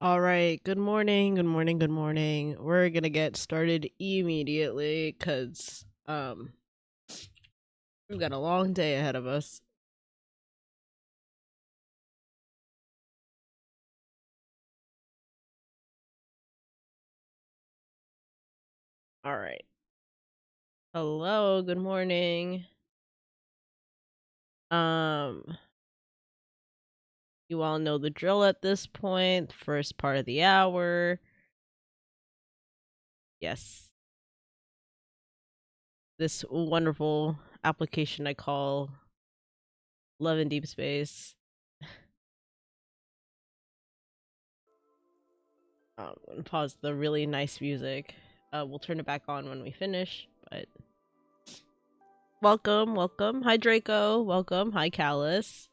All right, good morning, good morning, good morning. We're gonna get started immediately because we've got a long day ahead of us. All right. Hello, good morning. Um you all know the drill at this point. First part of the hour. Yes. This wonderful application I call Love in Deep Space. I'm gonna pause the really nice music. We'll turn it back on when we finish, but welcome, welcome. Hi Draco, welcome. Hi Callus.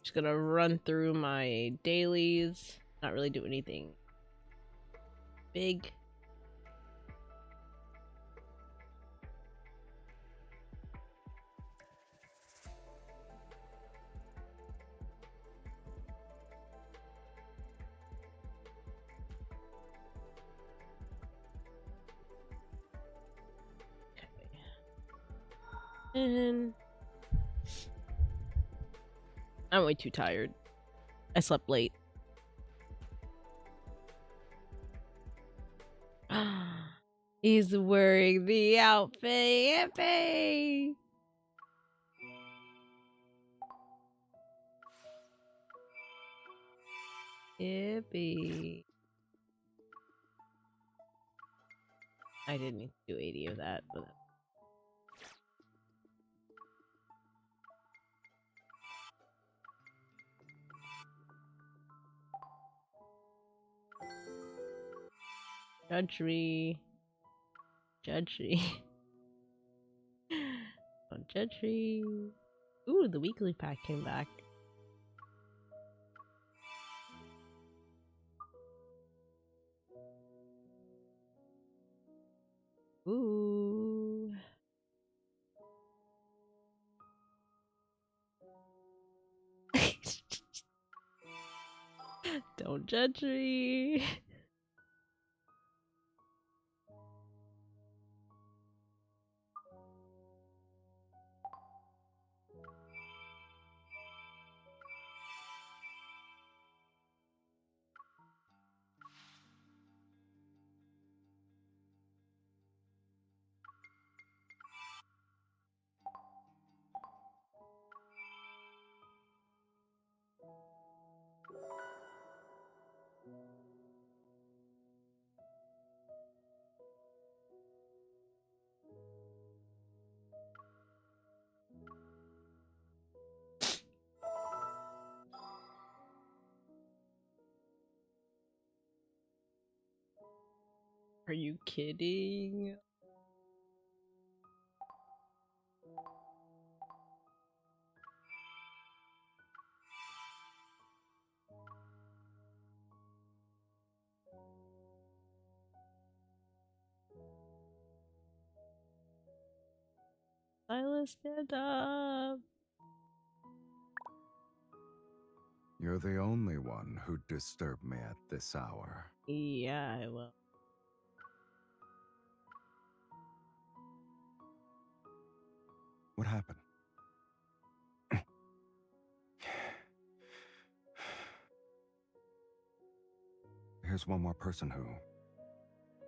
Just gonna run through my dailies. Not really do anything big. And I'm way too tired. I slept late. He's wearing the outfit. Yippee! Yippee. I didn't need to do 80 of that, but judgery. Judgery. Oh, judgery. Ooh, the weekly pack came back. Ooh. Don't judge me. Are you kidding? Silas, stand up. You're the only one who'd disturb me at this hour. Yeah, I will. What happened? Here's one more person who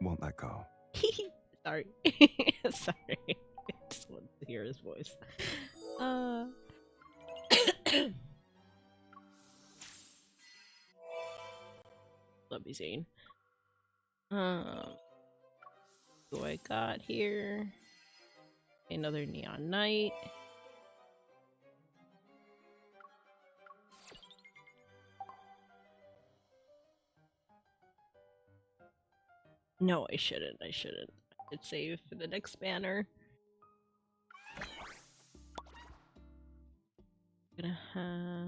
won't let go. Sorry. Sorry. I just wanted to hear his voice. Let me see. Who I got here? Another neon knight. No, I shouldn't. I shouldn't. I should save for the next banner. Gonna have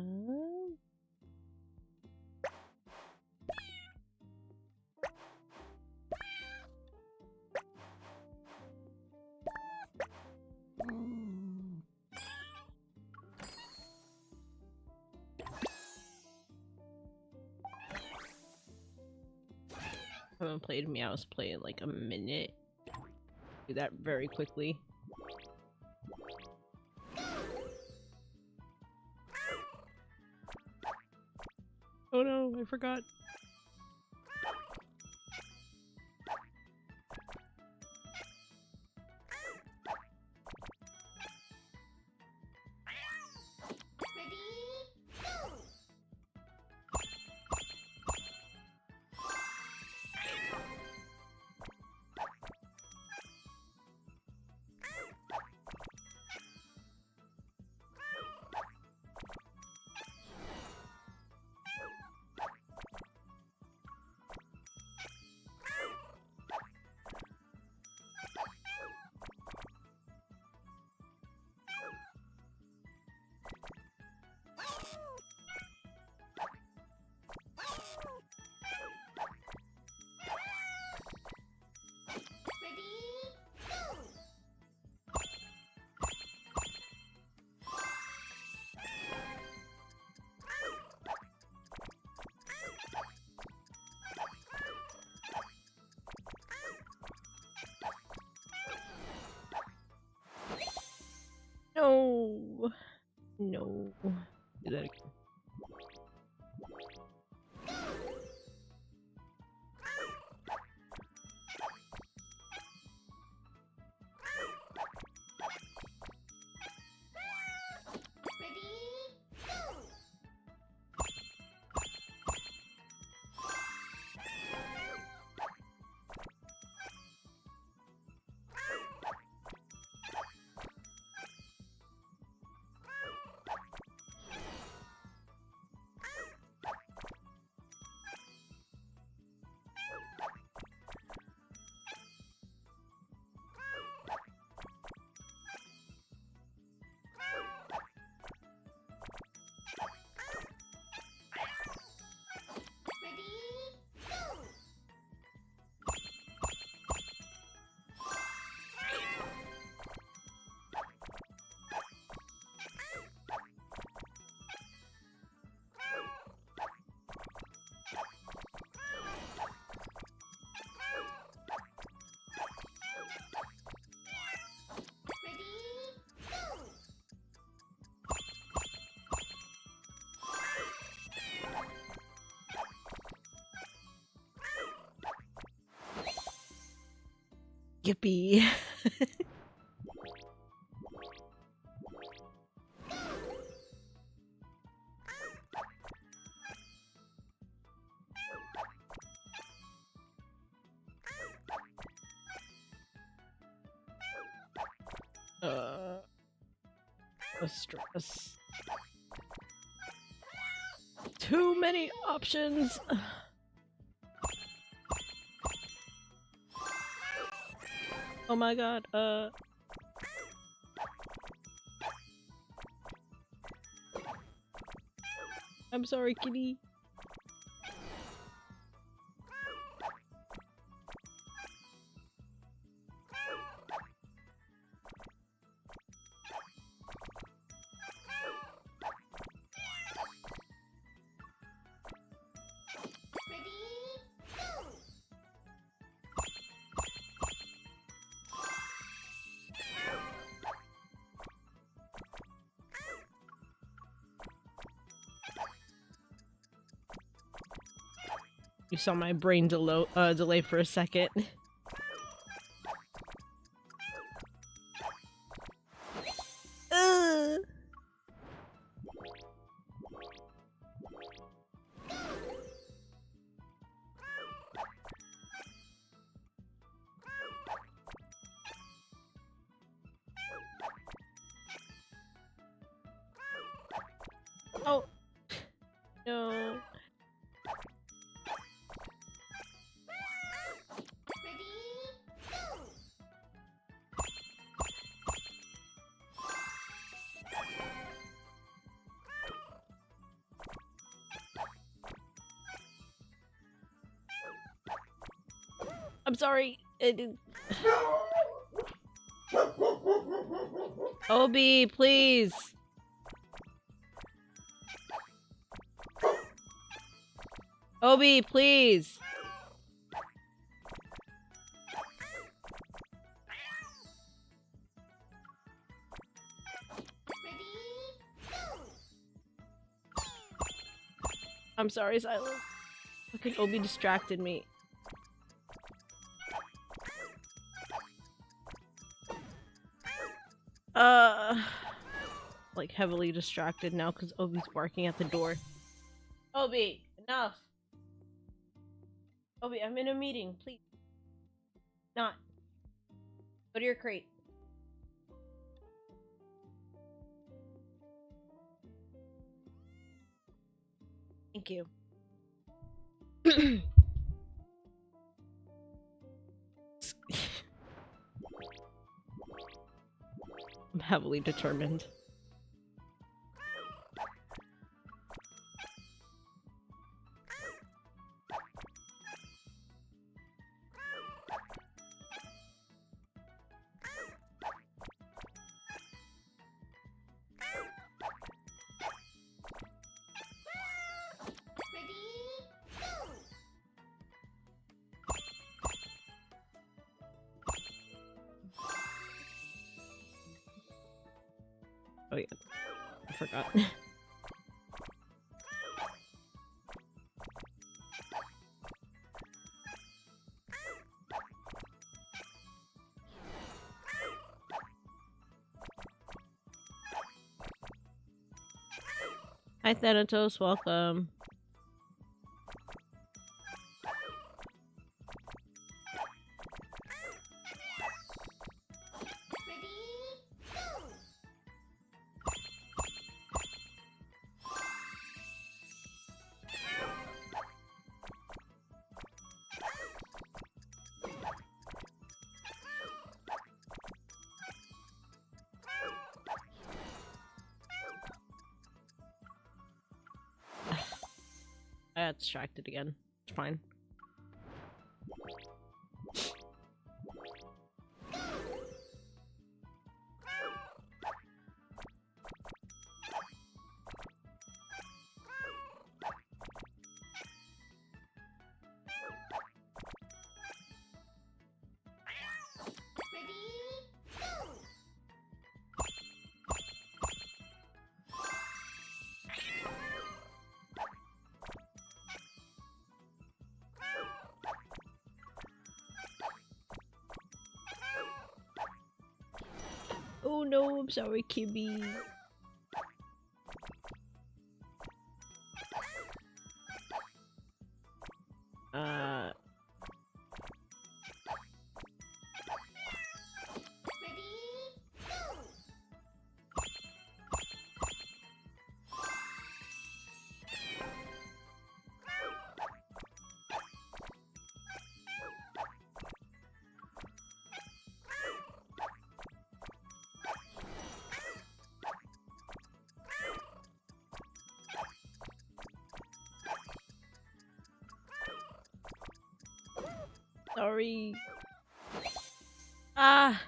haven't played Meow's Play in like a minute. Do that very quickly. Oh no, I forgot. No. No. Do that again. Yippee. The stress. Too many options. Oh my god, I'm sorry, kitty. You saw my brain delay for a second. Oh no. I'm sorry. It did... Obi, please. Obi, please. I'm sorry, Silas. Fucking Obi distracted me. Like heavily distracted now because Obi's barking at the door. Obi, enough! Obi, I'm in a meeting, please. Not. Go to your crate. Thank you. I'm heavily determined. Oh yeah, I forgot. Hi Thanatos, welcome. I got distracted again. It's fine. Oh no, I'm sorry, Kibby. Sorry. Ah!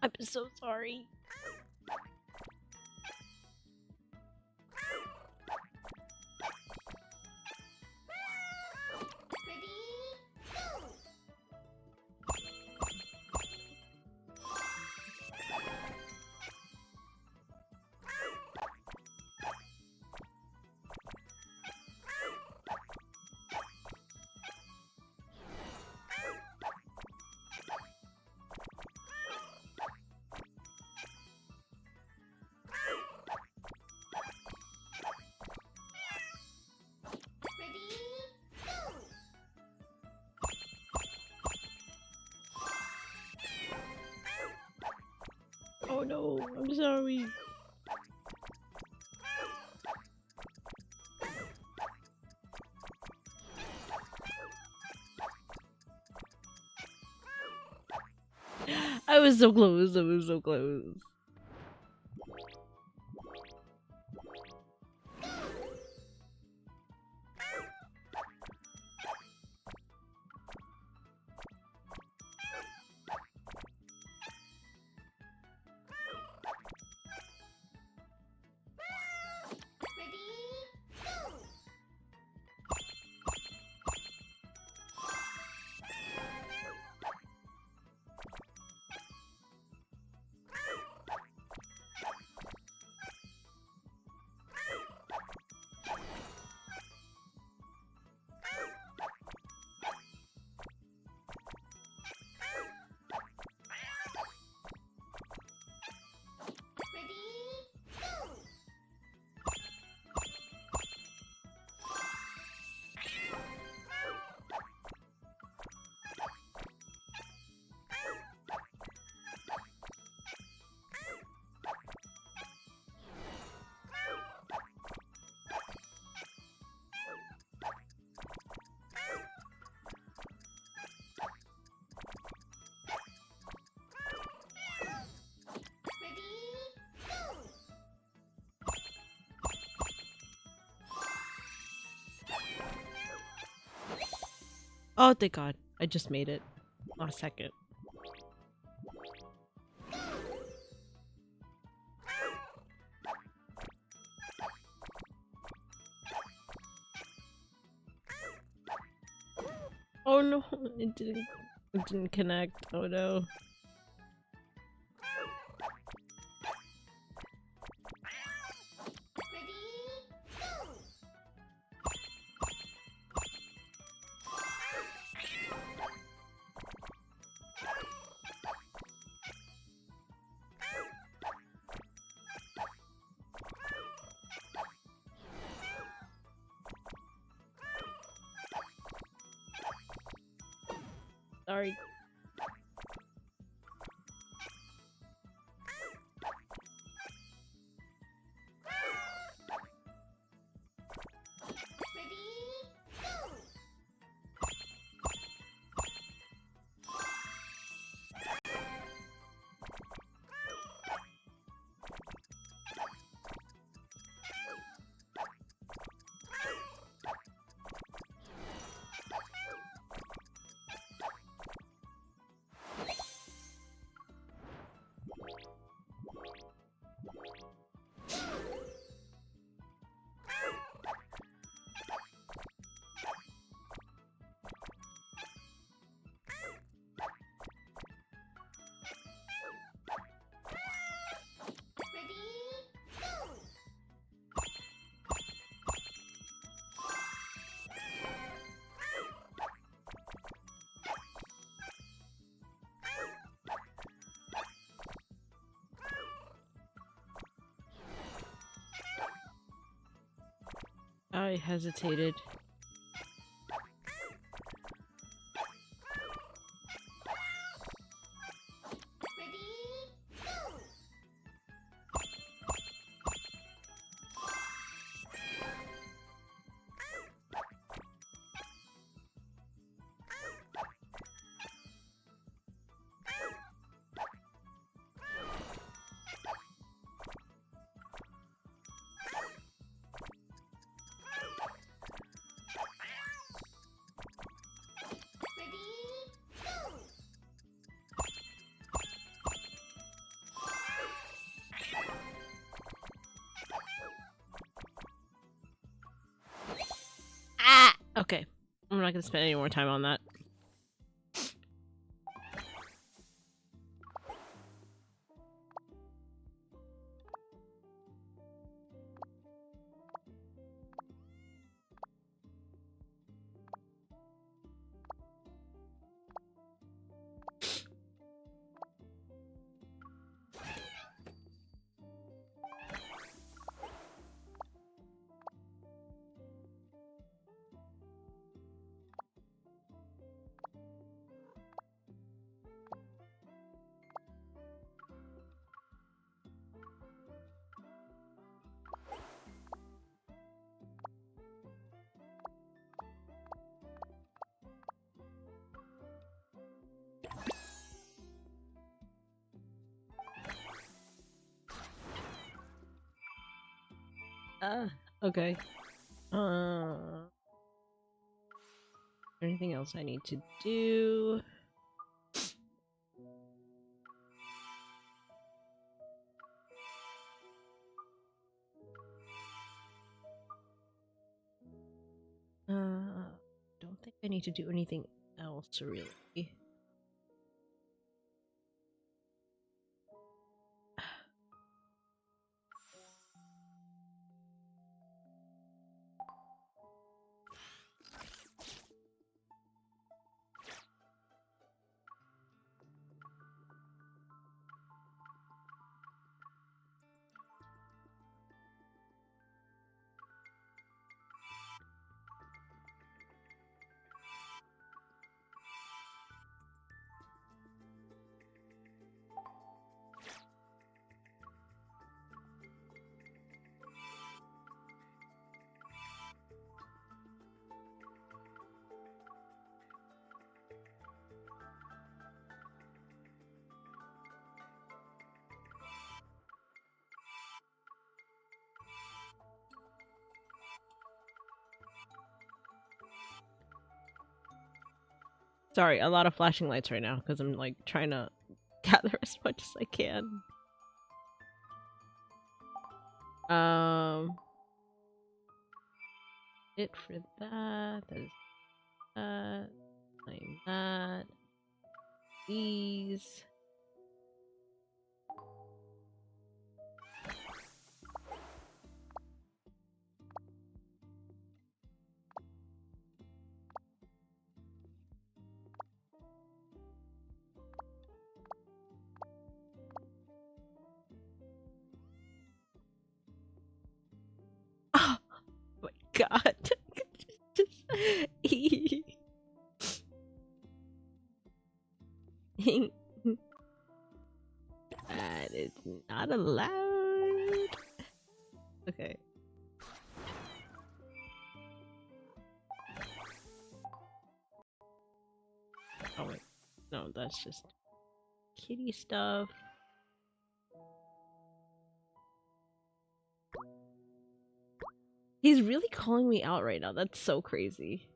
I'm so sorry. Oh no, I'm sorry. I was so close, I was so close. Oh, thank God. I just made it. Last second. Oh no, it didn't connect. Oh no. Sorry. I hesitated. Ah! Okay. I'm not gonna spend any more time on that. Okay. Anything else I need to do? Don't think I need to do anything else really. Sorry, a lot of flashing lights right now because I'm like trying to gather as much as I can. It for that. That is that. Claim that. These. Oh my god. Just that is not allowed. Okay. Oh wait. No, that's just kitty stuff. He's really calling me out right now. That's so crazy.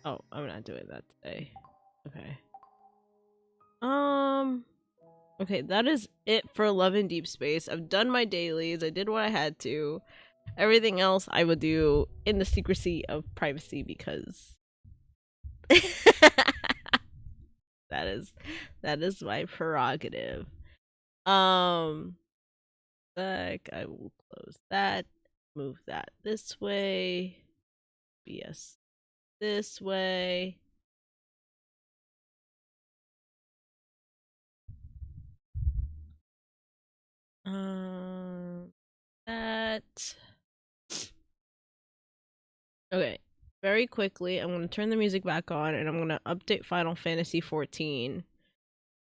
Oh, I'm not doing that today. Okay. Okay, that is it for Love in Deep Space. I've done my dailies. I did what I had to. Everything else I would do in the secrecy of privacy because that is my prerogative. Um like I will close that, move that this way, BS this way. That. Okay. Very quickly, I'm going to turn the music back on and I'm going to update Final Fantasy 14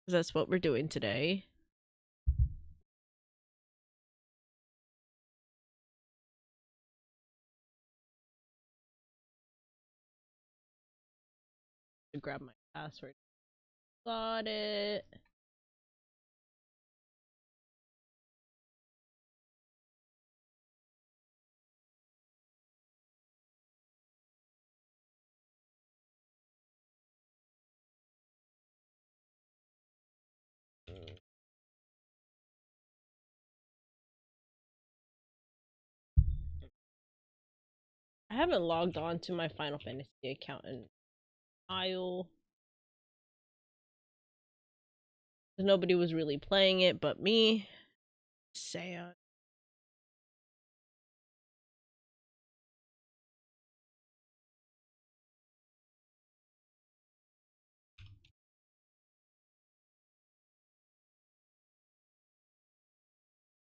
because that's what we're doing today. Grab my password. Got it. I haven't logged on to my Final Fantasy account in a while. Nobody was really playing it but me. Sad.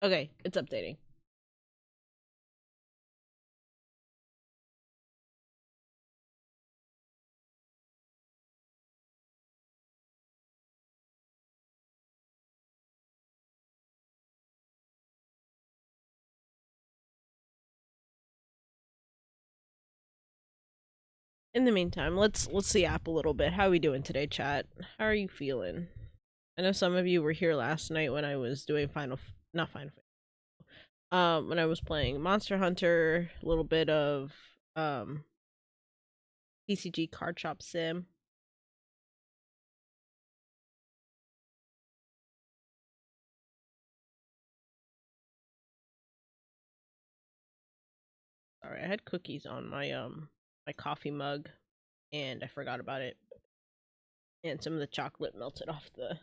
Okay, it's updating. In the meantime, let's see app a little bit. How are we doing today, chat? How are you feeling? I know some of you were here last night when I was doing not Final when I was playing Monster Hunter, a little bit of TCG Card Shop Sim. Sorry, I had cookies on my coffee mug and I forgot about it. And some of the chocolate melted off the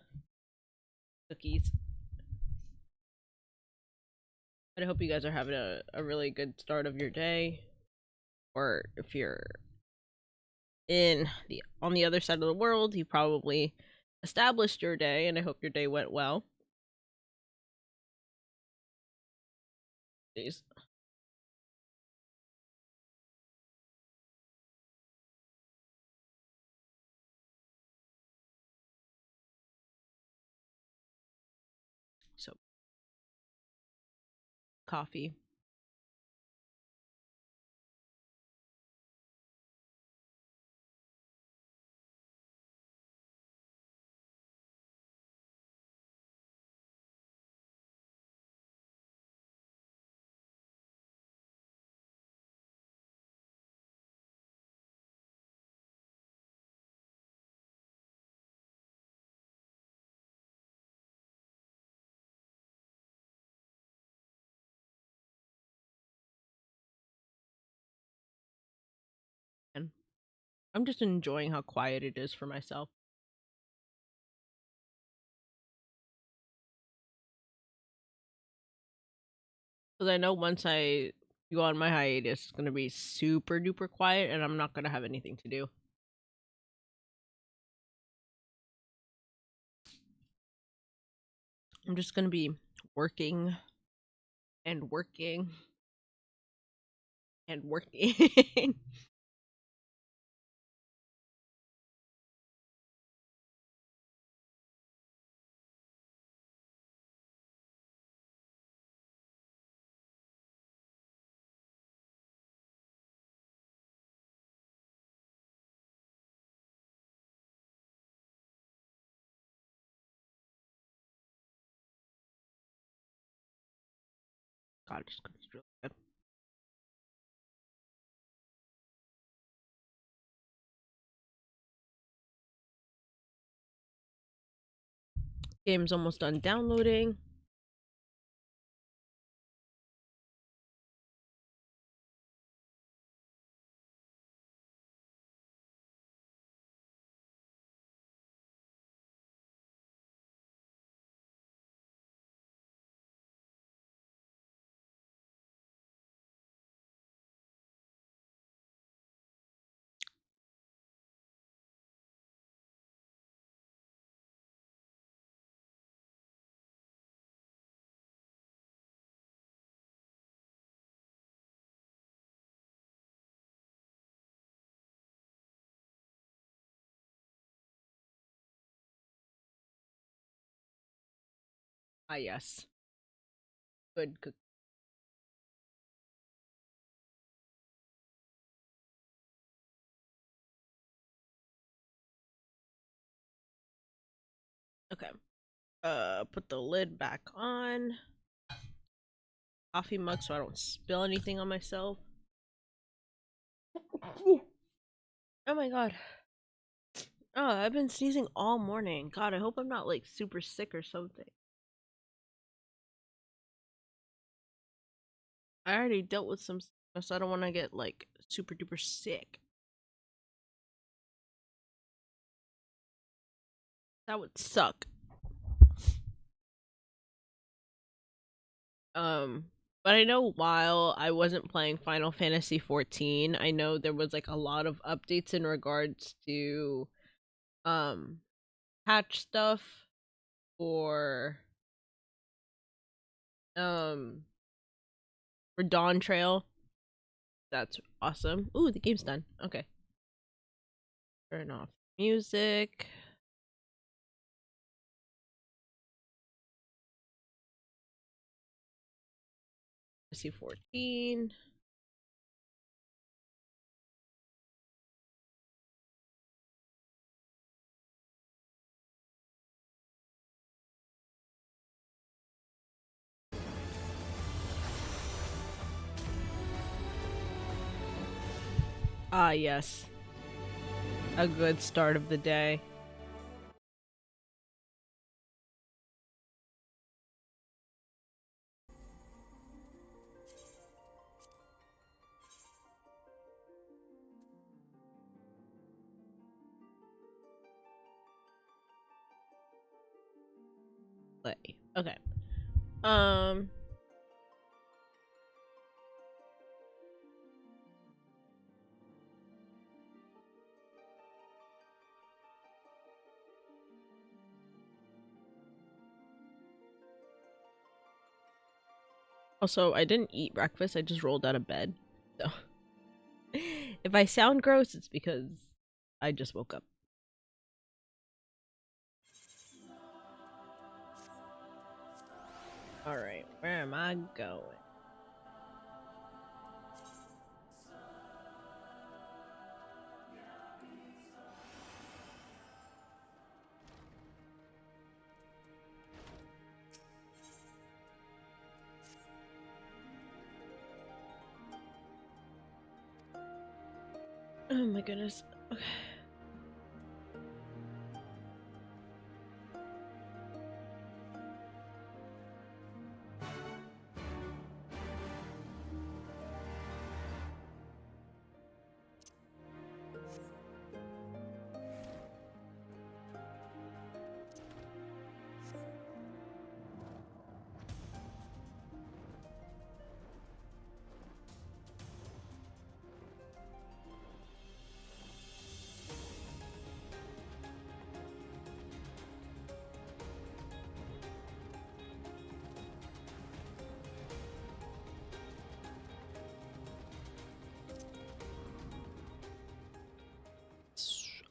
cookies. But I hope you guys are having a really good start of your day. Or if you're on the other side of the world, you probably established your day and I hope your day went well. Jeez. So coffee. I'm just enjoying how quiet it is for myself. Because I know once I go on my hiatus, it's gonna be super duper quiet, and I'm not gonna have anything to do. I'm just gonna be working and working and working. God, just gonna be really good. Game's almost done downloading. Ah, yes. Good, good. Okay. Put the lid back on. Coffee mug so I don't spill anything on myself. Oh my god. Oh, I've been sneezing all morning. God, I hope I'm not like super sick or something. I already dealt with some stuff, so I don't want to get like super duper sick. That would suck. Um, but I know while I wasn't playing Final Fantasy 14, I know there was like a lot of updates in regards to um patch stuff for um for Dawn Trail. That's awesome. Ooh, the game's done. Okay. Turn off music. See 14. Ah, yes. A good start of the day. Play. Okay. Um. Also, I didn't eat breakfast. I just rolled out of bed. So, if I sound gross, it's because I just woke up. All right, where am I going? Oh my goodness. Okay.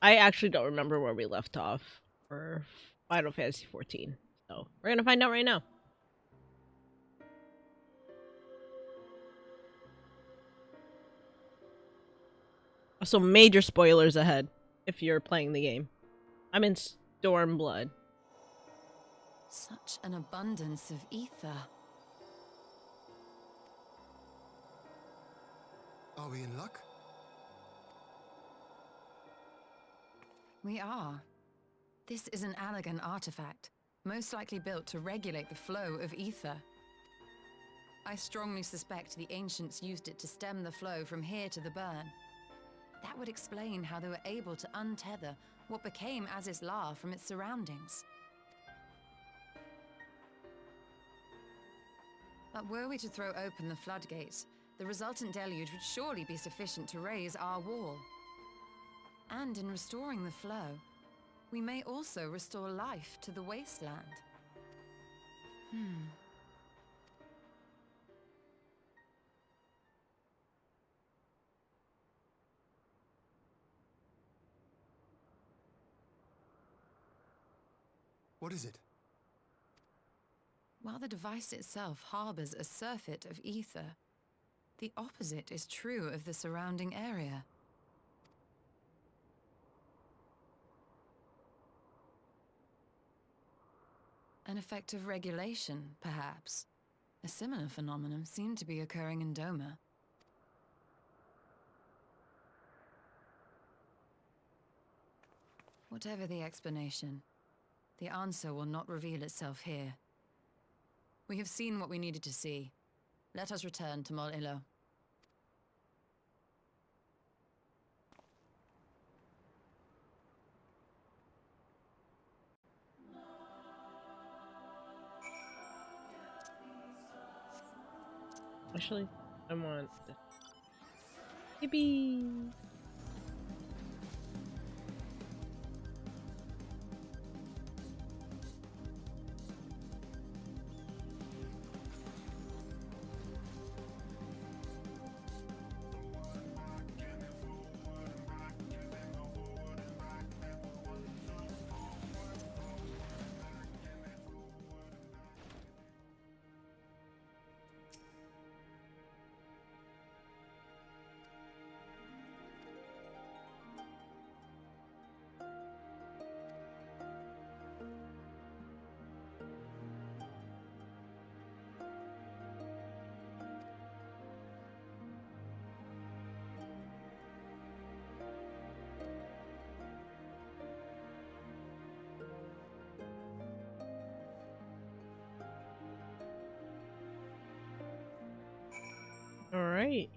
I actually don't remember where we left off for Final Fantasy 14. So we're gonna find out right now. So major spoilers ahead if you're playing the game. I'm in Stormblood. Such an abundance of ether. Are we in luck? We are. This is an Allegan artifact, most likely built to regulate the flow of ether. I strongly suspect the ancients used it to stem the flow from here to the burn. That would explain how they were able to untether what became Aziz's La from its surroundings. But were we to throw open the floodgates, the resultant deluge would surely be sufficient to raise our wall. And in restoring the flow, we may also restore life to the wasteland. What is it? While the device itself harbors a surfeit of ether, the opposite is true of the surrounding area. An effect of regulation, perhaps. A similar phenomenon seemed to be occurring in Doma. Whatever the explanation, the answer will not reveal itself here. We have seen what we needed to see. Let us return to Mol Ilo. Actually, I want this. Yippee! All right.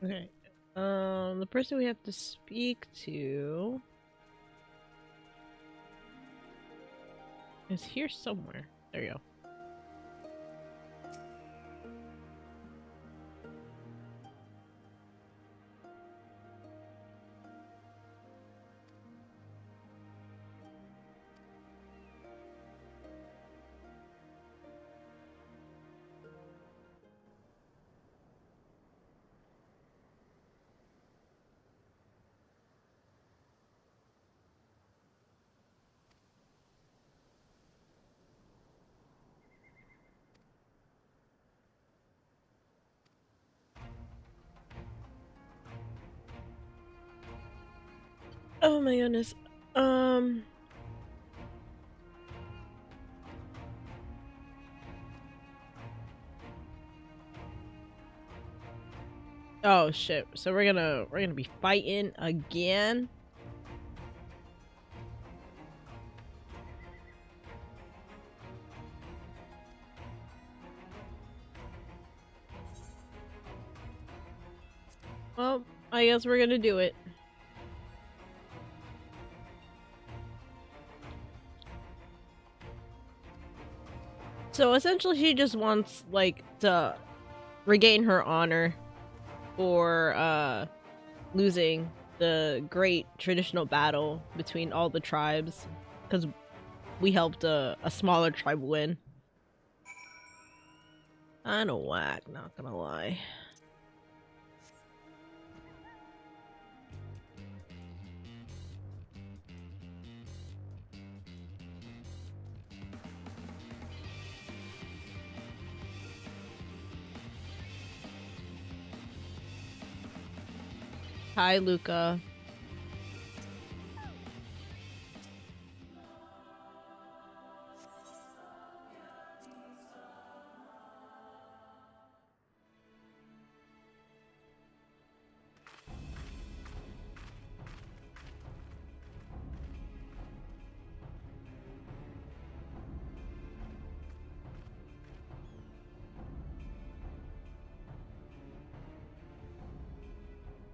Okay. The person we have to speak to is here somewhere. There you go. Oh my goodness. Oh shit. So we're gonna be fighting again. Well, I guess we're gonna do it. So essentially she just wants like to regain her honor for losing the great traditional battle between all the tribes, because we helped a smaller tribe win. Kinda whack, not gonna lie. Hi, Luca.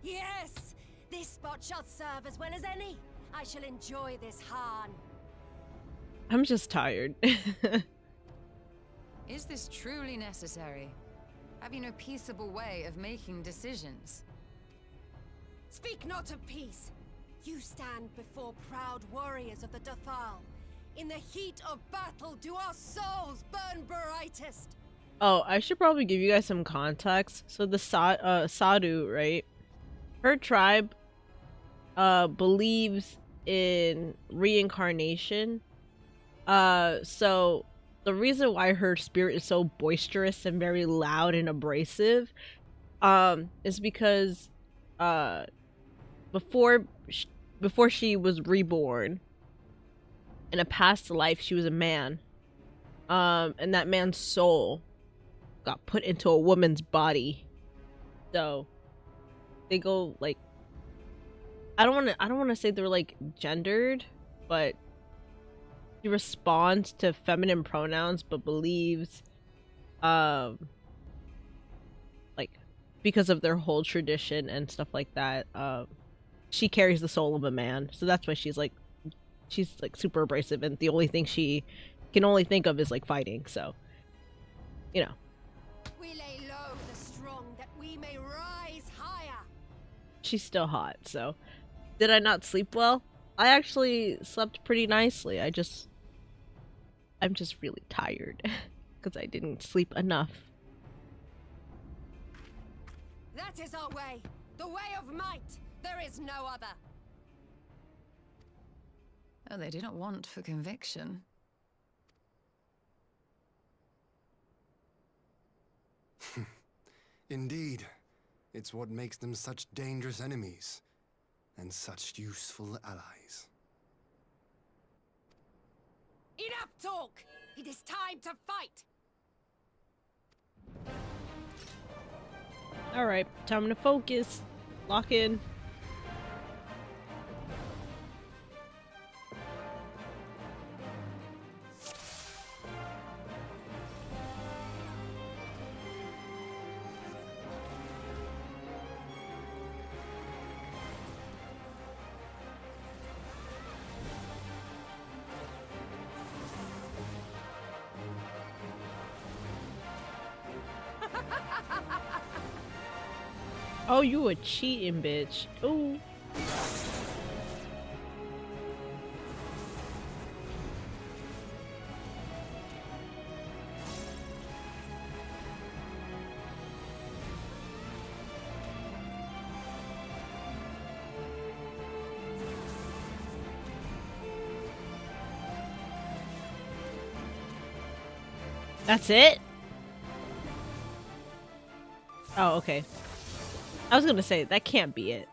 Yes! This spot shall serve as well as any. I shall enjoy this harn. I'm just tired. Is this truly necessary? Have you no peaceable way of making decisions? Speak not of peace. You stand before proud warriors of the Dathal. In the heat of battle do our souls burn brightest. Oh, I should probably give you guys some context. So the Sadhu, right? Her tribe believes in reincarnation. So the reason why her spirit is so boisterous and very loud and abrasive is because before she was reborn, in a past life she was a man, and that man's soul got put into a woman's body. So they go like, I don't want to say they're like gendered, but she responds to feminine pronouns but believes like, because of their whole tradition and stuff like that, she carries the soul of a man. So that's why she's like super abrasive, and the only thing she can only think of is like fighting. So, you know. We lay low the strong that we may rise higher. She's still hot. So did I not sleep well? I actually slept pretty nicely. I'm just really tired because I didn't sleep enough. That is our way. The way of might. There is no other. Oh, they do not want for conviction. Indeed. It's what makes them such dangerous enemies. And such useful allies. Enough talk! It is time to fight! Alright, time to focus. Lock in. Oh, you a cheating bitch. Ooh. That's it? Oh, okay. I was gonna say, that can't be it.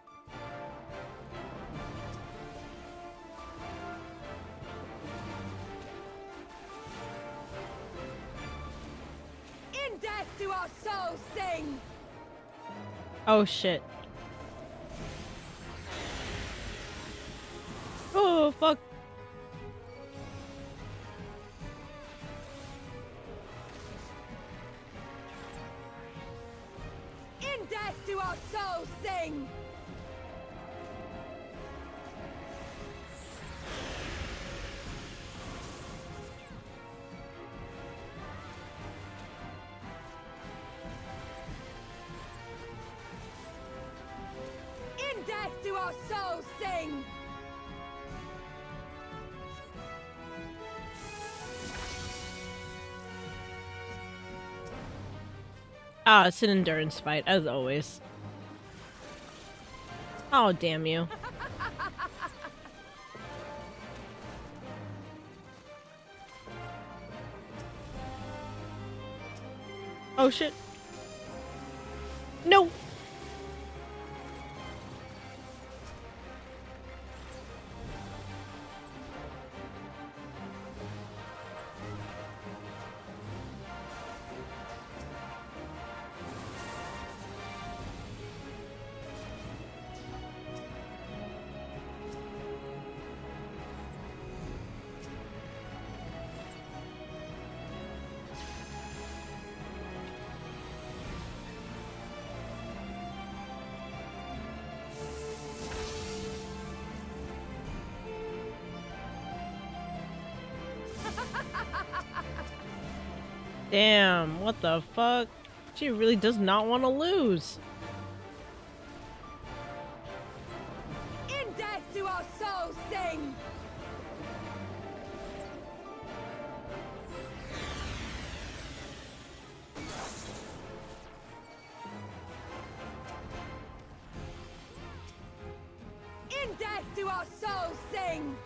Oh shit. Oh fuck. In death do our souls sing! In death do our souls sing! Ah, it's an endurance fight, as always. Oh, damn you. Oh shit. No! Damn, what the fuck? She really does not want to lose. In death do our souls sing! In death do our souls sing!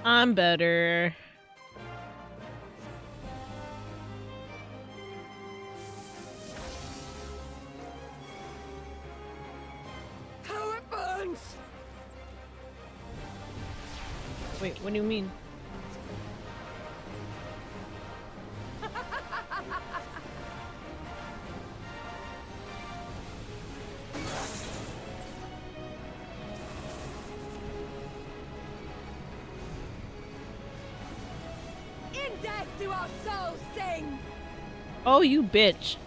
I'm better. How it burns! Wait, what do you mean? In death do our souls sing! Oh, you bitch.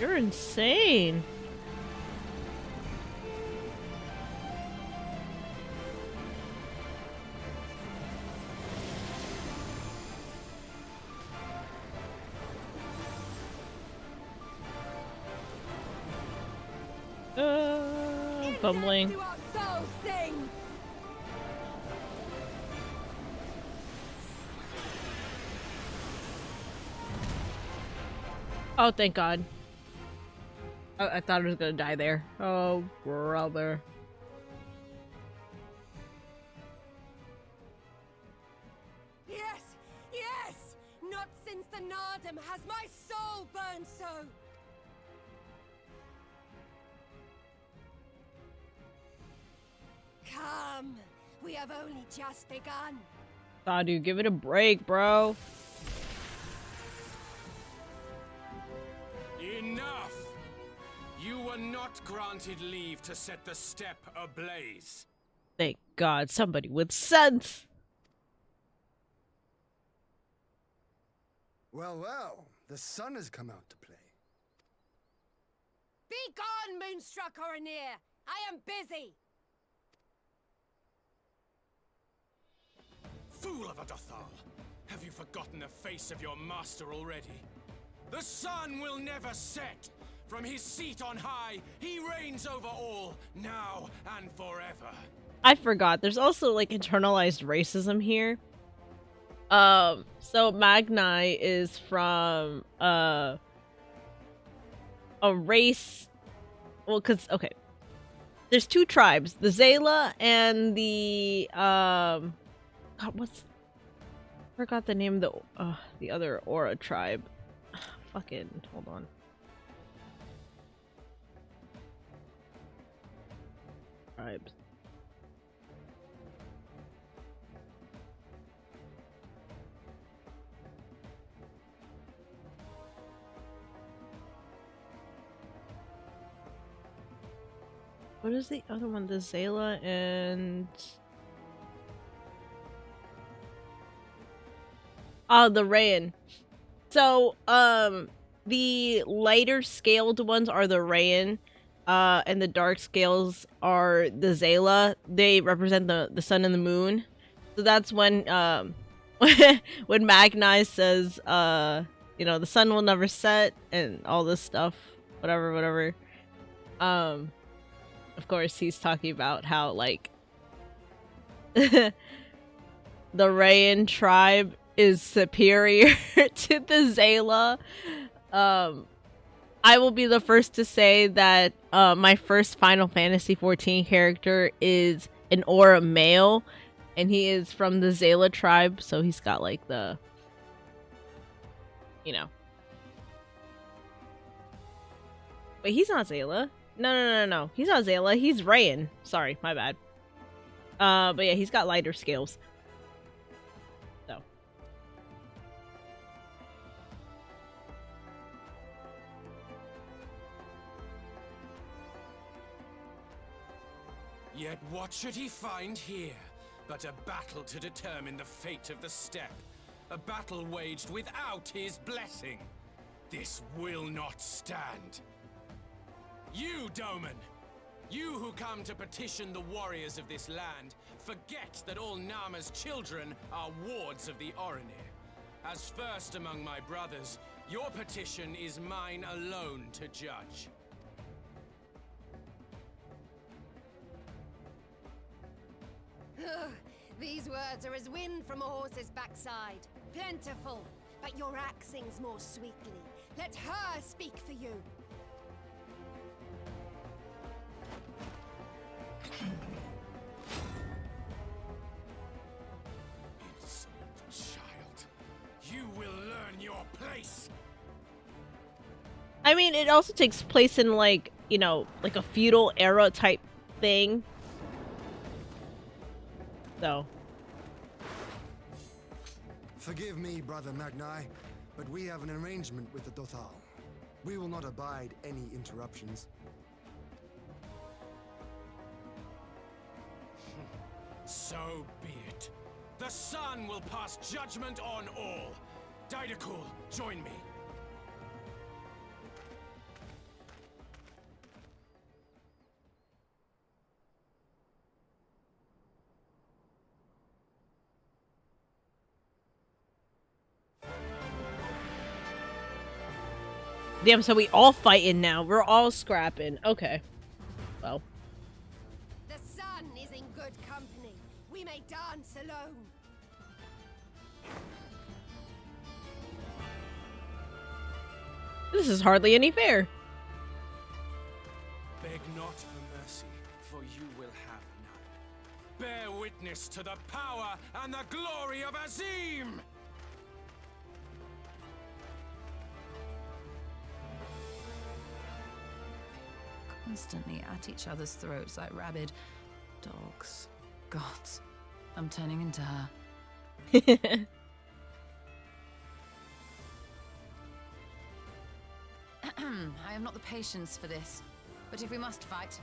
You're insane. Fumbling. Do our souls sing! Oh, thank God. I thought I was gonna die there. Oh, brother. Yes! Yes! Not since the Nardum has my soul burned so! Come! We have only just begun! Ah, dude, give it a break, bro. Enough! You were not granted leave to set the steppe ablaze. Thank God, somebody with sense. Well, well, the sun has come out to play. Be gone, moonstruck Oranir! I am busy! Fool of a Dothal! Have you forgotten the face of your master already? The sun will never set. From his seat on high, he reigns over all, now and forever. I forgot. There's also like internalized racism here. So Magni is from a race. Well, okay. There's two tribes, the Zayla and the God, forgot the name of the other Aura tribe. Fucking hold on. Tribes. What is the other one? The Zayla and the Rayan. So, the lighter scaled ones are the Rayan, and the dark scales are the Zayla. They represent the sun and the moon. So that's when, when Magni says, you know, the sun will never set and all this stuff, whatever. Of course, he's talking about how, like, the Rayan tribe is superior to the Zayla. I will be the first to say that my first Final Fantasy XIV character is an Aura male, and he is from the Zayla tribe, so he's got, like, the, you know. Wait, he's not Zayla. No. He's not Zayla. He's Rayan. Sorry, my bad. But yeah, he's got lighter scales. So. Yet what should he find here but a battle to determine the fate of the steppe? A battle waged without his blessing. This will not stand. You, Doman! You who come to petition the warriors of this land, forget that all Nama's children are wards of the Orinir. As first among my brothers, your petition is mine alone to judge. These words are as wind from a horse's backside. Plentiful, but your axe sings more sweetly. Let her speak for you. Insolent child. You will learn your place. I mean, it also takes place in, like, you know, like a feudal era type thing. So. Forgive me, Brother Magni, but we have an arrangement with the Dothal. We will not abide any interruptions. So be it. The sun will pass judgment on all. Didakul, join me. Damn, so we all fighting now. We're all scrapping. Okay. Well. The sun is in good company. We may dance alone. This is hardly any fair. Beg not for mercy, for you will have none. Bear witness to the power and the glory of Azim! Constantly at each other's throats like rabid dogs. Gods, I'm turning into her. I have not the patience for this. But if we must fight,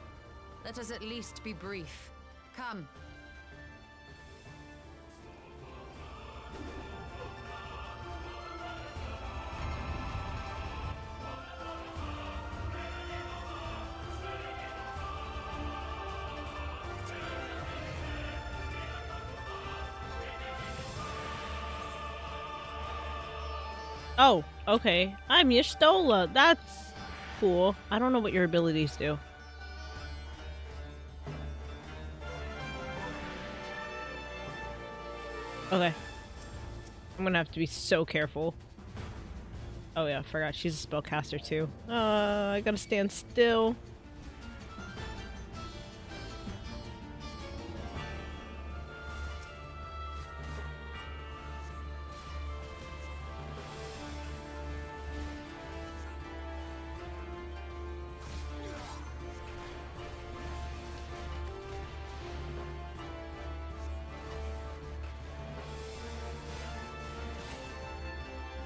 let us at least be brief. Come. Oh, Okay, I'm Y'shtola. That's cool. I don't know what your abilities do. Okay. I'm gonna have to be so careful. Oh yeah, I forgot she's a spellcaster too. I gotta stand still.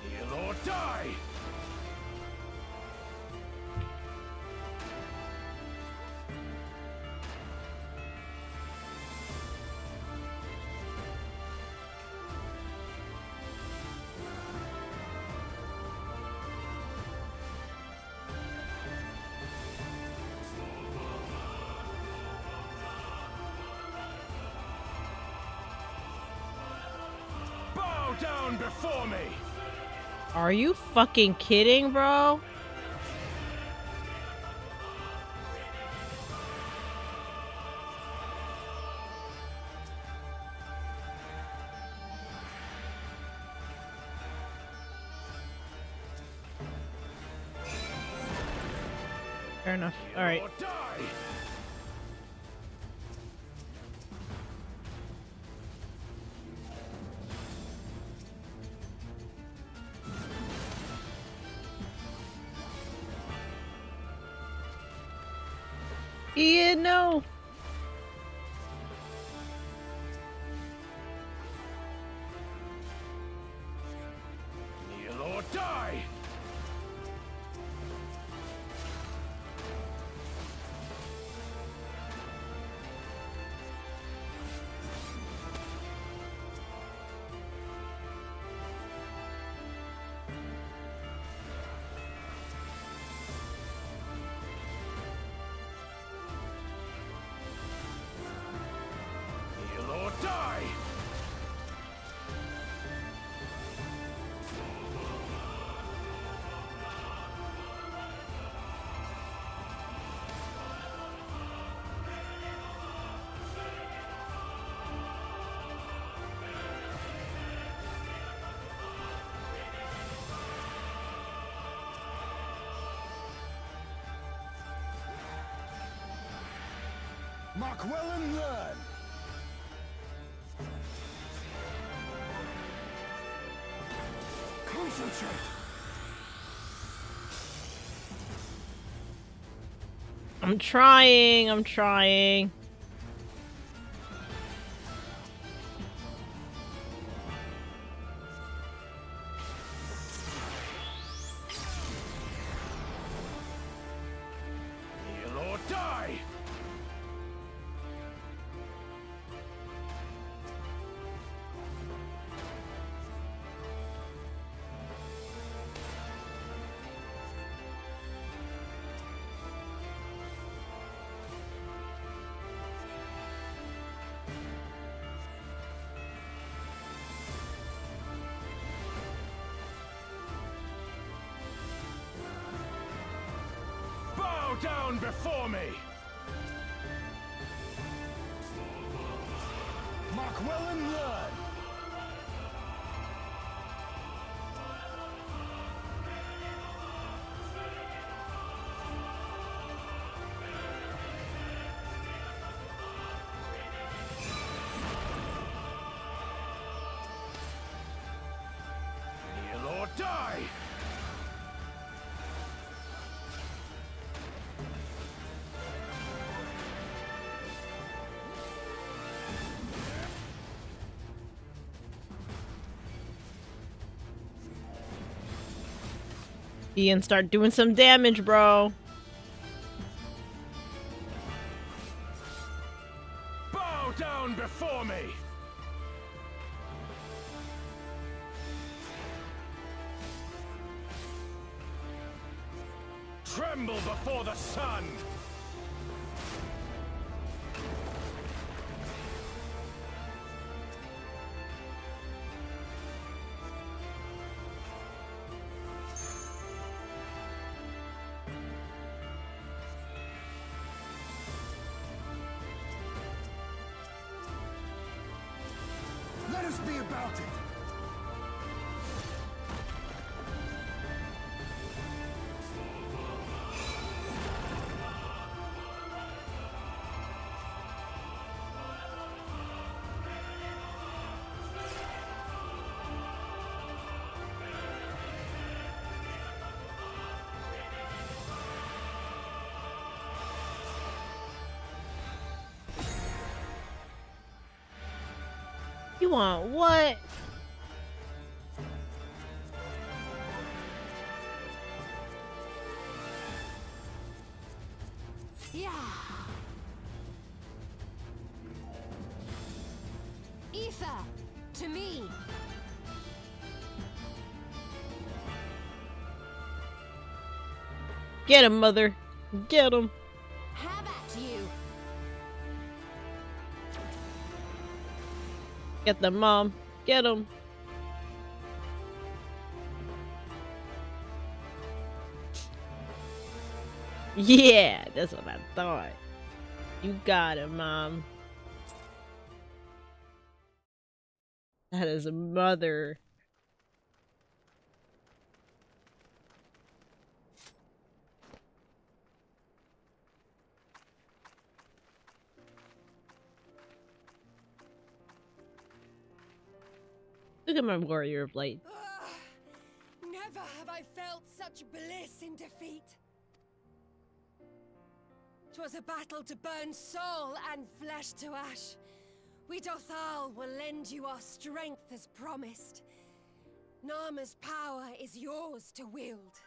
Heal or die! Bow down before me! Are you fucking kidding, bro? Fair enough. All right. Or die! Ian, no. Heal or die! Heal or die! Mark well and learn. Concentrate. I'm trying. I'm trying. Heal or die! Bow down before me! Mark well and learn. Heal or die! Ian, start doing some damage, bro. Bow down before me! Tremble before the sun! Let us be about it. You want what? Yeah. Ether, to me. Get him, mother. Get him. Have at you. Get them, mom. Get him. Yeah, that's what I thought. You got him, mom. That is a mother. Look at my warrior of light. Never have I felt such bliss in defeat. 'Twas a battle to burn soul and flesh to ash. We Dothal will lend you our strength as promised. Nama's power is yours to wield.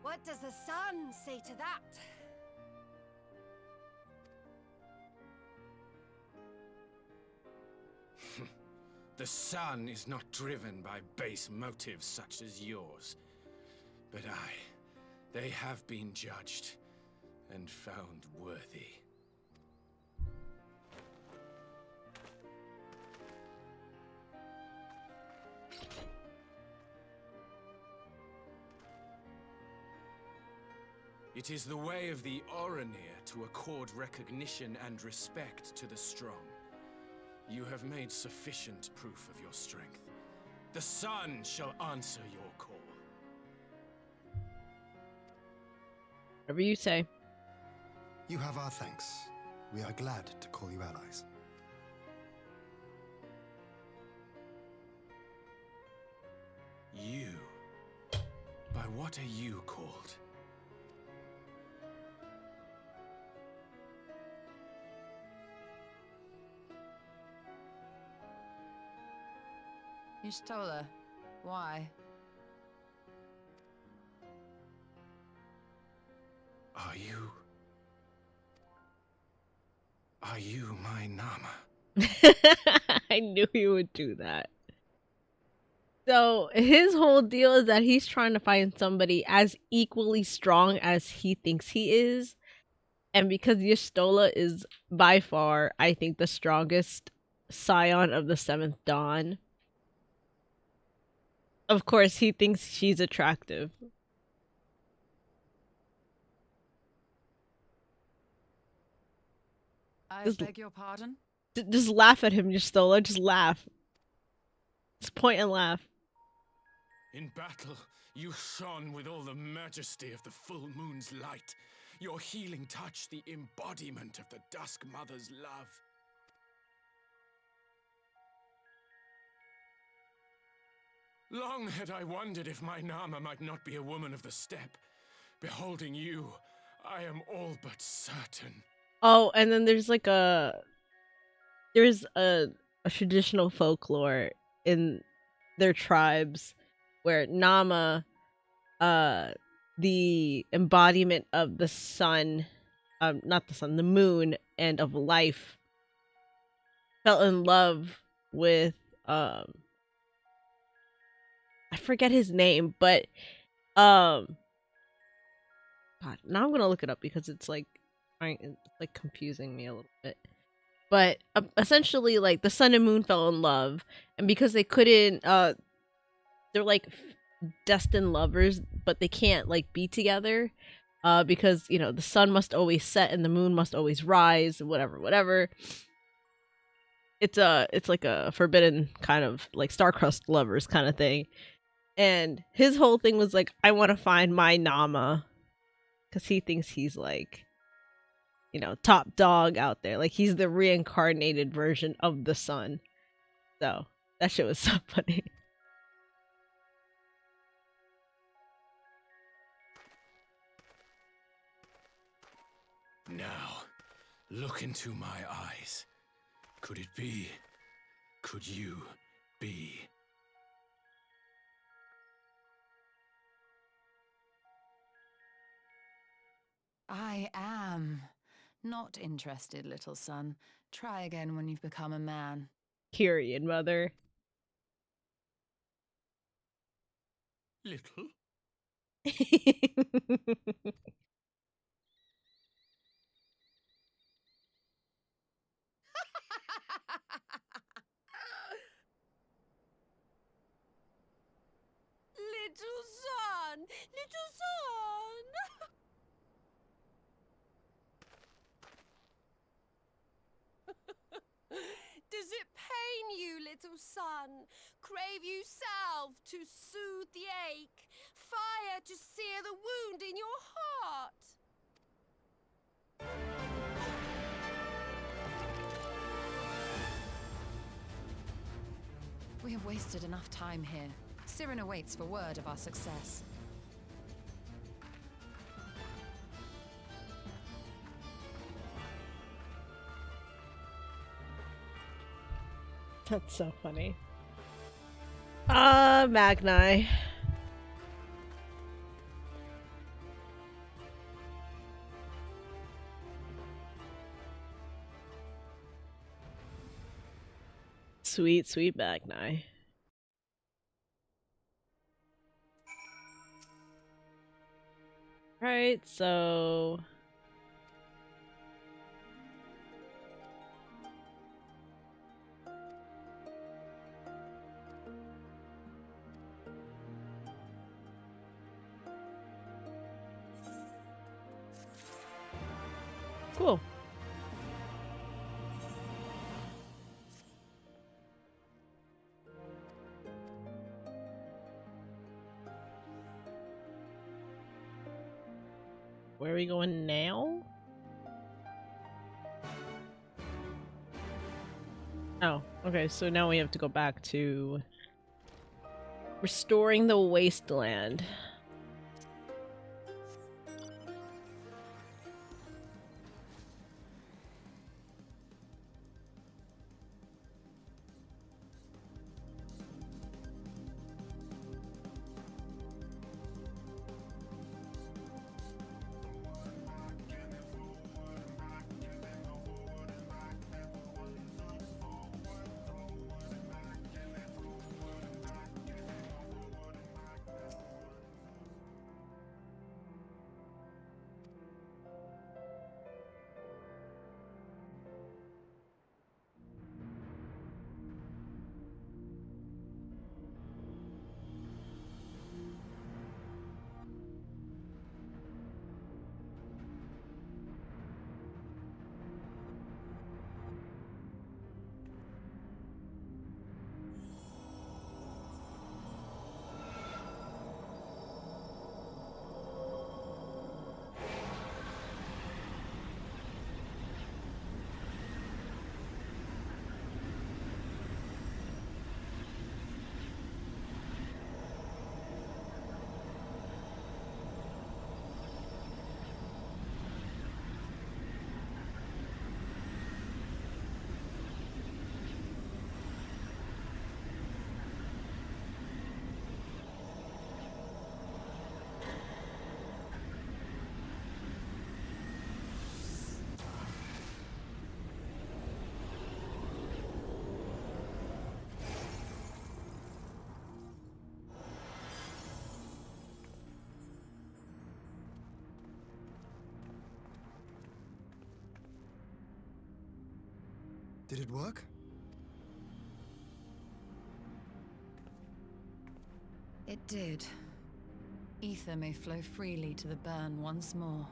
What does the sun say to that? The sun is not driven by base motives such as yours. But they have been judged and found worthy. It is the way of the Oranir to accord recognition and respect to the strong. You have made sufficient proof of your strength. The sun shall answer your call. Whatever you say. You have our thanks. We are glad to call you allies. You? By what are you called? Y'shtola, why? Are you my Nama? I knew he would do that. So his whole deal is that he's trying to find somebody as equally strong as he thinks he is. And because Y'shtola is by far, I think, the strongest scion of the Seventh Dawn, of course he thinks she's attractive. I beg your pardon? Just laugh at him, Y'shtola. Just laugh. Just point and laugh. In battle, you shone with all the majesty of the full moon's light. Your healing touch, the embodiment of the Dusk Mother's love. Long had I wondered if my Nama might not be a woman of the steppe. Beholding you, I am all but certain. Oh, and then there's like a traditional folklore in their tribes where Nama, the embodiment of the sun, not the sun, the moon, and of life, fell in love with I forget his name, but God, now I'm gonna look it up because it's like confusing me a little bit. But essentially, like, the sun and moon fell in love, and because they couldn't, they're like destined lovers, but they can't like be together. because you know the sun must always set and the moon must always rise, whatever. It's like a forbidden kind of like star-crossed lovers kind of thing. And his whole thing was like, I want to find my Nama, because he thinks he's like, you know, top dog out there. Like he's the reincarnated version of the sun. So that shit was so funny. Now, look into my eyes. Could it be? Could you be? I am. Not interested, little son. Try again when you've become a man. Period, mother. Little? Little son! Little son! Does it pain you, little son? Crave you salve to soothe the ache? Fire to sear the wound in your heart? We have wasted enough time here. Siren awaits for word of our success. That's so funny. Magni. Sweet Magni. Right, so cool. Where are we going now? Oh, okay, so now we have to go back to restoring the wasteland. Did it work? It did. Ether may flow freely to the burn once more.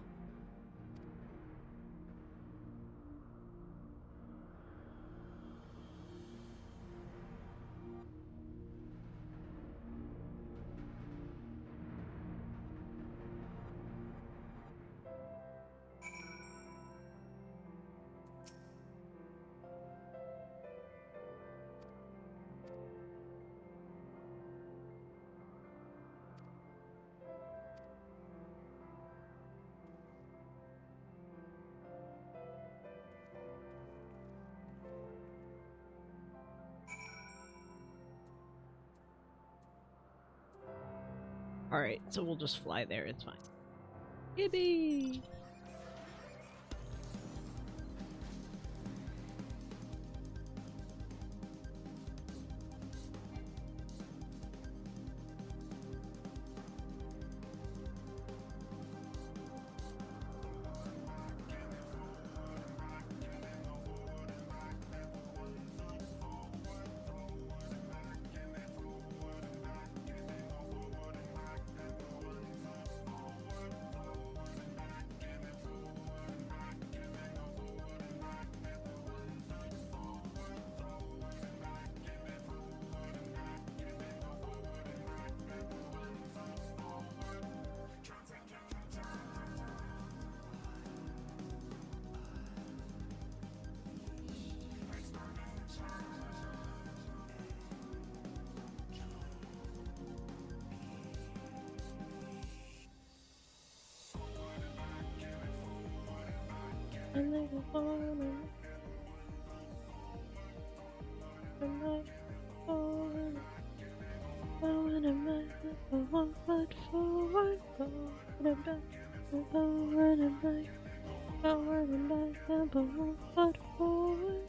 Alright, so we'll just fly there, it's fine. Yippee! And they go forward and back, forward and back, one foot forward, forward and back, forward and back, forward and back, and one foot forward.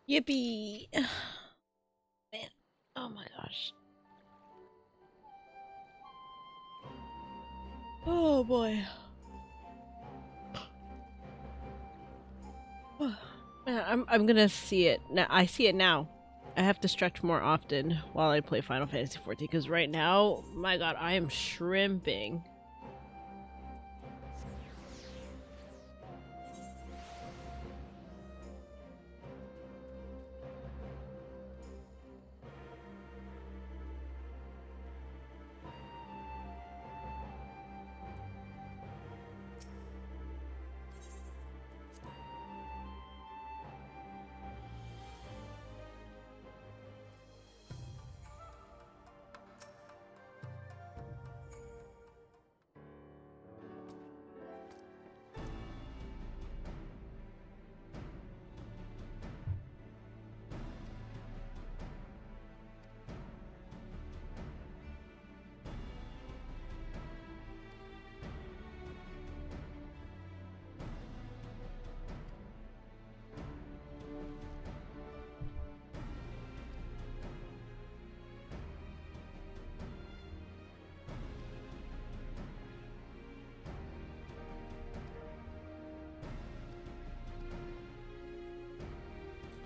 Yippee! Man, oh my gosh. Oh boy. Man, I'm gonna see it now. I see it now. I have to stretch more often while I play Final Fantasy XIV because right now, my god, I am shrimping.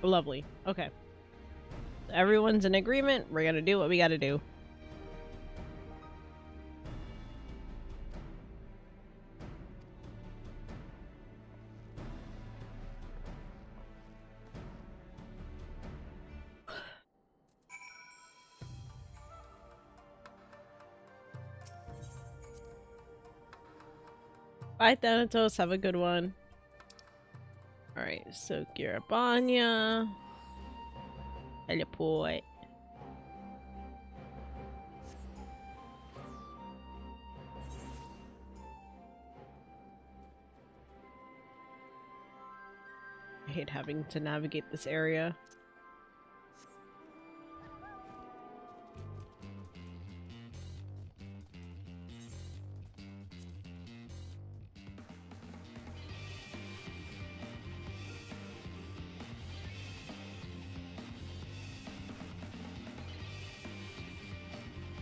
Lovely. Okay. Everyone's in agreement. We're gonna do what we gotta do. Bye, Thanatos. Have a good one. Alright, so Girabanya. Teleport. I hate having to navigate this area.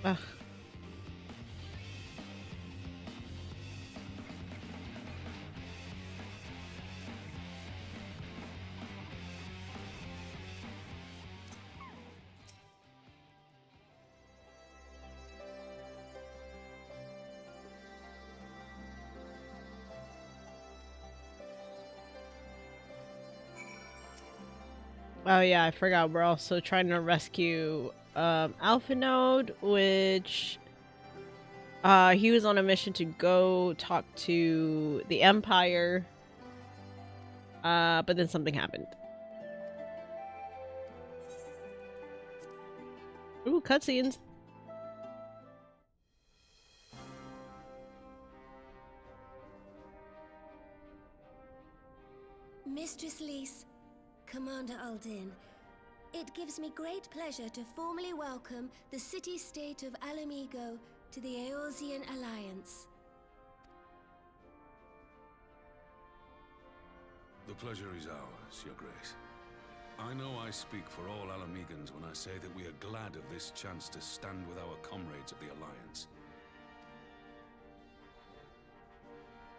Ugh. Oh yeah, I forgot we're also trying to rescue Alpha Node, which he was on a mission to go talk to the Empire. But then something happened. Ooh, cutscenes. Mistress Lys, Commander Aldin, it gives me great pleasure to formally welcome the city-state of Alamigo to the Eorzean Alliance. The pleasure is ours, Your Grace. I know I speak for all Alamegans when I say that we are glad of this chance to stand with our comrades of the Alliance.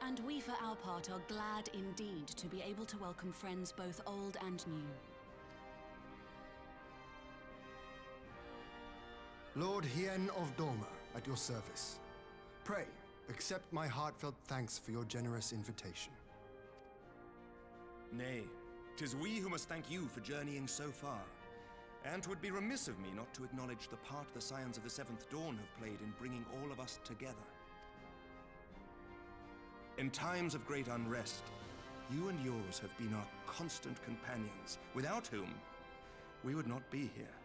And we, for our part, are glad indeed to be able to welcome friends both old and new. Lord Hien of Doma, at your service. Pray, accept my heartfelt thanks for your generous invitation. Nay, 'tis we who must thank you for journeying so far. And 'twould be remiss of me not to acknowledge the part the Scions of the Seventh Dawn have played in bringing all of us together. In times of great unrest, you and yours have been our constant companions, without whom we would not be here.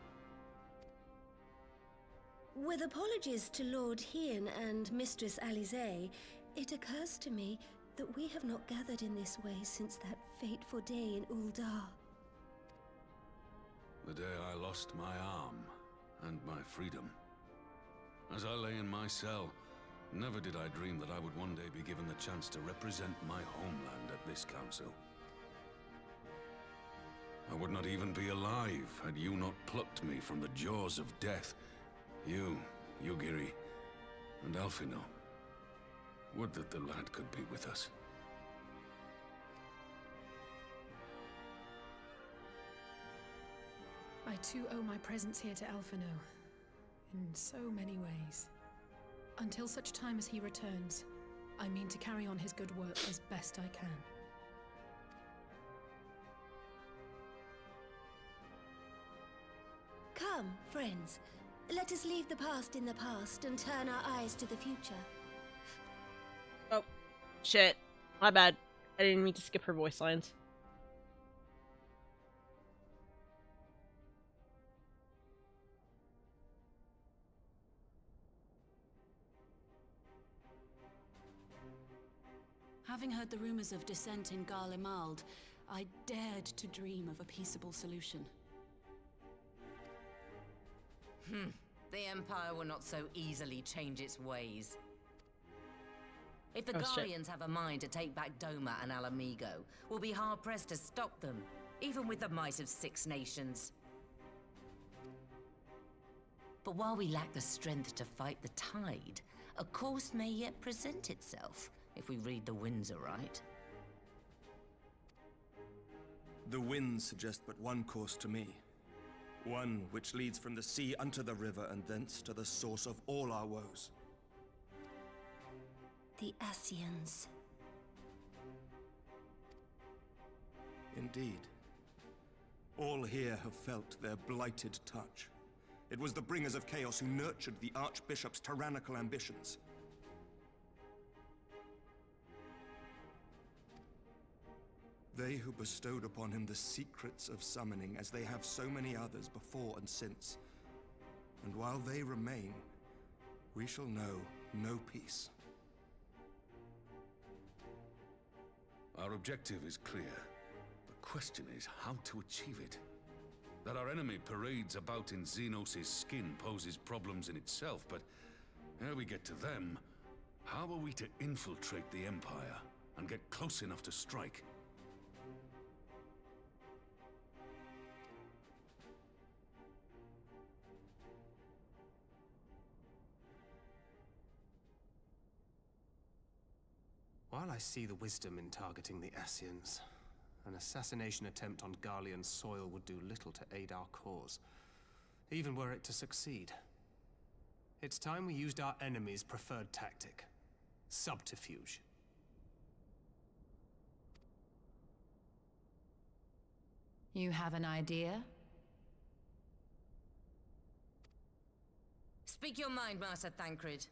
With apologies to Lord Hien and Mistress Alize, it occurs to me that we have not gathered in this way since that fateful day in Uldar. The day I lost my arm and my freedom. As I lay in my cell, never did I dream that I would one day be given the chance to represent my homeland at this council. I would not even be alive had you not plucked me from the jaws of death. You, Yugiri, and Alphino. Would that the lad could be with us. I too owe my presence here to Alphino, in so many ways. Until such time as he returns, I mean to carry on his good work as best I can. Come, friends. Let us leave the past in the past and turn our eyes to the future. Oh, shit. My bad. I didn't mean to skip her voice lines. Having heard the rumors of dissent in Garlemald, I dared to dream of a peaceable solution. The Empire will not so easily change its ways. If the Oh, shit. Guardians have a mind to take back Doma and Alamigo, we'll be hard-pressed to stop them, even with the might of 6 nations. But while we lack the strength to fight the tide, a course may yet present itself, if we read the winds aright. The winds suggest but one course to me. One which leads from the sea unto the river and thence to the source of all our woes. The Ascians. Indeed. All here have felt their blighted touch. It was the bringers of chaos who nurtured the Archbishop's tyrannical ambitions. They who bestowed upon him the secrets of summoning, as they have so many others before and since. And while they remain, we shall know no peace. Our objective is clear. The question is how to achieve it. That our enemy parades about in Xenos' skin poses problems in itself, but ere we get to them, how are we to infiltrate the Empire and get close enough to strike? While I see the wisdom in targeting the Ascians, an assassination attempt on Garlean soil would do little to aid our cause, even were it to succeed. It's time we used our enemy's preferred tactic: subterfuge. You have an idea? Speak your mind, Master Thancred.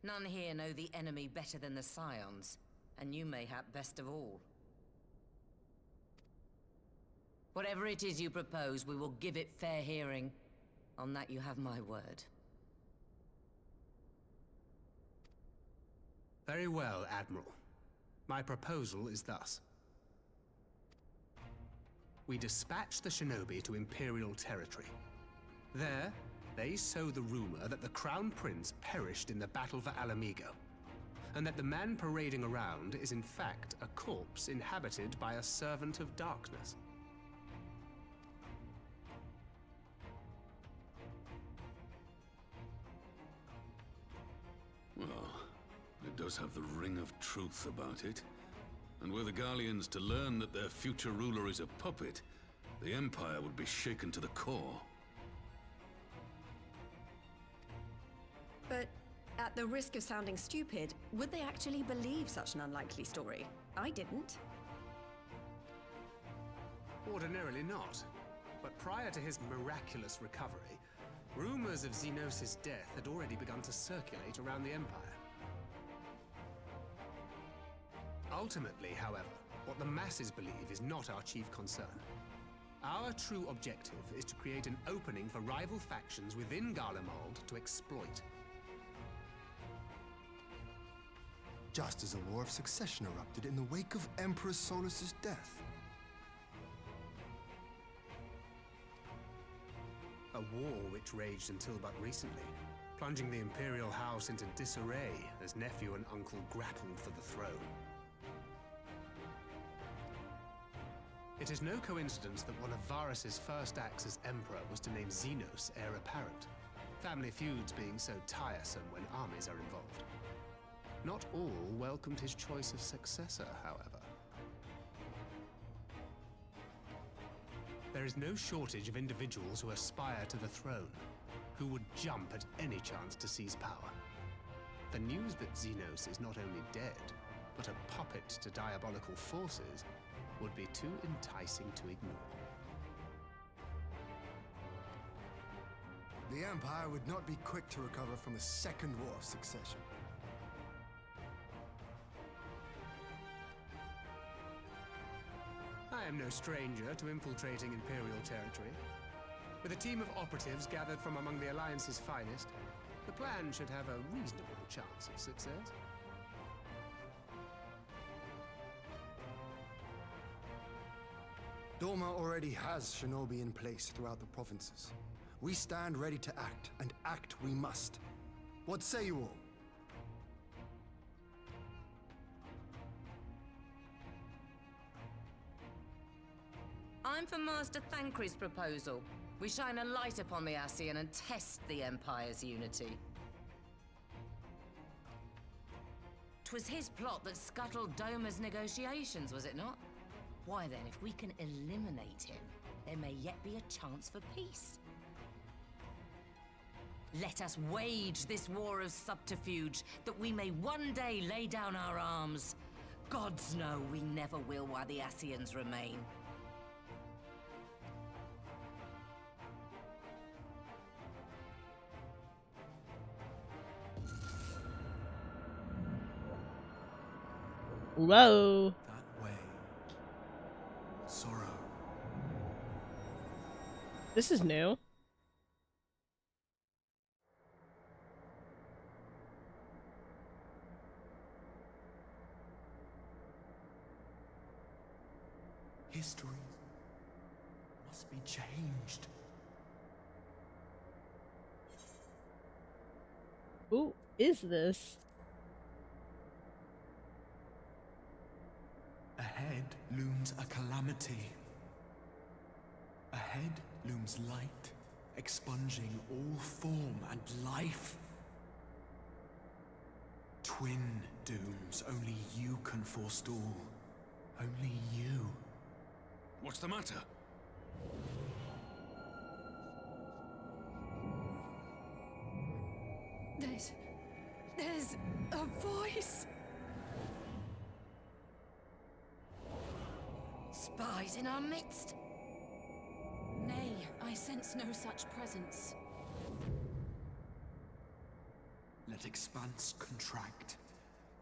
None here know the enemy better than the Scions, and you mayhap best of all. Whatever it is you propose, we will give it fair hearing. On that you have my word. Very well, Admiral. My proposal is thus. We dispatch the shinobi to Imperial territory. There, they sow the rumor that the Crown Prince perished in the battle for Alamigo, and that the man parading around is in fact a corpse inhabited by a servant of darkness. Well, it does have the ring of truth about it. And were the Garleans to learn that their future ruler is a puppet, the Empire would be shaken to the core. But at the risk of sounding stupid, would they actually believe such an unlikely story? I didn't. Ordinarily not. But prior to his miraculous recovery, rumors of Xenos' death had already begun to circulate around the Empire. Ultimately, however, what the masses believe is not our chief concern. Our true objective is to create an opening for rival factions within Garlemald to exploit. Just as a war of succession erupted in the wake of Emperor Solus's death. A war which raged until but recently, plunging the Imperial House into disarray as nephew and uncle grappled for the throne. It is no coincidence that one of Varus's first acts as Emperor was to name Xenos heir apparent, family feuds being so tiresome when armies are involved. Not all welcomed his choice of successor, however. There is no shortage of individuals who aspire to the throne, who would jump at any chance to seize power. The news that Xenos is not only dead, but a puppet to diabolical forces would be too enticing to ignore. The Empire would not be quick to recover from a second war of succession. I am no stranger to infiltrating Imperial territory. With a team of operatives gathered from among the Alliance's finest, the plan should have a reasonable chance of success. Doma already has shinobi in place throughout the provinces. We stand ready to act, and act we must. What say you all? I'm for Master Thancred's proposal. We shine a light upon the Ascian and test the Empire's unity. 'Twas his plot that scuttled Doma's negotiations, was it not? Why then, if we can eliminate him, there may yet be a chance for peace. Let us wage this war of subterfuge, that we may one day lay down our arms. Gods know we never will while the Ascians remain. Whoa. That way. Sorrow. This is new. History must be changed. Who is this? Ahead looms a calamity. Ahead looms light, expunging all form and life. Twin dooms only you can forestall. Only you. What's the matter? There's a voice. Spies in our midst? Nay, I sense no such presence. Let expanse contract.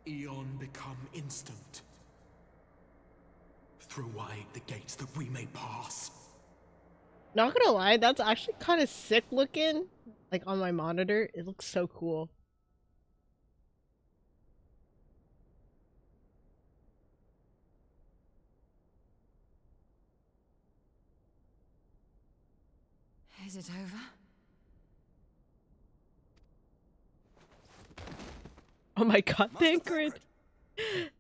Eon become instant. Throw wide the gates that we may pass. Not gonna lie, that's actually kind of sick looking. Like on my monitor, it looks so cool. Is it over? Oh my god, Thancred!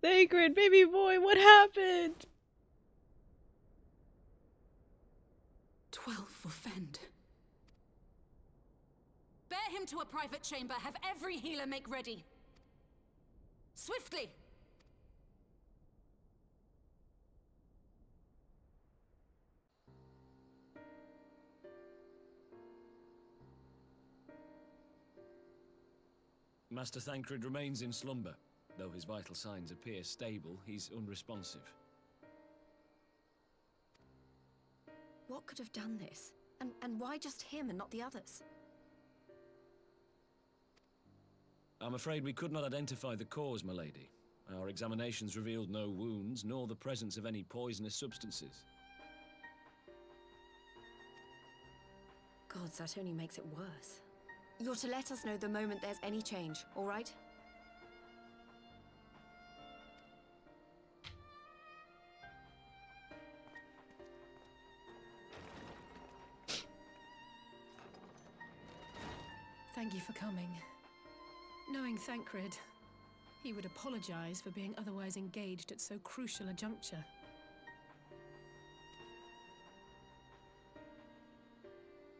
Thancred, baby boy, what happened? 12 for Fend. Bear him to a private chamber. Have every healer make ready. Swiftly! Master Thancred remains in slumber. Though his vital signs appear stable, he's unresponsive. What could have done this? And why just him and not the others? I'm afraid we could not identify the cause, my lady. Our examinations revealed no wounds, nor the presence of any poisonous substances. Gods, that only makes it worse. You're to let us know the moment there's any change, all right? Thank you for coming. Knowing Thancred, he would apologize for being otherwise engaged at so crucial a juncture.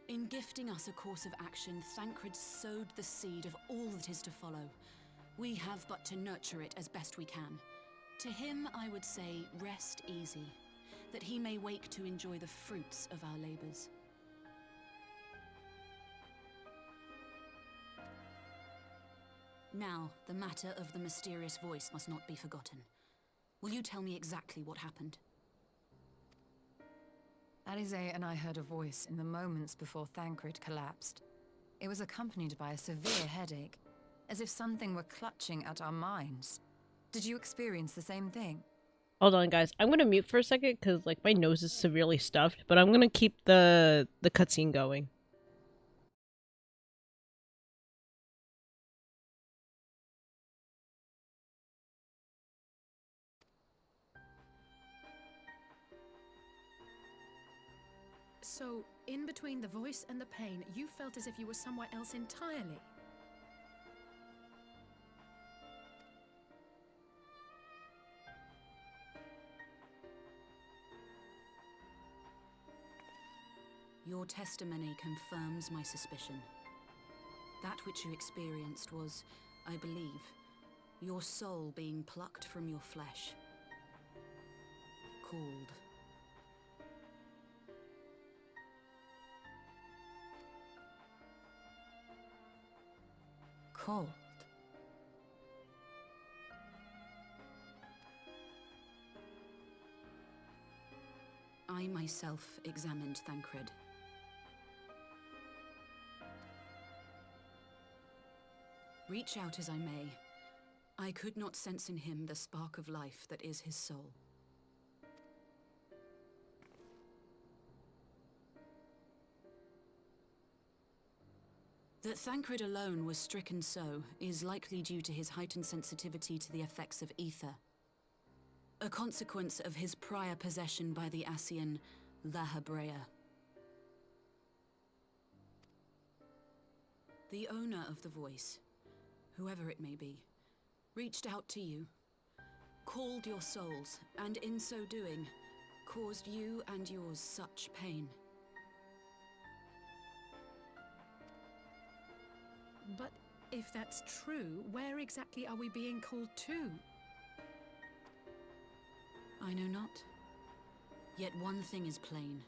In gifting us a course of action, Thancred sowed the seed of all that is to follow. We have but to nurture it as best we can. To him, I would say, rest easy, that he may wake to enjoy the fruits of our labors. Now, the matter of the mysterious voice must not be forgotten. Will you tell me exactly what happened? Alize and I heard a voice in the moments before Thancred collapsed. It was accompanied by a severe headache, as if something were clutching at our minds. Did you experience the same thing? Hold on, guys. I'm gonna mute for a second because, like, my nose is severely stuffed, but I'm gonna keep the cutscene going. So, in between the voice and the pain, you felt as if you were somewhere else entirely. Your testimony confirms my suspicion. That which you experienced was, I believe, your soul being plucked from your flesh. called. Called? I myself examined Thancred. Reach out as I may, I could not sense in him the spark of life that is his soul. That Thancred alone was stricken so is likely due to his heightened sensitivity to the effects of ether, a consequence of his prior possession by the Ascian La Hebrea. The owner of the voice, whoever it may be, reached out to you, called your souls, and in so doing, caused you and yours such pain. But if that's true, where exactly are we being called to? I know not. Yet one thing is plain.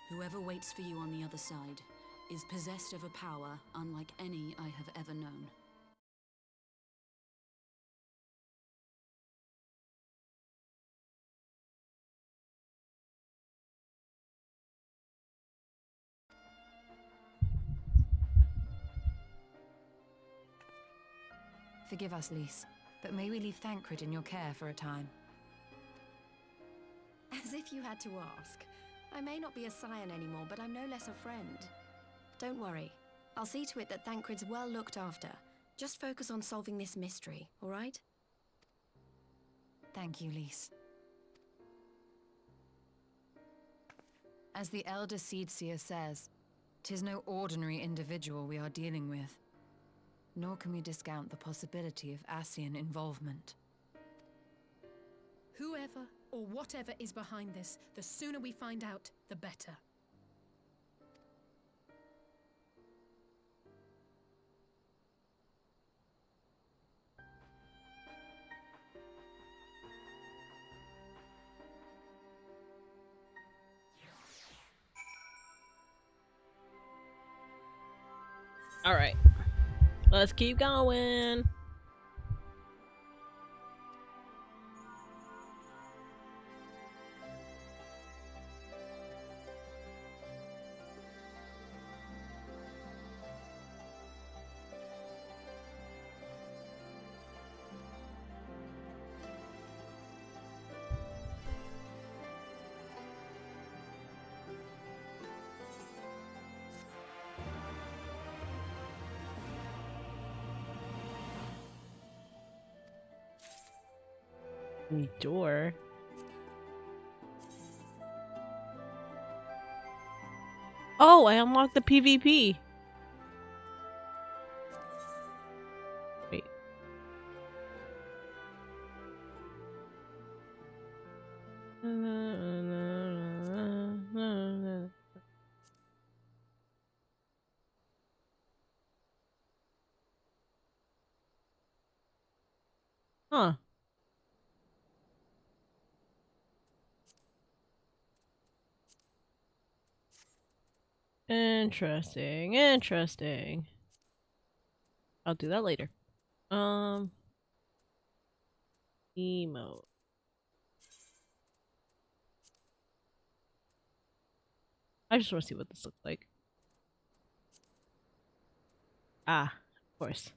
Whoever waits for you on the other side is possessed of a power unlike any I have ever known. Forgive us, Lys, but may we leave Thancred in your care for a time? As if you had to ask. I may not be a scion anymore, but I'm no less a friend. Don't worry. I'll see to it that Thancred's well looked after. Just focus on solving this mystery, all right? Thank you, Lys. As the Elder Seedseer says, 'tis no ordinary individual we are dealing with. Nor can we discount the possibility of Ascian involvement. Whoever or whatever is behind this, the sooner we find out, the better. All right. Let's keep going. Door. Oh, I unlocked the PvP. Wait. Huh. Interesting. Interesting. I'll do that later. Emote. I just want to see what this looks like. Ah, of course.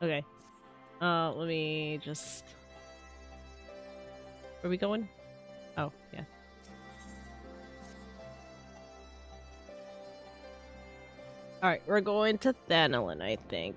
Okay. Let me just... Where are we going? Oh, yeah. Alright, we're going to Thanolin, I think.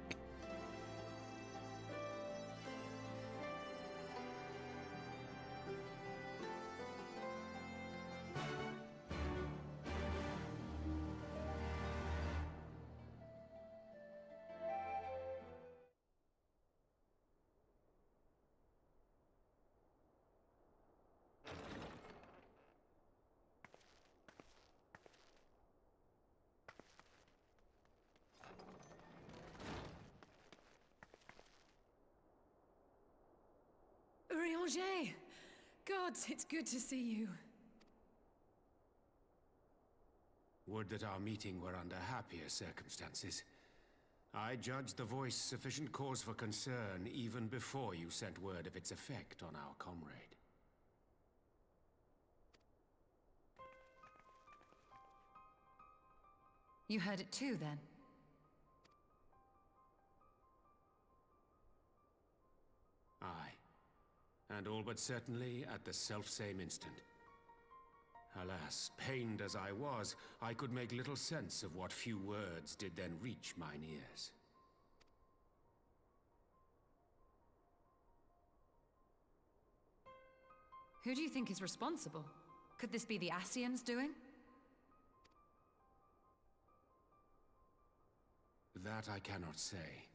Orianger! Gods, it's good to see you. Would that our meeting were under happier circumstances. I judged the voice sufficient cause for concern even before you sent word of its effect on our comrade. You heard it too, then? Aye. And all but certainly at the selfsame instant. Alas, pained as I was, I could make little sense of what few words did then reach mine ears. Who do you think is responsible? Could this be the Ascians doing? That I cannot say.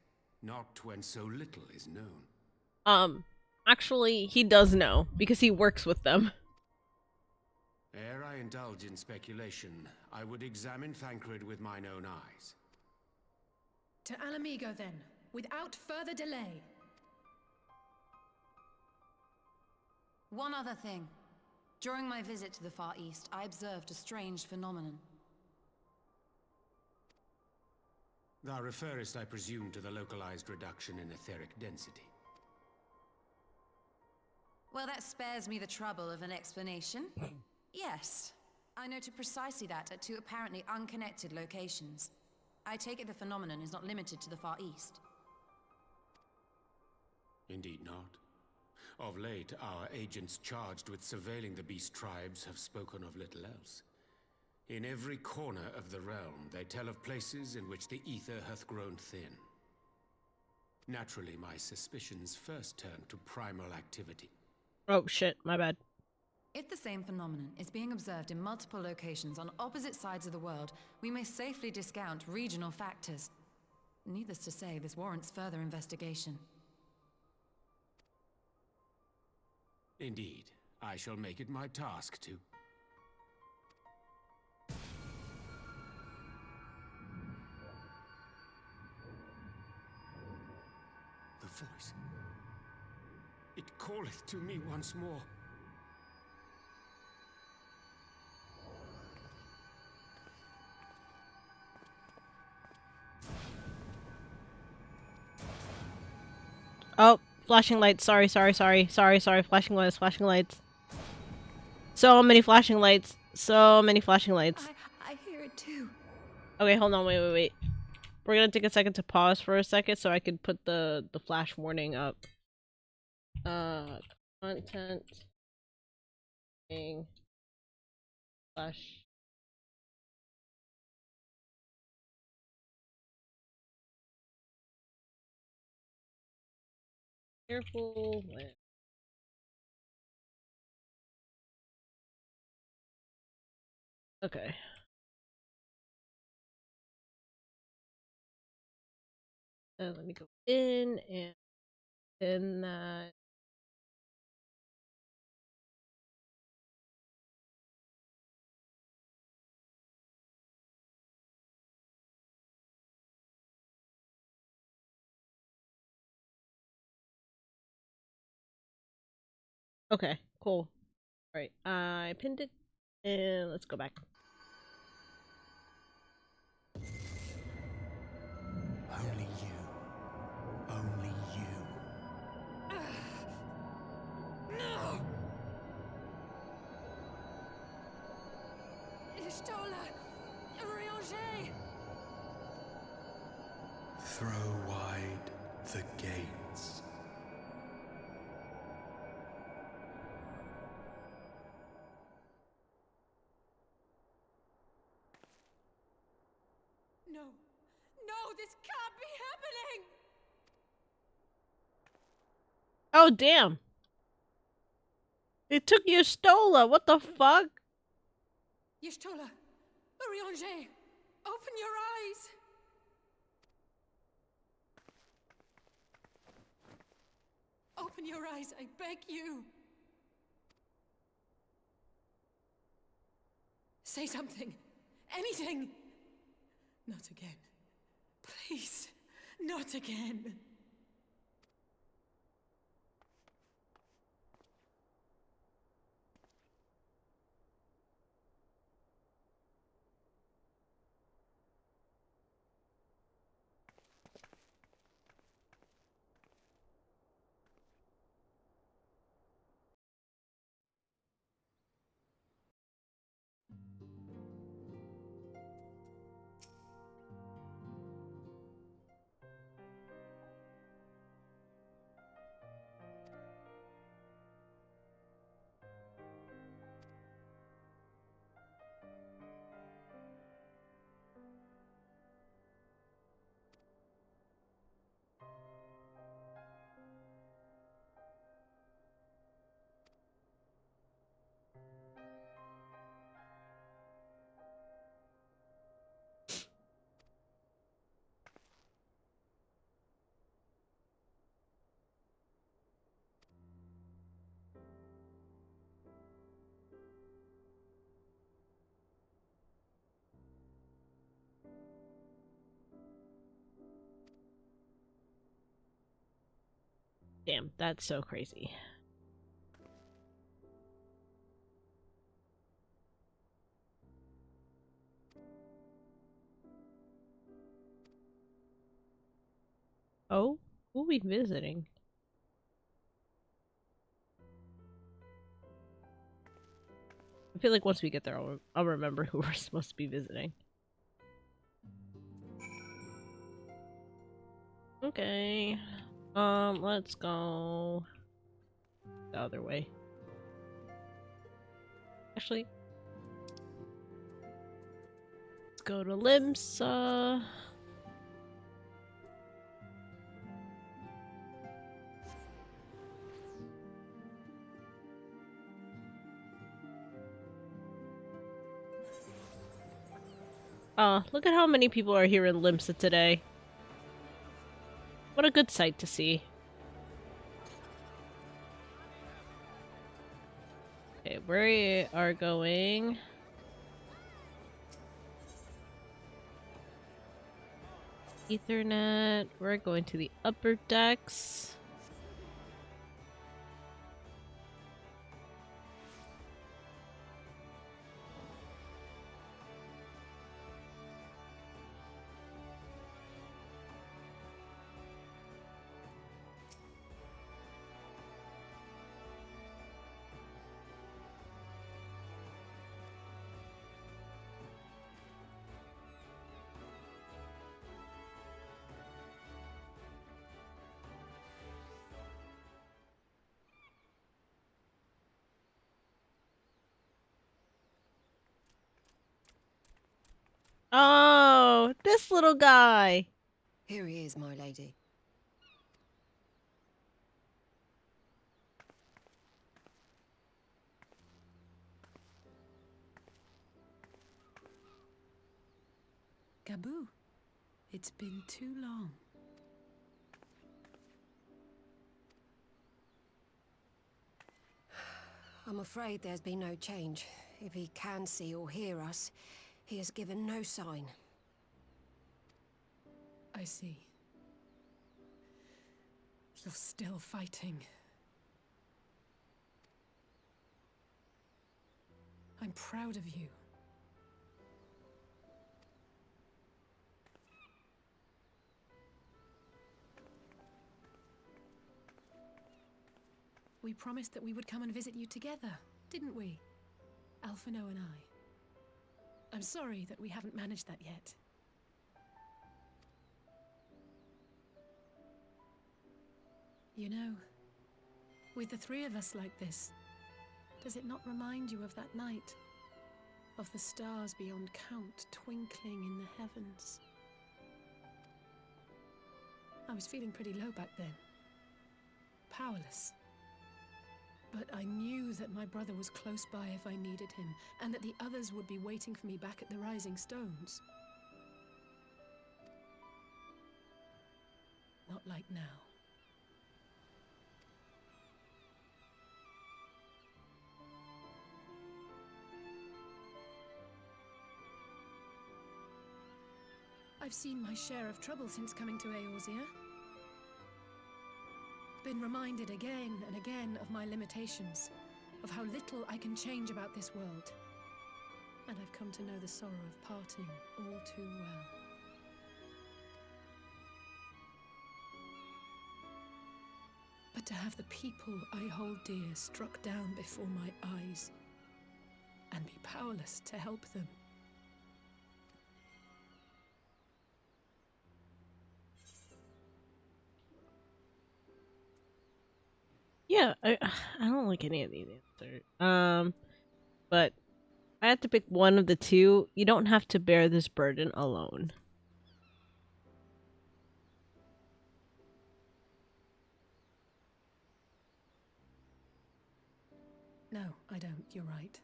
Not when so little is known. Actually, he does know, because he works with them. Ere I indulge in speculation, I would examine Thancred with mine own eyes. To Alamigo, then, without further delay. One other thing. During my visit to the Far East, I observed a strange phenomenon. Thou referrest, I presume, to the localized reduction in etheric density. Well, that spares me the trouble of an explanation. Yes, I noted precisely that at two apparently unconnected locations. I take it the phenomenon is not limited to the Far East. Indeed not. Of late, our agents charged with surveilling the beast tribes have spoken of little else. In every corner of the realm, they tell of places in which the ether hath grown thin. Naturally, my suspicions first turned to primal activity. Oh shit, my bad. If the same phenomenon is being observed in multiple locations on opposite sides of the world, we may safely discount regional factors. Needless to say, this warrants further investigation. Indeed, I shall make it my task to. The voice. It calleth to me once more. Oh, flashing lights. Sorry, flashing lights. So many flashing lights. So many flashing lights. I hear it too. Okay, hold on, wait. We're gonna take a second to pause for a second so I can put the flash warning up. Content. Flash. Careful when. Okay. Let me go in and pin that. Okay, cool. Alright, I pinned it, and let's go back. Only you. Only you. No! Ishtola! Orianger! Throw wide the gates. No! No, this can't be happening! Oh, damn! It took your Stola! What the fuck? Y'shtola! Orianger! Open your eyes! Open your eyes, I beg you! Say something! Anything! Not again. Please, not again. Damn, that's so crazy. Oh, who are we visiting? I feel like once we get there, I'll remember who we're supposed to be visiting. Okay. Let's go the other way. Actually, let's go to Limsa. Look at how many people are here in Limsa today. What a good sight to see. Okay, we are going... Ethernet. We're going to the upper decks. Oh, this little guy. Here he is, my lady. Gabu, it's been too long. I'm afraid there's been no change. If he can see or hear us, he has given no sign. I see. You're still fighting. I'm proud of you. We promised that we would come and visit you together, didn't we? Alphino and I. I'm sorry that we haven't managed that yet. You know, with the three of us like this, does it not remind you of that night? Of the stars beyond count twinkling in the heavens? I was feeling pretty low back then. Powerless. But I knew that my brother was close by if I needed him, and that the others would be waiting for me back at the Rising Stones. Not like now. I've seen my share of trouble since coming to Eorzea. Been reminded again and again of my limitations, of how little I can change about this world. And I've come to know the sorrow of parting all too well. But to have the people I hold dear struck down before my eyes, and be powerless to help them. Yeah, I don't like any of these answers. But I have to pick one of the two. You don't have to bear this burden alone. No, I don't. You're right.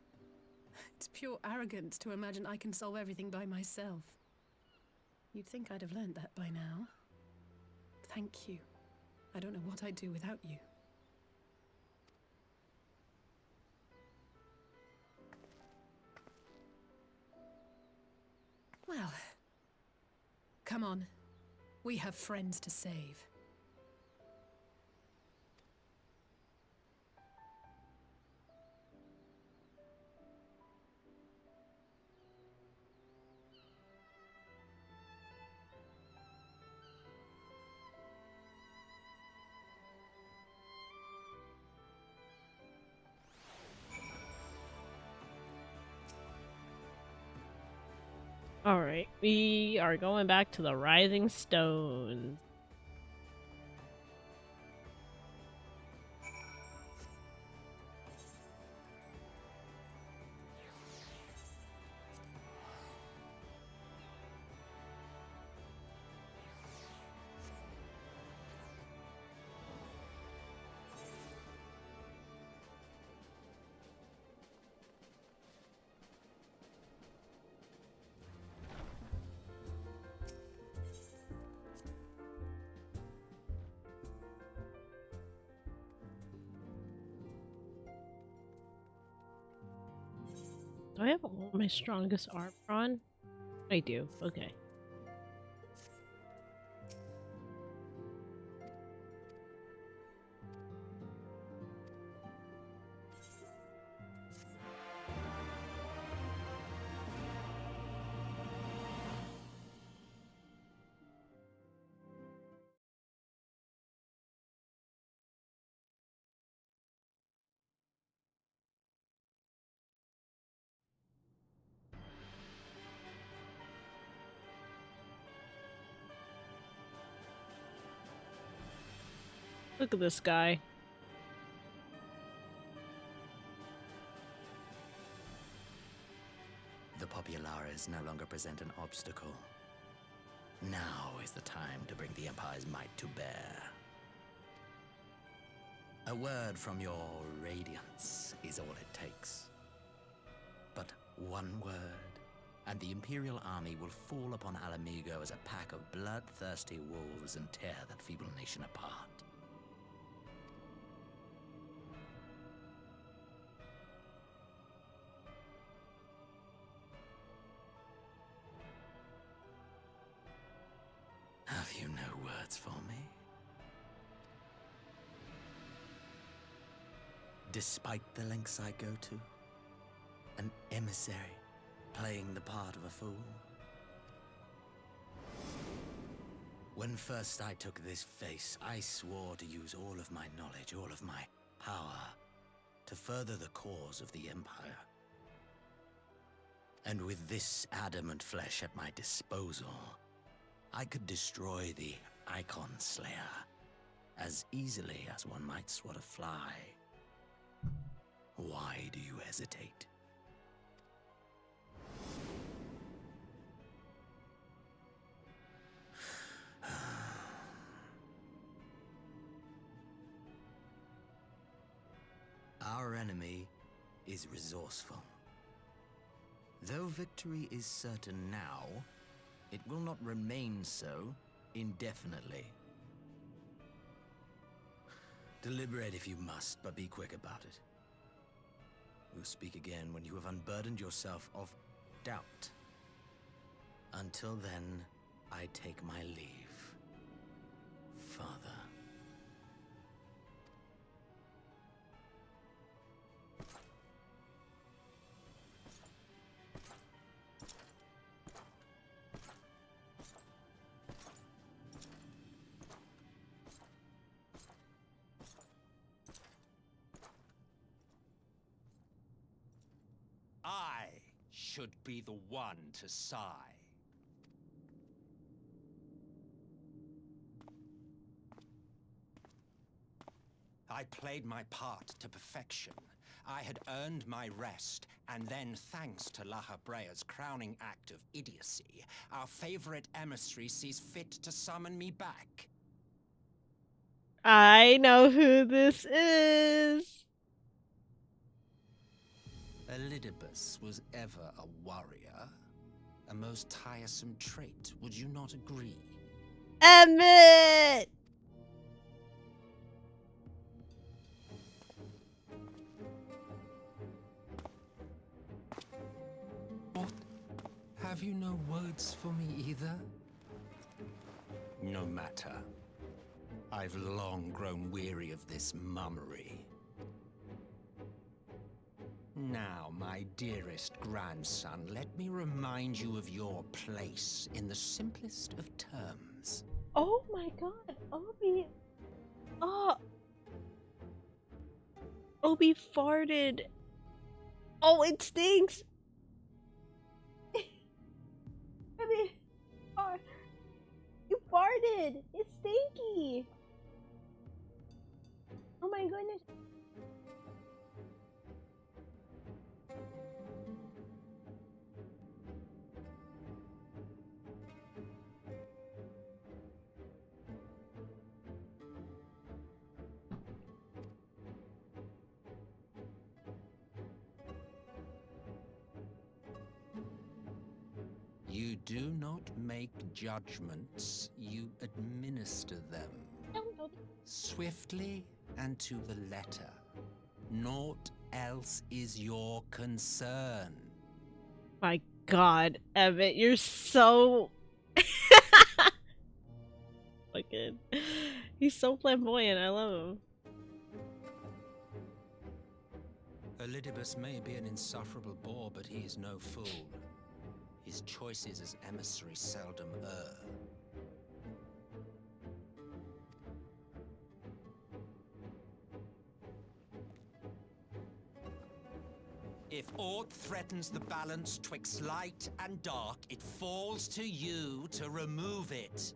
It's pure arrogance to imagine I can solve everything by myself. You'd think I'd have learned that by now. Thank you. I don't know what I'd do without you. Well, come on. We have friends to save. Alright, we are going back to the Rising Stones. Do I have all my strongest armor on? I do, okay. Look at this guy. The Populares no longer present an obstacle. Now is the time to bring the Empire's might to bear. A word from your Radiance is all it takes. But one word, and the Imperial army will fall upon Alamigo as a pack of bloodthirsty wolves and tear that feeble nation apart. Have you no words for me? Despite the lengths I go to, an emissary playing the part of a fool. When first I took this face, I swore to use all of my knowledge, all of my power, to further the cause of the Empire. And with this adamant flesh at my disposal, I could destroy the Icon Slayer as easily as one might swat a fly. Why do you hesitate? Our enemy is resourceful. Though victory is certain now, it will not remain so indefinitely. Deliberate if you must, but be quick about it. We'll speak again when you have unburdened yourself of doubt. Until then, I take my leave, Father. I should be the one to sigh. I played my part to perfection. I had earned my rest, and then, thanks to La Habrea's crowning act of idiocy, our favorite emissary sees fit to summon me back. I know who this is. Elidibus was ever a warrior. A most tiresome trait, would you not agree? Emmett! What? Have you no words for me either? No matter. I've long grown weary of this mummery. Now, my dearest grandson, let me remind you of your place in the simplest of terms. Oh my god, Obi. Oh. Obi farted. Oh, it stinks. Abby, you farted. It's stinky. Oh my goodness. You do not make judgments, you administer them. Swiftly and to the letter. Naught else is your concern. My God, Emmett, you're so fucking. He's so flamboyant. I love him. Elidibus may be an insufferable bore, but he is no fool. His choices as emissary seldom err. If aught threatens the balance twixt light and dark, it falls to you to remove it.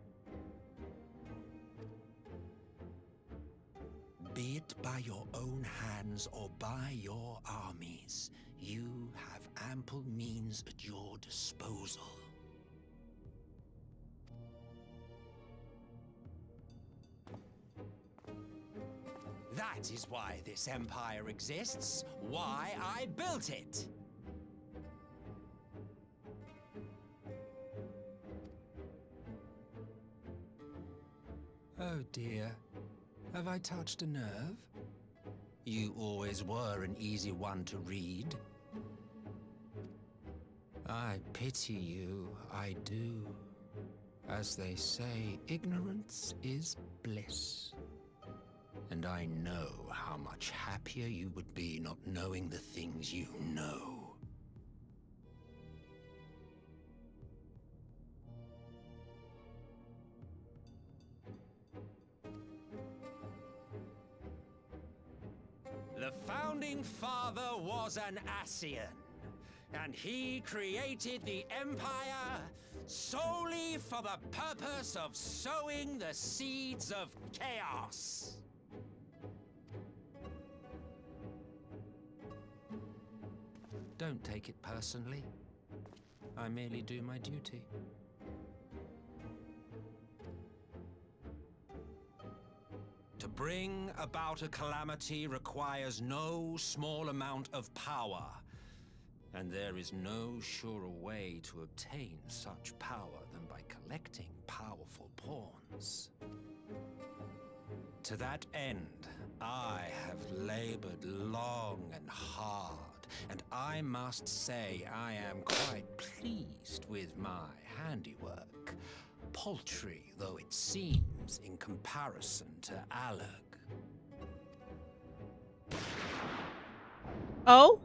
Be it by your own hands or by your armies, you have ample means at your disposal. That is why this empire exists, why I built it. Oh dear, have I touched a nerve? You always were an easy one to read. I pity you, I do. As they say, ignorance is bliss. And I know how much happier you would be not knowing the things you know. The founding father was an Ascian, and he created the Empire solely for the purpose of sowing the seeds of chaos. Don't take it personally. I merely do my duty. To bring about a calamity requires no small amount of power, and there is no surer way to obtain such power than by collecting powerful pawns. To that end, I have labored long and hard, and I must say I am quite pleased with my handiwork, paltry though it seems in comparison to Alec. Oh?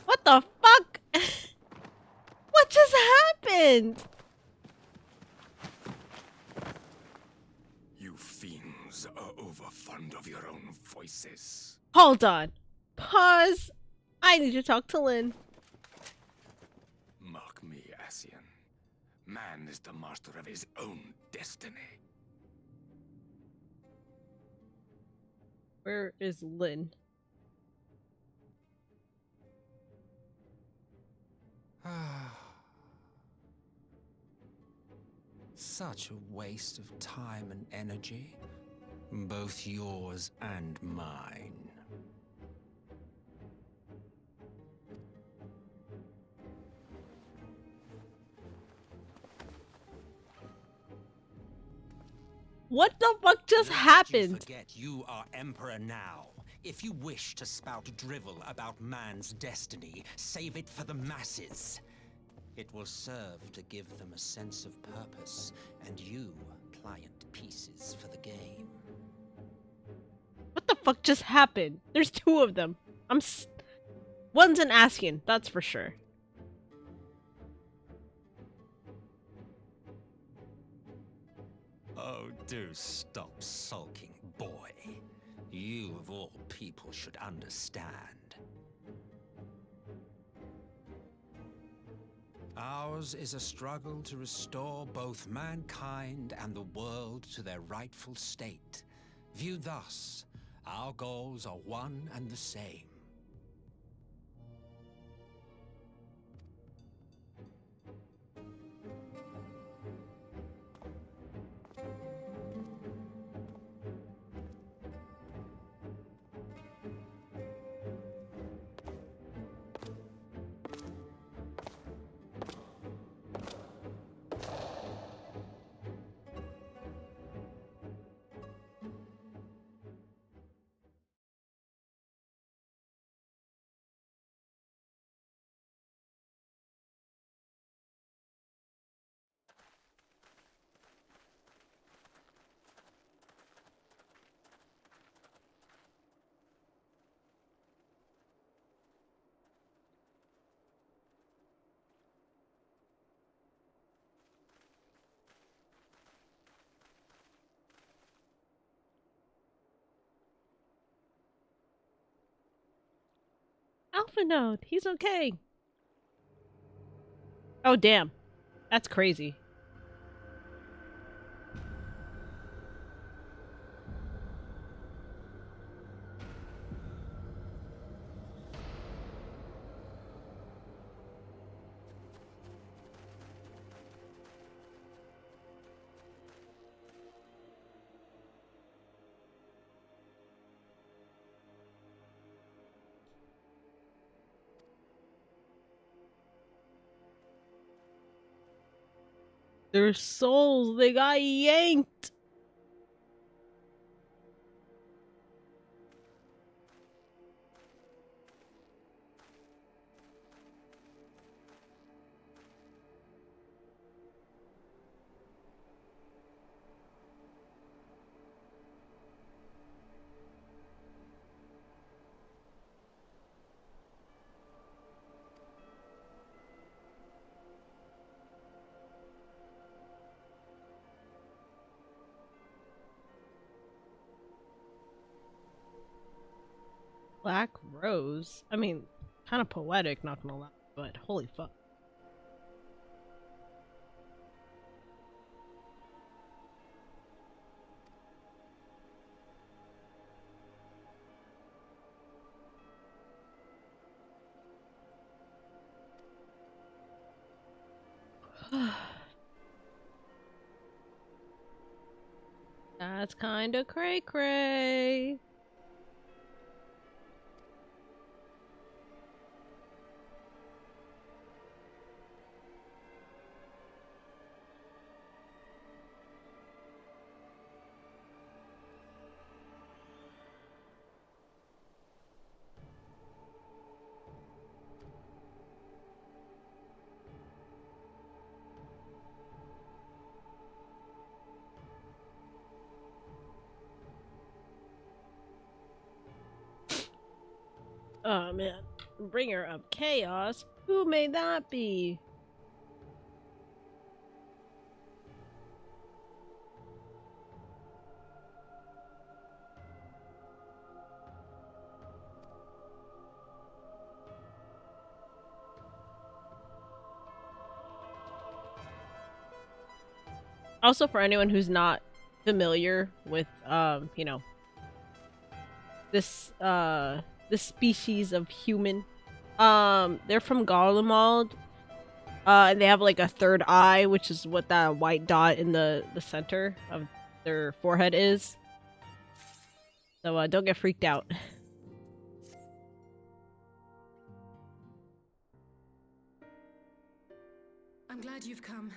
What the fuck? What just happened? You fiends are overfond of your own voices. Hold on. Pause. I need to talk to Lynn. Mark me, Ascian. Man is the master of his own destiny. Where is Lynn? Such a waste of time and energy, both yours and mine. What the fuck just Lest happened? you forget you are Emperor now. If you wish to spout drivel about man's destiny, save it for the masses. It will serve to give them a sense of purpose, and you pliant pieces for the game. What the fuck just happened? There's two of them. One's an Ascian, that's for sure. Oh, do stop sulking, boy. You, of all people, should understand. Ours is a struggle to restore both mankind and the world to their rightful state. Viewed thus, our goals are one and the same. Alpha Node, he's okay. Oh damn, that's crazy. Their souls, they got yanked. Black Rose? I mean, kind of poetic, not gonna lie, but holy fuck. That's kinda cray cray. Oh man, bringer of chaos? Who may that be? Also, for anyone who's not familiar with, you know, this species of human, they're from Garlemald, and they have like a third eye, which is what that white dot in the center of their forehead is. So, don't get freaked out. I'm glad you've come,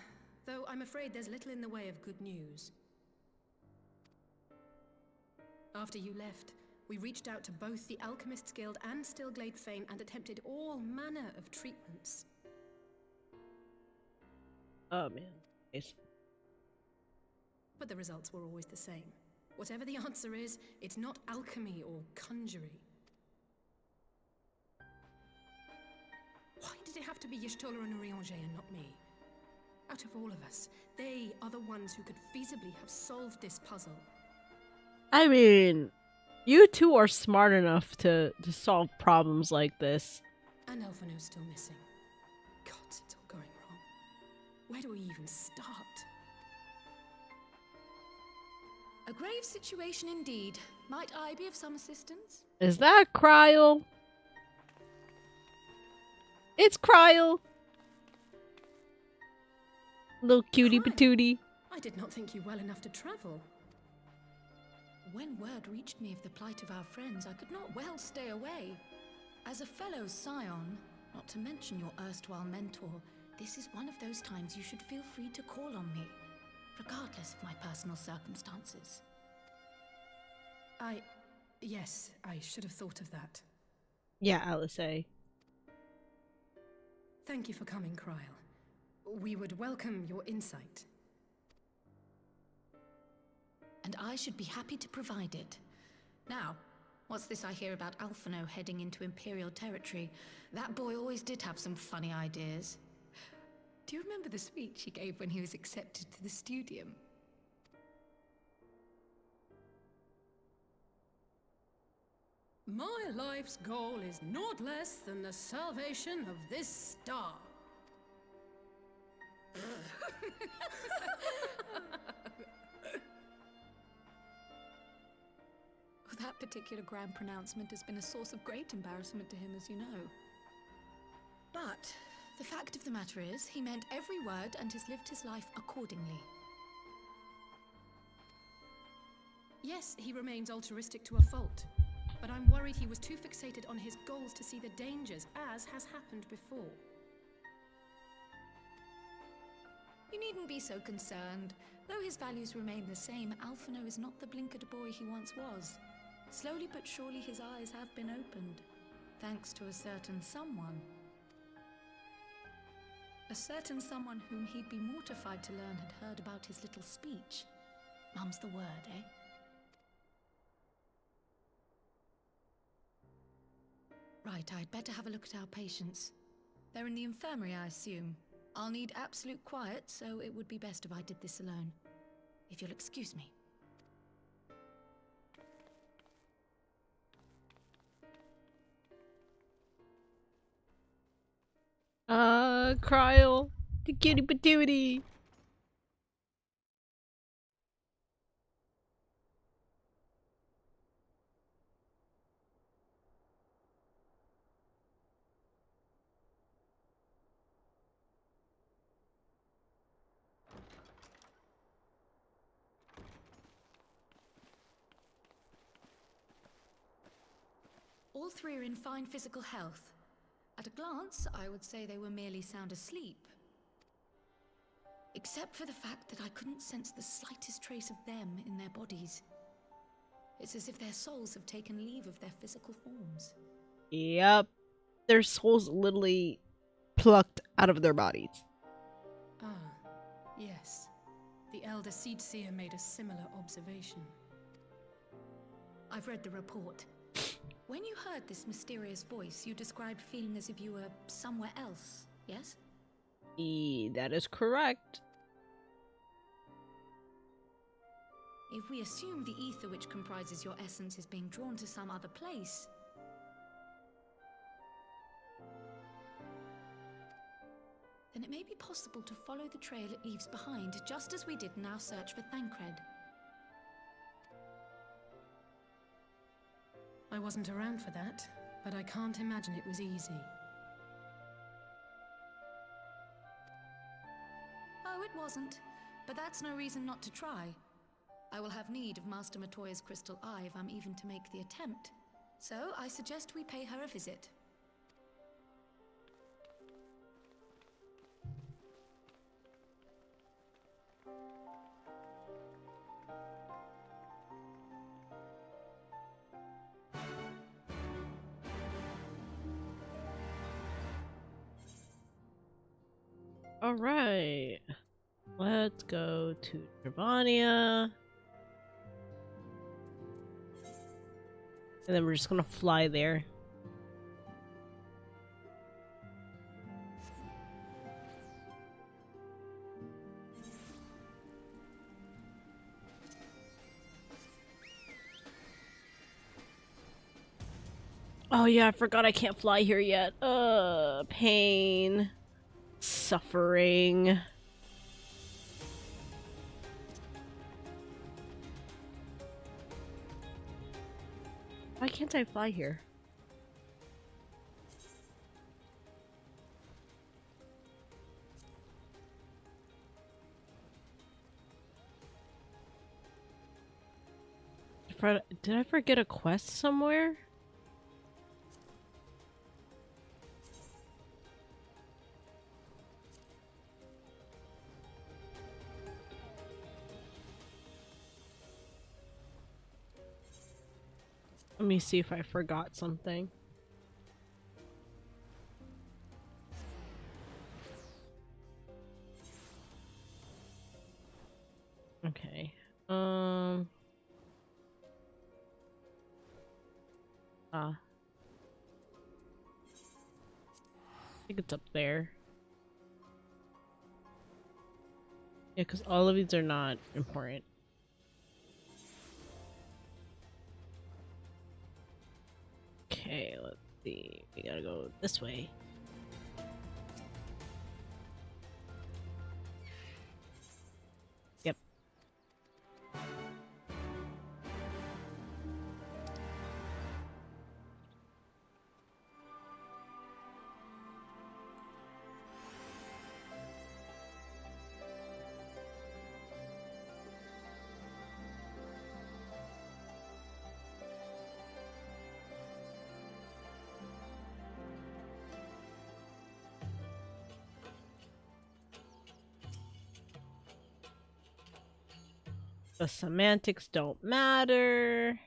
though I'm afraid there's little in the way of good news. After you left, we reached out to both the Alchemists Guild and Stillglade Fane and attempted all manner of treatments. Oh man. Nice. But the results were always the same. Whatever the answer is, it's not alchemy or conjury. Why did it have to be Y'shtola and Urianger and not me? Out of all of us, they are the ones who could feasibly have solved this puzzle. I mean, you two are smart enough to solve problems like this. And Elfino's still missing. God, it's all going wrong. Where do we even start? A grave situation indeed. Might I be of some assistance? Is that Kryl? It's Kryl. Little cutie patootie. I did not think you well enough to travel. When word reached me of the plight of our friends, I could not well stay away. As a fellow scion, not to mention your erstwhile mentor, this is one of those times you should feel free to call on me, regardless of my personal circumstances. Yes, I should have thought of that. Yeah, Alice A. Thank you for coming, Kryl. We would welcome your insight. And I should be happy to provide it. Now, what's this I hear about Alphino heading into Imperial territory? That boy always did have some funny ideas. Do you remember the speech he gave when he was accepted to the Studium? My life's goal is naught less than the salvation of this star. That particular grand pronouncement has been a source of great embarrassment to him, as you know. But the fact of the matter is, he meant every word and has lived his life accordingly. Yes, he remains altruistic to a fault. But I'm worried he was too fixated on his goals to see the dangers, as has happened before. You needn't be so concerned. Though his values remain the same, Alphino is not the blinkered boy he once was. Slowly but surely his eyes have been opened, thanks to a certain someone. A certain someone whom he'd be mortified to learn had heard about his little speech. Mum's the word, eh? Right, I'd better have a look at our patients. They're in the infirmary, I assume. I'll need absolute quiet, so it would be best if I did this alone. If you'll excuse me. Kryl. The cutie patootie. All three are in fine physical health. At a glance, I would say they were merely sound asleep. Except for the fact that I couldn't sense the slightest trace of them in their bodies. It's as if their souls have taken leave of their physical forms. Yep. Their souls literally plucked out of their bodies. Ah, yes. The Elder Seedseer made a similar observation. I've read the report. When you heard this mysterious voice, you described feeling as if you were somewhere else, yes? That is correct. If we assume the ether which comprises your essence is being drawn to some other place, then it may be possible to follow the trail it leaves behind, just as we did in our search for Thancred. I wasn't around for that, but I can't imagine it was easy. Oh, it wasn't. But that's no reason not to try. I will have need of Master Matoya's crystal eye if I'm even to make the attempt. So I suggest we pay her a visit. Alright. Let's go to Gervania. And then we're just gonna fly there. Oh yeah, I forgot I can't fly here yet. Pain. Suffering. Why can't I fly here? Did I forget a quest somewhere? Let me see if I forgot something. Okay. I think it's up there. Yeah, because all of these are not important. Okay, let's see. We gotta go this way. Yep. The semantics don't matter.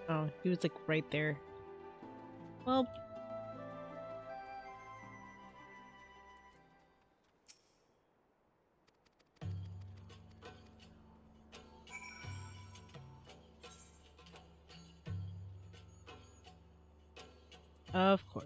Oh, he was like right there. Well, of course.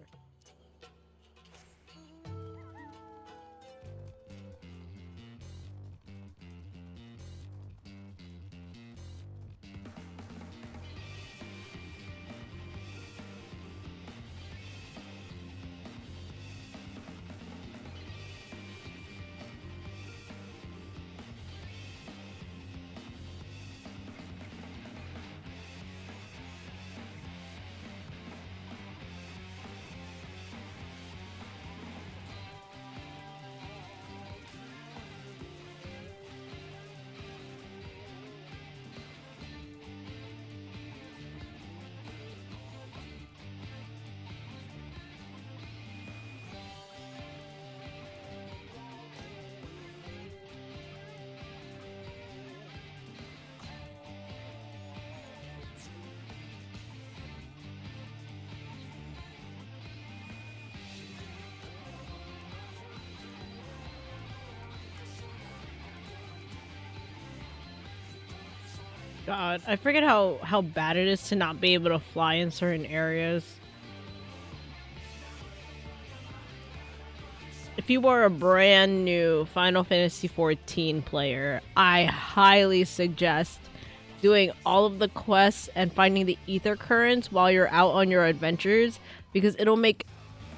God, I forget how bad it is to not be able to fly in certain areas. If you are a brand new Final Fantasy XIV player, I highly suggest doing all of the quests and finding the ether currents while you're out on your adventures, because it'll make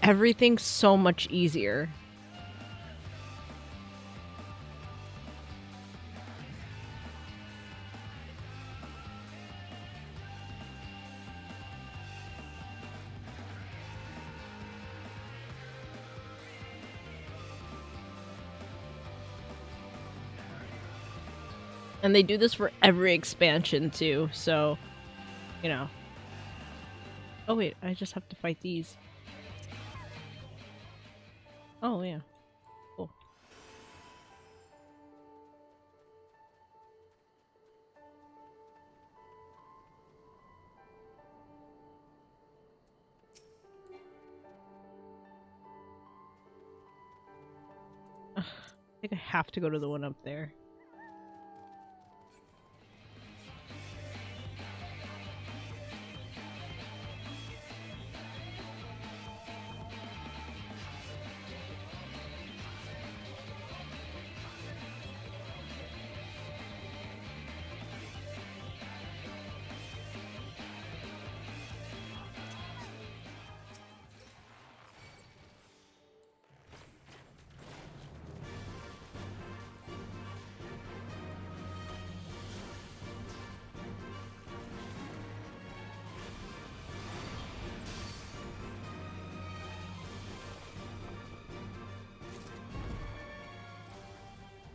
everything so much easier. And they do this for every expansion too, so, you know. Oh wait, I just have to fight these. Oh yeah. Cool. Ugh, I think I have to go to the one up there.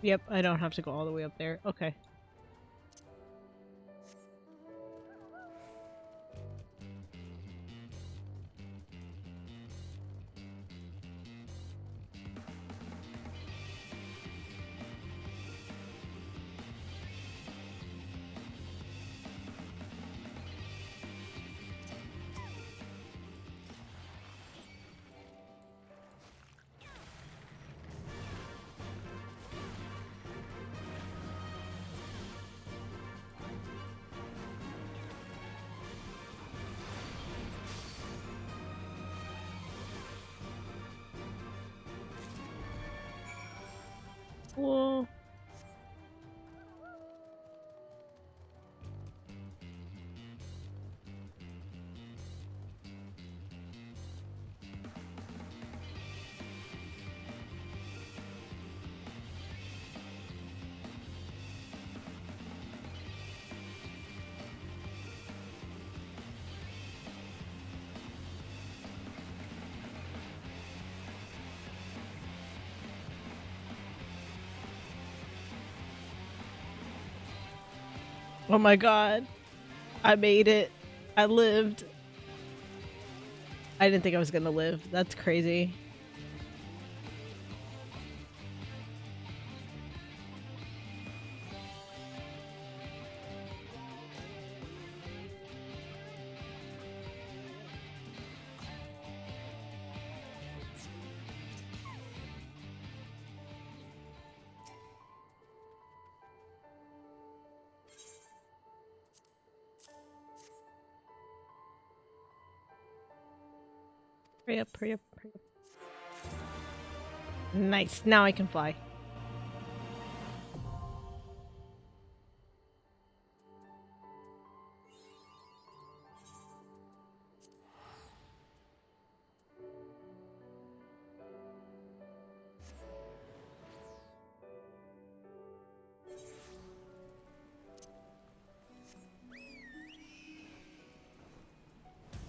Yep, I don't have to go all the way up there. Okay. Whoa. Oh my god. I made it. I lived. I didn't think I was gonna live. That's crazy. Hurry up, hurry up, hurry up. Nice. Now I can fly.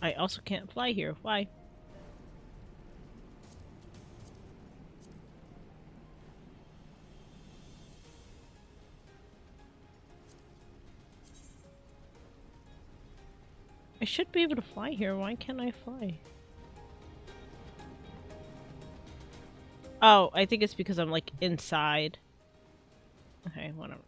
I also can't fly here. Why? I should be able to fly here. Why can't I fly? Oh, I think it's because I'm like inside. Okay, whatever.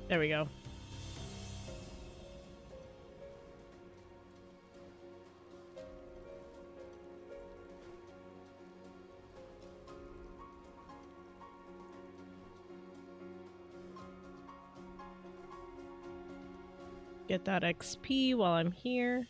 There we go. Get that XP while I'm here.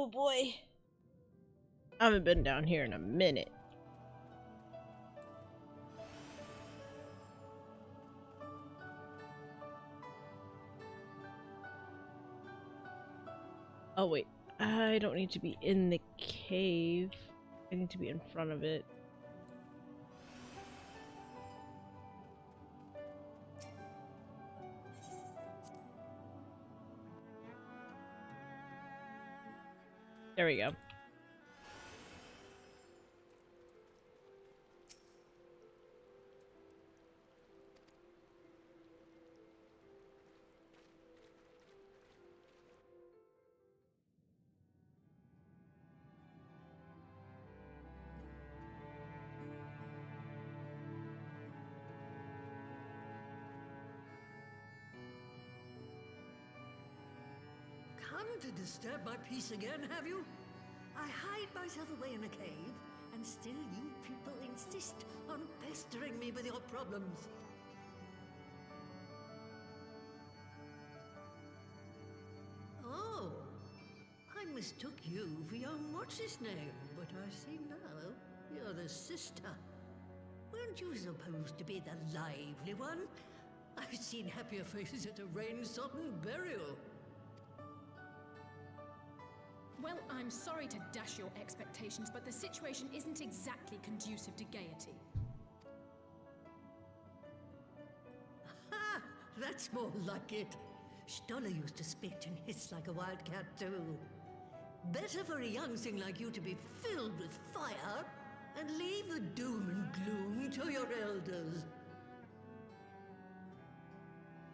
Oh boy. I haven't been down here in a minute. Oh wait, I don't need to be in the cave. I need to be in front of it. There we go. Come to disturb my peace again, have you? I hide myself away in a cave, and still you people insist on pestering me with your problems. Oh, I mistook you for young what's-his-name, but I see now you're the sister. Weren't you supposed to be the lively one? I've seen happier faces at a rain-sodden burial. Well, I'm sorry to dash your expectations, but the situation isn't exactly conducive to gaiety. Ha! That's more like it. Stoller used to spit and hiss like a wildcat too. Better for a young thing like you to be filled with fire and leave the doom and gloom to your elders.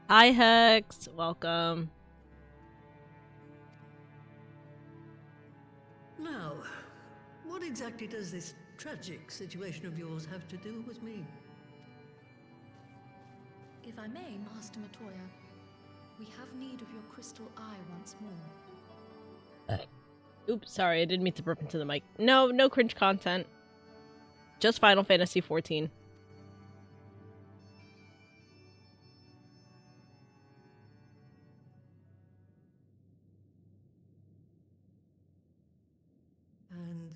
Hi Hex, welcome. Now, what exactly does this tragic situation of yours have to do with me? If I may, Master Matoya, we have need of your crystal eye once more. Oops, sorry, I didn't mean to burp into the mic. No, no cringe content. Just Final Fantasy XIV. And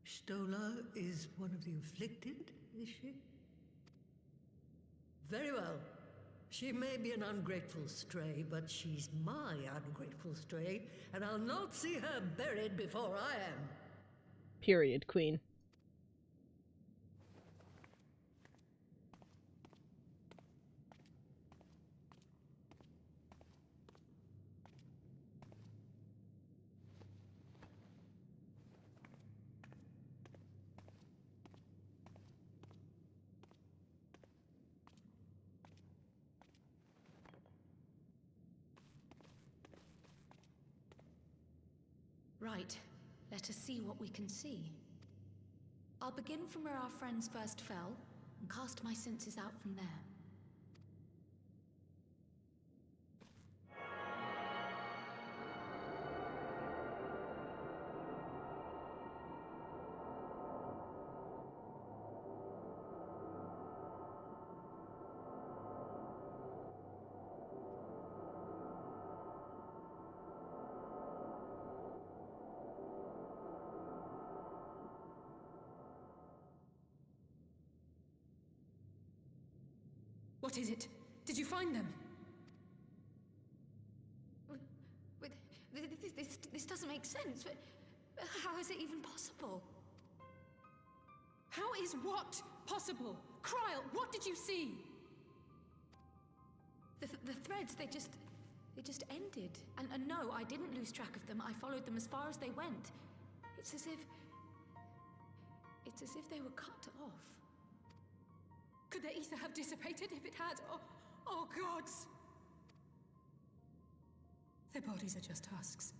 Stola is one of the afflicted, is she? Very well. She may be an ungrateful stray, but she's my ungrateful stray, and I'll not see her buried before I am. Period, Queen. Right. Let us see what we can see. I'll begin from where our friends first fell, and cast my senses out from there. What is it? Did you find them? This doesn't make sense. How is it even possible? How is what possible? Kryl, what did you see? The threads, they just ended. And no, I didn't lose track of them. I followed them as far as they went. It's as if they were cut off. Could their ether have dissipated if it had? Oh gods! Their bodies are just husks.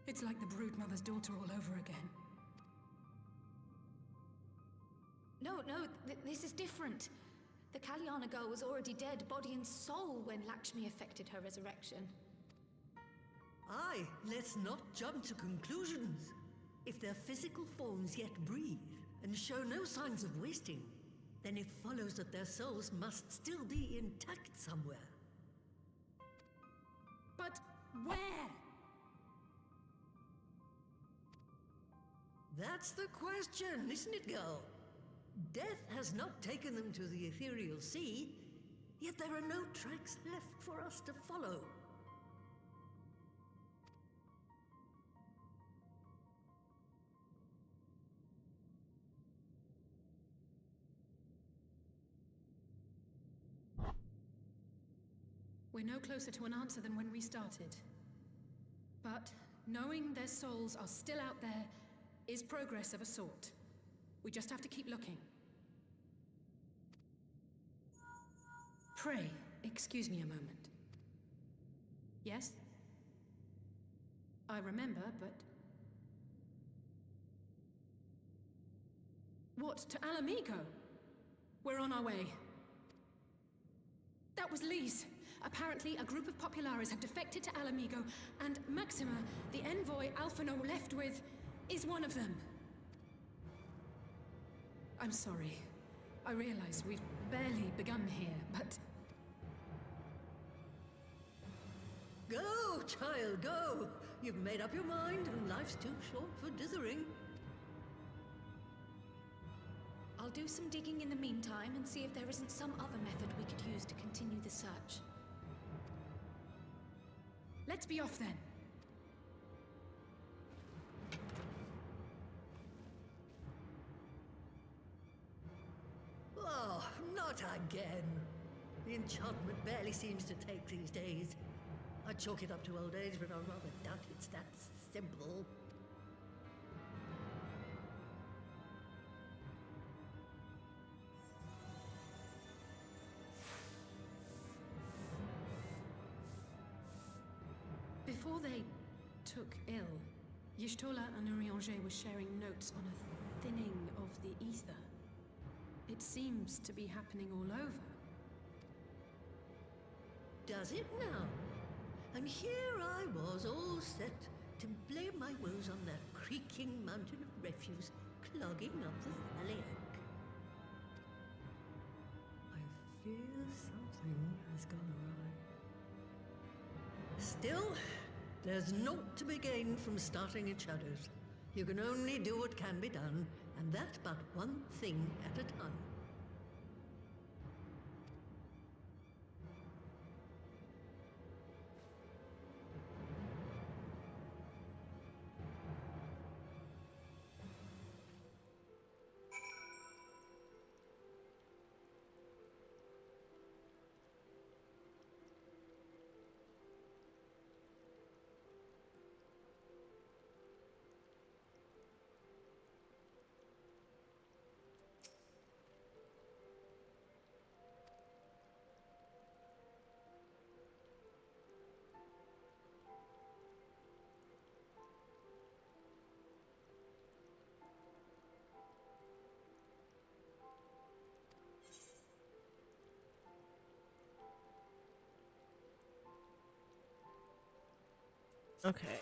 It's like the Broodmother's daughter all over again. No, this is different. The Kalyana girl was already dead, body and soul, when Lakshmi effected her resurrection. Aye, let's not jump to conclusions. If their physical forms yet breathe and show no signs of wasting, then it follows that their souls must still be intact somewhere. But where? That's the question, isn't it, girl? Death has not taken them to the ethereal sea, yet there are no tracks left for us to follow. We're no closer to an answer than when we started. But knowing their souls are still out there is progress of a sort. We just have to keep looking. Pray, excuse me a moment. Yes? I remember, but... What, to Alamigo? We're on our way. That was Lee's. Apparently, a group of Populares have defected to Alamigo, and Maxima, the envoy Alphino left with, is one of them. I'm sorry. I realize we've barely begun here, but... Go, child, go! You've made up your mind, and life's too short for dithering. I'll do some digging in the meantime and see if there isn't some other method we could use to continue the search. Let's be off then. Oh, not again. The enchantment barely seems to take these days. I chalk it up to old age, but I rather doubt it's that simple. Before they took ill, Y'shtola and Urianger were sharing notes on a thinning of the ether. It seems to be happening all over. Does it now? And here I was, all set to blame my woes on that creaking mountain of refuse clogging up the valley. I fear something has gone awry. Still, there's naught to be gained from starting in shadows. You can only do what can be done, and that but one thing at a time. Okay.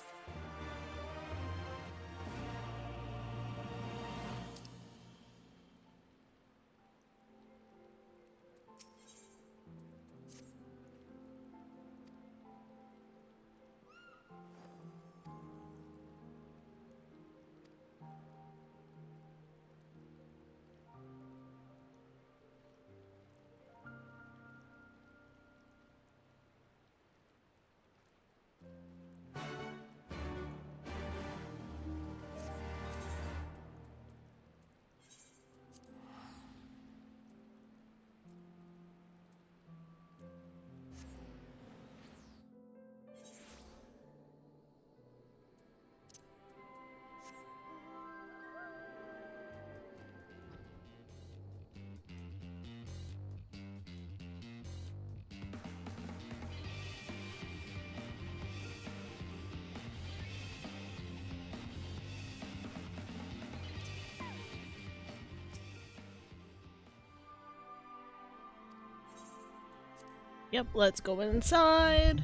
Yep, let's go inside.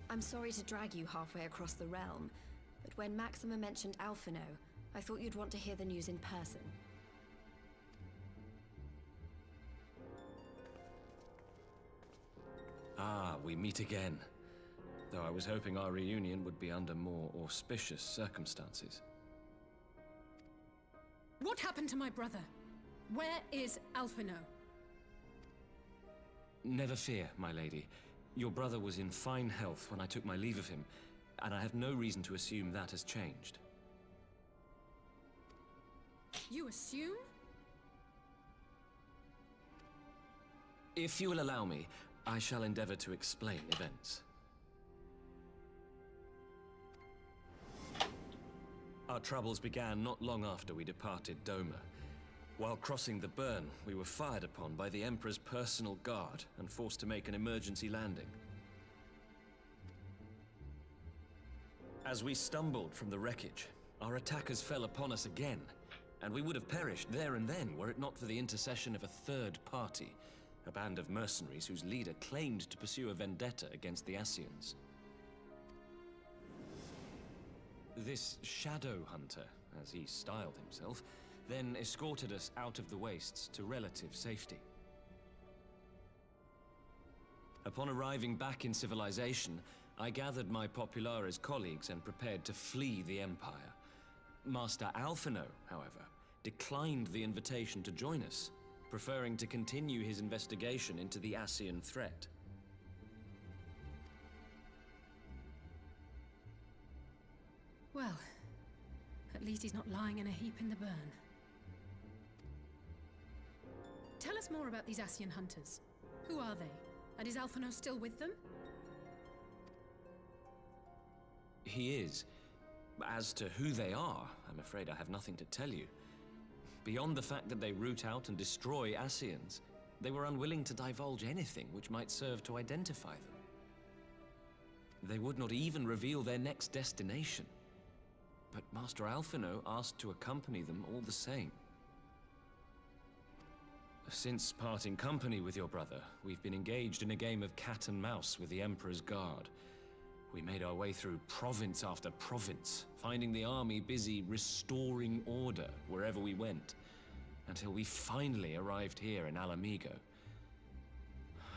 I'm sorry to drag you halfway across the realm, but when Maxima mentioned Alphino, I thought you'd want to hear the news in person. Ah, we meet again. Though I was hoping our reunion would be under more auspicious circumstances. What happened to my brother? Where is Alphino? Never fear, my lady. Your brother was in fine health when I took my leave of him, and I have no reason to assume that has changed. You assume? If you will allow me, I shall endeavor to explain events. Our troubles began not long after we departed Doma. While crossing the burn, we were fired upon by the Emperor's personal guard and forced to make an emergency landing. As we stumbled from the wreckage, our attackers fell upon us again, and we would have perished there and then were it not for the intercession of a third party, a band of mercenaries whose leader claimed to pursue a vendetta against the Ascians. This Shadow Hunter, as he styled himself, then escorted us out of the wastes to relative safety. Upon arriving back in civilization, I gathered my Populares colleagues and prepared to flee the Empire. Master Alphino, however, declined the invitation to join us, preferring to continue his investigation into the Ascian threat. Well, at least he's not lying in a heap in the burn. Tell us more about these Ascian hunters. Who are they? And is Alphino still with them? He is. As to who they are, I'm afraid I have nothing to tell you. Beyond the fact that they root out and destroy Ascians, they were unwilling to divulge anything which might serve to identify them. They would not even reveal their next destination. But Master Alphino asked to accompany them all the same. Since parting company with your brother, we've been engaged in a game of cat and mouse with the Emperor's guard. We made our way through province after province, finding the army busy restoring order wherever we went, until we finally arrived here in Alamigo.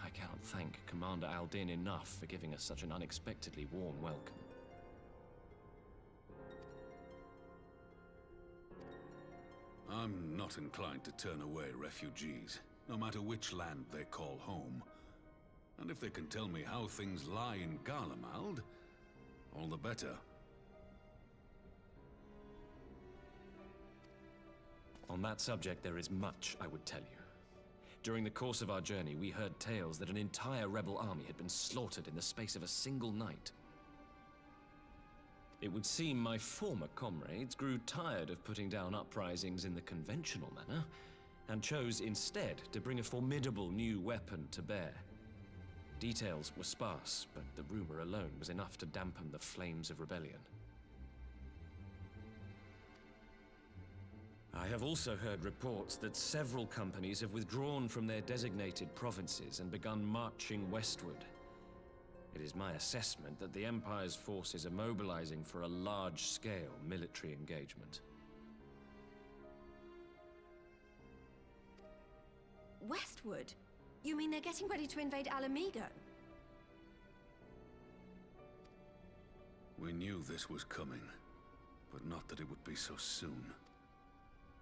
I cannot thank Commander Aldin enough for giving us such an unexpectedly warm welcome. I'm not inclined to turn away refugees, no matter which land they call home. And if they can tell me how things lie in Garlemald, all the better. On that subject, there is much I would tell you. During the course of our journey, we heard tales that an entire rebel army had been slaughtered in the space of a single night. It would seem my former comrades grew tired of putting down uprisings in the conventional manner, and chose instead to bring a formidable new weapon to bear. Details were sparse, but the rumor alone was enough to dampen the flames of rebellion. I have also heard reports that several companies have withdrawn from their designated provinces and begun marching westward. It is my assessment that the Empire's forces are mobilizing for a large-scale military engagement. Westward? You mean they're getting ready to invade Alamigo? We knew this was coming, but not that it would be so soon.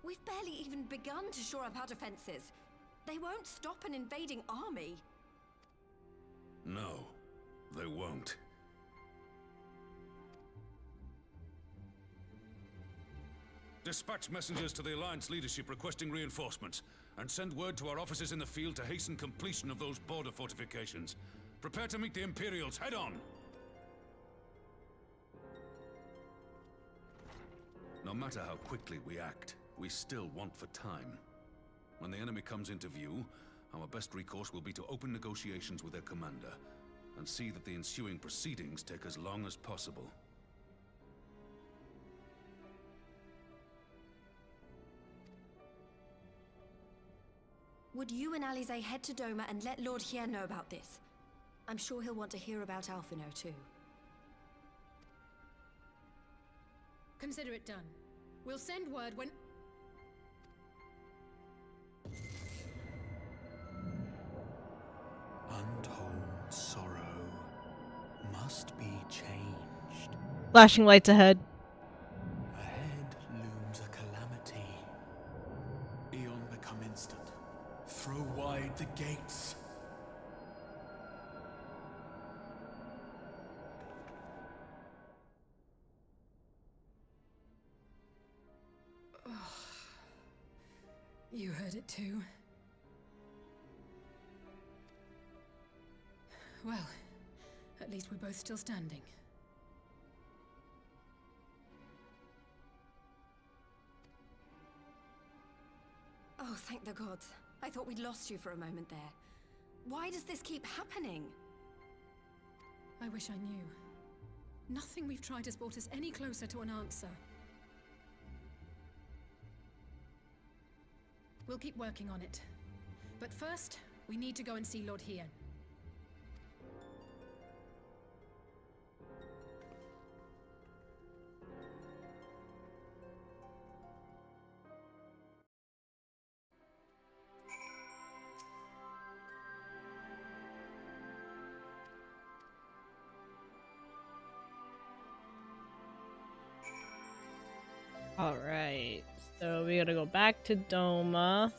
We've barely even begun to shore up our defenses. They won't stop an invading army. No, they won't. Dispatch messengers to the Alliance leadership requesting reinforcements, and send word to our officers in the field to hasten completion of those border fortifications. Prepare to meet the Imperials head on! No matter how quickly we act, we still want for time. When the enemy comes into view, our best recourse will be to open negotiations with their commander, and see that the ensuing proceedings take as long as possible. Would you and Alize head to Doma and let Lord Hien know about this? I'm sure he'll want to hear about Alphino too. Consider it done. We'll send word when... Untold sorrow must be changed. Flashing lights ahead. Ahead looms a calamity. Eon become instant. Throw wide the gates. You heard it too. Well, at least we're both still standing. Oh, thank the gods. I thought we'd lost you for a moment there. Why does this keep happening? I wish I knew. Nothing we've tried has brought us any closer to an answer. We'll keep working on it. But first, we need to go and see Lord Hien. Alright, so we gotta go back to Doma.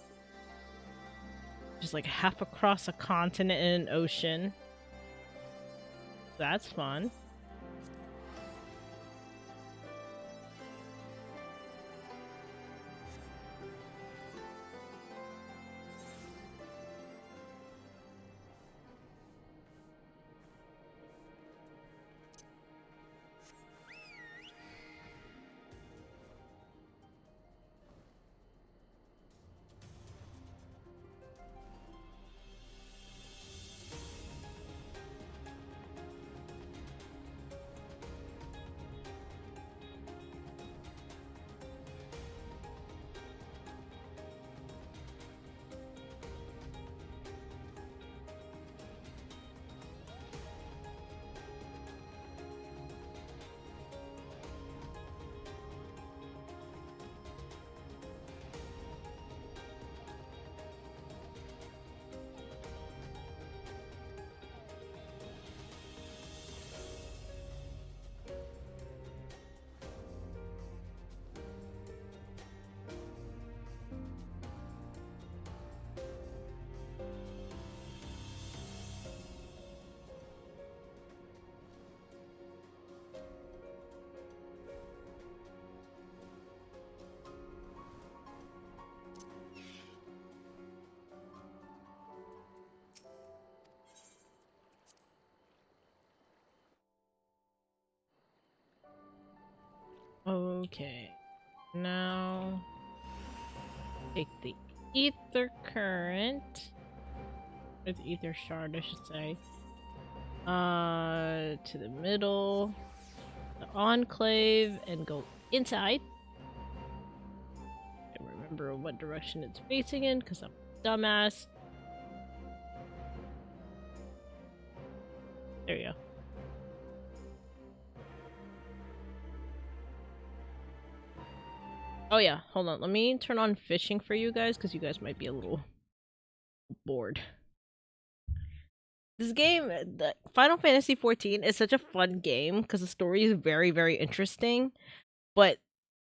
Just like half across a continent and an ocean. That's fun. Okay, now take the ether current, or the ether shard, I should say, to the middle, the enclave, and go inside. And remember what direction it's facing in, because I'm a dumbass. There you go. Oh yeah, hold on. Let me turn on fishing for you guys, because you guys might be a little bored. This game, the Final Fantasy XIV, is such a fun game, because the story is very, very interesting, but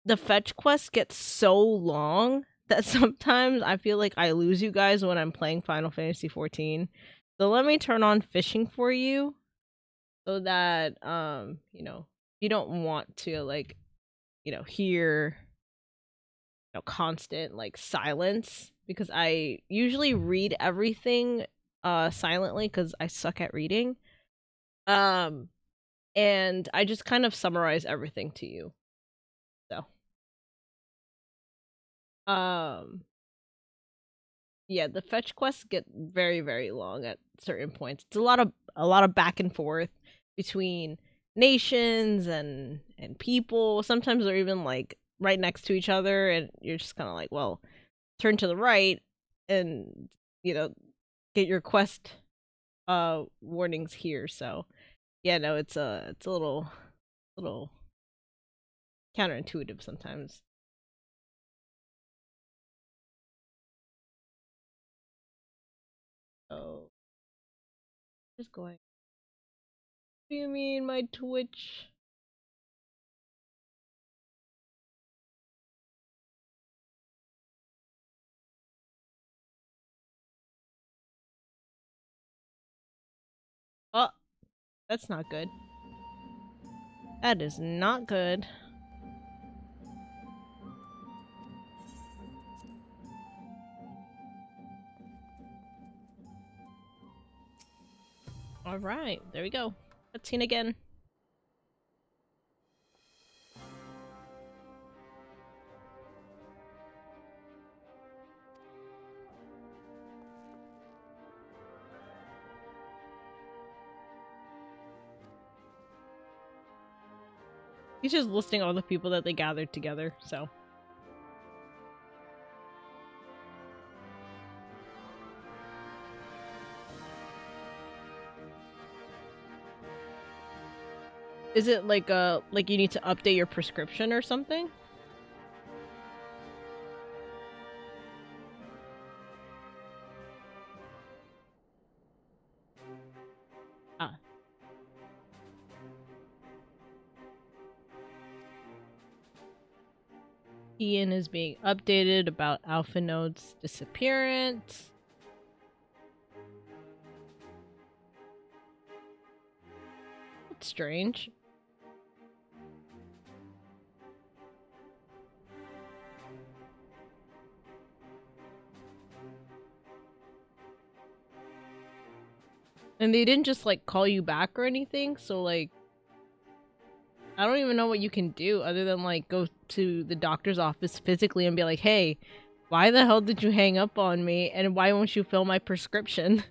the fetch quest gets so long that sometimes I feel like I lose you guys when I'm playing Final Fantasy XIV. So let me turn on fishing for you, so that, you know, you don't want to, like, you know, hear constant like silence, because I usually read everything silently because I suck at reading. And I just kind of summarize everything to you. So yeah, the fetch quests get very, very long at certain points. It's a lot of back and forth between nations and people. Sometimes they're even like right next to each other, and you're just kind of like, well, turn to the right and, you know, get your quest warnings here. So yeah, no, it's a little counterintuitive sometimes. Oh, just going. What do you mean, my Twitch? Oh, that's not good. That is not good. Alright, there we go. Cutscene again. He's just listing all the people that they gathered together, so. Is it like you need to update your prescription or something? Ah. Ian is being updated about Alpha Node's disappearance. That's strange. And they didn't just like call you back or anything, so like I don't even know what you can do other than like go to the doctor's office physically and be like, hey, why the hell did you hang up on me and why won't you fill my prescription?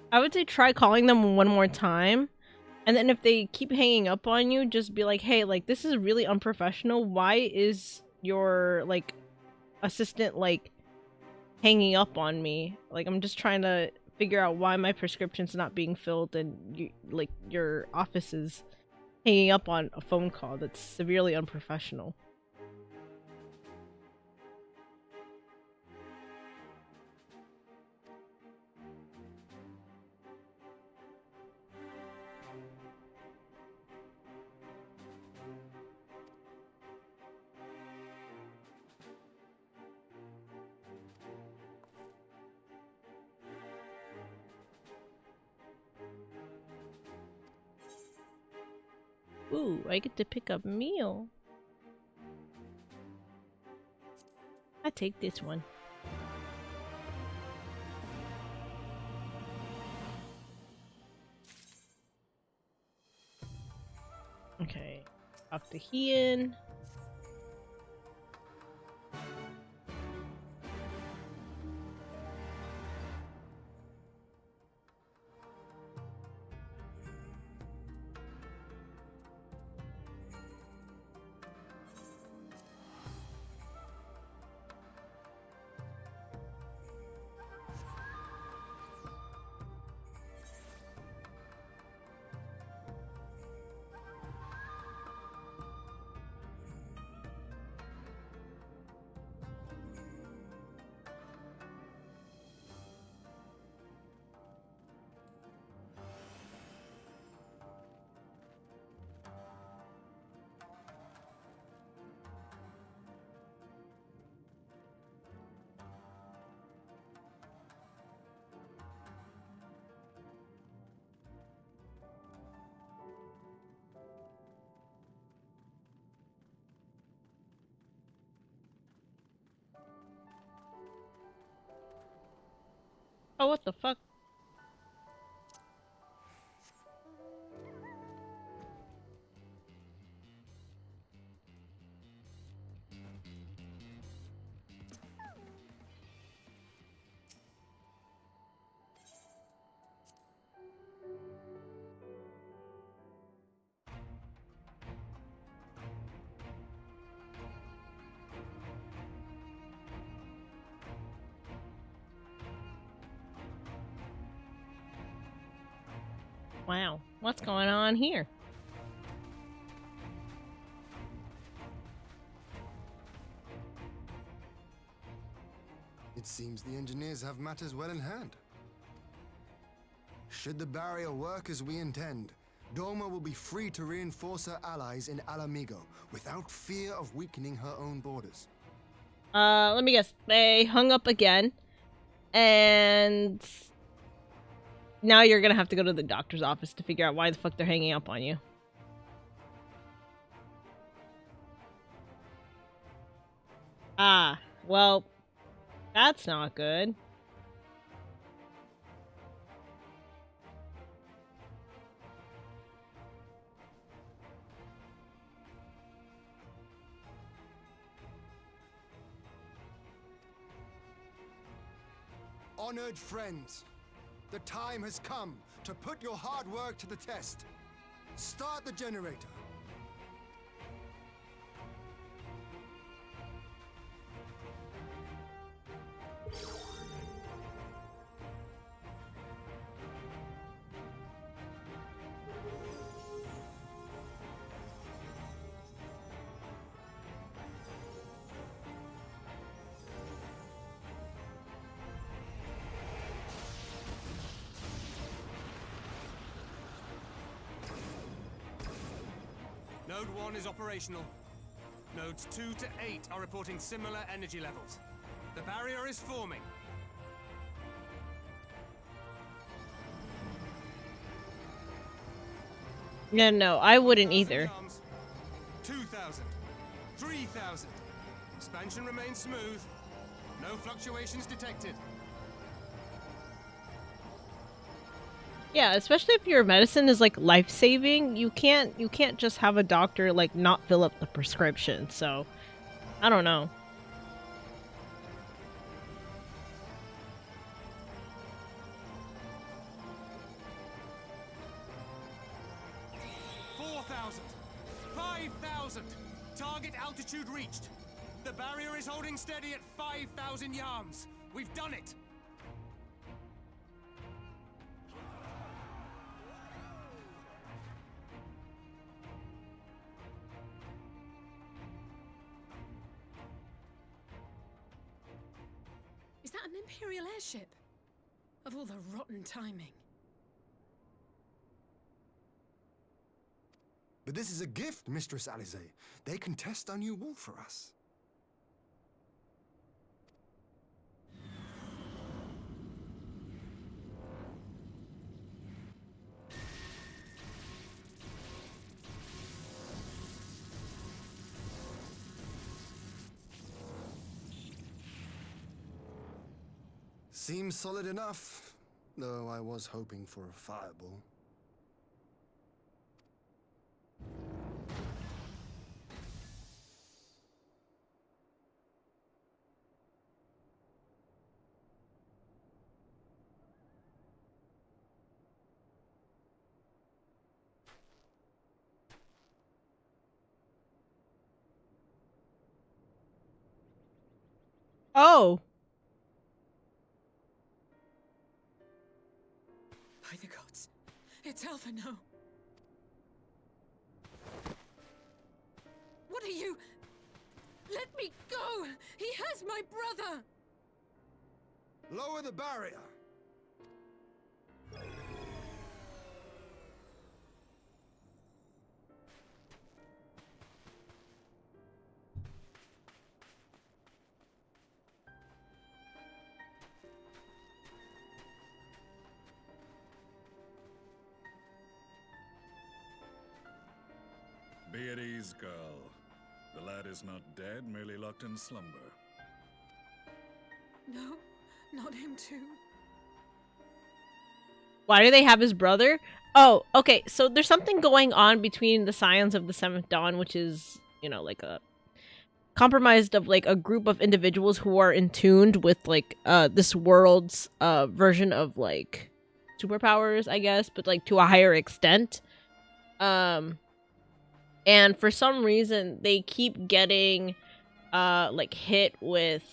I would say try calling them one more time. And then if they keep hanging up on you, just be like, hey, like, this is really unprofessional. Why is your, like, assistant, like, hanging up on me? Like, I'm just trying to figure out why my prescription's not being filled and, you, like, your office is hanging up on a phone call. That's severely unprofessional. Ooh, I get to pick up meal. I take this one. Okay, off to Heian. Oh, what the fuck? Wow, what's going on here? It seems the engineers have matters well in hand. Should the barrier work as we intend, Doma will be free to reinforce her allies in Alamigo without fear of weakening her own borders. Let me guess. They hung up again, and now you're gonna have to go to the doctor's office to figure out why the fuck they're hanging up on you. Ah, well, that's not good. Honored friends, the time has come to put your hard work to the test. Start the generator. Node 1 is operational. Nodes 2 to 8 are reporting similar energy levels. The barrier is forming. Yeah, no, I wouldn't either. 2,000. 3,000. Expansion remains smooth. No fluctuations detected. Yeah, especially if your medicine is like life-saving, you can't just have a doctor like not fill up the prescription. So, I don't know. Target altitude reached. The barrier is holding steady at 5,000 yards. We've done it. Is that an Imperial airship? Of all the rotten timing. But this is a gift, Mistress Alize. They can test our new wall for us. Seems solid enough, though I was hoping for a fireball. Oh. By the gods. It's Alpha, no. What are you? Let me go! He has my brother! Lower the barrier! Be at ease, girl. The lad is not dead, merely locked in slumber. No, not him too. Why do they have his brother? Oh, okay, so there's something going on between the Scions of the Seventh Dawn, which is, you know, like a compromised of like a group of individuals who are in tuned with like this world's version of like superpowers, I guess, but like to a higher extent. And for some reason they keep getting like hit with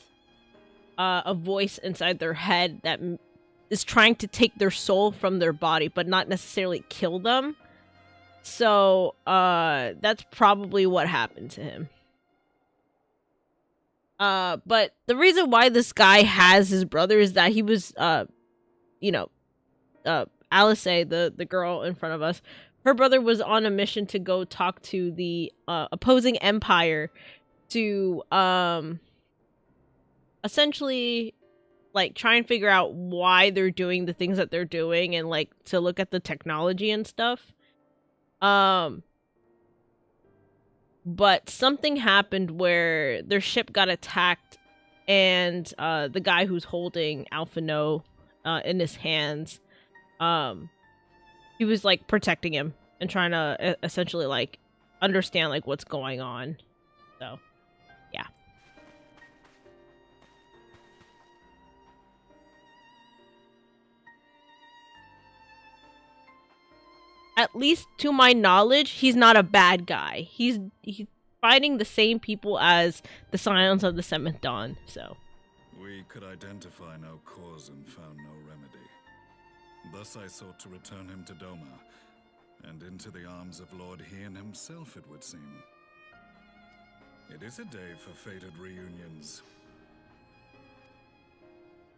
a voice inside their head that is trying to take their soul from their body, but not necessarily kill them. So, that's probably what happened to him. But the reason why this guy has his brother is that he was, you know, Alice, the girl in front of us, her brother was on a mission to go talk to the opposing empire to essentially like try and figure out why they're doing the things that they're doing and like to look at the technology and stuff. But something happened where their ship got attacked, and the guy who's holding Alpha No in his hands, he was like protecting him and trying to essentially like understand like what's going on. So, yeah. At least to my knowledge, he's not a bad guy. He's fighting the same people as the Scions of the Seventh Dawn, so. We could identify no cause and found no remedy. Thus I sought to return him to Doma, and into the arms of Lord Hien himself, it would seem. It is a day for fated reunions.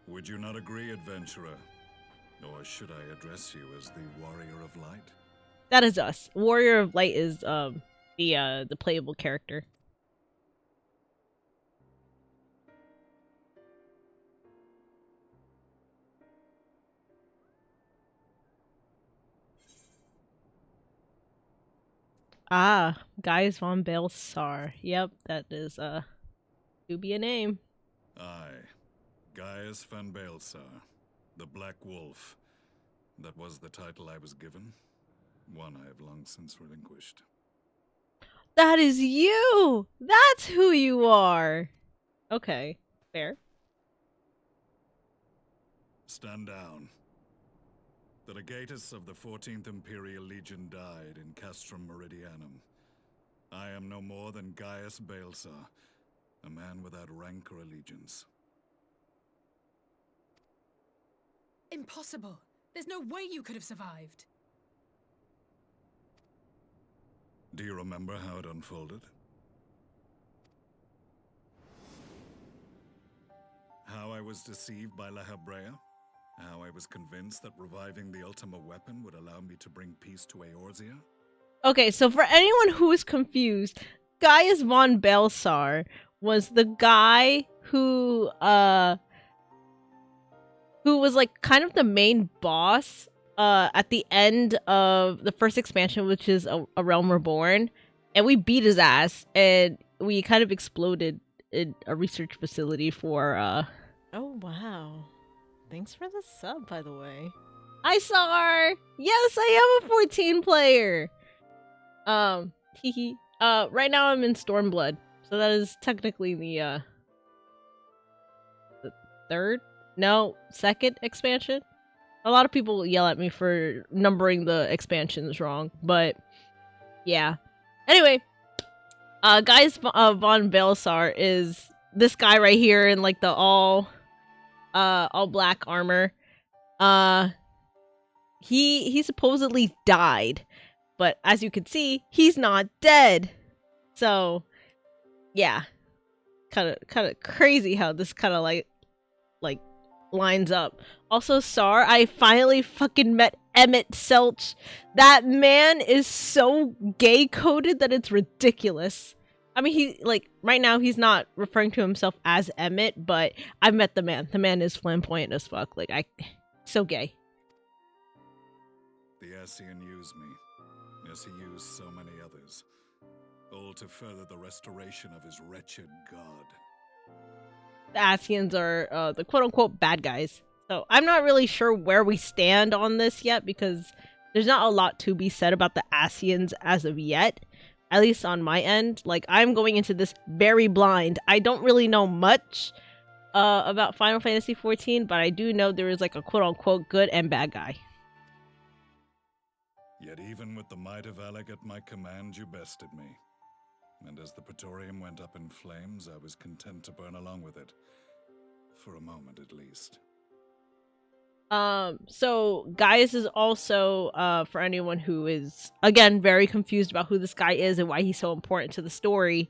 Would you not agree, adventurer? Or should I address you as the Warrior of Light? That is us. Warrior of Light is the playable character. Ah, Gaius von Balsar. Yep, that is to be a name. Aye, Gaius van Balsar, the Black Wolf. That was the title I was given. One I have long since relinquished. That is you! That's who you are! Okay, fair. Stand down. The legatus of the 14th Imperial Legion died in Castrum Meridianum. I am no more than Gaius Balsar, a man without rank or allegiance. Impossible! There's no way you could have survived. Do you remember how it unfolded? How I was deceived by La Habrea? How I was convinced that reviving the Ultima weapon would allow me to bring peace to Eorzea? Okay, so for anyone who is confused, Gaius von Balsar was the guy who was like kind of the main boss at the end of the first expansion, which is a Realm Reborn, and we beat his ass, and we kind of exploded in a research facility for Oh wow. Thanks for the sub, by the way. Hi Sar! Yes, I am a 14 player! Right now I'm in Stormblood, so that is technically the second expansion. A lot of people yell at me for numbering the expansions wrong, but yeah. Anyway, Gaius von Balsar is this guy right here in like the all black armor. He supposedly died, but as you can see, he's not dead. So, yeah, kind of crazy how this kind of like lines up. Also, Sar, I finally fucking met Emmett Selch. That man is so gay coded that it's ridiculous. I mean, he like right now he's not referring to himself as Emmett, but I've met the man. The man is flamboyant as fuck. Like so gay. The Ascian used me, as he used so many others, all to further the restoration of his wretched god. The Ascians are the quote-unquote bad guys. So I'm not really sure where we stand on this yet, because there's not a lot to be said about the Ascians as of yet. At least on my end. Like, I'm going into this very blind. I don't really know much about Final Fantasy XIV, but I do know there is like a quote-unquote good and bad guy. Yet even with the might of Alec at my command, you bested me. And as the Praetorium went up in flames, I was content to burn along with it. For a moment, at least. So Gaius is also, for anyone who is, again, very confused about who this guy is and why he's so important to the story,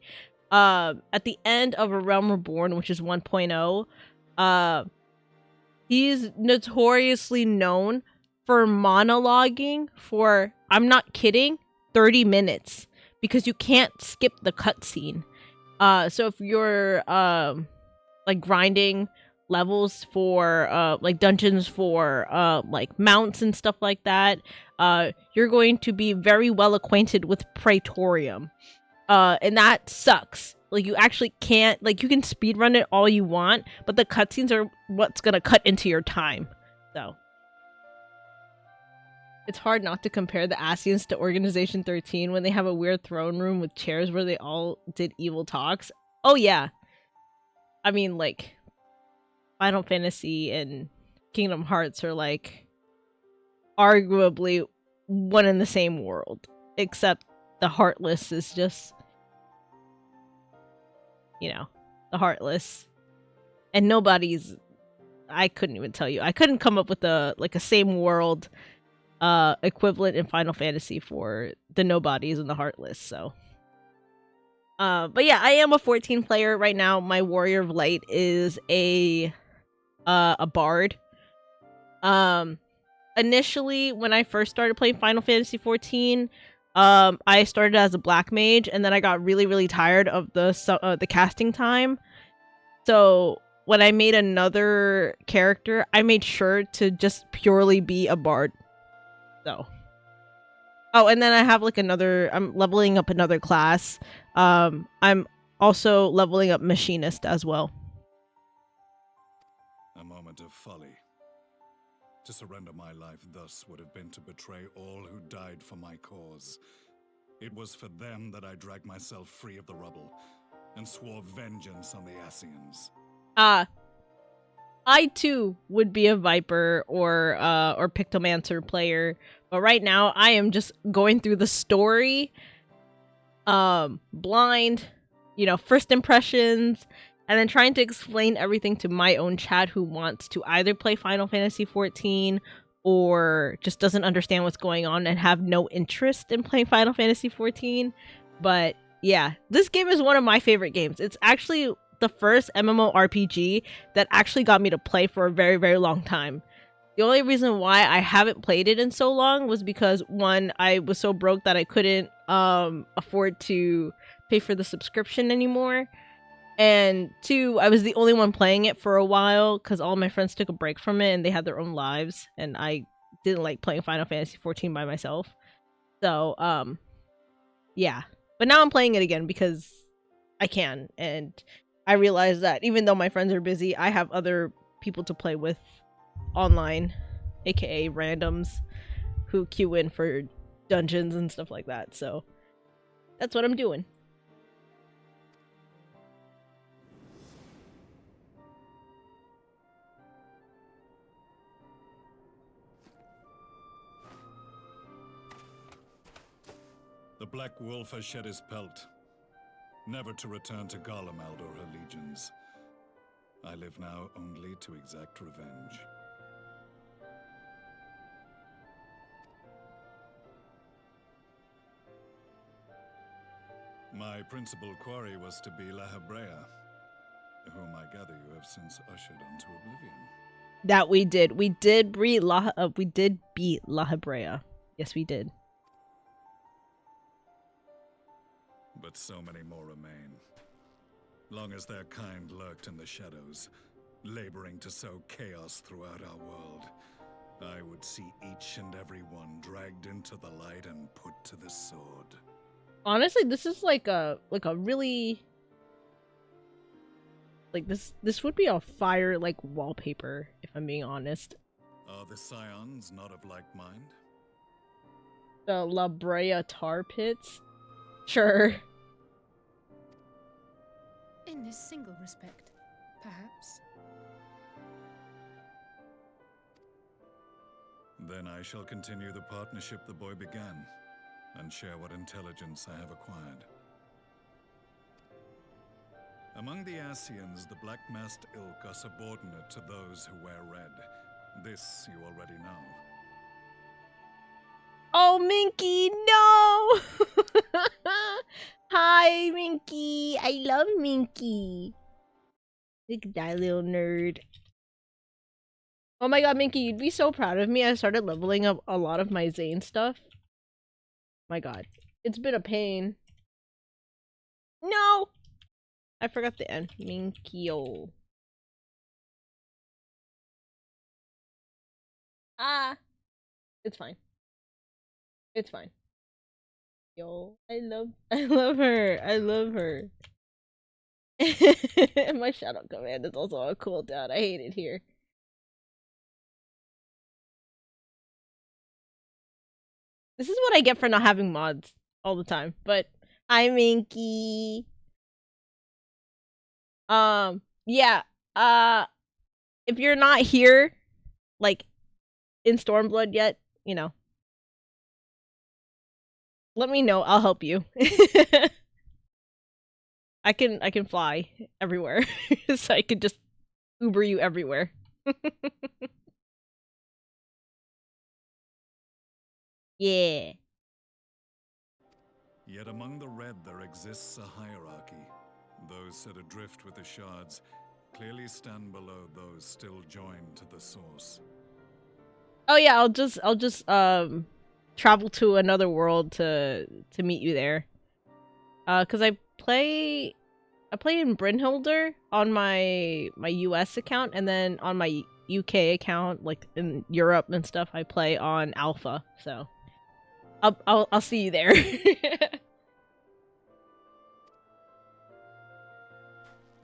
at the end of A Realm Reborn, which is 1.0, he's notoriously known for monologuing for, I'm not kidding, 30 minutes, because you can't skip the cutscene. So if you're, like, grinding levels for like dungeons for like mounts and stuff like that, you're going to be very well acquainted with Praetorium, and that sucks. Like, you actually can't, like, you can speedrun it all you want, but the cutscenes are what's gonna cut into your time. So it's hard not to compare the Asians to Organization 13 when they have a weird throne room with chairs where they all did evil talks. Oh yeah, I mean, like, Final Fantasy and Kingdom Hearts are, like, arguably one in the same world, except the Heartless is just, you know, the Heartless, and nobody's. I couldn't even tell you. I couldn't come up with a same world equivalent in Final Fantasy for the Nobodies and the Heartless. So, but yeah, I am a 14 player right now. My Warrior of Light is a bard. Initially, when I first started playing Final Fantasy 14, I started as a black mage, and then I got really tired of the casting time. So when I made another character, I made sure to just purely be a bard. So, oh, and then I have like I'm leveling up another class. I'm also leveling up machinist as well. A moment of folly. To surrender my life thus would have been to betray all who died for my cause. It was for them that I dragged myself free of the rubble and swore vengeance on the Asians. I too would be a Viper or Pictomancer player, but right now I am just going through the story, blind, first impressions, and then trying to explain everything to my own chat who wants to either play Final Fantasy 14 or just doesn't understand what's going on and have no interest in playing Final Fantasy 14. But yeah, this game is one of my favorite games. It's actually the first MMORPG that actually got me to play for a very long time. The only reason why I haven't played it in so long was because, one, I was so broke that I couldn't afford to pay for the subscription anymore. And two, I was the only one playing it for a while because all my friends took a break from it and they had their own lives, and I didn't like playing Final Fantasy 14 by myself. So, yeah. But now I'm playing it again because I can, and I realize that even though my friends are busy, I have other people to play with online, aka randoms, who queue in for dungeons and stuff like that. So that's what I'm doing. The Black Wolf has shed his pelt, never to return to Garlemald or her legions. I live now only to exact revenge. My principal quarry was to be La Hebrea, whom I gather you have since ushered onto oblivion. That we did. We did beat La Hebrea. Yes, we did. But so many more remain. Long as their kind lurked in the shadows, laboring to sow chaos throughout our world, I would see each and every one dragged into the light and put to the sword. Honestly, this is like a really, like, this would be a fire like wallpaper, if I'm being honest. Are the Scions not of like mind? The La Brea tar pits? Sure. In this single respect, perhaps. Then I shall continue the partnership the boy began, and share what intelligence I have acquired. Among the Asians, the Black Masked Ilk are subordinate to those who wear red, This you already know. Oh, Minky, no! Hi, Minky. I love Minky. Look at that little nerd. Oh my god, Minky, you'd be so proud of me. I started leveling up a lot of my Zane stuff. My god. It's been a pain. No! I forgot the end. Minkyo. Ah! It's fine. It's fine. Yo, I love her. I love her. My shadow command is also on cooldown. I hate it here. This is what I get for not having mods all the time. But I'm Minky. Yeah. If you're not here, like in Stormblood yet, you know, let me know. I'll help you. I can fly everywhere, so I could just Uber you everywhere. Yeah. Yet among the red there exists a hierarchy. Those set adrift with the shards clearly stand below those still joined to the source. Oh yeah, I'll just travel to another world to meet you there. Cuz I play in Brynhilder on my US account, and then on my UK account, like in Europe and stuff, I play on Alpha. So I'll see you there.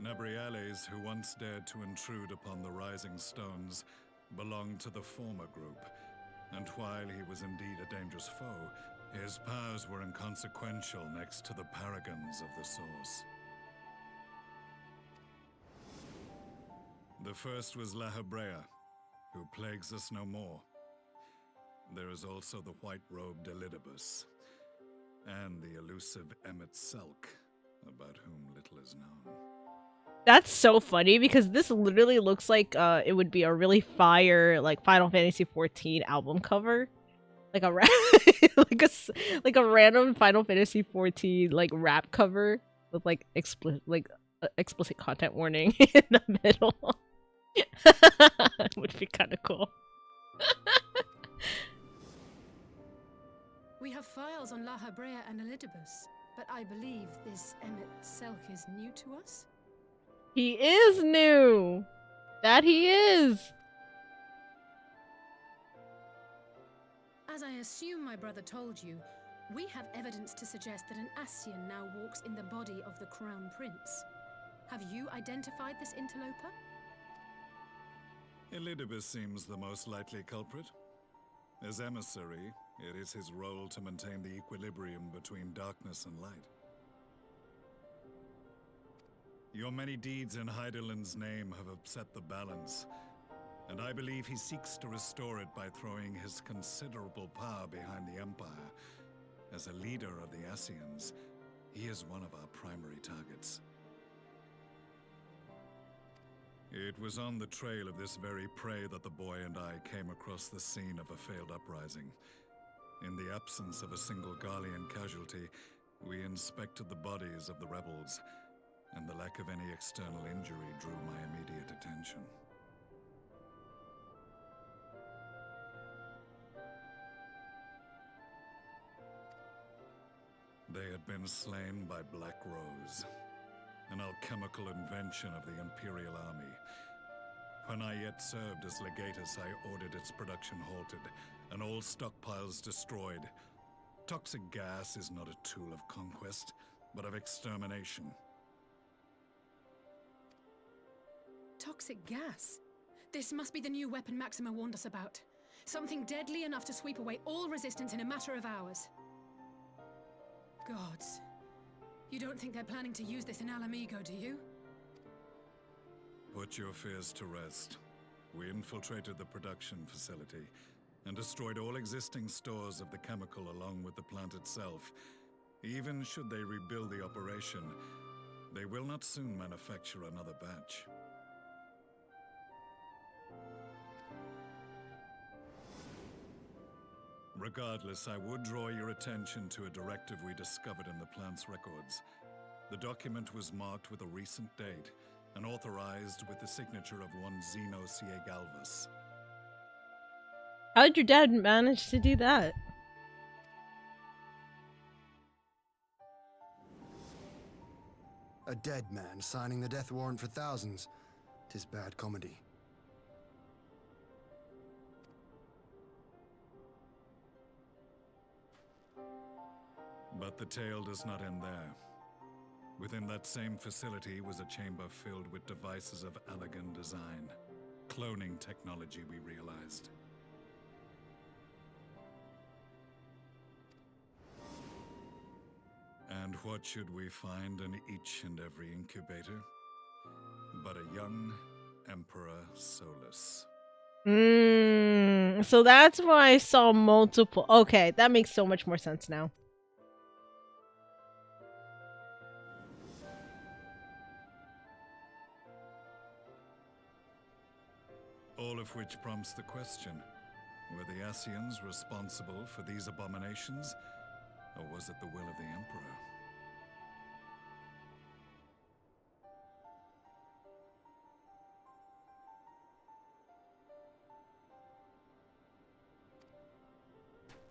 Nabriales, who once dared to intrude upon the Rising Stones, belonged to the former group, and while he was indeed a dangerous foe, his powers were inconsequential next to the paragons of the Source. The first was Lahabrea, who plagues us no more. There is also the white-robed Elidibus, and the elusive Emmet Selk, about whom little is known. That's so funny because this literally looks like it would be a really fire like Final Fantasy XIV album cover, like a like a random Final Fantasy XIV like rap cover with like explicit content warning in the middle. Would be kind of cool. We have files on Lahabrea and Elidibus, but I believe this Emmet Selk is new to us? He is new! That he is! As I assume my brother told you, we have evidence to suggest that an Ascian now walks in the body of the Crown Prince. Have you identified this interloper? Elidibus seems the most likely culprit. As emissary, it is his role to maintain the equilibrium between darkness and light. Your many deeds in Hydaelyn's name have upset the balance, and I believe he seeks to restore it by throwing his considerable power behind the Empire. As a leader of the Ascians, he is one of our primary targets. It was on the trail of this very prey that the boy and I came across the scene of a failed uprising. In the absence of a single Garlean casualty, we inspected the bodies of the rebels, and the lack of any external injury drew my immediate attention. They had been slain by Black Rose, an alchemical invention of the Imperial Army. When I yet served as legatus, I ordered its production halted, and all stockpiles destroyed. Toxic gas is not a tool of conquest, but of extermination. Toxic gas? This must be the new weapon Maxima warned us about. Something deadly enough to sweep away all resistance in a matter of hours. Gods. You don't think they're planning to use this in Alamigo, do you? Put your fears to rest. We infiltrated the production facility and destroyed all existing stores of the chemical along with the plant itself. Even should they rebuild the operation, they will not soon manufacture another batch. Regardless, I would draw your attention to a directive we discovered in the plant's records. The document was marked with a recent date and authorized with the signature of one Zeno Ciegalvus. How did your dad manage to do that? A dead man signing the death warrant for thousands. 'Tis bad comedy. But the tale does not end there. Within that same facility was a chamber filled with devices of elegant design. Cloning technology, we realized. And what should we find in each and every incubator? But a young Emperor Solus. So that's why I saw multiple. Okay, that makes so much more sense now. All of which prompts the question, were the Ascians responsible for these abominations, or was it the will of the Emperor?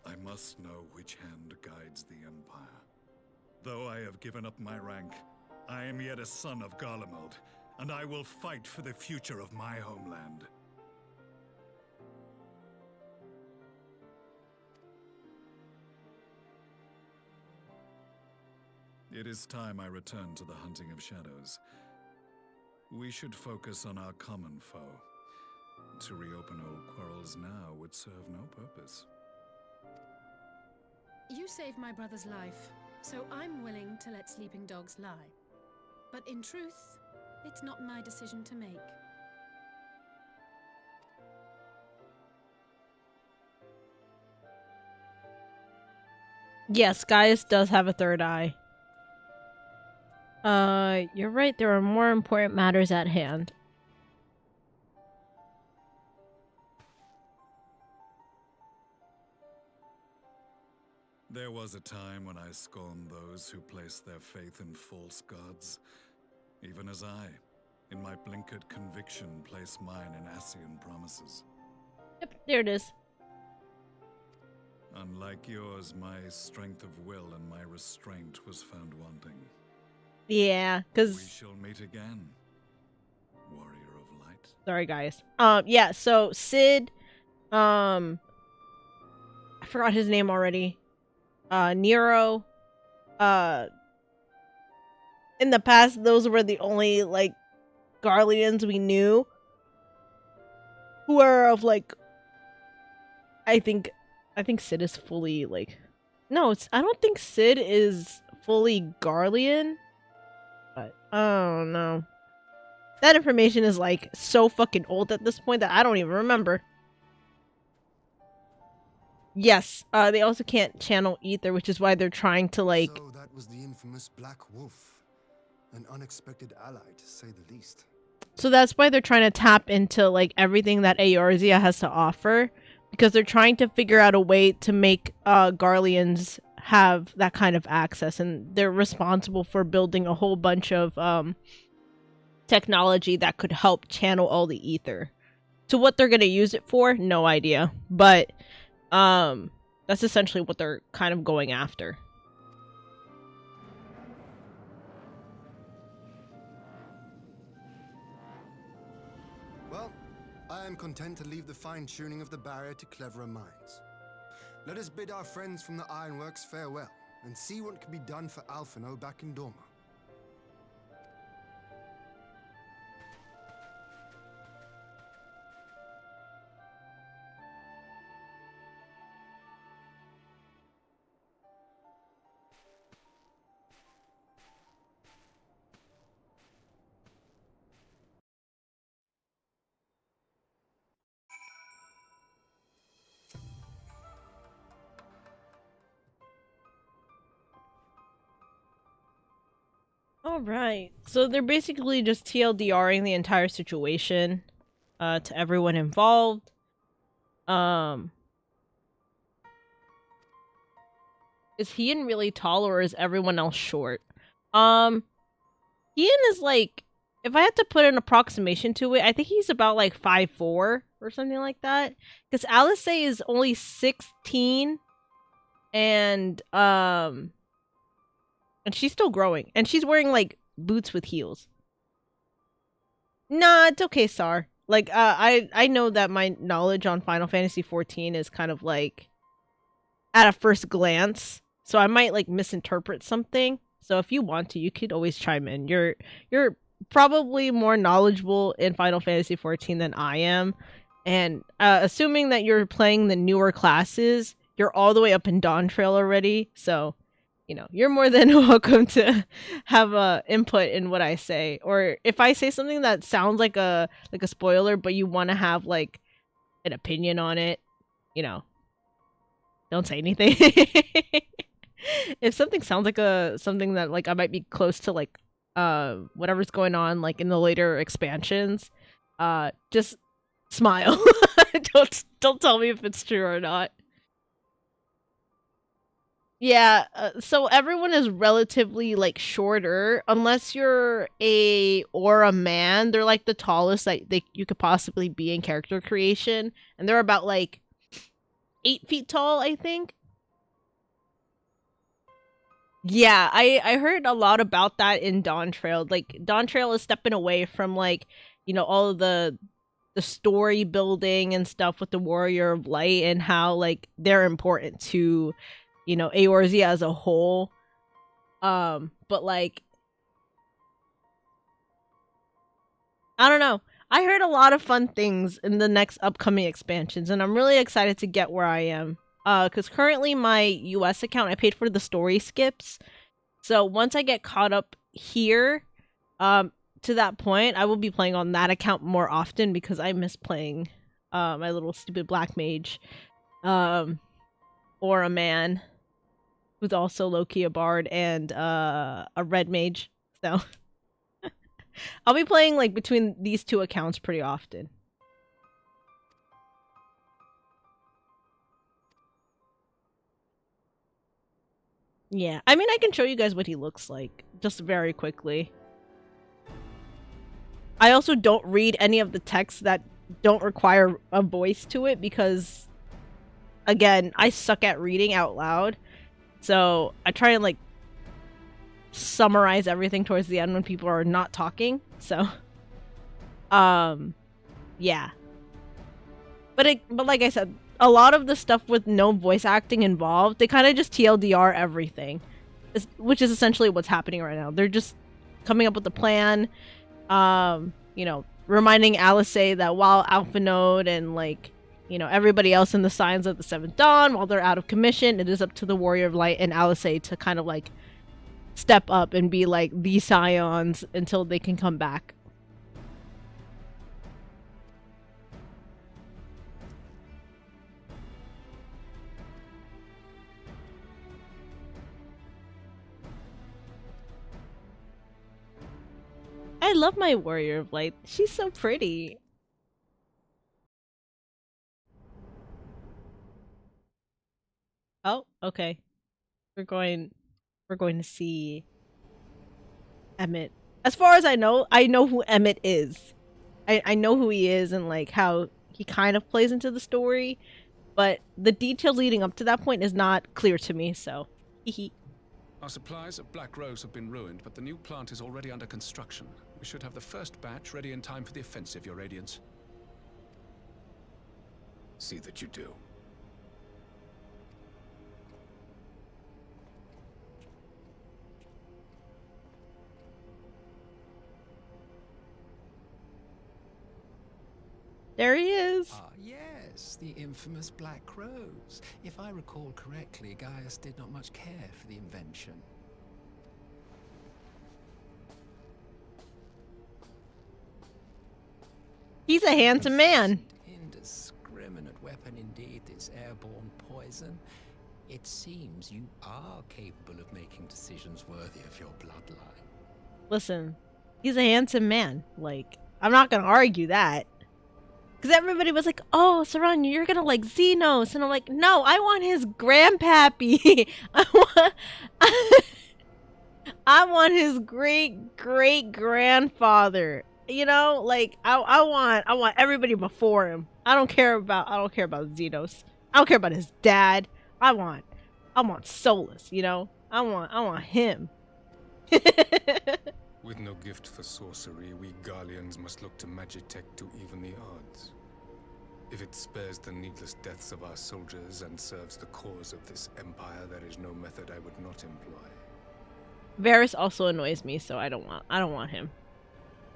I must know which hand guides the Empire. Though I have given up my rank, I am yet a son of Garlemald, and I will fight for the future of my homeland. It is time I return to the hunting of shadows. We should focus on our common foe. To reopen old quarrels now would serve no purpose. You saved my brother's life, so I'm willing to let sleeping dogs lie. But in truth, it's not my decision to make. Yes, Gaius does have a third eye. You're right, there are more important matters at hand. There was a time when I scorned those who placed their faith in false gods, even as I, in my blinkered conviction, place mine in Ascian promises. Yep, there it is. Unlike yours, my strength of will and my restraint was found wanting. Yeah, because... We shall meet again, warrior of light. Sorry, guys. Yeah, so Sid, I forgot his name already. Nero, in the past, those were the only, like, Garleans we knew who are of, like, I think Sid is fully, like, no, I don't think Sid is fully Garlean, but, I don't know. That information is, like, so fucking old at this point that I don't even remember. Yes, they also can't channel ether, which is why they're trying to, like... So that was the infamous Black Wolf. An unexpected ally, to say the least. So that's why they're trying to tap into, like, everything that Eorzea has to offer. Because they're trying to figure out a way to make, Garleans have that kind of access. And they're responsible for building a whole bunch of, technology that could help channel all the ether. So what they're gonna use it for, no idea. But... that's essentially what they're kind of going after. Well, I am content to leave the fine-tuning of the barrier to cleverer minds. Let us bid our friends from the Ironworks farewell, and see what can be done for Alphino back in Dorma. Alright, so they're basically just TLDRing the entire situation to everyone involved. Is Hien really tall or is everyone else short? Hien is like, if I had to put an approximation to it, I think he's about like 5'4" or something like that. Because Alice is only 16 and she's still growing. And she's wearing like boots with heels. Nah, it's okay, Sar. Like, I know that my knowledge on Final Fantasy XIV is kind of like at a first glance, so I might like misinterpret something. So if you want to, you could always chime in. You're probably more knowledgeable in Final Fantasy XIV than I am, and assuming that you're playing the newer classes, you're all the way up in Dawn Trail already. So, you know, you're more than welcome to have a input in what I say, or if I say something that sounds like a spoiler, but you want to have like an opinion on it, you know, don't say anything. If something sounds like something that like I might be close to, like whatever's going on like in the later expansions, just smile. Don't tell me if it's true or not. Yeah, so everyone is relatively like shorter unless you're a man. They're like the tallest that you could possibly be in character creation, and they're about like 8 feet tall, I think. Yeah, I heard a lot about that in Dawn Trail. Like, Dawn Trail is stepping away from like, you know, all of the story building and stuff with the Warrior of Light and how like they're important to, you know, Eorzea as a whole. But like, I don't know. I heard a lot of fun things in the next upcoming expansions, and I'm really excited to get where I am. Because currently my US account, I paid for the story skips. So once I get caught up here, to that point, I will be playing on that account more often because I miss playing my little stupid black mage. Or a man who's also low-key a bard and a red mage. So I'll be playing like between these two accounts pretty often. Yeah, I mean, I can show you guys what he looks like just very quickly. I also don't read any of the texts that don't require a voice to it because, again, I suck at reading out loud. So I try and like summarize everything towards the end when people are not talking. So, yeah. But like I said, a lot of the stuff with no voice acting involved, they kind of just TLDR everything, which is essentially what's happening right now. They're just coming up with a plan, you know, reminding Alice that while Alpha Node and like, you know, everybody else in the Signs of the Seventh Dawn, while they're out of commission, it is up to the Warrior of Light and Alice to kind of like step up and be like the Scions until they can come back. I love my Warrior of Light. She's so pretty. Oh, okay. We're going to see Emmett. As far as I know who Emmett is. I know who he is and like how he kind of plays into the story, but the details leading up to that point is not clear to me, so hee. Our supplies of Black Rose have been ruined, but the new plant is already under construction. We should have the first batch ready in time for the offensive, Your Radiance. See that you do. There he is. Ah, yes, the infamous Black Rose. If I recall correctly, Gaius did not much care for the invention. He's a handsome man. Indiscriminate weapon indeed, this airborne poison. It seems you are capable of making decisions worthy of your bloodline. Listen, he's a handsome man. Like, I'm not gonna argue that. Because everybody was like, oh, Saran, you're gonna like Xenos. And I'm like, no, I want his grandpappy. I want his great-great-grandfather. You know, like I want everybody before him. I don't care about Xenos. I don't care about his dad. I want Solus, you know? I want him. With no gift for sorcery, we Garleans must look to Magitech to even the odds. If it spares the needless deaths of our soldiers and serves the cause of this empire, there is no method I would not employ. Varys also annoys me, so I don't want him.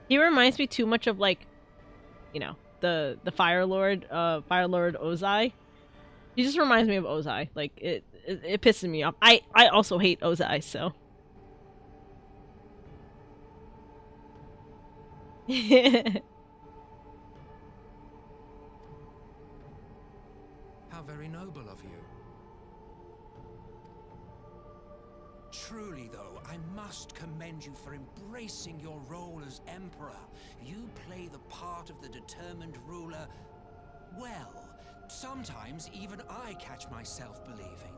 He reminds me too much of, like, you know, the Fire Lord Ozai. He just reminds me of Ozai. Like, it pisses me off. I also hate Ozai, so. How very noble of you. Truly, though, I must commend you for embracing your role as Emperor. You play the part of the determined ruler well. Sometimes even I catch myself believing.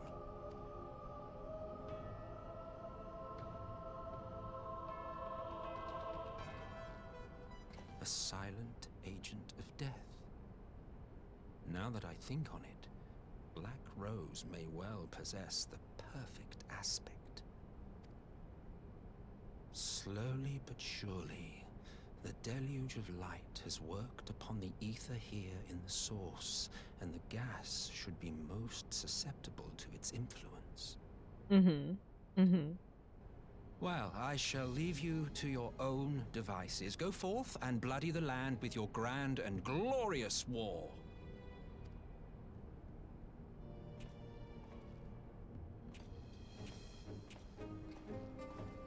A silent agent of death. Now that I think on it, Black Rose may well possess the perfect aspect. Slowly but surely, the deluge of light has worked upon the ether here in the source, and the gas should be most susceptible to its influence. Well, I shall leave you to your own devices. Go forth and bloody the land with your grand and glorious war.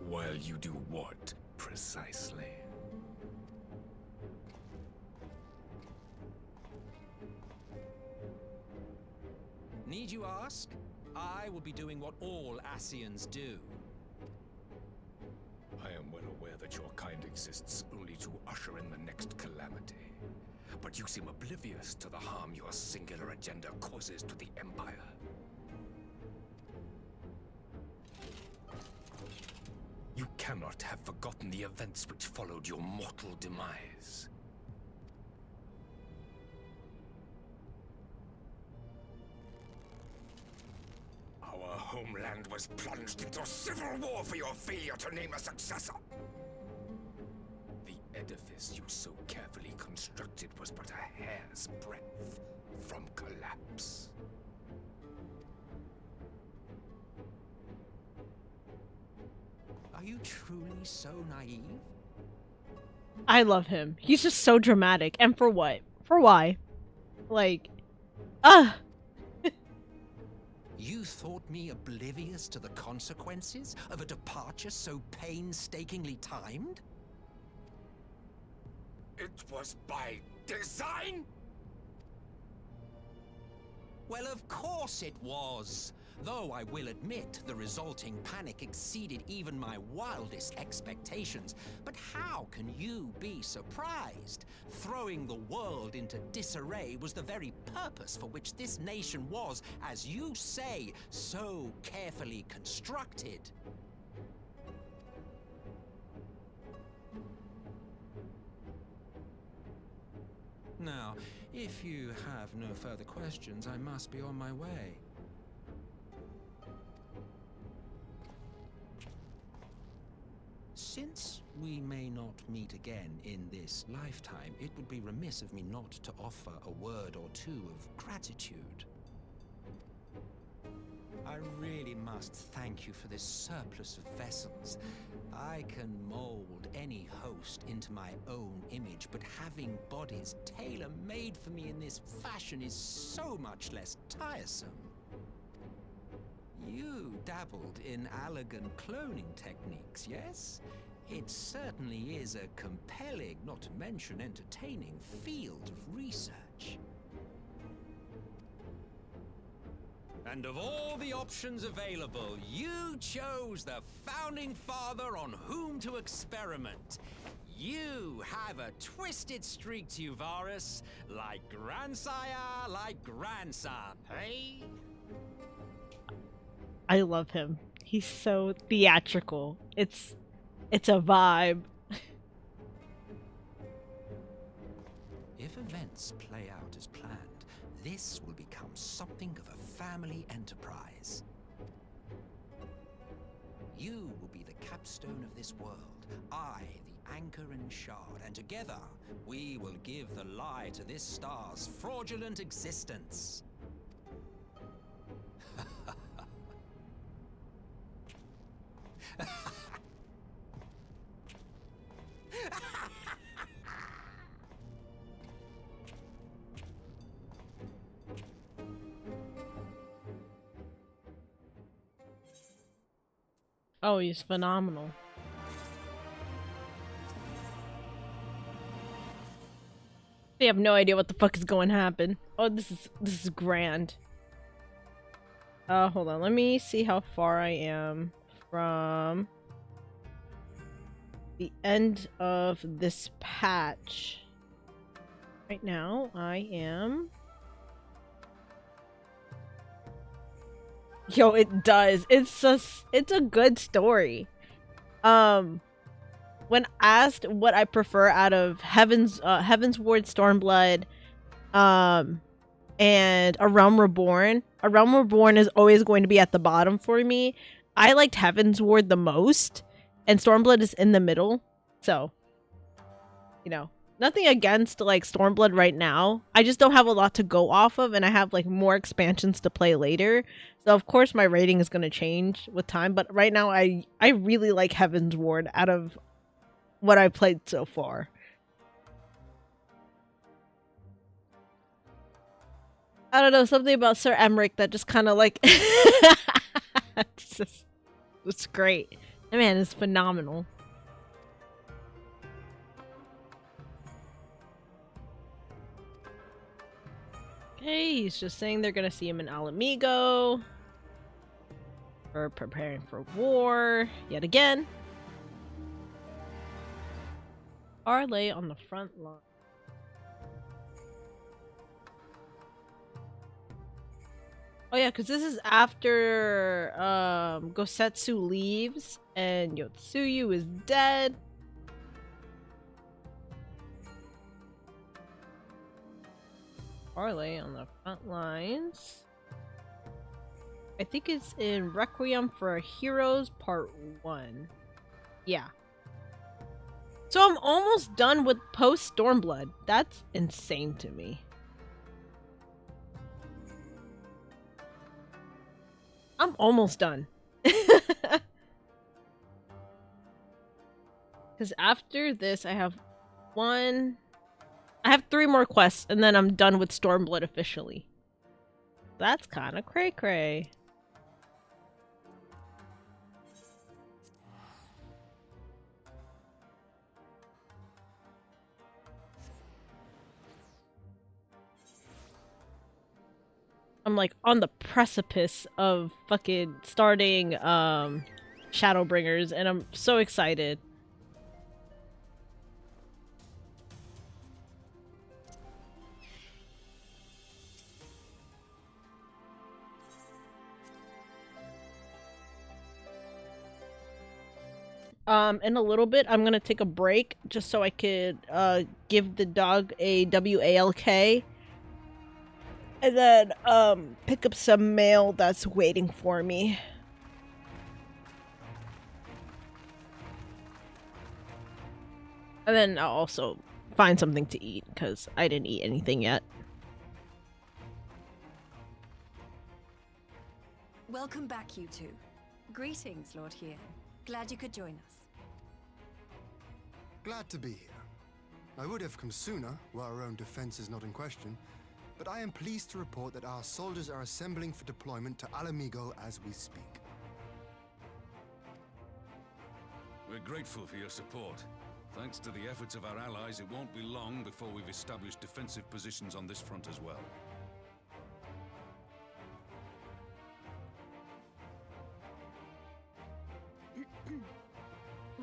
While you do what, precisely? Need you ask? I will be doing what all Ascians do. I am well aware that your kind exists only to usher in the next calamity. But you seem oblivious to the harm your singular agenda causes to the Empire. You cannot have forgotten the events which followed your mortal demise. Our homeland was plunged into civil war for your failure to name a successor. The edifice you so carefully constructed was but a hair's breadth from collapse. Are you truly so naive? I love him. He's just so dramatic. And for what? For why? Like, You thought me oblivious to the consequences of a departure so painstakingly timed? It was by design? Well, of course it was. Though I will admit the resulting panic exceeded even my wildest expectations. But how can you be surprised? Throwing the world into disarray was the very purpose for which this nation was, as you say, so carefully constructed. Now, if you have no further questions, I must be on my way. Since we may not meet again in this lifetime, it would be remiss of me not to offer a word or two of gratitude. I really must thank you for this surplus of vessels. I can mold any host into my own image, but having bodies tailor-made for me in this fashion is so much less tiresome. You dabbled in Allagan cloning techniques, yes? It certainly is a compelling, not to mention entertaining, field of research. And of all the options available, you chose the Founding Father on whom to experiment. You have a twisted streak to you, Varus. Like grandsire, like grandson, hey? I love him. He's so theatrical. It's a vibe. If events play out as planned, this will become something of a family enterprise. You will be the capstone of this world, I the anchor and shard, and together we will give the lie to this star's fraudulent existence. Oh, he's phenomenal. They have no idea what the fuck is going to happen. Oh, this is grand. Hold on. Let me see how far I am from the end of this patch. Right now, I am... Yo, it does. It's a good story. When asked what I prefer out of Heaven's Ward, Stormblood, and A Realm Reborn is always going to be at the bottom for me. I liked Heaven's Ward the most, and Stormblood is in the middle. So, you know, nothing against like Stormblood right now. I just don't have a lot to go off of, and I have like more expansions to play later. So of course my rating is going to change with time, but right now I really like Heaven's Ward out of what I played so far. I don't know, something about Sir Emmerich that just kind of like it's great. That man is phenomenal. Okay, he's just saying they're gonna see him in Alamigo. We're preparing for war yet again. Parlay on the front line. Oh yeah, because this is after Gosetsu leaves and Yotsuyu is dead. Parlay on the front lines. I think it's in Requiem for Heroes Part 1. Yeah. So I'm almost done with post Stormblood. That's insane to me. I'm almost done. Because after this, I have 3 more quests, and then I'm done with Stormblood officially. That's kind of cray-cray. I'm like on the precipice of fucking starting Shadowbringers, and I'm so excited. In a little bit, I'm gonna take a break just so I could give the dog a WALK, and then pick up some mail that's waiting for me. And then I'll also find something to eat because I didn't eat anything yet. Welcome back, you two. Greetings, Lord Hien. Glad you could join us. Glad to be here. I would have come sooner, while our own defense is not in question, but I am pleased to report that our soldiers are assembling for deployment to Alamigo as we speak. We're grateful for your support. Thanks to the efforts of our allies, it won't be long before we've established defensive positions on this front as well.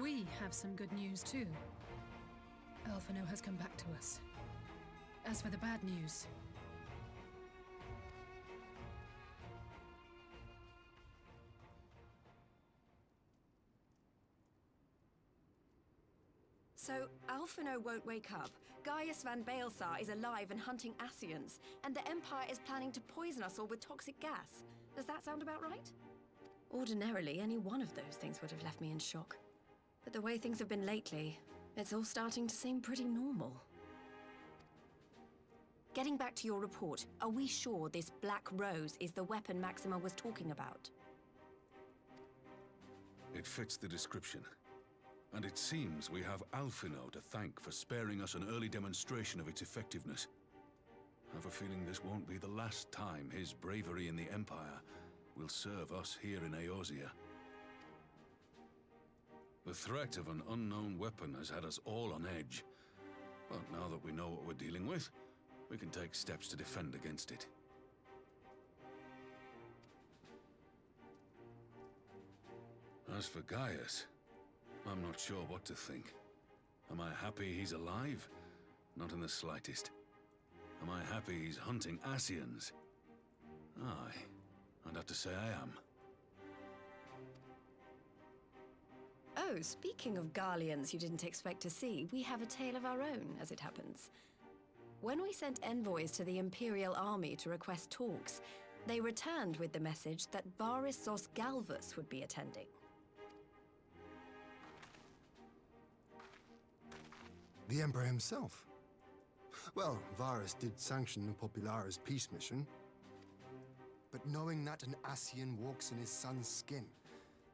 We have some good news too. Alphino has come back to us. As for the bad news, So, Alphino won't wake up. Gaius van Baelsar is alive and hunting Ascians, and the Empire is planning to poison us all with toxic gas. Does that sound about right? Ordinarily, any one of those things would have left me in shock. But the way things have been lately, it's all starting to seem pretty normal. Getting back to your report, are we sure this Black Rose is the weapon Maxima was talking about? It fits the description. And it seems we have Alphino to thank for sparing us an early demonstration of its effectiveness. I have a feeling this won't be the last time his bravery in the Empire will serve us here in Eorzea. The threat of an unknown weapon has had us all on edge. But now that we know what we're dealing with, we can take steps to defend against it. As for Gaius, I'm not sure what to think. Am I happy he's alive? Not in the slightest. Am I happy he's hunting Ascians? Aye, I'd have to say I am. Oh, speaking of Garleans you didn't expect to see, we have a tale of our own, as it happens. When we sent envoys to the Imperial Army to request talks, they returned with the message that Varissos Galvus would be attending. The Emperor himself. Well, Varus did sanction the Popularis peace mission. But knowing that an Ascian walks in his son's skin,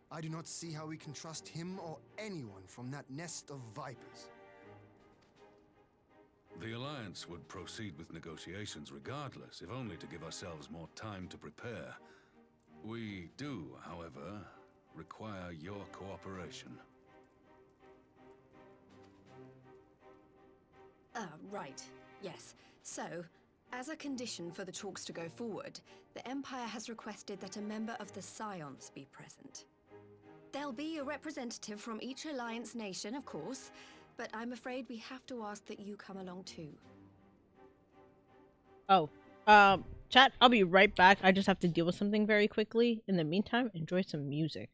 I do not see how we can trust him or anyone from that nest of vipers. The Alliance would proceed with negotiations regardless, if only to give ourselves more time to prepare. We do, however, require your cooperation. Right. Yes. So, as a condition for the talks to go forward, the Empire has requested that a member of the Scions be present. There'll be a representative from each Alliance nation, of course, but I'm afraid we have to ask that you come along too. Oh, chat, I'll be right back. I just have to deal with something very quickly. In the meantime, enjoy some music.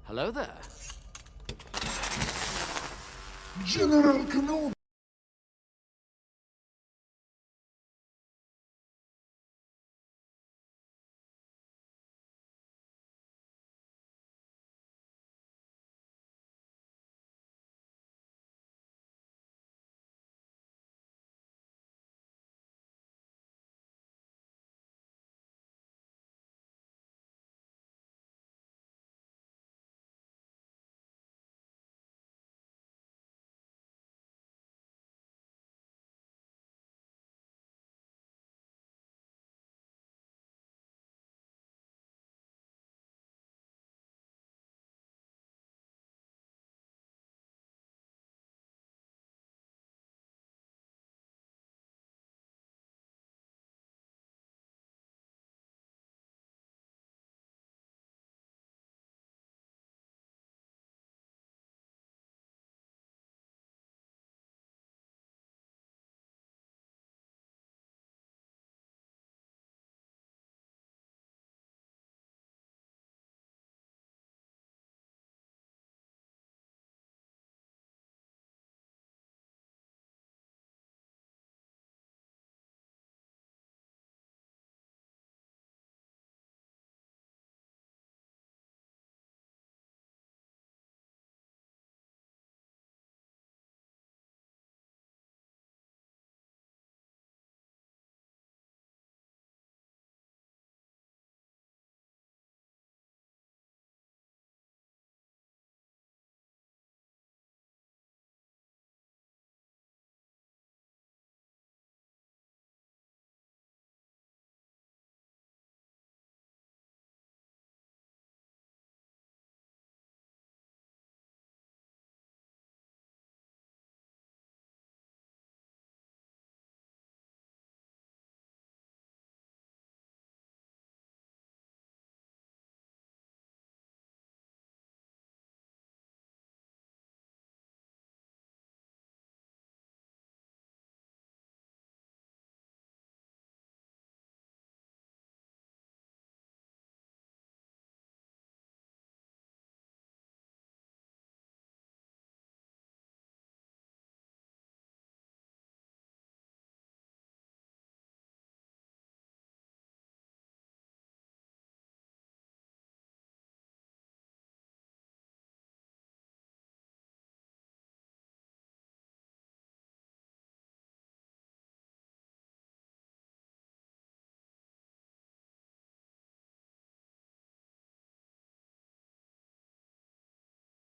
Hello there. General Kenobi!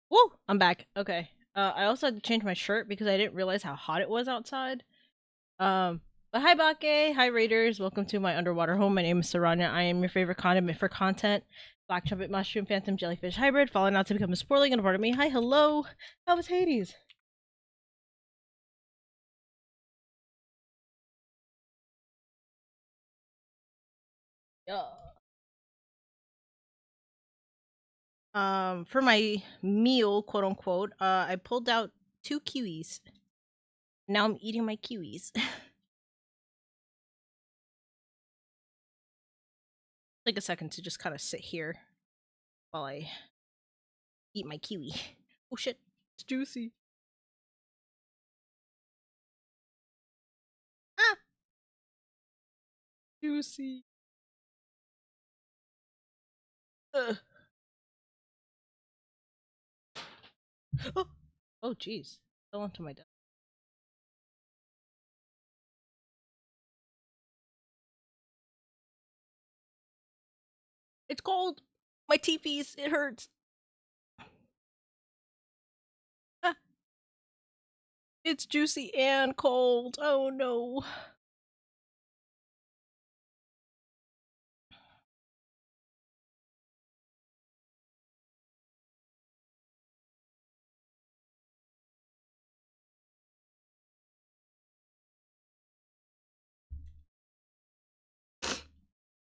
Woo! I'm back. Okay. I also had to change my shirt because I didn't realize how hot it was outside. But hi Bake, hi Raiders, welcome to my underwater home. My name is Saranya. I am your favorite condiment for content. Black trumpet mushroom, phantom jellyfish hybrid, falling out to become a sporling and a part of me. Hi, hello. How was Hades? Yeah. For my meal, quote unquote, I pulled out 2 kiwis. Now I'm eating my kiwis. Take a second to just kind of sit here while I eat my kiwi. Oh shit, it's juicy. Ah, juicy. Ugh. Oh, oh, jeez, fell onto my desk. It's cold. My teepees. It hurts. Ah, it's juicy and cold. Oh no.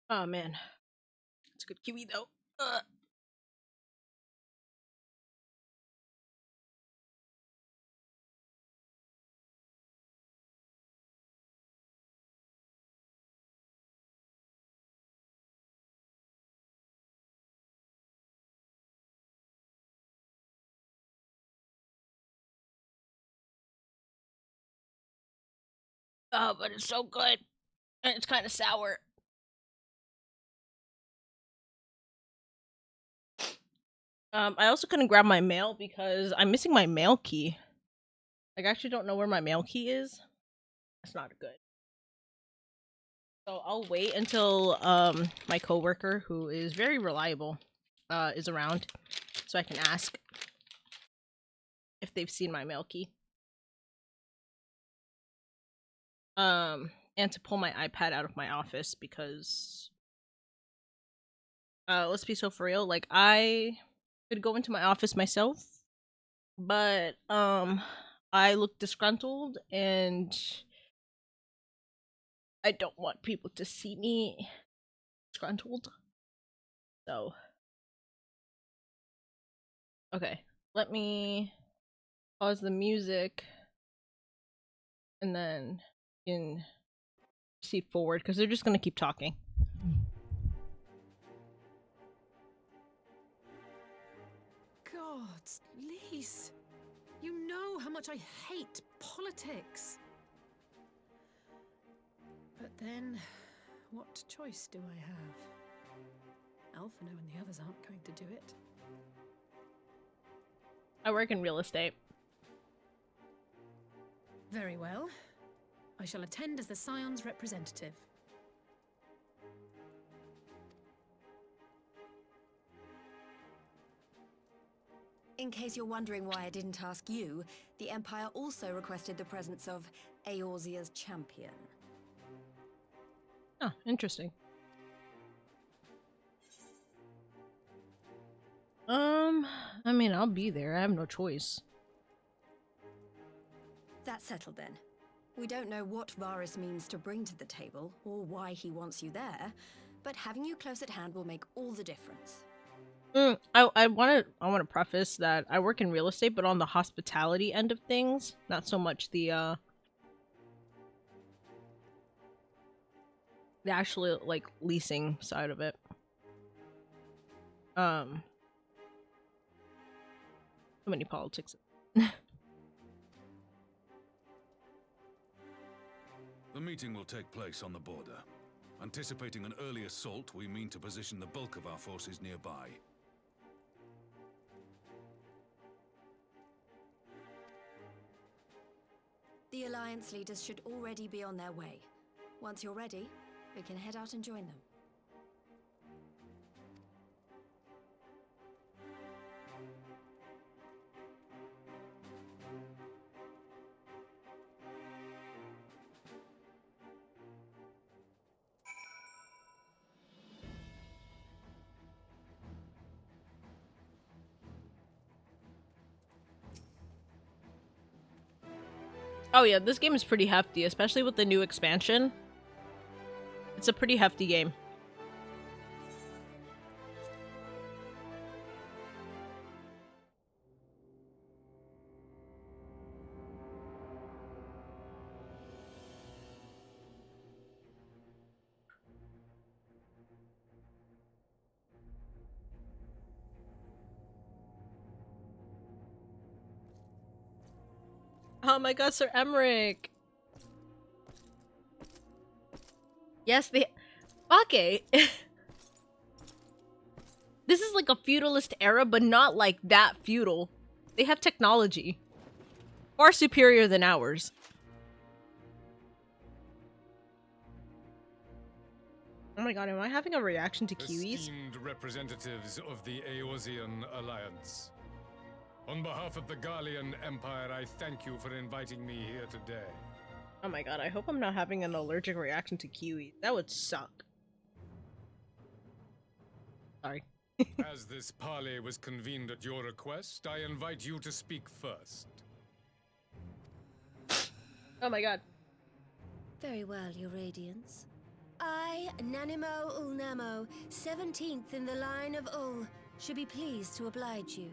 Oh man, it's a good kiwi though. Oh, but it's so good. And it's kind of sour. I also couldn't grab my mail because I'm missing my mail key. Like, I actually don't know where my mail key is. That's not good. So I'll wait until my coworker, who is very reliable, is around, so I can ask if they've seen my mail key. And to pull my iPad out of my office because let's be so for real, like I could go into my office myself, but I look disgruntled and I don't want people to see me disgruntled. So okay, let me pause the music and then you can proceed forward because they're just gonna keep talking. God, Lise, you know how much I hate politics. But then, what choice do I have? Alphino and the others aren't going to do it. I work in real estate. Very well. I shall attend as the Scion's representative. In case you're wondering why I didn't ask you, the Empire also requested the presence of Eorzea's champion. Oh, interesting. I mean, I'll be there. I have no choice. That's settled then. We don't know what Varys means to bring to the table, or why he wants you there, but having you close at hand will make all the difference. I want to preface that I work in real estate, but on the hospitality end of things, not so much the actual like leasing side of it. So many politics. The meeting will take place on the border. Anticipating an early assault, we mean to position the bulk of our forces nearby. The Alliance leaders should already be on their way. Once you're ready, we can head out and join them. Oh yeah, this game is pretty hefty, especially with the new expansion. It's a pretty hefty game. Oh my god, Sir Emmerich! Yes, they... Okay! This is like a feudalist era, but not like that feudal. They have technology. Far superior than ours. Oh my god, am I having a reaction to Kiwis? Esteemed representatives of the Eorzean Alliance. On behalf of the Garlean Empire, I thank you for inviting me here today. Oh my god, I hope I'm not having an allergic reaction to kiwi. That would suck. Sorry. As this parley was convened at your request, I invite you to speak first. Oh my god. Very well, Your Radiance. I, Nanimo Ulnamo, 17th in the line of Ul, should be pleased to oblige you.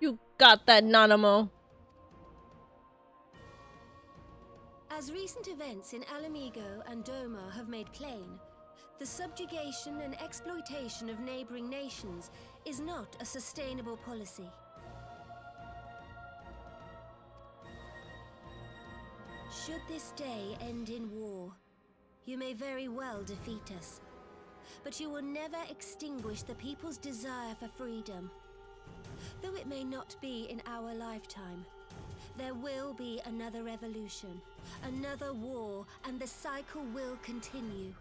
You got that, Nanamo. As recent events in Alamigo and Doma have made plain, the subjugation and exploitation of neighboring nations is not a sustainable policy. Should this day end in war, you may very well defeat us. But you will never extinguish the people's desire for freedom. Though it may not be in our lifetime, there will be another revolution, another war, and the cycle will continue.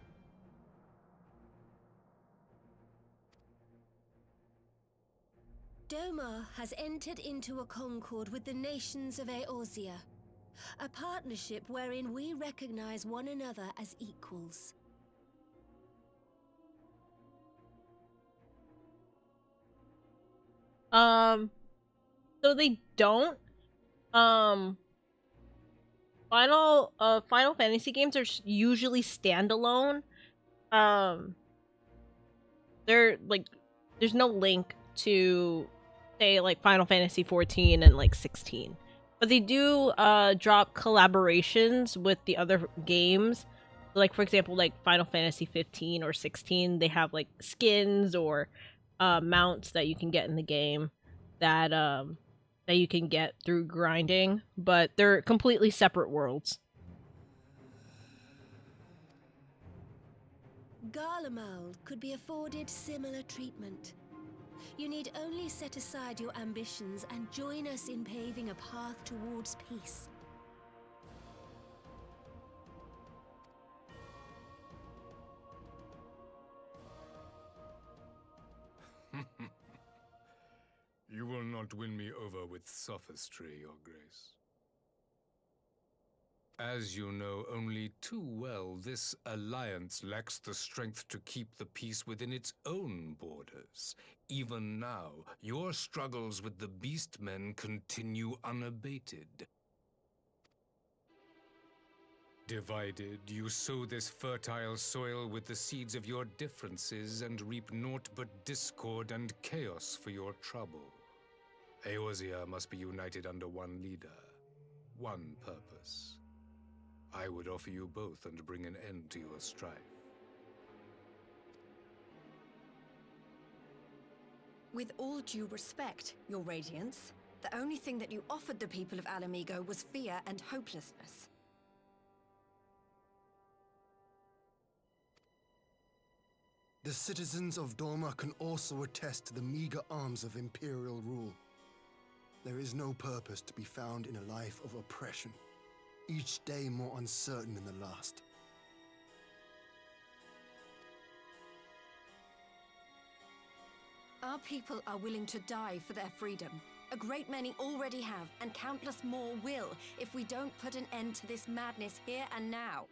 Doma has entered into a concord with the nations of Eorzea, a partnership wherein we recognize one another as equals. So they don't. Final Fantasy games are usually standalone. They're like, there's no link to, say, like Final Fantasy 14 and like 16, but they do drop collaborations with the other games. Like, for example, like Final Fantasy 15 or 16, they have like skins or mounts that you can get in the game that that you can get through grinding, but they're completely separate worlds. Garlemald could be afforded similar treatment. You need only set aside your ambitions and join us in paving a path towards peace. You will not win me over with sophistry, Your Grace. As you know only too well, this alliance lacks the strength to keep the peace within its own borders. Even now, your struggles with the Beastmen continue unabated. Divided, you sow this fertile soil with the seeds of your differences and reap naught but discord and chaos for your trouble. Eorzea must be united under one leader, one purpose. I would offer you both and bring an end to your strife. With all due respect, Your Radiance, the only thing that you offered the people of Alamigo was fear and hopelessness. The citizens of Doma can also attest to the meager arms of imperial rule. There is no purpose to be found in a life of oppression, each day more uncertain than the last. Our people are willing to die for their freedom. A great many already have, and countless more will, if we don't put an end to this madness here and now.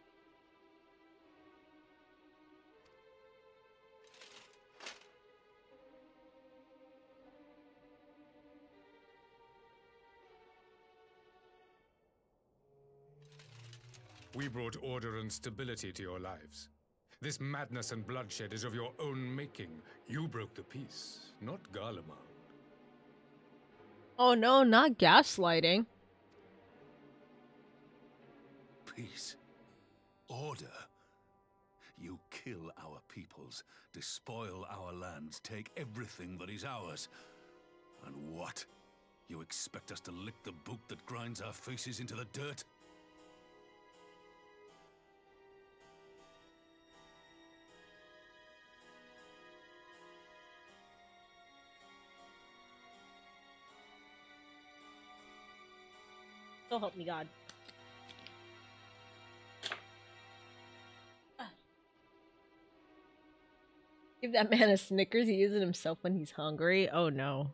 We brought order and stability to your lives. This madness and bloodshed is of your own making. You broke the peace, not Garlemald. Oh no, not gaslighting. Peace. Order. You kill our peoples, despoil our lands, take everything that is ours. And what? You expect us to lick the boot that grinds our faces into the dirt? So help me God. Give that man a Snickers. He uses it himself when he's hungry. Oh no.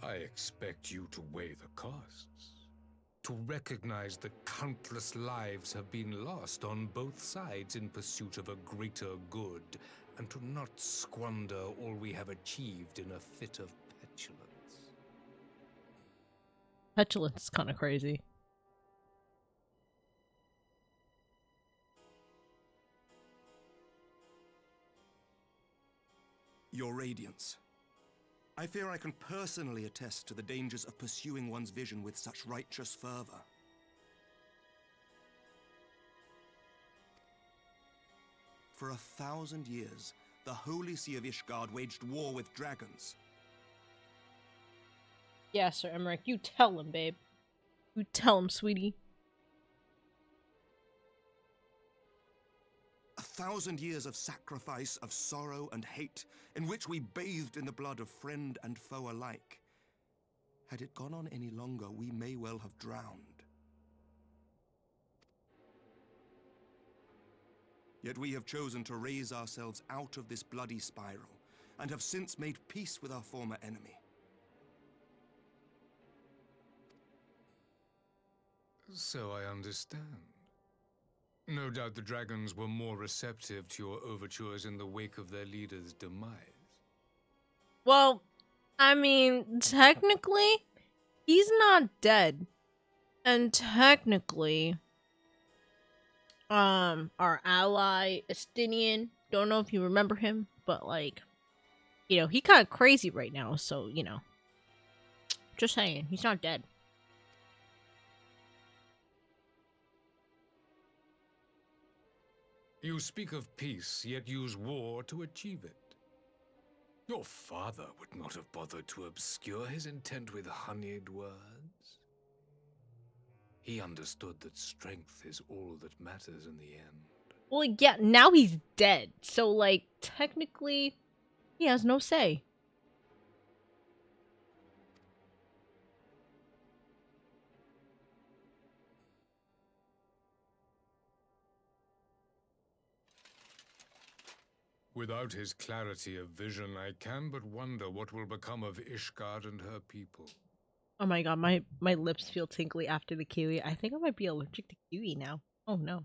I expect you to weigh the costs. To recognize the countless lives have been lost on both sides in pursuit of a greater good, and to not squander all we have achieved in a fit of petulance. Petulance is kind of crazy. Your Radiance. I fear I can personally attest to the dangers of pursuing one's vision with such righteous fervor. For 1,000 years, the Holy See of Ishgard waged war with dragons, Yeah, Sir Emmerich, you tell him, babe. You tell him, sweetie. 1,000 years of sacrifice, of sorrow and hate, in which we bathed in the blood of friend and foe alike. Had it gone on any longer, we may well have drowned. Yet we have chosen to raise ourselves out of this bloody spiral, and have since made peace with our former enemy. So I understand. No doubt the dragons were more receptive to your overtures in the wake of their leader's demise. Well, I mean, technically, he's not dead. And technically, our ally, Estinian, don't know if you remember him, but like, you know, he kind of crazy right now, so, you know. Just saying, he's not dead. You speak of peace, yet use war to achieve it. Your father would not have bothered to obscure his intent with honeyed words. He understood that strength is all that matters in the end. Well, yeah, now he's dead, so, like, technically, he has no say. Without his clarity of vision, I can but wonder what will become of Ishgard and her people. Oh my god, my lips feel tingly after the kiwi. I think I might be allergic to kiwi now. Oh no.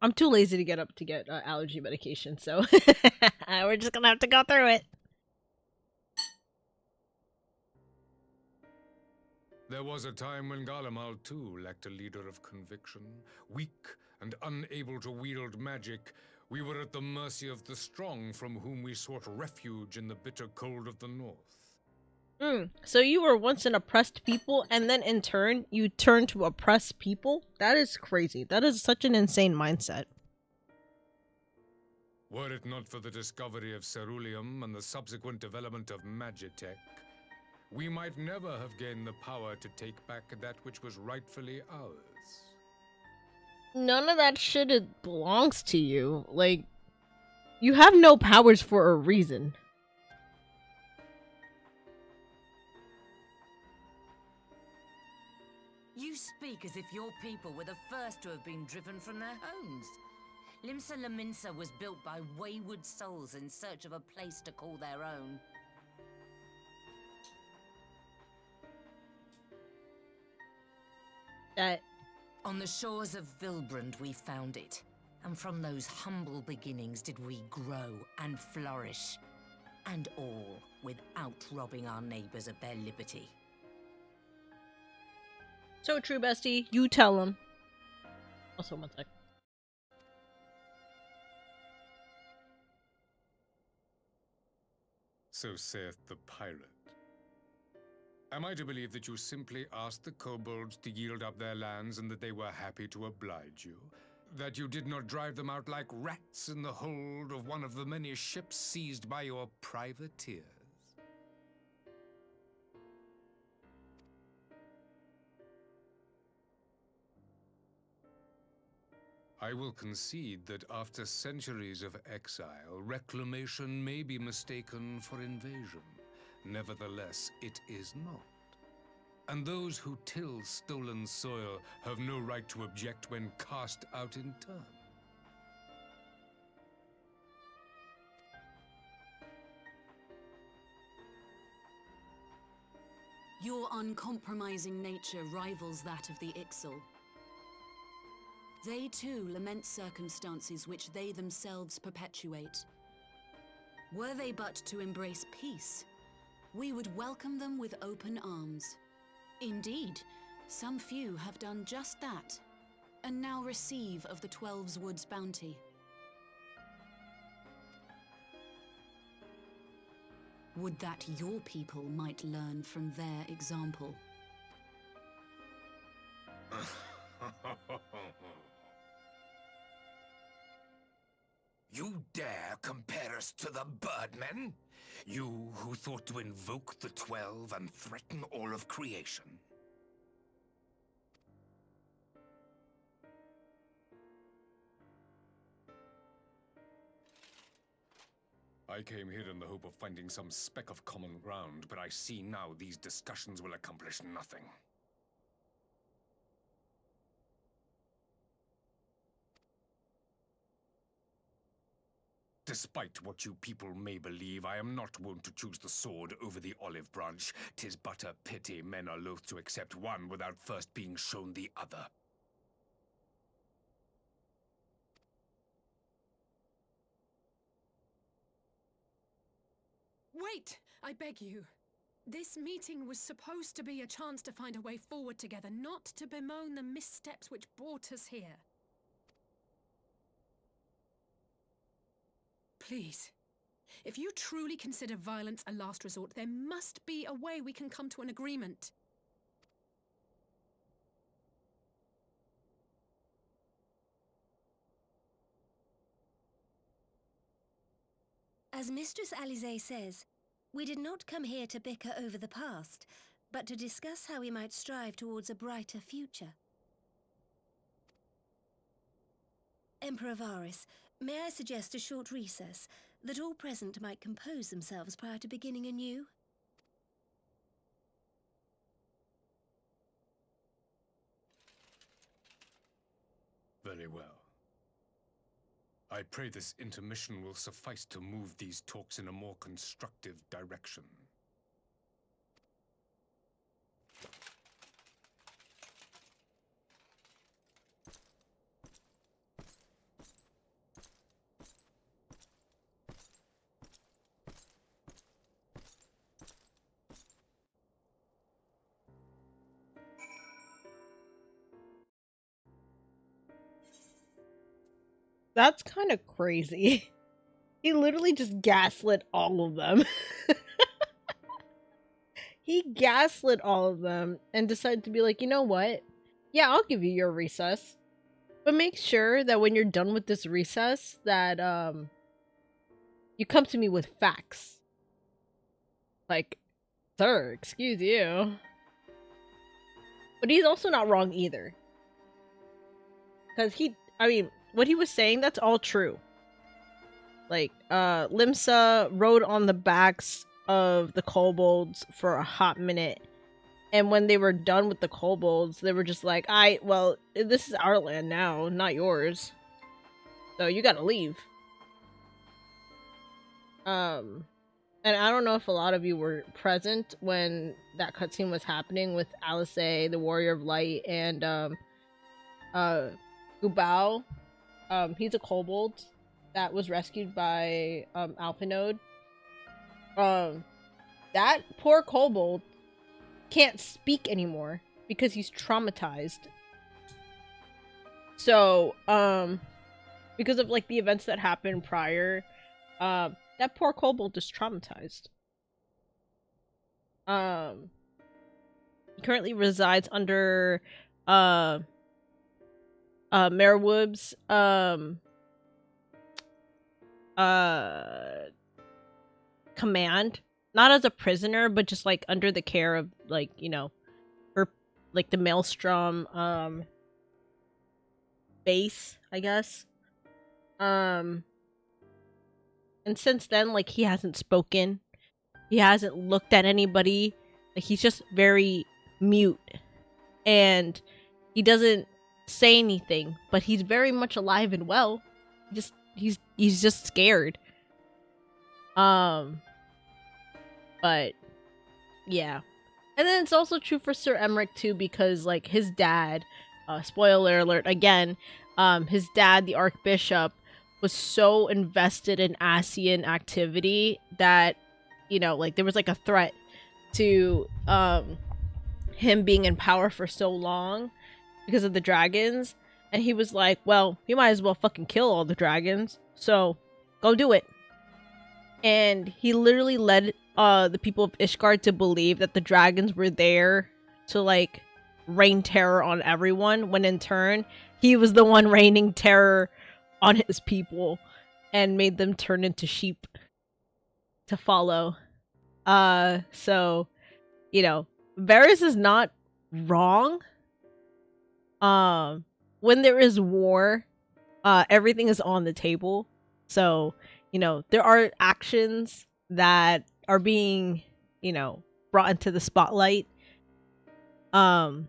I'm too lazy to get up to get allergy medication, so we're just gonna have to go through it. There was a time when Garlemald too lacked a leader of conviction. Weak and unable to wield magic, we were at the mercy of the strong from whom we sought refuge in the bitter cold of the north. So you were once an oppressed people, and then in turn, you turned to oppress people? That is crazy. That is such an insane mindset. Were it not for the discovery of ceruleum and the subsequent development of magitech, we might never have gained the power to take back that which was rightfully ours. None of that shit belongs to you. Like, you have no powers for a reason. You speak as if your people were the first to have been driven from their homes. Limsa Laminsa was built by wayward souls in search of a place to call their own. On the shores of Vilbrand we found it, and from those humble beginnings did we grow and flourish, and all without robbing our neighbors of their liberty. So true, bestie. You tell him. Also, one sec. So saith the pirate. Am I to believe that you simply asked the kobolds to yield up their lands and that they were happy to oblige you? That you did not drive them out like rats in the hold of one of the many ships seized by your privateers? I will concede that after centuries of exile, reclamation may be mistaken for invasion. Nevertheless, it is not. And those who till stolen soil have no right to object when cast out in turn. Your uncompromising nature rivals that of the Ixal. They too lament circumstances which they themselves perpetuate. Were they but to embrace peace, we would welcome them with open arms. Indeed, some few have done just that, and now receive of the 12's Wood's bounty. Would that your people might learn from their example. You dare compare us to the Birdmen? You who thought to invoke the 12 and threaten all of creation? I came here in the hope of finding some speck of common ground, but I see now these discussions will accomplish nothing. Despite what you people may believe, I am not wont to choose the sword over the olive branch. 'Tis but a pity men are loath to accept one without first being shown the other. Wait! I beg you. This meeting was supposed to be a chance to find a way forward together, not to bemoan the missteps which brought us here. Please. If you truly consider violence a last resort, there must be a way we can come to an agreement. As Mistress Alisaie says, we did not come here to bicker over the past, but to discuss how we might strive towards a brighter future. Emperor Varys, may I suggest a short recess, that all present might compose themselves prior to beginning anew? Very well. I pray this intermission will suffice to move these talks in a more constructive direction. That's kind of crazy. He literally just gaslit all of them. He gaslit all of them and decided to be like, you know what? Yeah, I'll give you your recess. But make sure that when you're done with this recess that you come to me with facts. Like, sir, excuse you. But he's also not wrong either. Cuz what he was saying, that's all true. Like, Limsa rode on the backs of the kobolds for a hot minute. And when they were done with the kobolds, they were just like, well, this is our land now, not yours. So you gotta leave. And I don't know if a lot of you were present when that cutscene was happening with Alisaie, the Warrior of Light, and Gubao. He's a kobold that was rescued by Alphanode. That poor kobold can't speak anymore because he's traumatized. So, because of like the events that happened prior, that poor kobold is traumatized. He currently resides under Merwood's command, not as a prisoner, but just like under the care of, like, you know, her, like the Maelstrom base, I guess. And since then, like, he hasn't spoken, he hasn't looked at anybody, like, he's just very mute, and he doesn't say anything, but he's very much alive and well. He's just scared. But yeah. And then it's also true for Sir Emmerich too, because like his dad, spoiler alert again, his dad, the Archbishop, was so invested in Asian activity that, you know, like there was like a threat to him being in power for so long because of the dragons, and he was like, well, you might as well fucking kill all the dragons, so go do it. And he literally led the people of Ishgard to believe that the dragons were there to like rain terror on everyone, when in turn he was the one raining terror on his people. and made them turn into sheep to follow. So, you know, Varys is not wrong. When there is war, everything is on the table. So, you know, there are actions that are being, you know, brought into the spotlight. So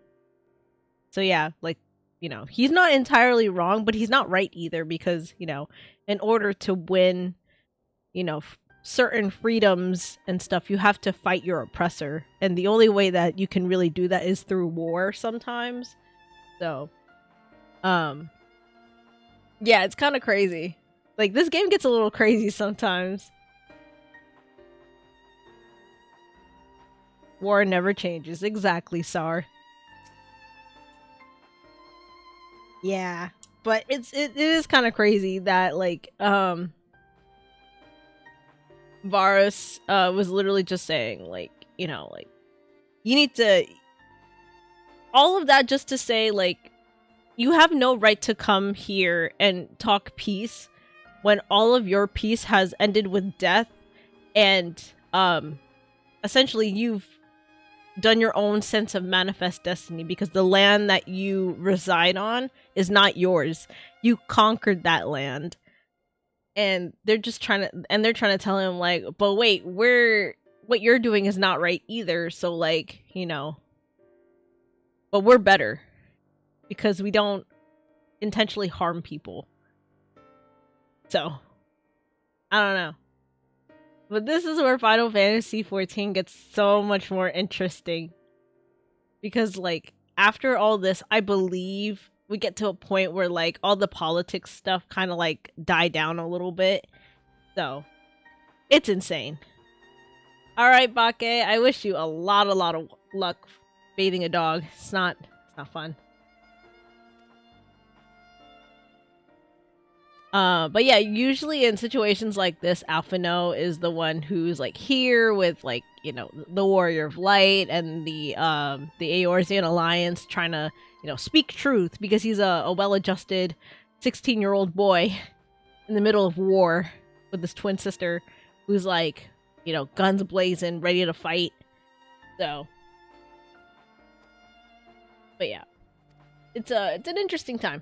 yeah, like, you know, he's not entirely wrong, but he's not right either, because, you know, in order to win, you know, certain freedoms and stuff, you have to fight your oppressor, and the only way that you can really do that is through war sometimes. So, yeah, it's kind of crazy. Like, this game gets a little crazy sometimes. War never changes. Exactly, Sar. Yeah, but it is kind of crazy that, like, Varus was literally just saying, like, you know, like, you need to, all of that just to say, like, you have no right to come here and talk peace when all of your peace has ended with death, and essentially you've done your own sense of manifest destiny, because the land that you reside on is not yours. You conquered that land. And they're trying to tell him, like, but wait, what you're doing is not right either. So, like, you know, but we're better because we don't intentionally harm people. So, I don't know. But this is where Final Fantasy XIV gets so much more interesting. Because, like, after all this, I believe we get to a point where, like, all the politics stuff kind of, like, die down a little bit. So, it's insane. Alright, Bake, I wish you a lot of luck bathing a dog. It's not fun. But yeah, usually in situations like this, Alphino is the one who's, like, here with, like, you know, the Warrior of Light and the Eorzean Alliance, trying to, you know, speak truth, because he's a well-adjusted 16-year-old boy in the middle of war with his twin sister, who's, like, you know, guns blazing, ready to fight. So, but yeah, it's an interesting time.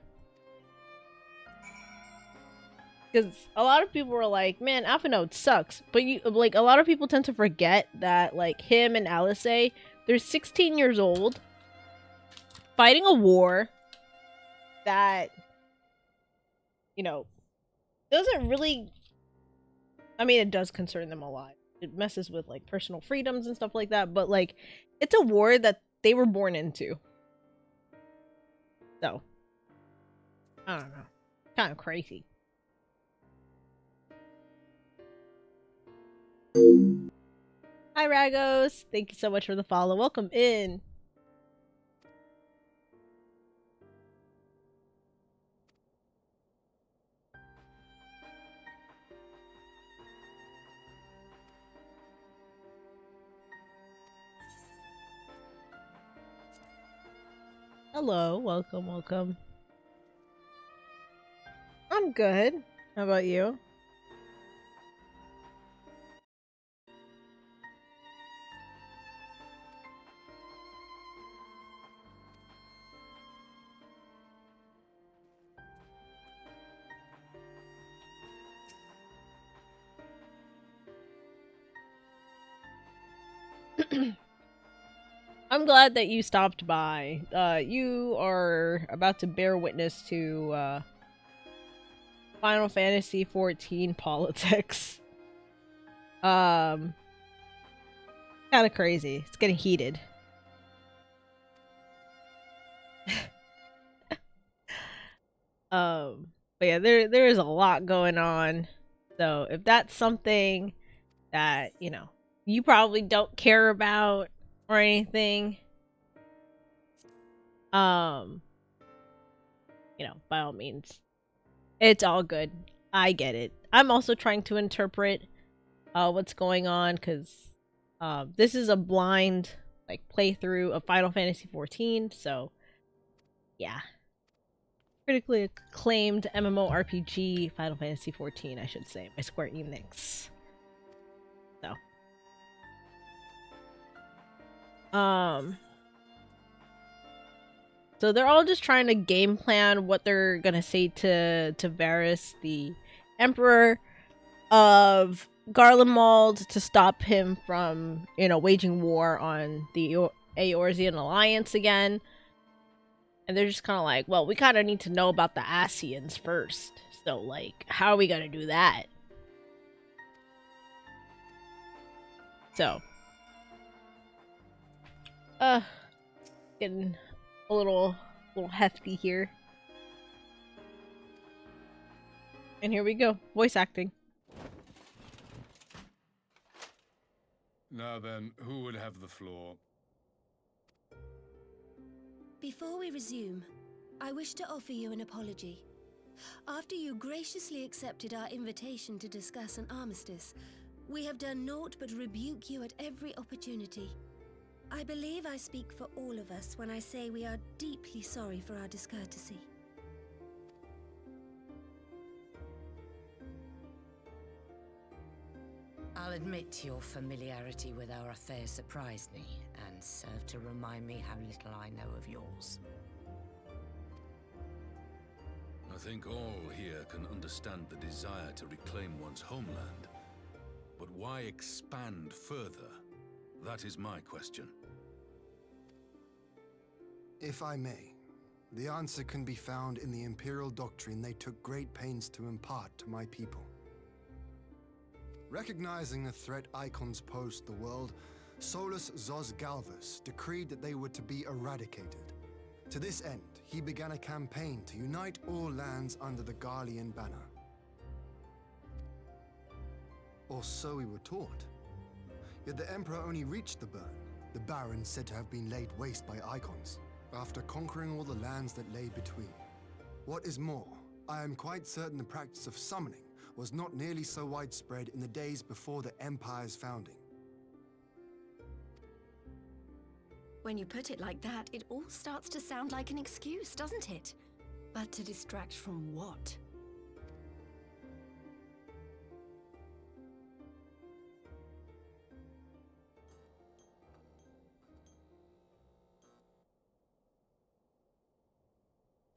Because a lot of people were like, man, Alphino sucks. But you, like, a lot of people tend to forget that, like, him and Alice, they're 16 years old, fighting a war that, you know, doesn't really, I mean, it does concern them a lot. It messes with, like, personal freedoms and stuff like that. But, like, it's a war that they were born into. So, I don't know. Kind of crazy. Hi, Ragos. Thank you so much for the follow. Welcome in. Hello. Welcome, welcome. I'm good. How about you? I'm glad that you stopped by. You are about to bear witness to Final Fantasy XIV politics. Kind of crazy. It's getting heated. But yeah, there is a lot going on. So if that's something that, you know, you probably don't care about or anything, you know, by all means, it's all good. I get it. I'm also trying to interpret what's going on, because this is a blind, like, playthrough of Final Fantasy XIV, so yeah. critically acclaimed MMORPG Final Fantasy XIV, I should say, by Square Enix. So they're all just trying to game plan what they're gonna say to Varys, the Emperor of Garlemald, to stop him from, waging war on the Eorzean Alliance again. And they're just kind of like, well, we kind of need to know about the Ascians first. So, like, how are we gonna do that? So, getting a little hefty here. And here we go, voice acting. Now then, who would have the floor? Before we resume, I wish to offer you an apology. After you graciously accepted our invitation to discuss an armistice, we have done naught but rebuke you at every opportunity. I believe I speak for all of us when I say we are deeply sorry for our discourtesy. I'll admit your familiarity with our affair surprised me, and served to remind me how little I know of yours. I think all here can understand the desire to reclaim one's homeland. But why expand further? That is my question. If I may, the answer can be found in the Imperial doctrine they took great pains to impart to my people. Recognizing the threat icons pose to the world, Solus Zos Galvus decreed that they were to be eradicated. To this end, he began a campaign to unite all lands under the Garlean banner. Or so we were taught. Yet the Emperor only reached the burn, the Baron said to have been laid waste by icons, after conquering all the lands that lay between. What is more, I am quite certain the practice of summoning was not nearly so widespread in the days before the Empire's founding. When you put it like that, it all starts to sound like an excuse, doesn't it? But to distract from what?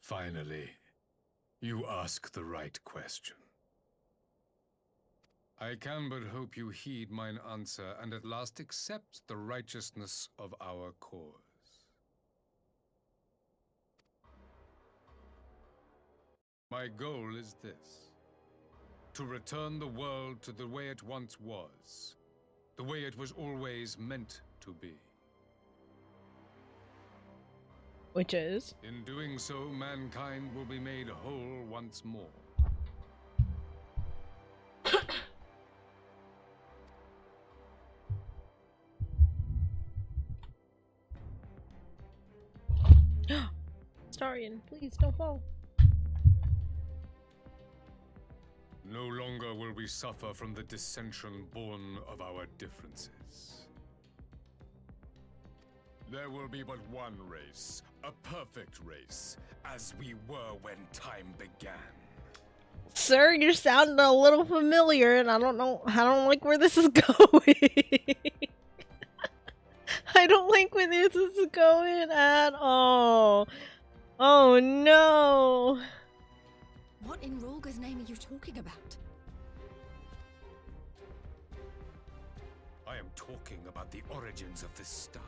Finally, you ask the right question. I can but hope you heed mine answer and at last accept the righteousness of our cause. My goal is this: to return the world to the way it once was, the way it was always meant to be. Which is? In doing so, mankind will be made whole once more. Starion, please don't fall. No longer will we suffer from the dissension born of our differences. There will be but one race, a perfect race, as we were when time began. Sir, you're sounding a little familiar, and I don't like where this is going. I don't like where this is going at all. Oh no! What in Rolga's name are you talking about? I am talking about the origins of this star,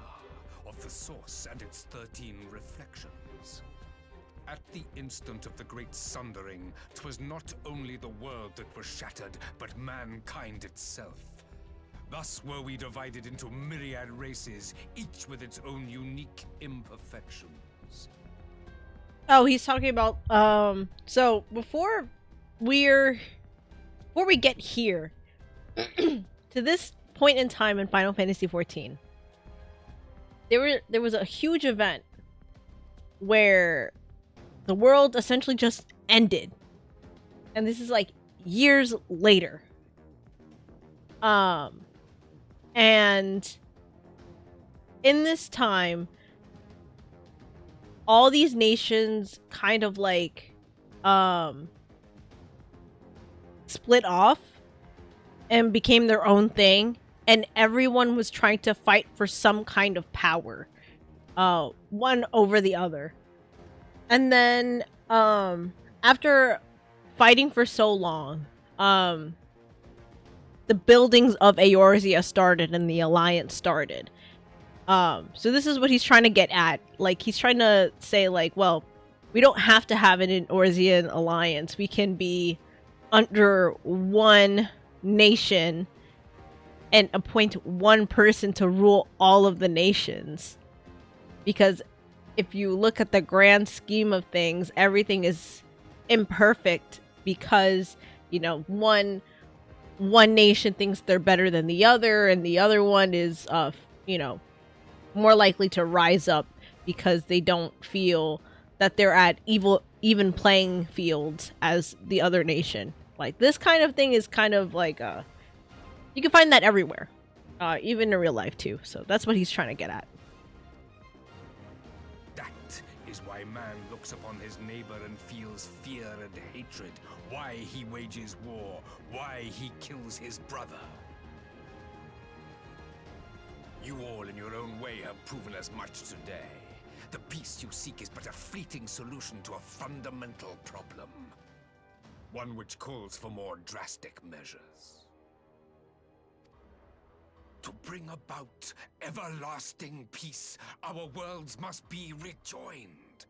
of the source and its 13 reflections. At the instant of the great sundering, 'twas not only the world that was shattered, but mankind itself. Thus were we divided into myriad races, each with its own unique imperfections. Oh, he's talking about, so before we get here, to this point in time in Final Fantasy XIV, there was a huge event where the world essentially just ended. And this is like years later. And in this time, all these nations kind of like split off and became their own thing, and everyone was trying to fight for some kind of power, one over the other. And then after fighting for so long, the buildings of Eorzea started and the Alliance started. So this is what he's trying to get at. Like, he's trying to say, like, well, we don't have to have an Eorzean alliance. We can be under one nation and appoint one person to rule all of the nations. Because if you look at the grand scheme of things, everything is imperfect because, you know, one nation thinks they're better than the other, and the other one is, you know, more likely to rise up because they don't feel that they're at even playing fields as the other nation. Like, this kind of thing is kind of like, you can find that everywhere, even in real life too. So that's what he's trying to get at. That is why man looks upon his neighbor and feels fear and hatred. Why he wages war. Why he kills his brother. You all in your own way have proven as much today. The peace you seek is but a fleeting solution to a fundamental problem. One which calls for more drastic measures. To bring about everlasting peace, our worlds must be rejoined.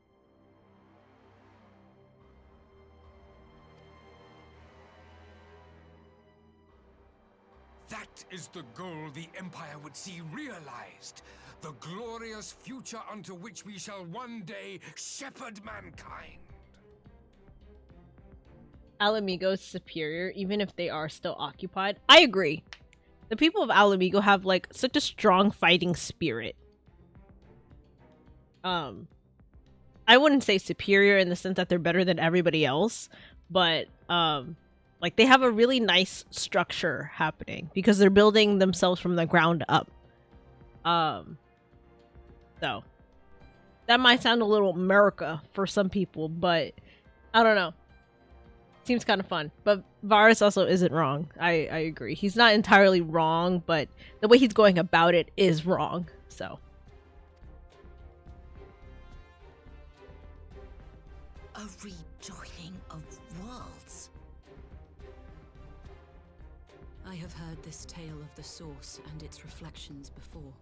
That is the goal the Empire would see realized. The glorious future unto which we shall one day shepherd mankind. Alamigo is superior, even if they are still occupied. I agree. The people of Alamigo have, like, such a strong fighting spirit. I wouldn't say superior in the sense that they're better than everybody else, but, like, they have a really nice structure happening because they're building themselves from the ground up. So that might sound a little America for some people, but I don't know. Seems kind of fun. But Varus also isn't wrong. I agree. He's not entirely wrong, but the way he's going about it is wrong. So. A rejoining of worlds. I have heard this tale of the Source and its reflections before.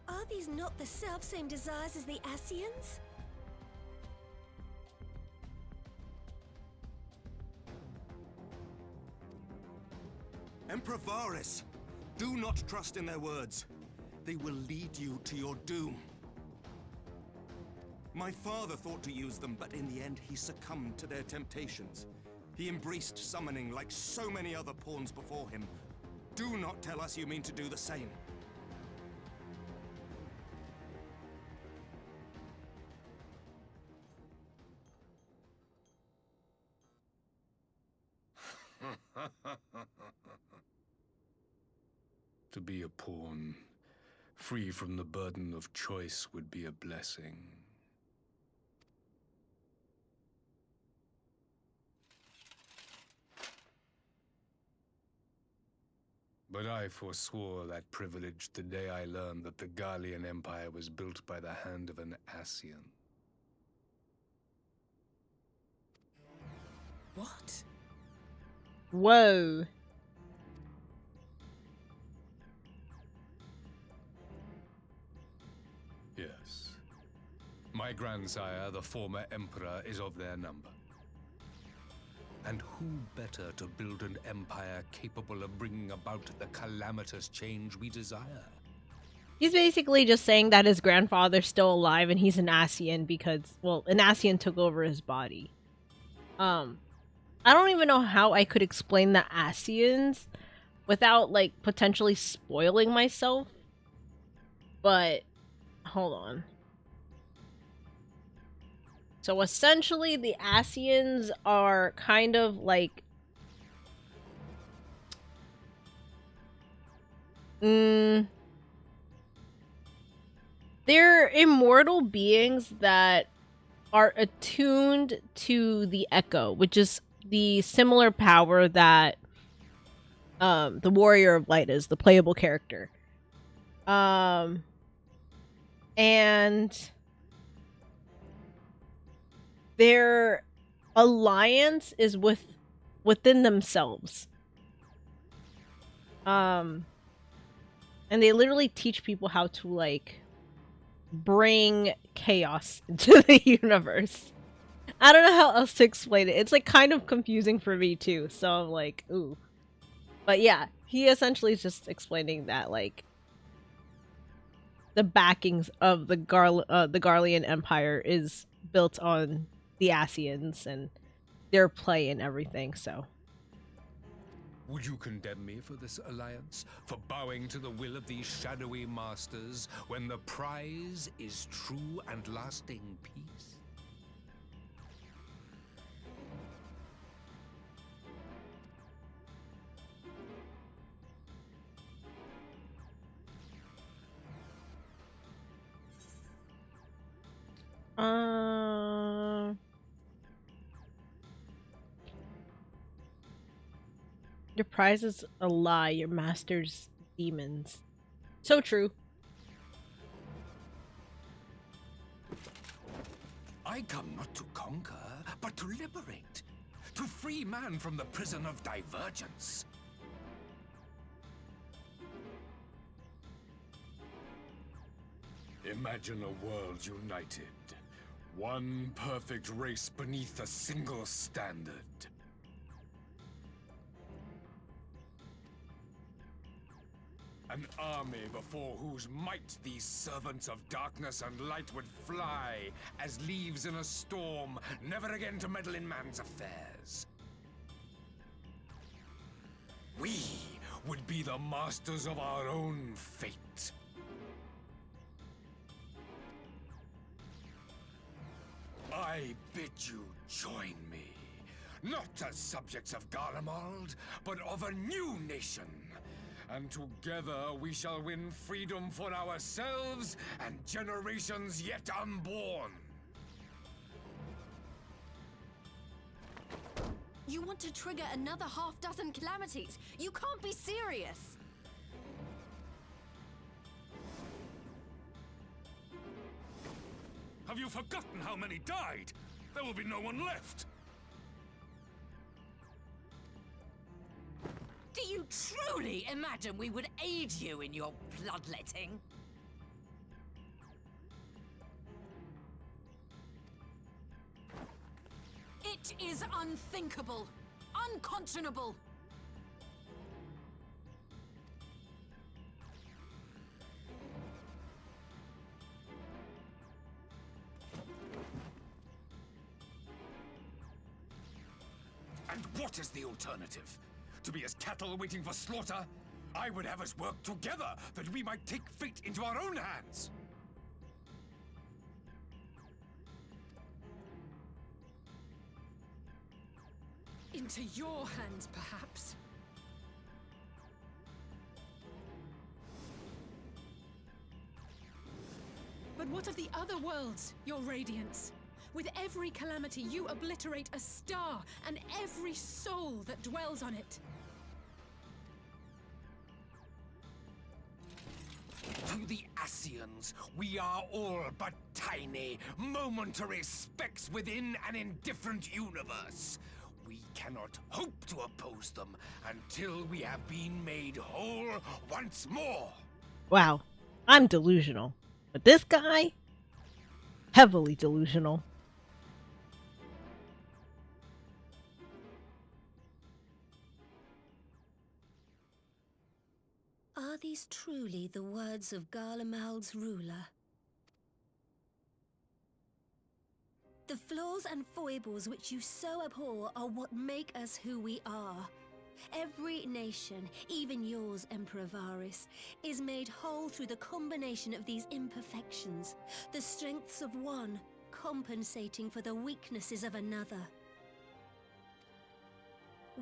Are these not the self-same desires as the Ascians? Emperor Varus, do not trust in their words. They will lead you to your doom. My father thought to use them, but in the end he succumbed to their temptations. He embraced summoning like so many other pawns before him. Do not tell us you mean to do the same. To be a pawn, free from the burden of choice, would be a blessing. But I forswore that privilege the day I learned that the Garlean Empire was built by the hand of an Ascian. What? Whoa. Yes. My grandsire, the former emperor, is of their number. And who better to build an empire capable of bringing about the calamitous change we desire? He's basically just saying that his grandfather's still alive and he's an Ascian because, well, an Ascian took over his body. I don't even know how I could explain the Ascians without, like, potentially spoiling myself. But, hold on. So essentially, the Asians are kind of like... they're immortal beings that are attuned to the Echo, which is the similar power that the Warrior of Light is, the playable character. And their alliance is within themselves. And they literally teach people how to, like, bring chaos into the universe. I don't know how else to explain it. It's, like, kind of confusing for me, too. So I'm like, ooh. But yeah, he essentially is just explaining that, like, the backings of the Garlean Empire is built on the Asians and their play and everything, so... Would you condemn me for this alliance? For bowing to the will of these shadowy masters when the prize is true and lasting peace? Your prize is a lie, your master's demons. So true. I come not to conquer, but to liberate. To free man from the prison of divergence. Imagine a world united. One perfect race beneath a single standard. An army before whose might these servants of darkness and light would fly as leaves in a storm, never again to meddle in man's affairs. We would be the masters of our own fate. I bid you join me, not as subjects of Garlemald, but of a new nation. And together we shall win freedom for ourselves and generations yet unborn. You want to trigger another half-dozen calamities? You can't be serious! Have you forgotten how many died? There will be no one left. Do you truly imagine we would aid you in your bloodletting? It is unthinkable, unconscionable. And what is the alternative? To be as cattle waiting for slaughter? I would have us work together that we might take fate into our own hands. Into your hands, perhaps. But what of the other worlds, your radiance? With every calamity, you obliterate a star and every soul that dwells on it. To the Asians, we are all but tiny, momentary specks within an indifferent universe. We cannot hope to oppose them until we have been made whole once more. Wow, I'm delusional. But this guy? Heavily delusional. Are these truly the words of Garlemald's ruler? The flaws and foibles which you so abhor are what make us who we are. Every nation, even yours, Emperor Varys, is made whole through the combination of these imperfections. The strengths of one compensating for the weaknesses of another.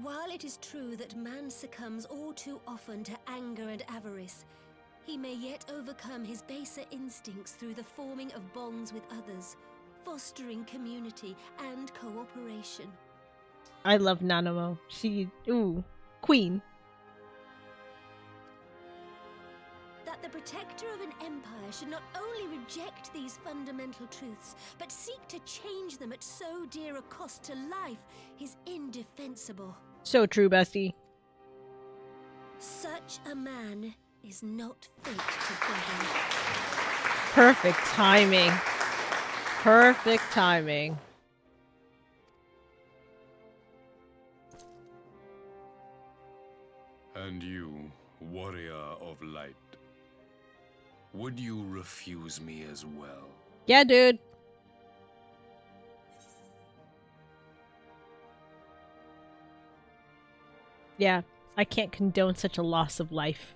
While it is true that man succumbs all too often to anger and avarice, he may yet overcome his baser instincts through the forming of bonds with others, fostering community and cooperation. I love Nanamo. Ooh, queen. That the protector of an empire should not only reject these fundamental truths, but seek to change them at so dear a cost to life is indefensible. So true, bestie. Such a man is not fit to govern. Perfect timing. Perfect timing. And you, warrior of light, would you refuse me as well? Yeah, dude. Yeah, I can't condone such a loss of life.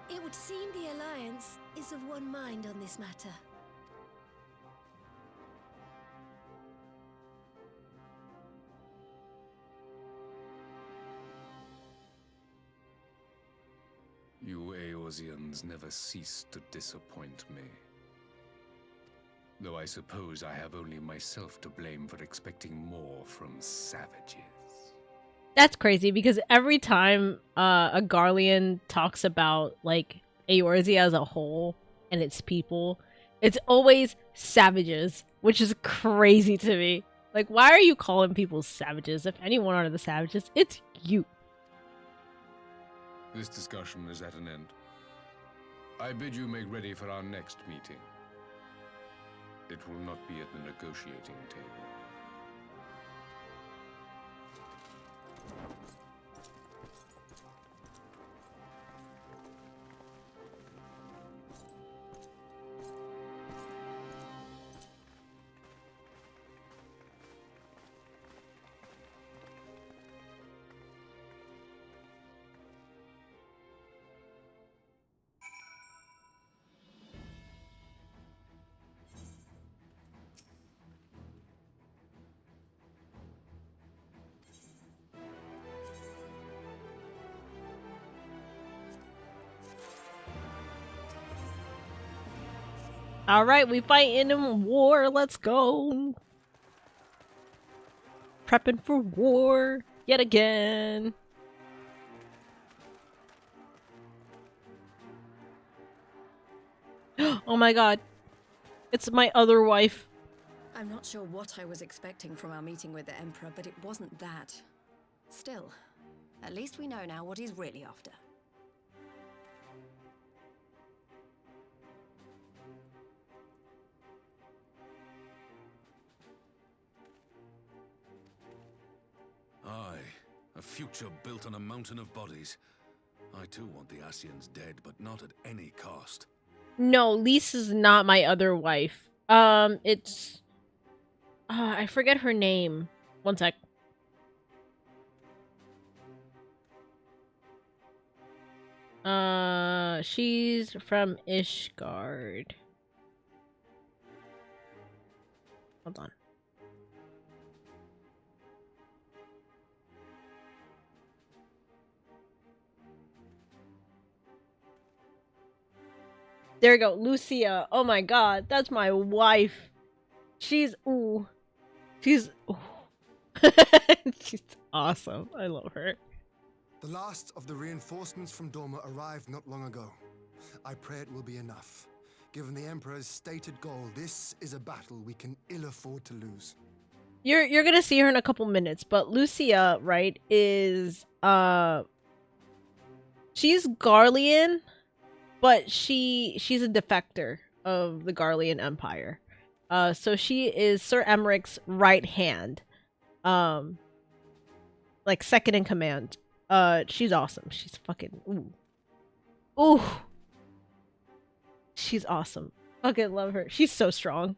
It would seem the Alliance is of one mind on this matter. You Eorzeans never cease to disappoint me. Though I suppose I have only myself to blame for expecting more from savages. That's crazy because every time a Garlean talks about like Eorzea as a whole and its people, it's always savages, which is crazy to me. Like, why are you calling people savages? If anyone are the savages, it's you. This discussion is at an end. I bid you make ready for our next meeting. It will not be at the negotiating table. Alright, we fighting in war. Let's go. Prepping for war yet again. Oh my god. It's my other wife. I'm not sure what I was expecting from our meeting with the Emperor, but it wasn't that. Still, at least we know now what he's really after. Aye, a future built on a mountain of bodies. I too want the Ascians dead, but not at any cost. No, Lisa's not my other wife. It's... I forget her name. One sec. She's from Ishgard. Hold on. There we go, Lucia. Oh my god, that's my wife. She's ooh. She's ooh. She's awesome. I love her. The last of the reinforcements from Dorma arrived not long ago. I pray it will be enough. Given the Emperor's stated goal, this is a battle we can ill afford to lose. You're gonna see her in a couple minutes, but Lucia, right, is she's Garlean, but she's a defector of the Garlean Empire. So she is Sir Emmerich's right hand. Like second in command. She's awesome. She's fucking ooh. Ooh. She's awesome. Fucking love her. She's so strong.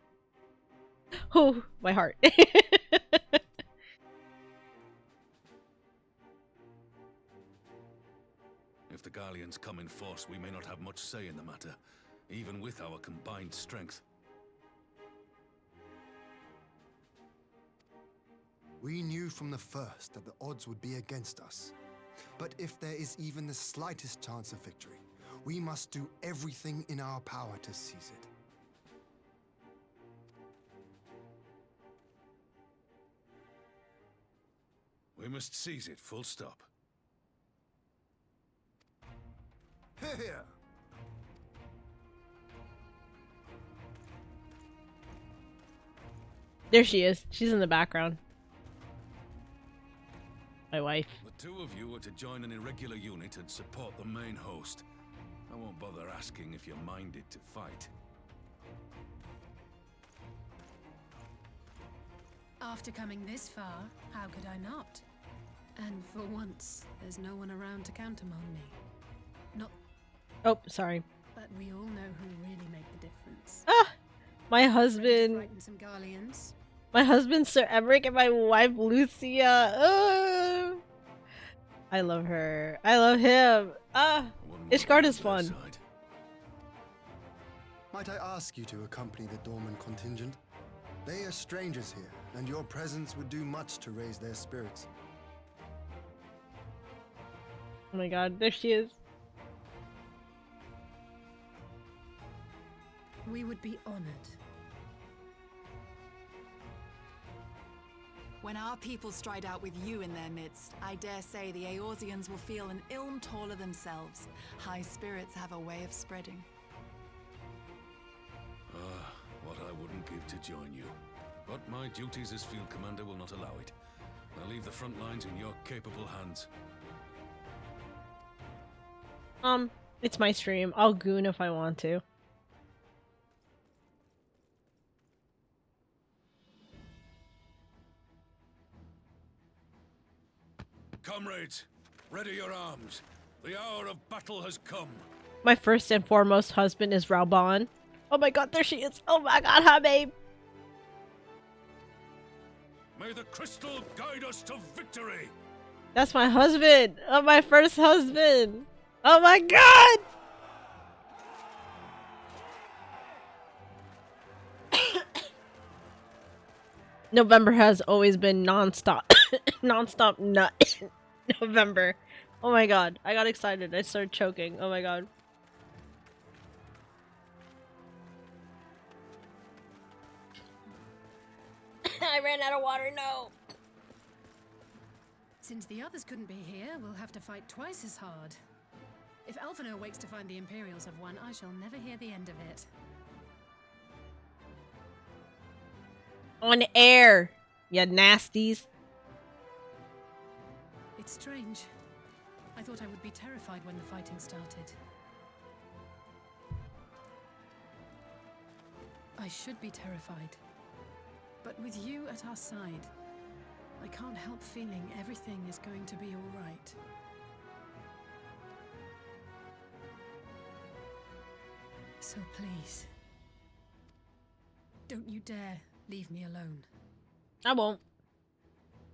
Oh, my heart. Garleans come in force, we may not have much say in the matter, even with our combined strength. We knew from the first that the odds would be against us. But if there is even the slightest chance of victory, we must do everything in our power to seize it. We must seize it, full stop. Here! There she is. She's in the background. My wife. The two of you are to join an irregular unit and support the main host. I won't bother asking if you're minded to fight. After coming this far, how could I not? And for once, there's no one around to count 'em on me. Not. Oh, sorry. But we all know who really make the difference. Ah! My husband. Frighten some Garleans. My husband, Sir Emmerich, and my wife, Lucia. I love her. I love him. Ishgard is fun. Might I ask you to accompany the Dorman contingent? They are strangers here, and your presence would do much to raise their spirits. Oh my god, there she is. We would be honored. When our people stride out with you in their midst, I dare say the Eorzeans will feel an ilm taller themselves. High spirits have a way of spreading. What I wouldn't give to join you. But my duties as field commander will not allow it. I'll leave the front lines in your capable hands. It's my stream. I'll goon if I want to. Comrades, ready your arms. The hour of battle has come. My first and foremost husband is Rauban. Oh my god, there she is. Oh my god, hi babe. May the crystal guide us to victory. That's my husband. Oh, my first husband. Oh my god. November has always been non-stop. Non-stop nut. November. Oh my god. I got excited. I started choking. Oh my god. I ran out of water. No. Since the others couldn't be here, we'll have to fight twice as hard. If Alphinaud wakes to find the Imperials have won, I shall never hear the end of it. On air, you nasties. It's strange. I thought I would be terrified when the fighting started. I should be terrified. But with you at our side, I can't help feeling everything is going to be all right. So please, don't you dare leave me alone. I won't.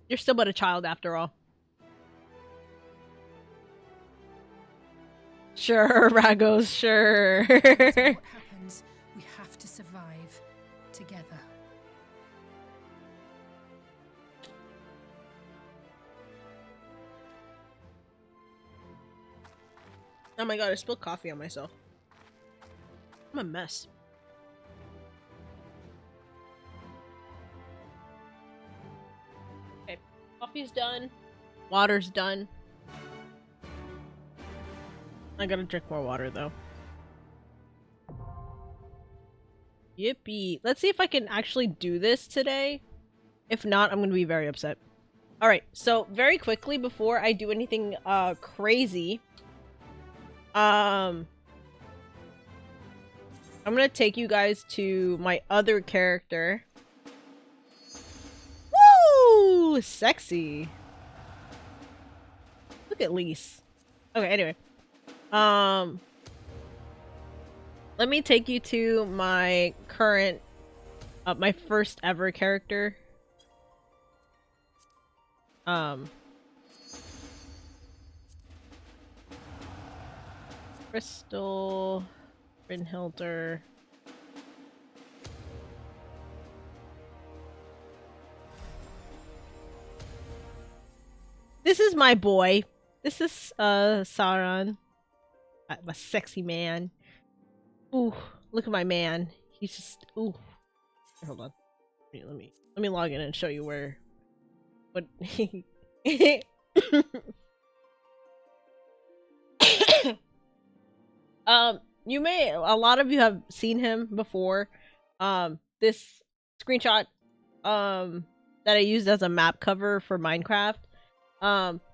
You're still but a child after all. Sure, Ragos, sure. No matter what happens, we have to survive together. Oh my god, I spilled coffee on myself. I'm a mess. Okay, coffee's done. Water's done. I gotta drink more water though. Yippee. Let's see if I can actually do this today. If not, I'm gonna be very upset. Alright, so very quickly before I do anything crazy, I'm gonna take you guys to my other character. Woo! Sexy. Look at Lise. Okay, anyway. Let me take you to my current, my first ever character. Crystal, Brynhilder. This is my boy. This is Sauron. I'm a sexy man. Ooh, look at my man. He's just ooh. Hold on. Let me log in and show you where what you may a lot of you have seen him before. This screenshot that I used as a map cover for Minecraft.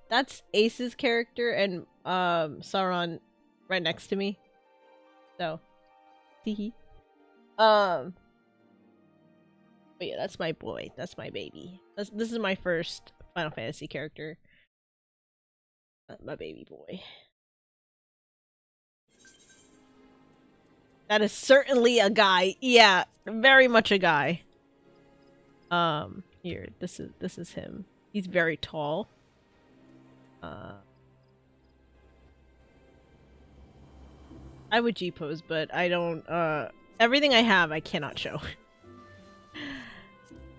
That's Ace's character and Sauron right next to me. So teehee. But yeah, that's my boy. That's my baby. This is my first Final Fantasy character. My baby boy. That is certainly a guy. Yeah, very much a guy. Here, this is him. He's very tall. I would G-pose, but I don't, everything I have I cannot show.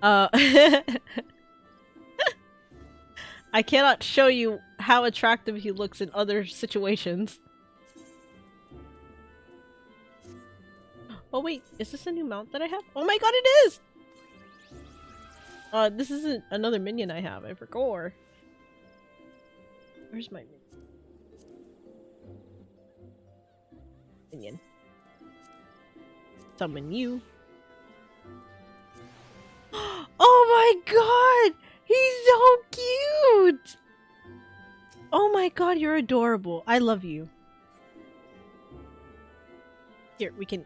I cannot show you how attractive he looks in other situations. Oh wait, is this a new mount that I have? Oh my god, it is! This isn't another minion I have, I forgot. Where's my minion? Summon you. Oh my god! He's so cute! Oh my god, you're adorable. I love you. Here, we can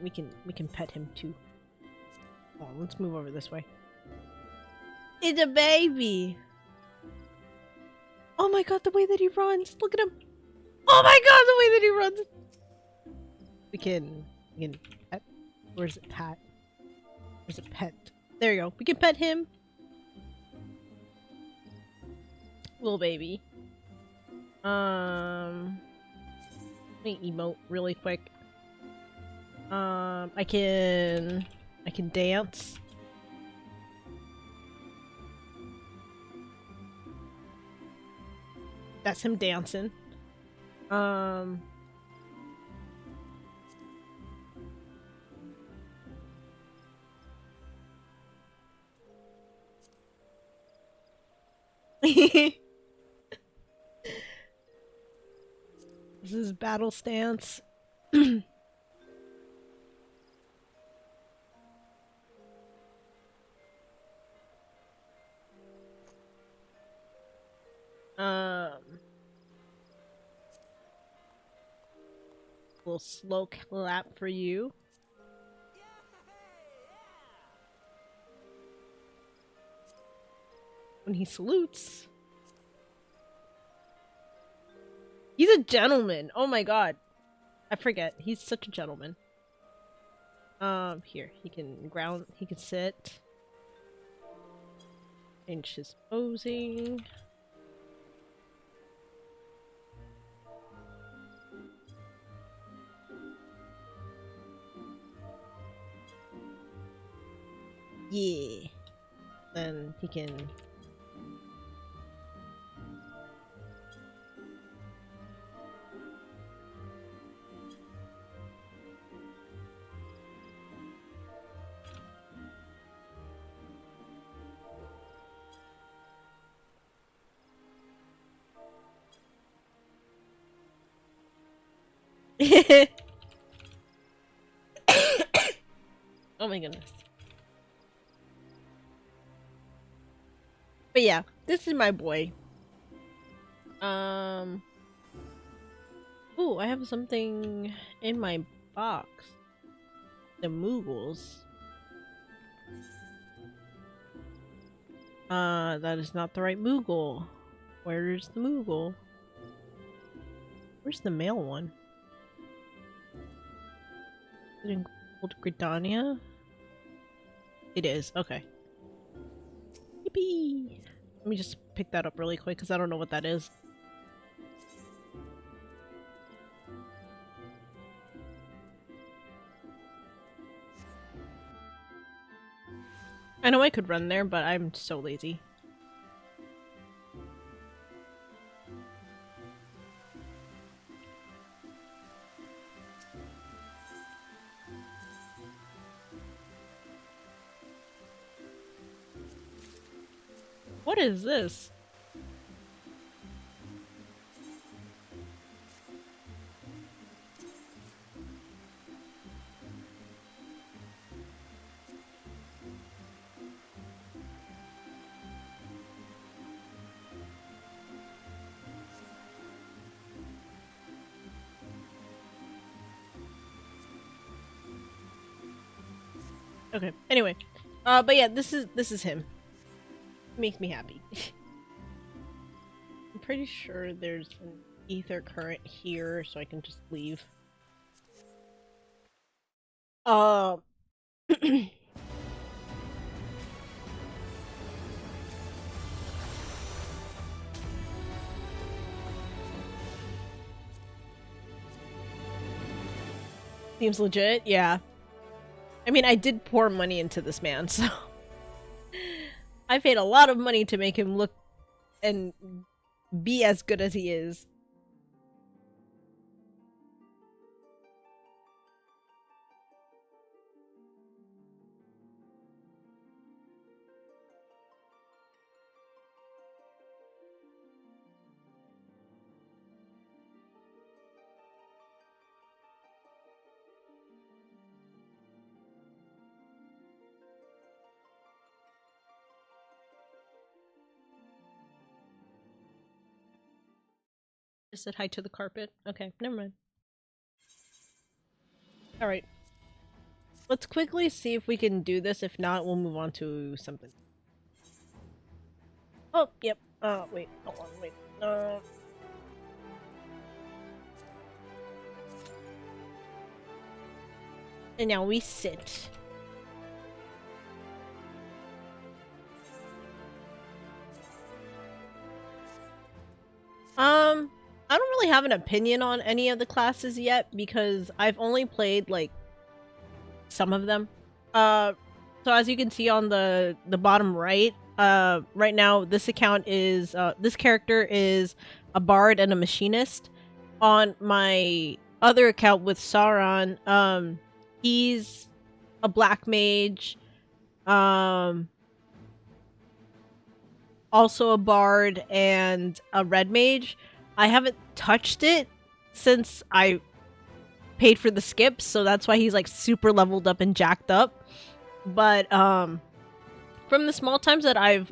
pet him too. Oh, let's move over this way. It's a baby! Oh my god, the way that he runs! Look at him! Oh my god, the way that he runs! We can pet. Where's it, Pat? Where's it, pet? There you go. We can pet him. Little baby. Let me emote really quick. I can dance. That's him dancing. This is battle stance. Little slow clap for you. When he salutes. He's a gentleman. Oh my god. I forget. He's such a gentleman. Here. He can ground. He can sit. Change his posing. Yeah. Then he can... Oh my goodness. But yeah, this is my boy. Ooh, I have something in my box. The Moogles. That is not the right Moogle. Where's the Moogle? Where's the male one? Is it in Old Gridania? It is, okay. Yippee! Let me just pick that up really quick because I don't know what that is. I know I could run there, but I'm so lazy. What is this? Okay. Anyway, but yeah, this is him. Makes me happy. I'm pretty sure there's an ether current here, so I can just leave. Seems legit, yeah. I mean, I did pour money into this man, so I paid a lot of money to make him look and be as good as he is. Just said hi to the carpet. Okay, never mind. Alright. Let's quickly see if we can do this. If not, we'll move on to something. Oh, yep. Wait. Hold on, wait. And now we sit. I don't really have an opinion on any of the classes yet because I've only played like some of them. So as you can see on the bottom right, right now this account is this character is a bard and a machinist. On my other account with Sauron, he's a black mage, also a bard and a red mage. I haven't touched it since I paid for the skips, so that's why he's like super leveled up and jacked up. But from the small times that I've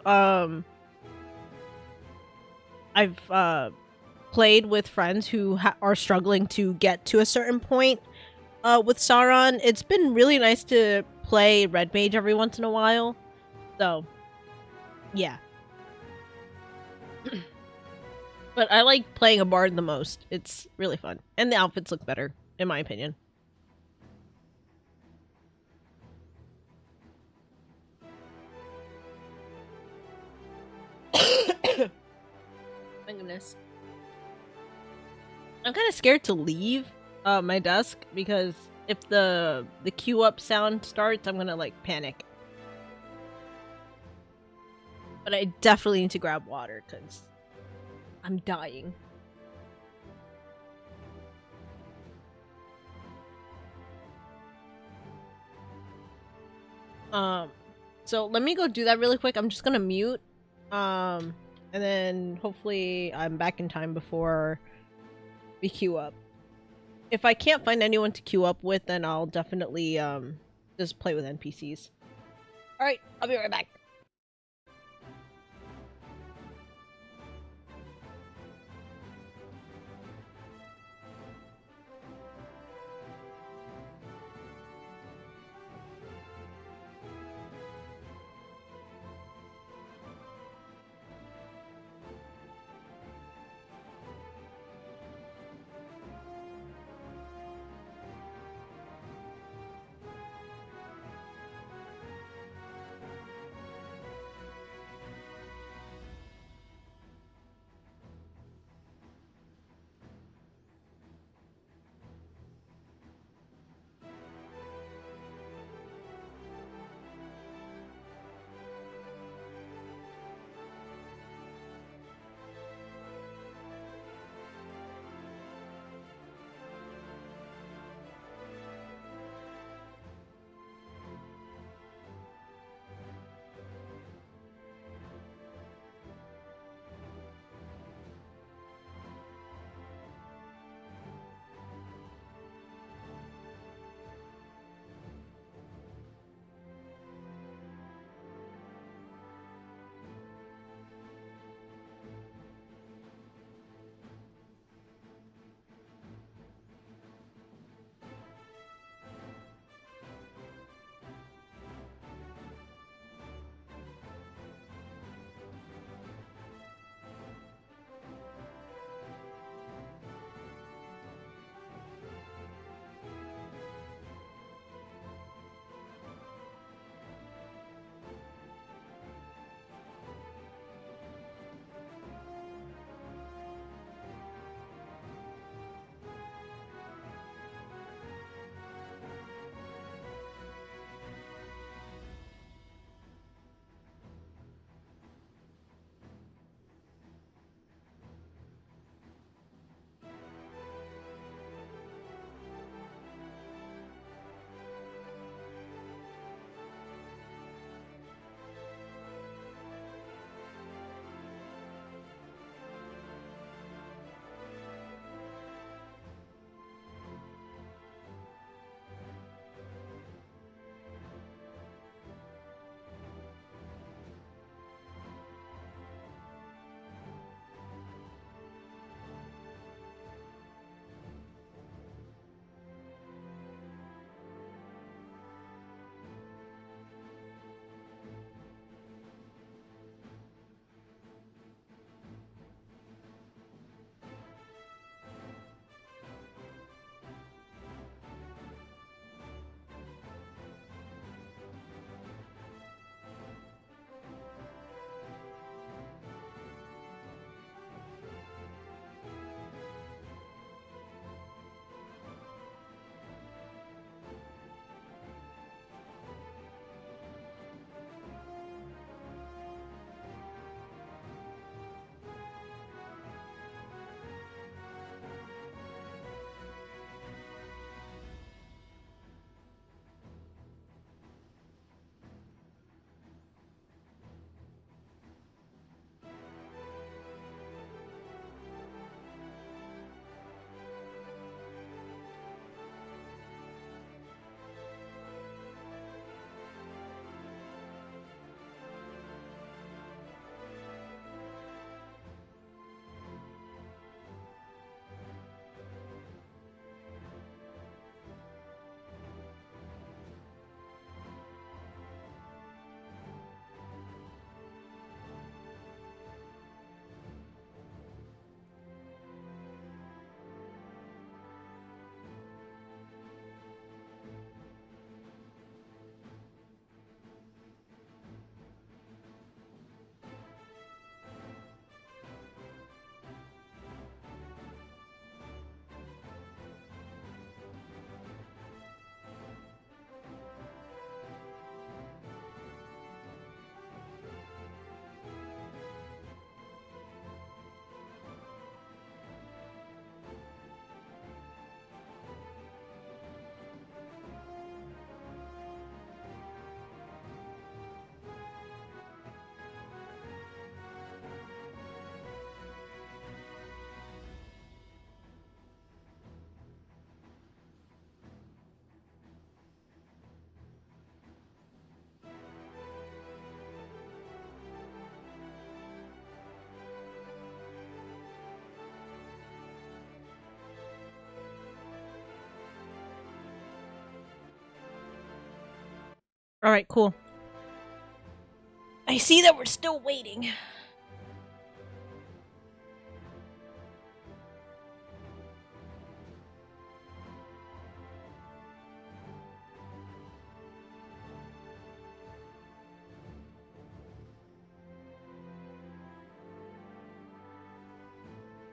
played with friends who are struggling to get to a certain point with Sauron, it's been really nice to play red mage every once in a while. So yeah. But I like playing a bard the most. It's really fun. And the outfits look better, in my opinion. My goodness. I'm kind of scared to leave my desk because if the queue up sound starts, I'm gonna like panic. But I definitely need to grab water because I'm dying. So let me go do that really quick. I'm just gonna mute. And then hopefully I'm back in time before we queue up. If I can't find anyone to queue up with, then I'll definitely just play with NPCs. Alright, I'll be right back. Alright, cool. I see that we're still waiting.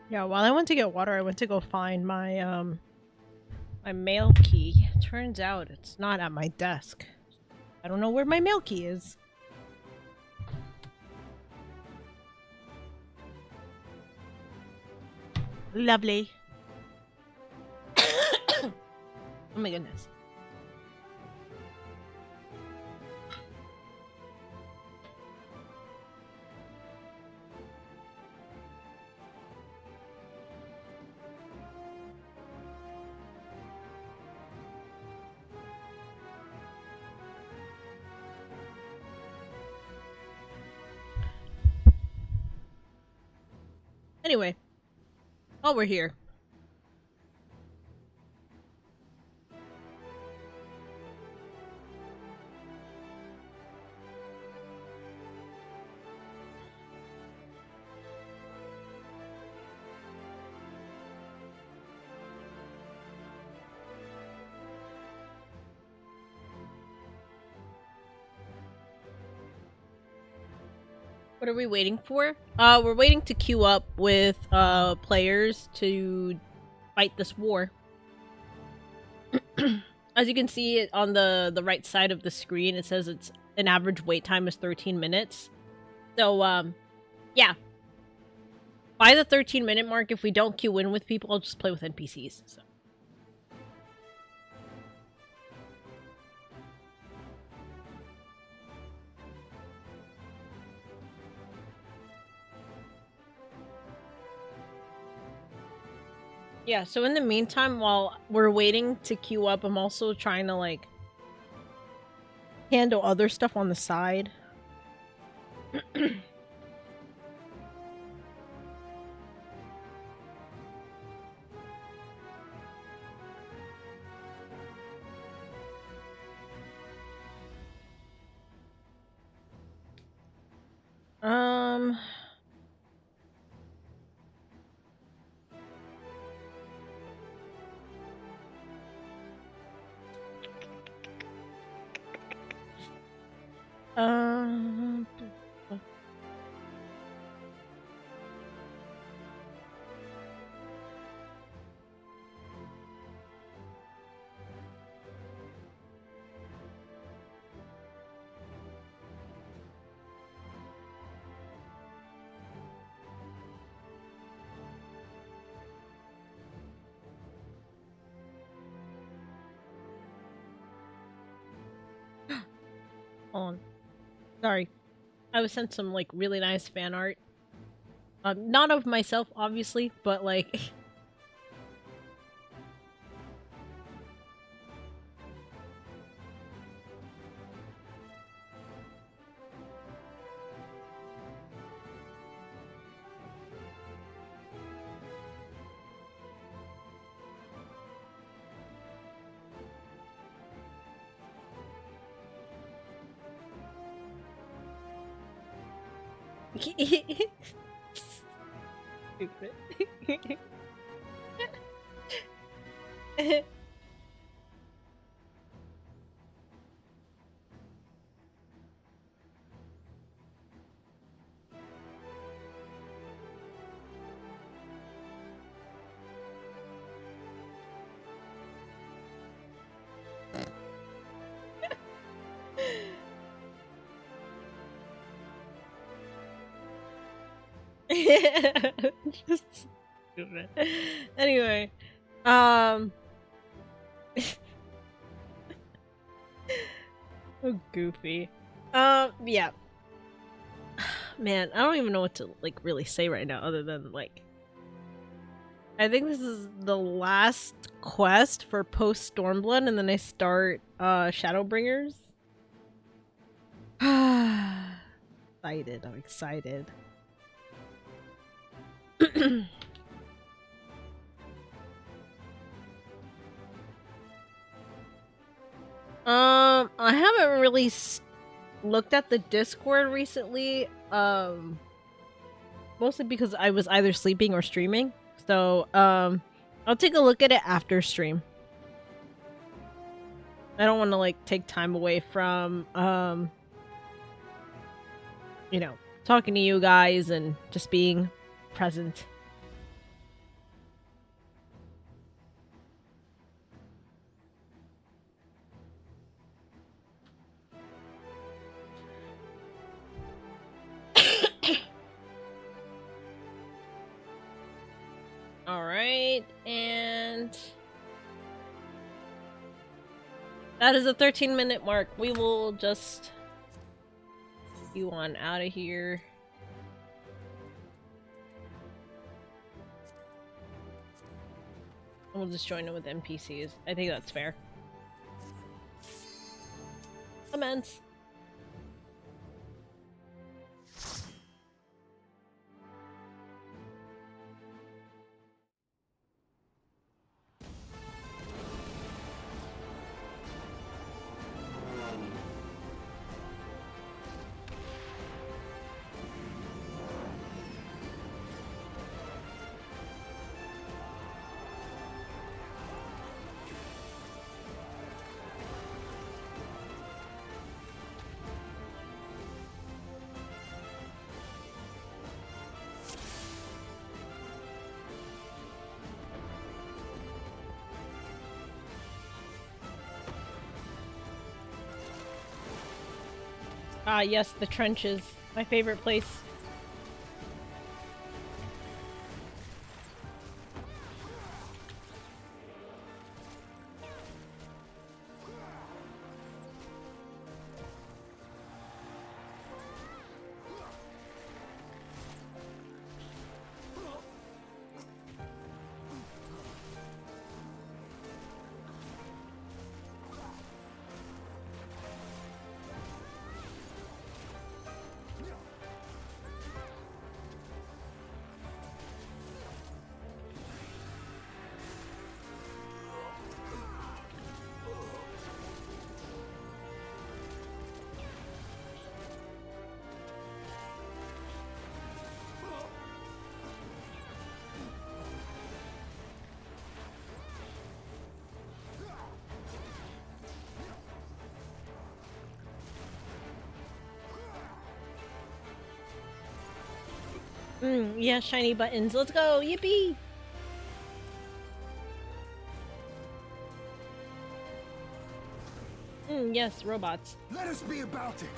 Yeah, while I went to get water, I went to go find my my mail key. Turns out it's not at my desk. I don't know where my mail key is. Lovely. Oh my goodness. Anyway. Oh, we're here. What are we waiting for? We're waiting to queue up with players to fight this war. As you can see on the right side of the screen, it says it's an average wait time is 13 minutes. So yeah. By the 13-minute mark, if we don't queue in with people, I'll just play with NPCs. So. Yeah, so in the meantime, while we're waiting to queue up, I'm also trying to, like, handle other stuff on the side. Um... Um... Hold on. Sorry. I was sent some, like, really nice fan art. Not of myself, obviously, but, like... Stupid. Just stupid. Anyway, oh, goofy. Yeah. Man, I don't even know what to, like, really say right now other than, like, I think this is the last quest for post Stormblood, and then I start Shadowbringers. Excited, I'm excited. I haven't really looked at the Discord recently. Mostly because I was either sleeping or streaming. So, I'll take a look at it after stream. I don't want to like take time away from you know, talking to you guys and just being present. All right, and that is a 13-minute mark. We will just you on out of here. We'll just join it with NPCs. I think that's fair. Commence. Ah, yes, the trenches. My favorite place. Yeah, shiny buttons. Let's go! Yippee! Yes, robots. Let us be about it.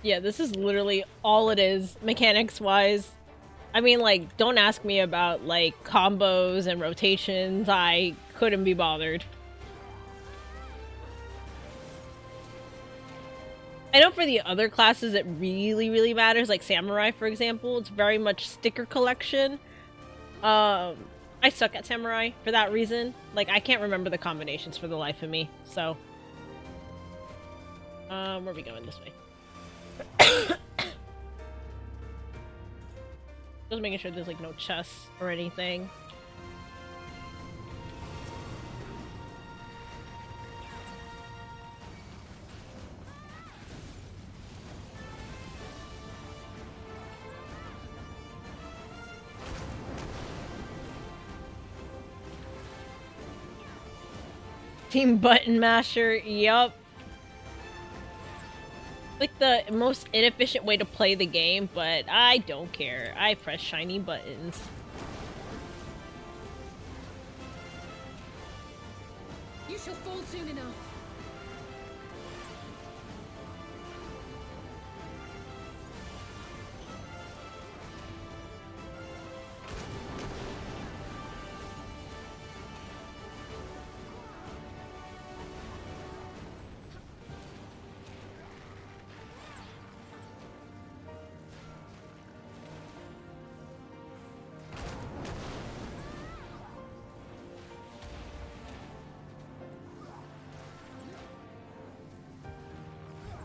Yeah, this is literally all it is, mechanics-wise. I mean, like, don't ask me about, like, combos and rotations. I couldn't be bothered. I know for the other classes it really, really matters, like Samurai, for example. It's very much sticker collection. I suck at Samurai for that reason. Like, I can't remember the combinations for the life of me, so... where are we going this way? Just making sure there's, like, no chests or anything. Team Button Masher, yup. Like the most inefficient way to play the game, but I don't care. I press shiny buttons. You shall fall soon enough.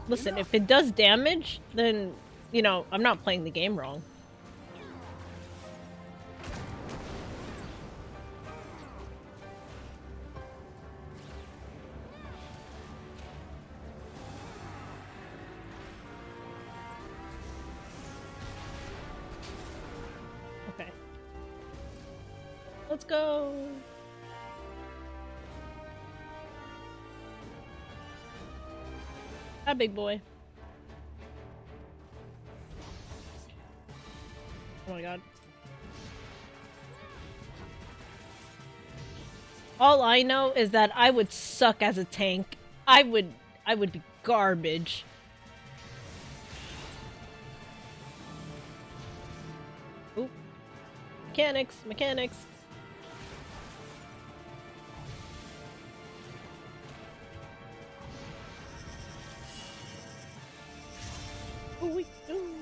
Listen, if it does damage, then, you know, I'm not playing the game wrong. Okay. Let's go! Hi, big boy. Oh my god. All I know is that I would suck as a tank. I would be garbage. Oop. Mechanics. Ooh, ooh.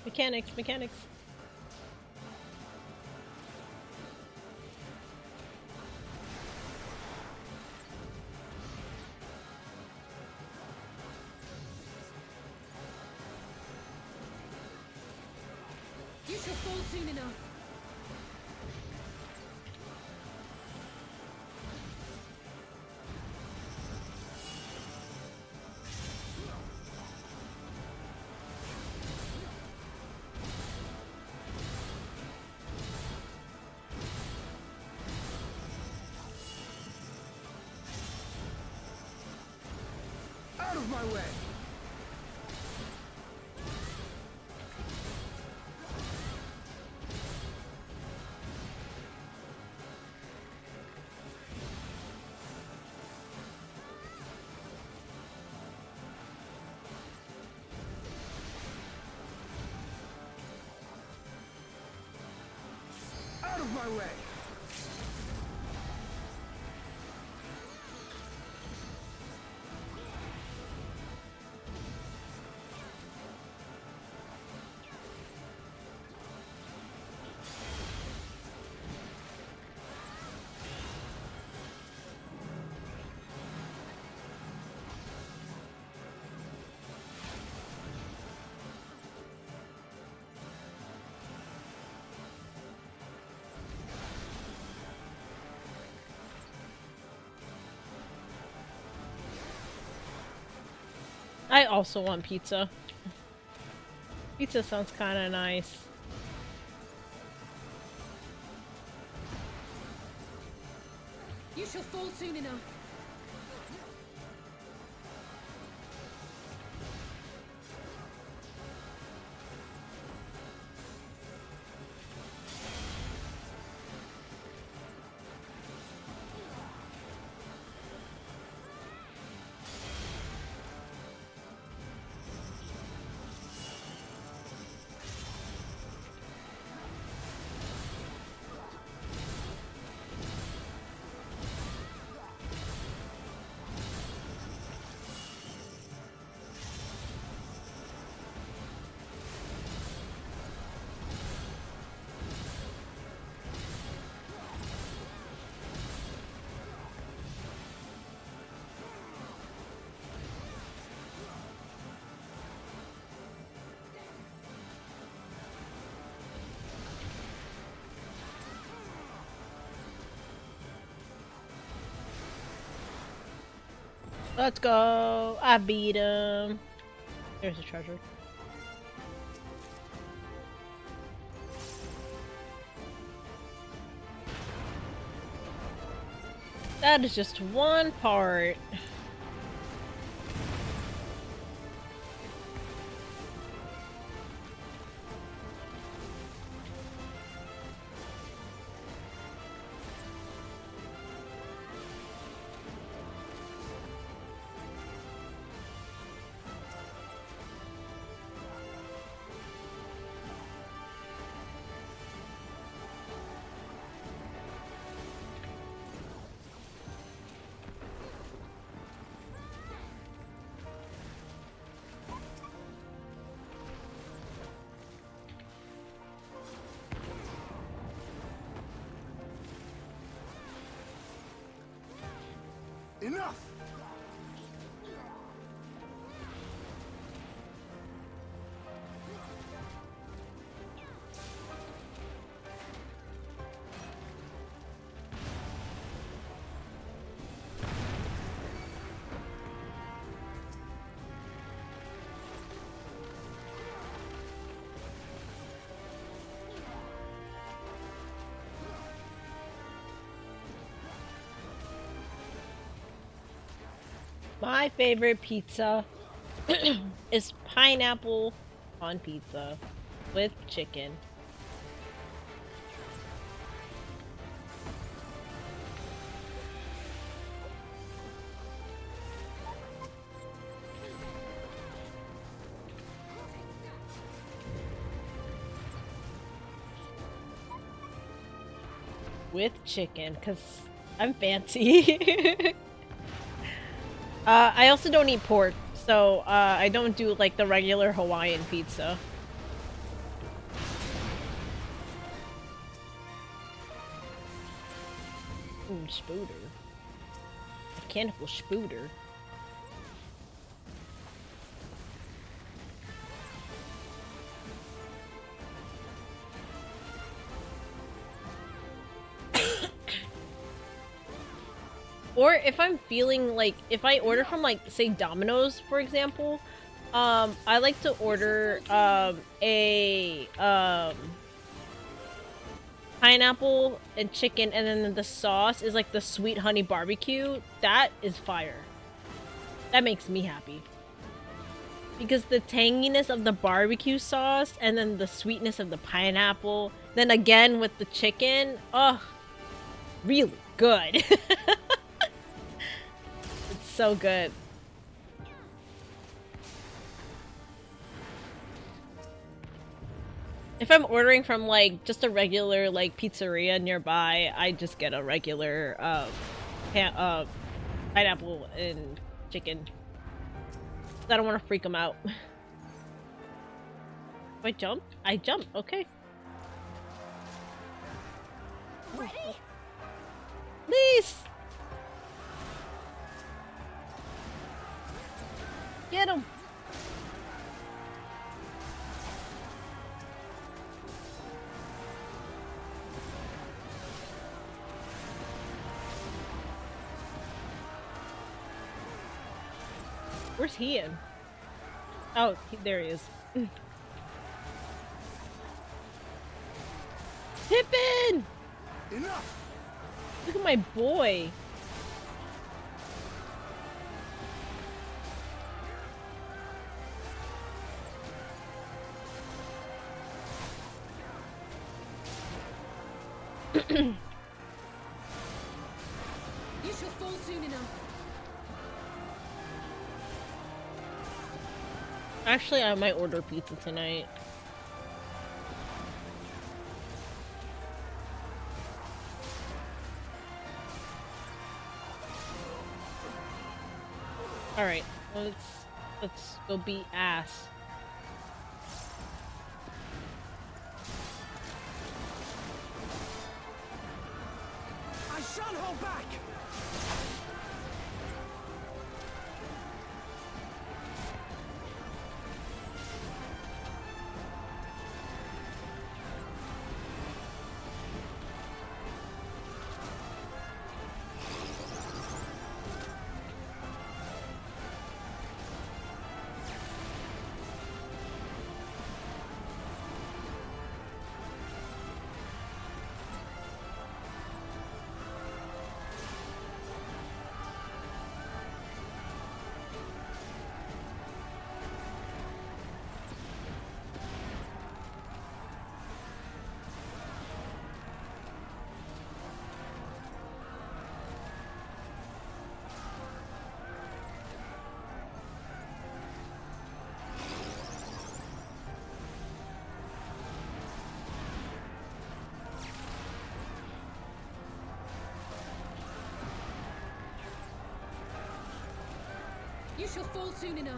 Mechanics. You shall fall soon enough. Out of my way! Out of my way! I also want pizza. Pizza sounds kind of nice. You shall fall soon enough. Let's go. I beat him. There's a treasure. That is just one part. Enough! My favorite pizza is pineapple on pizza with chicken. With chicken, because I'm fancy. I also don't eat pork, so I don't do like the regular Hawaiian pizza. Ooh, spooder. Mechanical spooder. Or if I'm feeling like, if I order from like, say Domino's, for example, I like to order, pineapple and chicken, and then the sauce is like the sweet honey barbecue. That is fire. That makes me happy. Because the tanginess of the barbecue sauce, and then the sweetness of the pineapple, then again with the chicken, oh, really good. It's so good. If I'm ordering from like just a regular like pizzeria nearby, I just get a regular pineapple and chicken. I don't want to freak them out. Do I jump? I jump. Okay. Ready? Please. Get him. Where's he in? Oh, there he is. Pippin! Enough! Look at my boy. You shall fall soon enough. Actually, I might order pizza tonight. All right, let's go beat ass. I shan't hold back! she'll fall soon enough.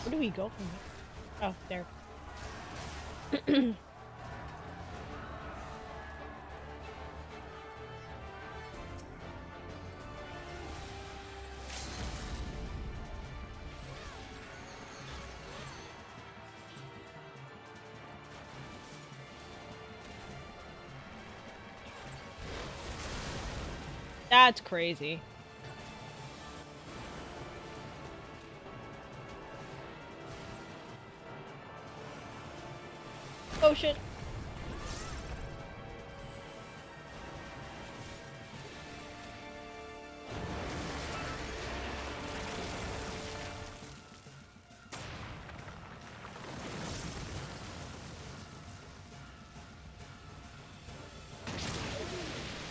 Where do we go from here? Oh, there. That's crazy. Oh shit.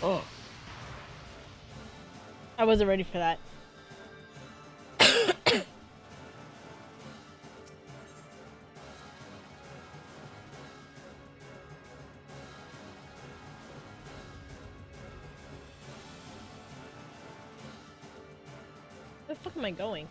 Oh. I wasn't ready for that. Where the fuck am I going?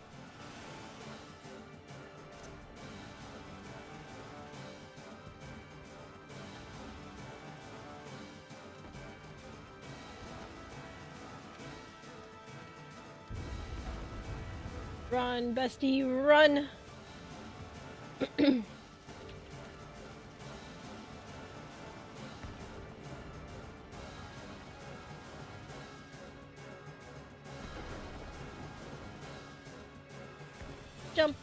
Run, bestie, run! Jump!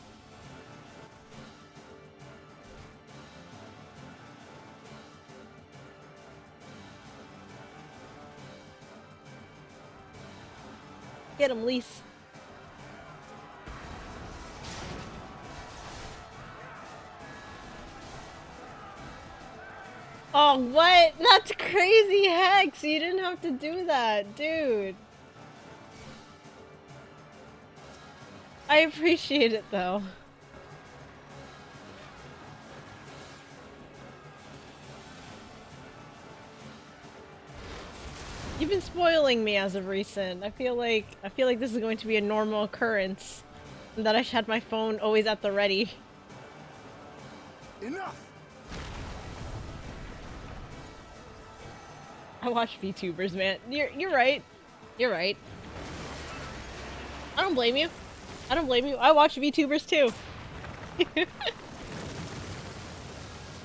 Get him, Lise. Oh, what? That's crazy, Hex! You didn't have to do that, dude. I appreciate it, though. You've been spoiling me as of recent. I feel like this is going to be a normal occurrence. And that I should have my phone always at the ready. Enough! I watch VTubers, man. You're right. You're right. I don't blame you. I don't blame you. I watch VTubers too.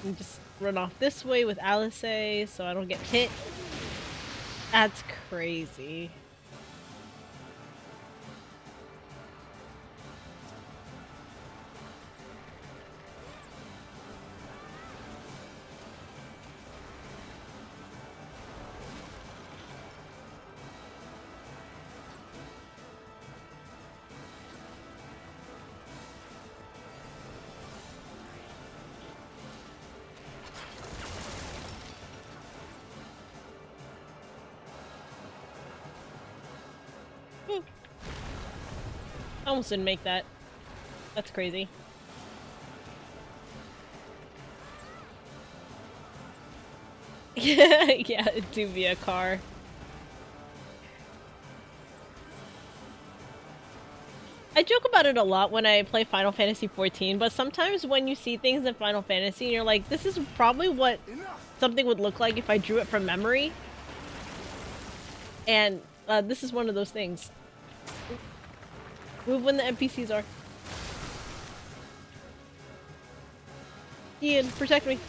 And just run off this way with Alice so I don't get hit. That's crazy. I almost didn't make that. That's crazy. Yeah, it do be a car. I joke about it a lot when I play Final Fantasy XIV, but sometimes when you see things in Final Fantasy, you're like, this is probably what something would look like if I drew it from memory. And this is one of those things. Move when the NPCs are. Ian, protect me.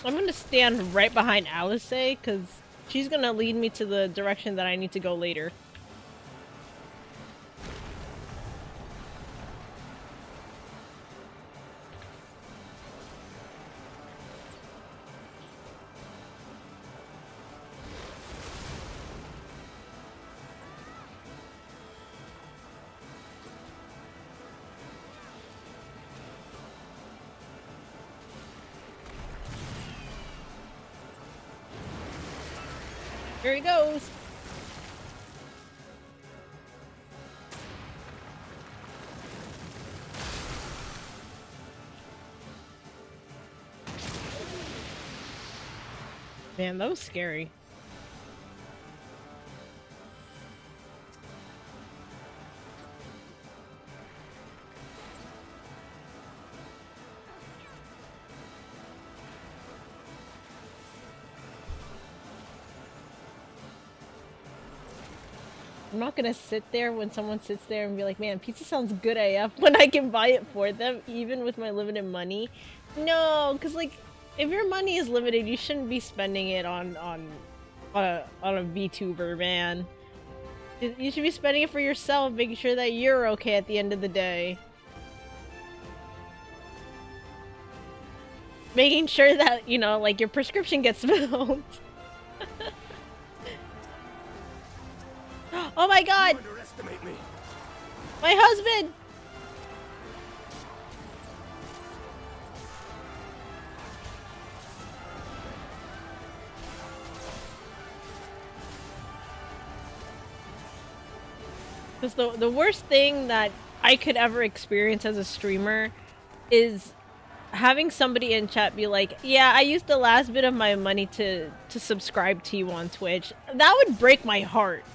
I'm gonna stand right behind Alice, cause She's gonna lead me to the direction that I need to go later. Here he goes. Man, that was scary. I'm not gonna sit there when someone sits there and be like, man, pizza sounds good AF when I can buy it for them, even with my limited money. No, because like, if your money is limited, you shouldn't be spending it on a VTuber, man. You should be spending it for yourself, making sure that you're okay at the end of the day. Making sure that, you know, like, your prescription gets filled. Oh my god! My husband! Because the worst thing that I could ever experience as a streamer is having somebody in chat be like, yeah, I used the last bit of my money to subscribe to you on Twitch. That would break my heart.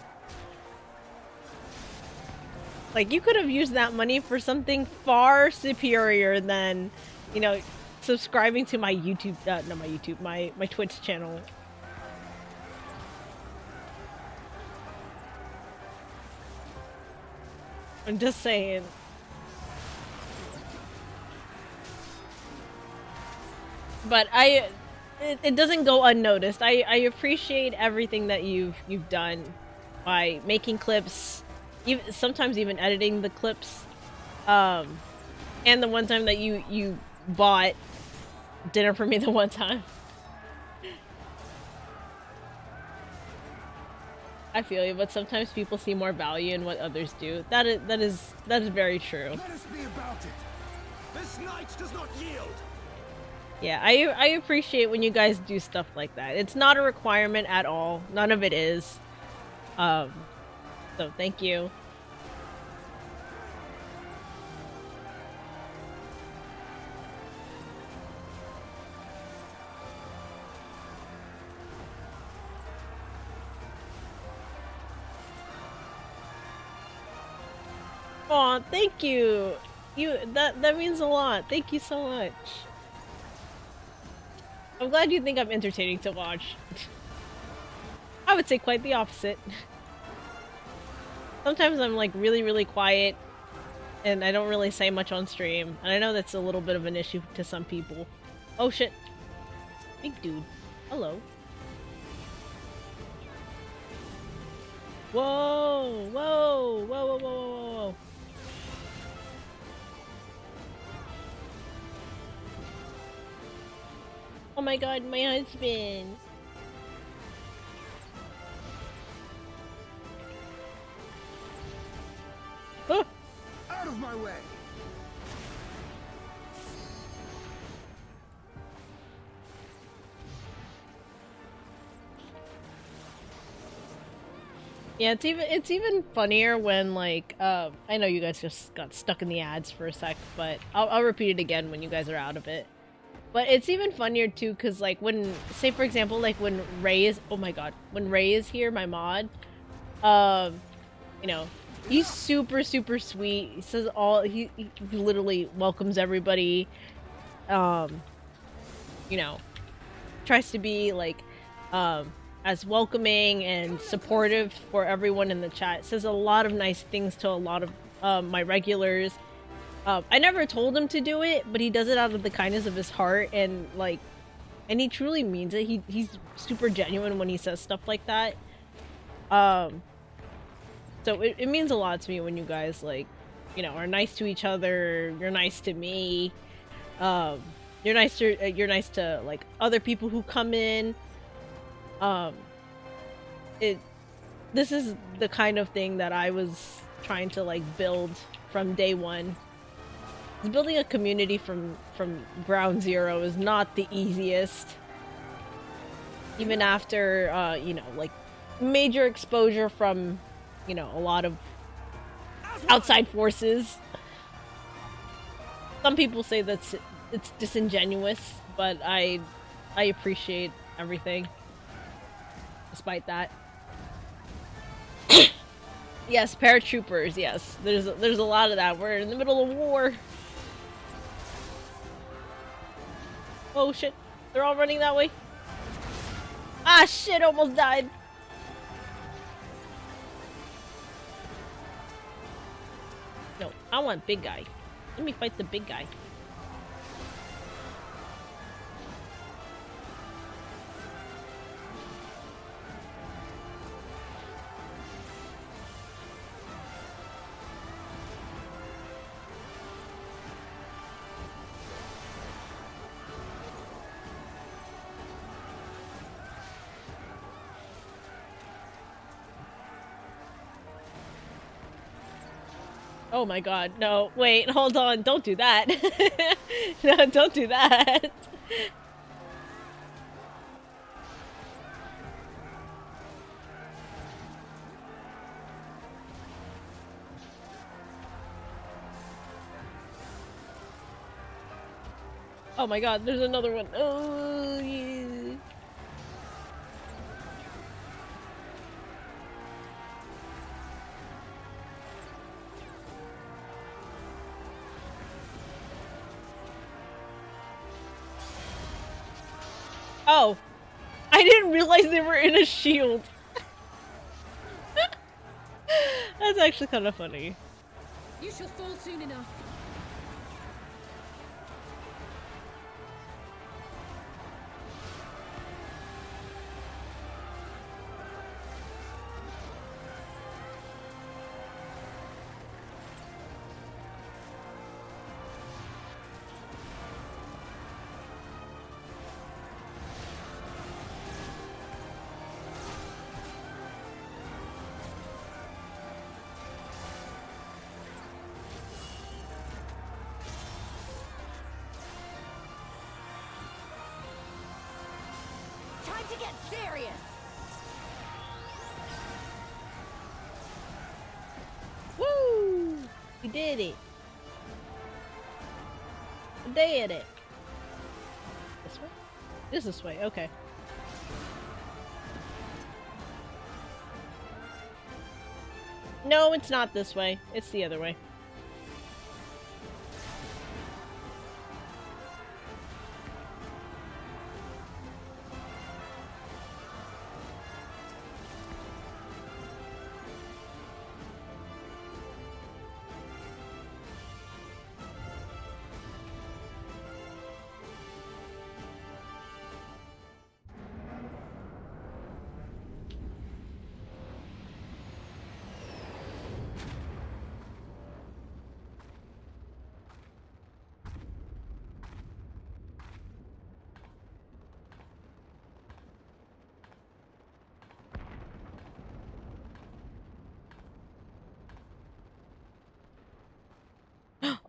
Like, you could have used that money for something far superior than, you know, subscribing to my YouTube, not my YouTube, my Twitch channel. I'm just saying. But it doesn't go unnoticed. I appreciate everything that you've done by making clips, even sometimes even editing the clips, and the one time that you bought dinner for me the one time. I feel you, but sometimes people see more value in what others do. That is very true. Let us be about it. This knight does not yield. Yeah, I appreciate when you guys do stuff like that. It's not a requirement at all. None of it is. So thank you. Aw, thank you. That means a lot. Thank you so much. I'm glad you think I'm entertaining to watch. I would say quite the opposite. Sometimes I'm like really quiet and I don't really say much on stream. And I know that's a little bit of an issue to some people. Oh shit. Big dude. Hello. Whoa! Whoa! Whoa! Whoa! Whoa! Whoa! Whoa! Oh my god, my husband! Oh! Out of my way! Yeah, it's even funnier when like I know you guys just got stuck in the ads for a sec, but I'll repeat it again when you guys are out of it. But it's even funnier too, cause like when, say for example, like when Ray is, oh my god, when Ray is here, my mod, you know, he's super sweet. He says he literally welcomes everybody. You know, tries to be like, as welcoming and supportive for everyone in the chat. Says a lot of nice things to a lot of my regulars. I never told him to do it, but he does it out of the kindness of his heart, and like, and he truly means it. He's super genuine when he says stuff like that. So it means a lot to me when you guys, like, you know, are nice to each other. You're nice to me. You're nice to like other people who come in. This is the kind of thing that I was trying to like build from day one. Building a community from ground zero is not the easiest. Even after you know, like major exposure from, you know, a lot of outside forces. Some people say it's disingenuous, but I appreciate everything despite that. Yes, paratroopers, yes. There's a lot of that. We're in the middle of war. Oh shit. They're all running that way. Ah shit, almost died. No, I want big guy. Let me fight the big guy. Oh my god, no, wait, hold on, don't do that. No, don't do that. Oh my god, there's another one. Oh, yeah. Oh, I didn't realize they were in a shield. That's actually kind of funny. You shall fall soon enough. Time to get serious! Woo! We did it. We did it. This way? This way, okay. No, it's not this way. It's the other way.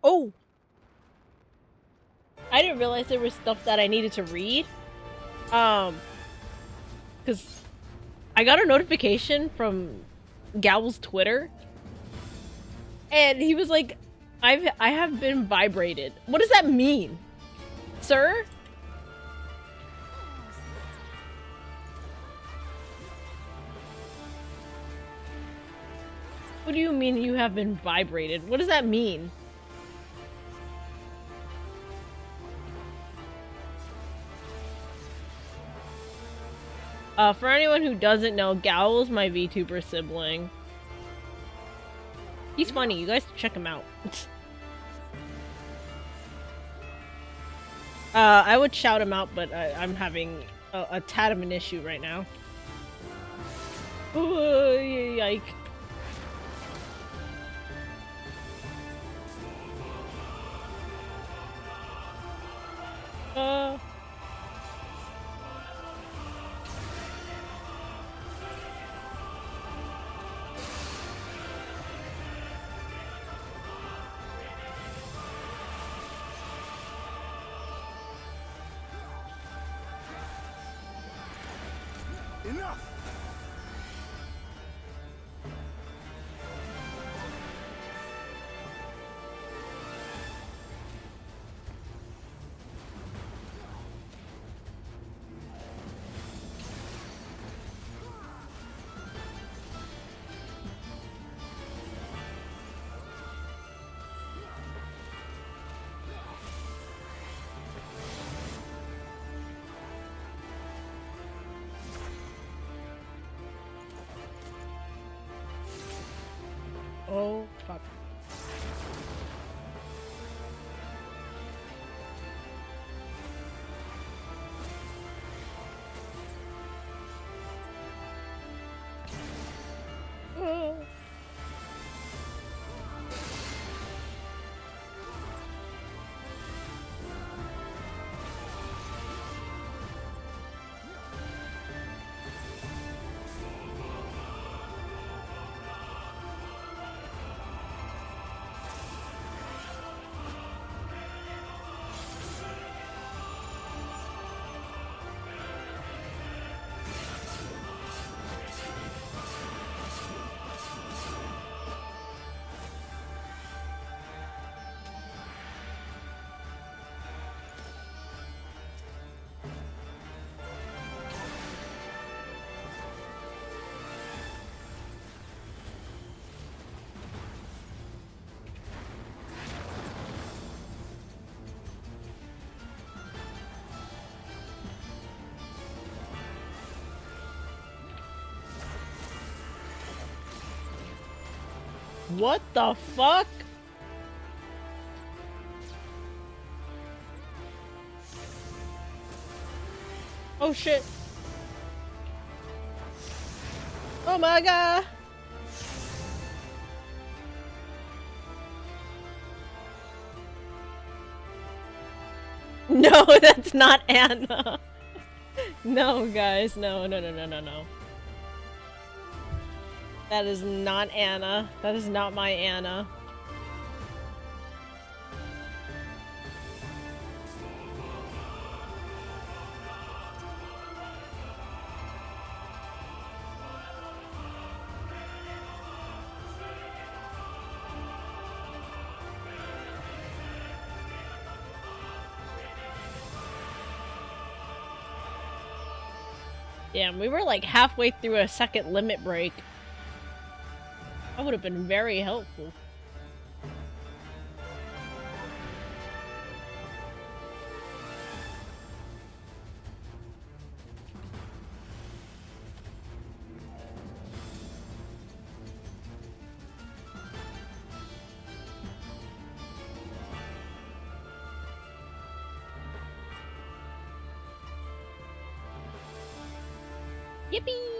Oh! I didn't realize there was stuff that I needed to read. Cause I got a notification from Gowl's Twitter. And he was like, I have been vibrated. What does that mean? Sir? What do you mean you have been vibrated? What does that mean? For anyone who doesn't know, Gowl is my VTuber sibling. He's funny, you guys check him out. I would shout him out, but I'm having a tad of an issue right now. Oh, yike. Enough! Oh, fuck. Oh. What the fuck? Oh shit. Oh my god. No, that's not Anna. No, guys. No, no, no, no, no, no. That is not Anna. That is not my Anna. Damn, we were like halfway through a second limit break. That would have been very helpful. Yippee!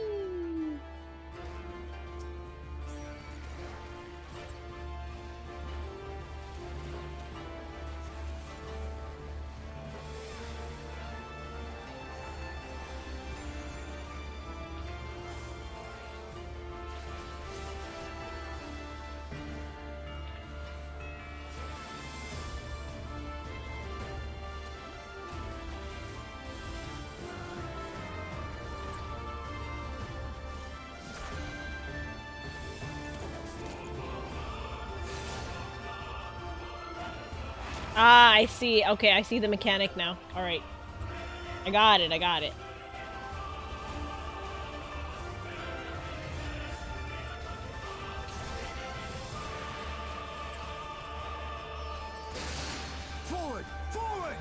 Ah, I see. Okay, I see the mechanic now. Alright. I got it, I got it. Forward! Forward!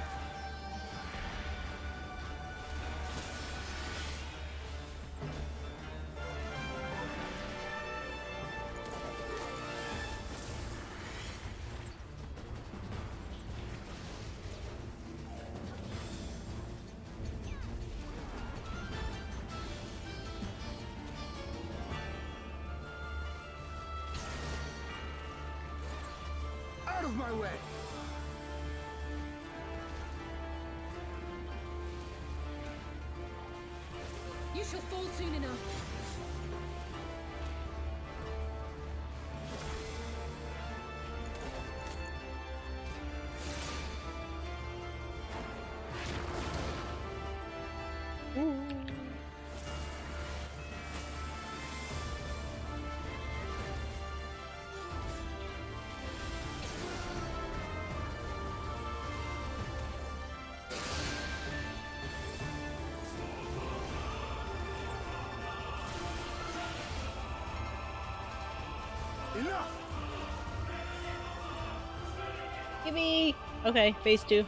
of my way! You shall fall soon enough. Enough! Gimme! Okay, phase 2.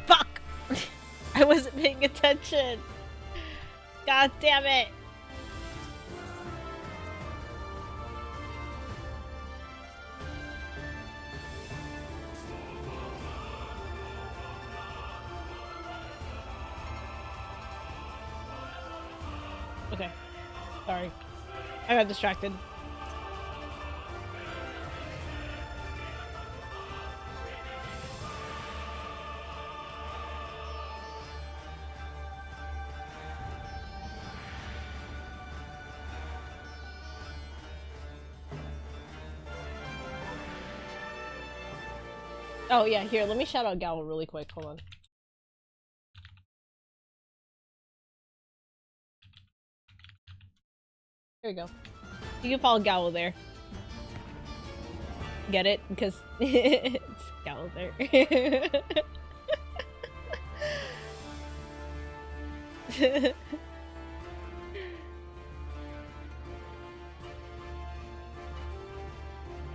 Fuck! I wasn't paying attention! God damn it! Okay. Sorry. I got distracted. Oh yeah, here, let me shout out Gal really quick, hold on. There we go. You can follow Gal there. Get it? Because it's Gal there.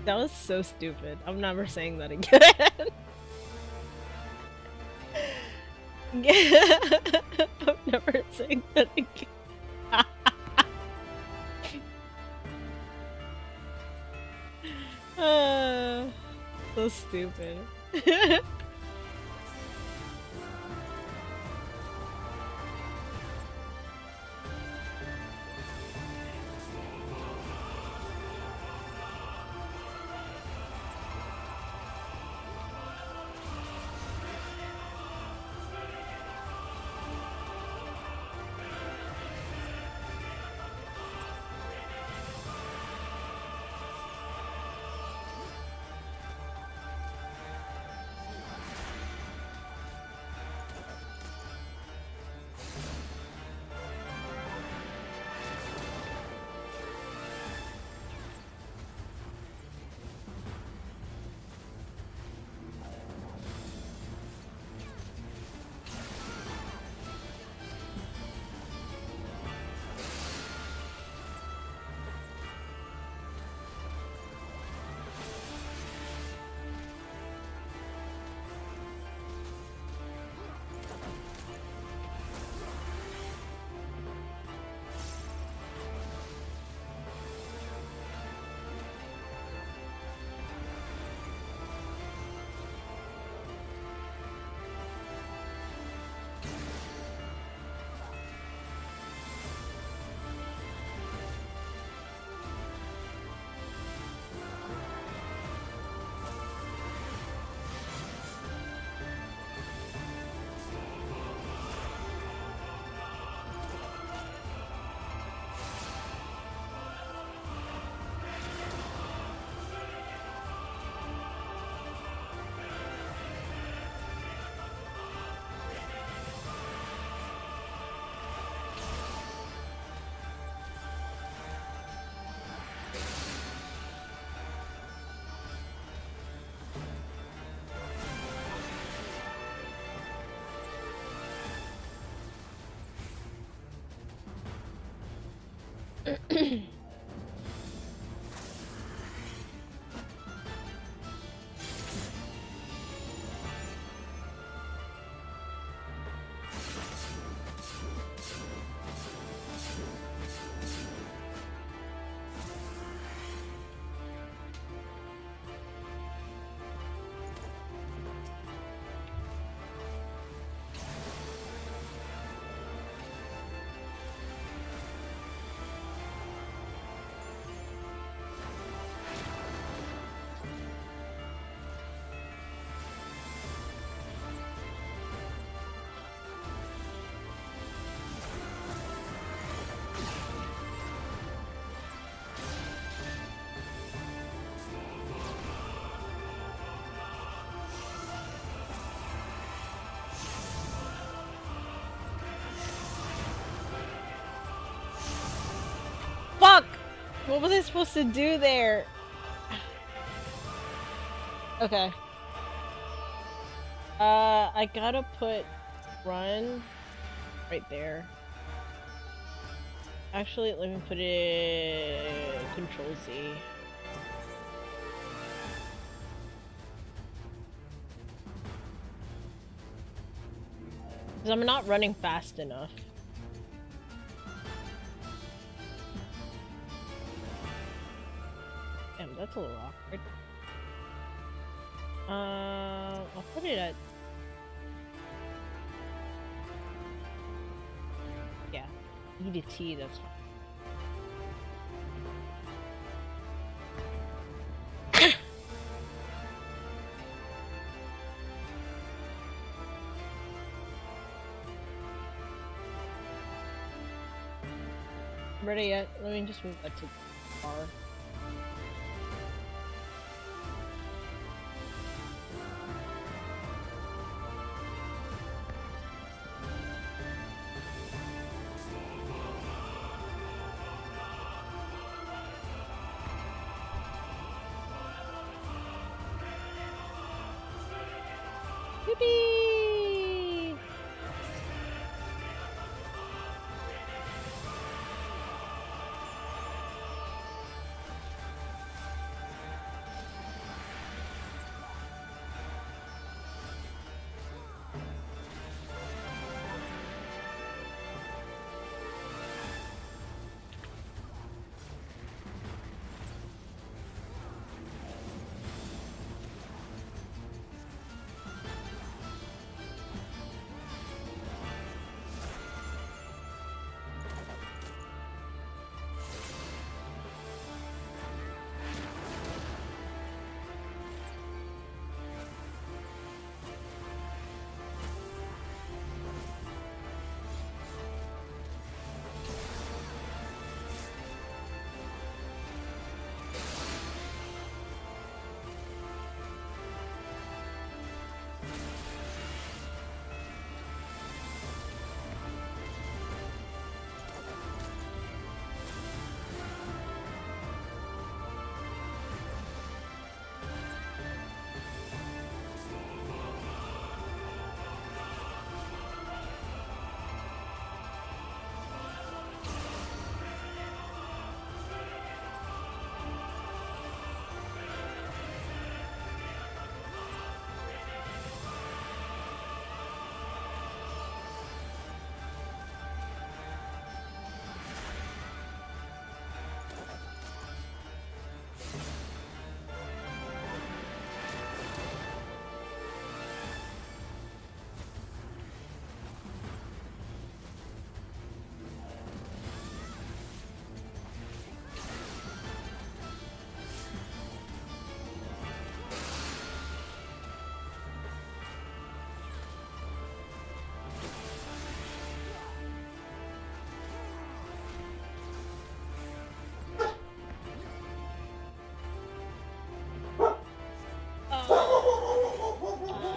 That was so stupid. I'm never saying that again. I'm never saying that again. So stupid. Fuck! What was I supposed to do there? Okay. I gotta put run right there. Actually, let me put it Control Z. Because I'm not running fast enough. Damn, that's a little awkward. I'll put it at... Yeah, E to T, that's fine. Ready yet? Let me just move that to R. Yippee!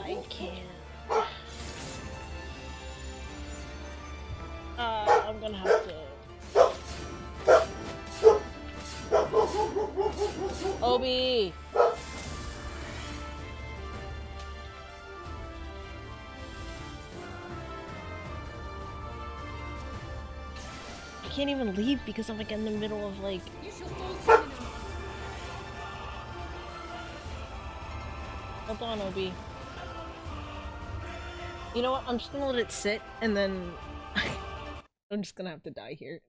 I can't. I'm gonna have to... Obi! I can't even leave because I'm like in the middle of like. Hold on, Obi. You know what? I'm just gonna let it sit and then I'm just gonna have to die here.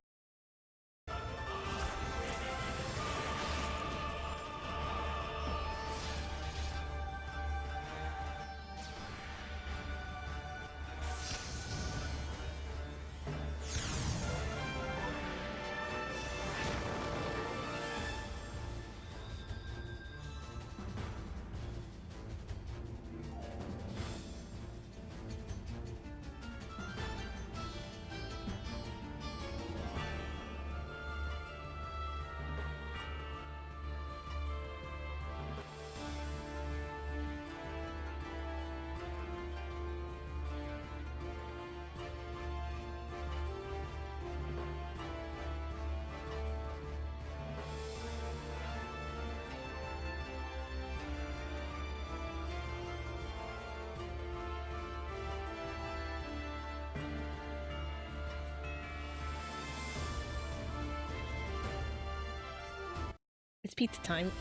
It's pizza time.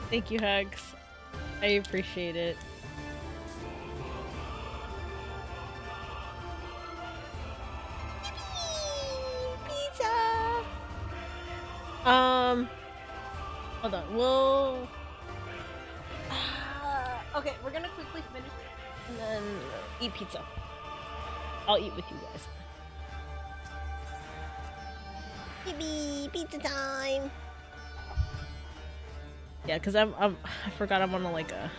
Thank you, Hugs. I appreciate it. Pizza! Hold on. We'll... okay, we're gonna quickly finish and then eat pizza. I'll eat with you guys. Yippee! Pizza time! Yeah, because I forgot I'm on a, like a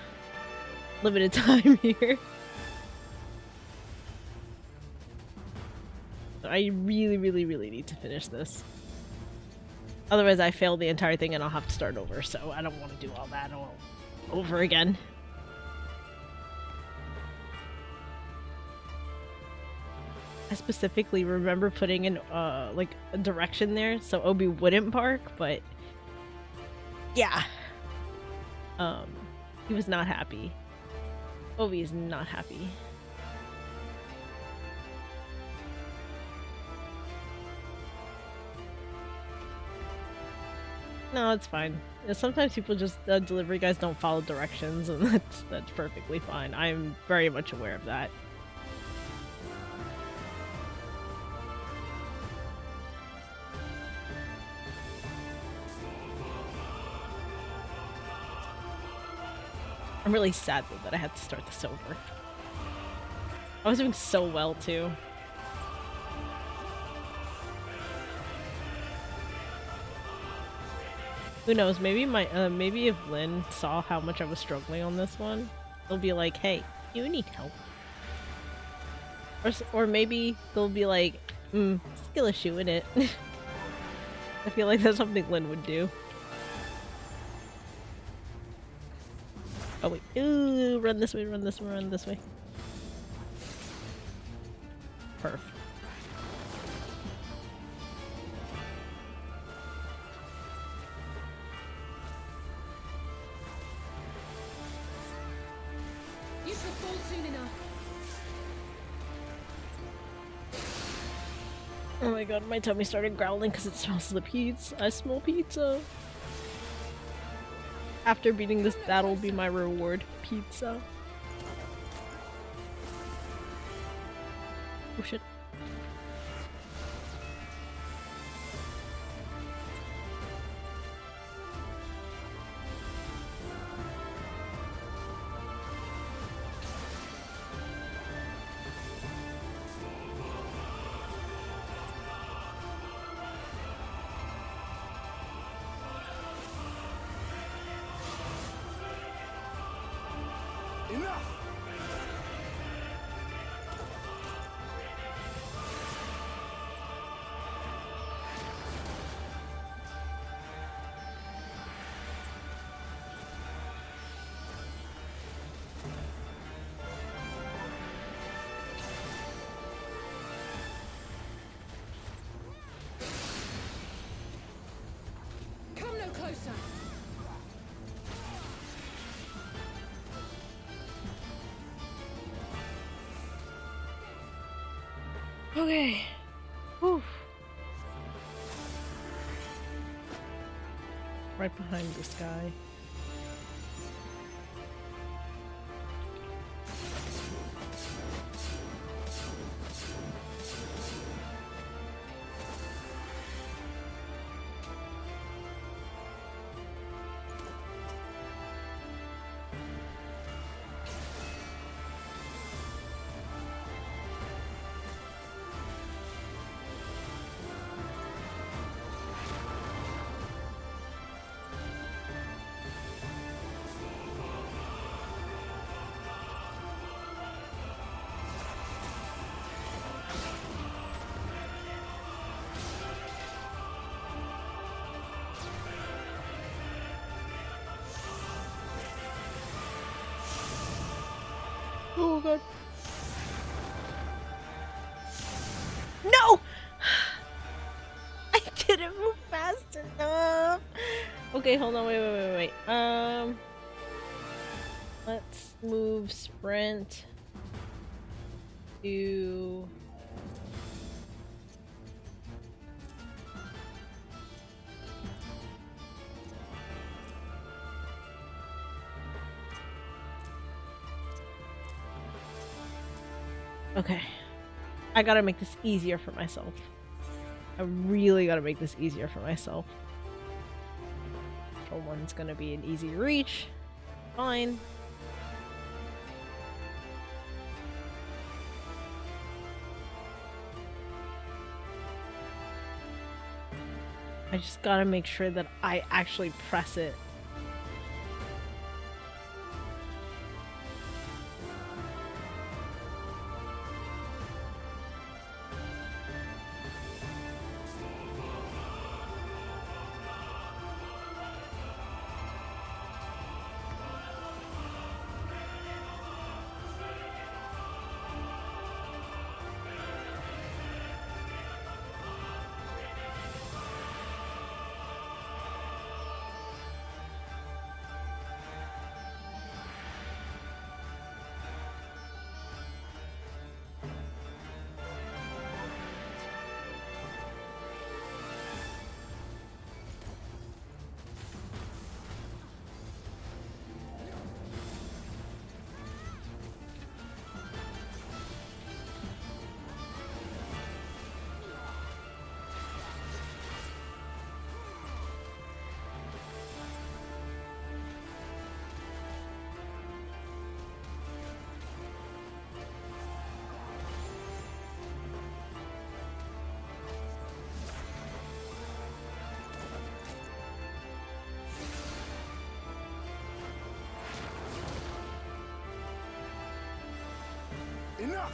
limited time here. I really need to finish this. Otherwise I fail the entire thing and I'll have to start over, so I don't want to do all that all over again. I specifically remember putting in like a direction there so Obi wouldn't bark, but yeah. He was not happy. Obi is not happy. No, it's fine. Sometimes people just delivery guys don't follow directions, and that's perfectly fine. I'm very much aware of that. I'm really sad though that I had to start this over. I was doing so well too. Who knows? Maybe maybe if Lynn saw how much I was struggling on this one, they'll be like, "Hey, you need help," or maybe they'll be like, skill issue in it." I feel like that's something Lynn would do. Oh wait, ooh, run this way, run this way, run this way. Perf. You shall fall soon enough. Oh my god, my tummy started growling because it smells the pizza. I smell pizza. After beating this, that'll be my reward. Pizza. Oh shit. Enough! Come no closer. Okay. Whew. Right behind this guy. Oh god. No! I didn't move fast enough. Okay, hold on. Wait. Let's move sprint to okay. I gotta make this easier for myself. I really gotta make this easier for myself. For one's gonna be an easy reach. Fine. I just gotta make sure that I actually press it. Enough!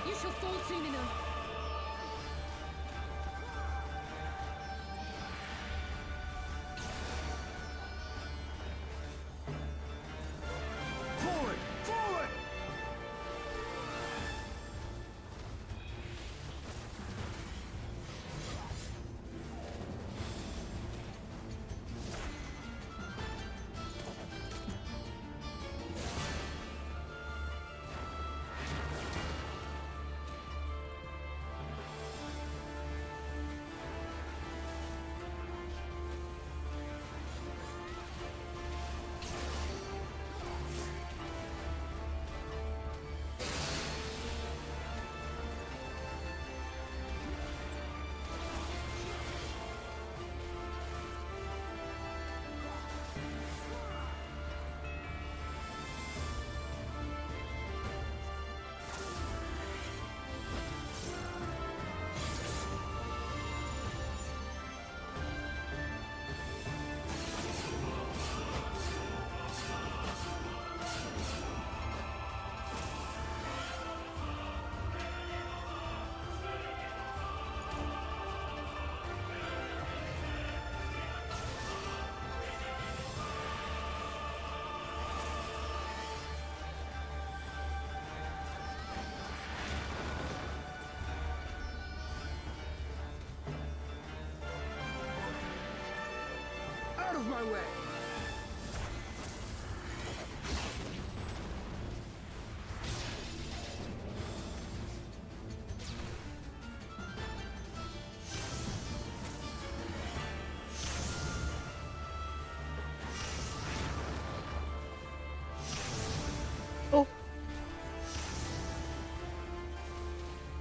You shall fall soon enough. Forward! Forward! my way. Oh.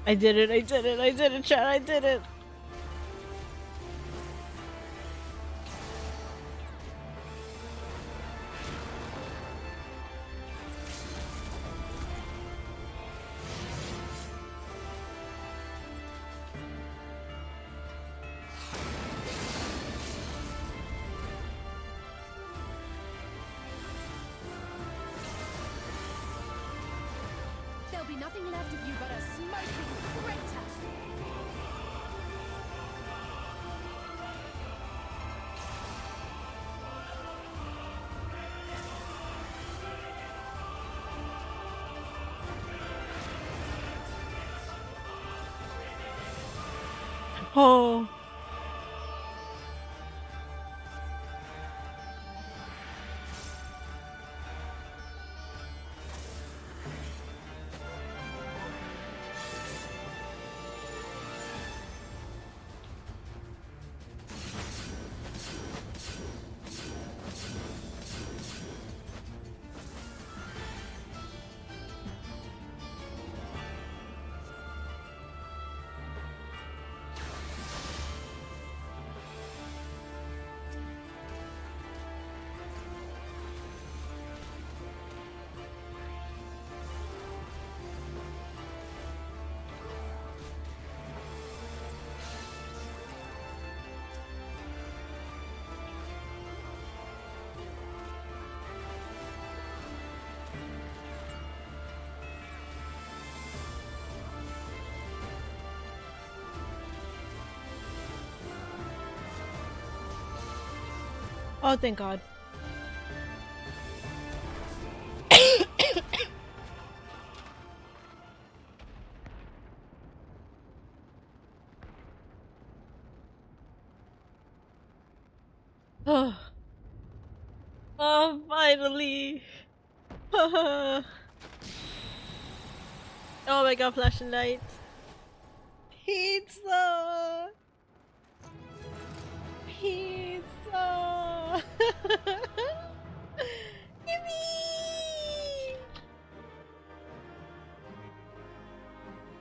I did it, chat, I did it. There'll be nothing left of you but a smoking crater. Oh. Oh, thank God. Oh. Oh, finally. Oh my God, flashing lights. Pizza. Pizza. Yippee!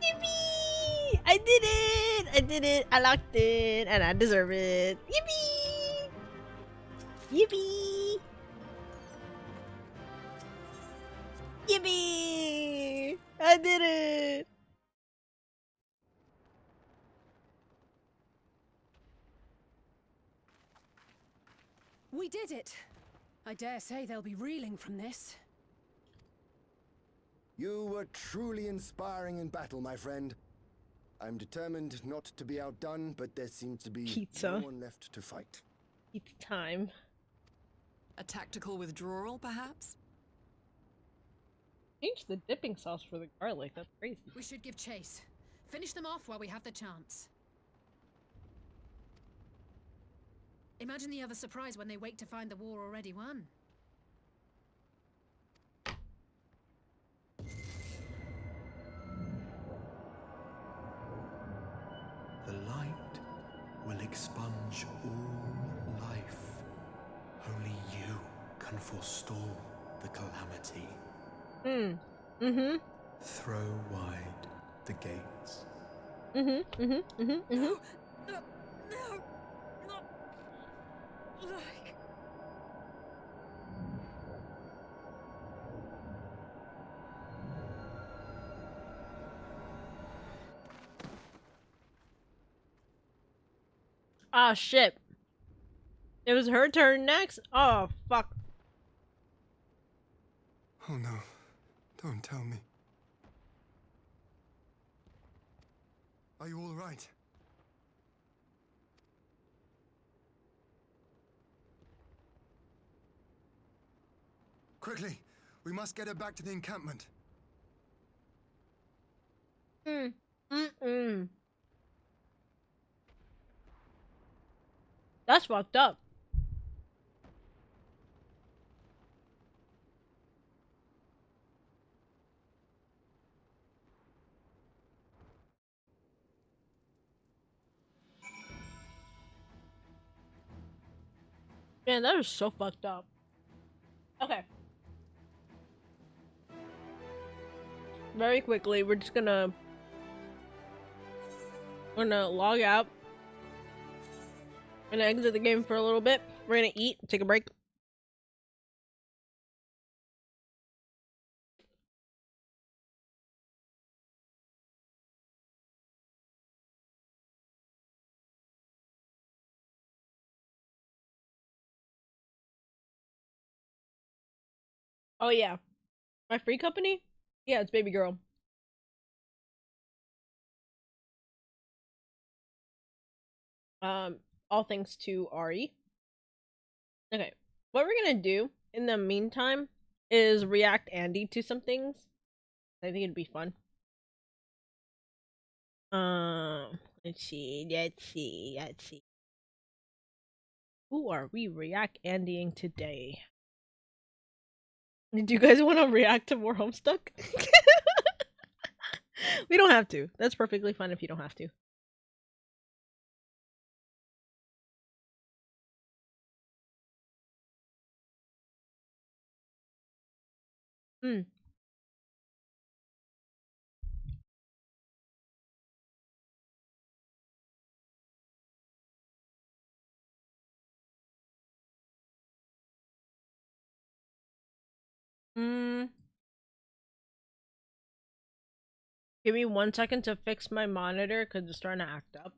Yippee! I did it! I did it! I locked it! And I deserve it! Yippee! Yippee! Yippee! I did it! We did it! I dare say they'll be reeling from this. You were truly inspiring in battle, my friend. I'm determined not to be outdone, but there seems to be Pizza. no one left to fight. It's time. A tactical withdrawal, perhaps? Change the dipping sauce for the garlic. That's crazy. We should give chase. Finish them off while we have the chance. Imagine the other surprise when they wake to find the war already won. The light will expunge all life. Only you can forestall the calamity. Throw wide the gates. No! Like... Ah, shit. It was her turn next? Oh, fuck. Oh no, don't tell me. Are you all right? Quickly, we must get her back to the encampment. That's fucked up. Man, that is so fucked up. Okay. Very quickly, we're gonna log out and exit the game for a little bit. We're gonna eat, take a break. Oh yeah, my free company? Yeah, it's baby girl. All thanks to Ari. Okay, what we're gonna do in the meantime is react Andy to some things. I think it'd be fun. Let's see. Who are we react Andying today? Do you guys want to react to more Homestuck? We don't have to. That's perfectly fine if you don't have to. Hmm. Hmm. Give me 1 second to fix my monitor because it's starting to act up.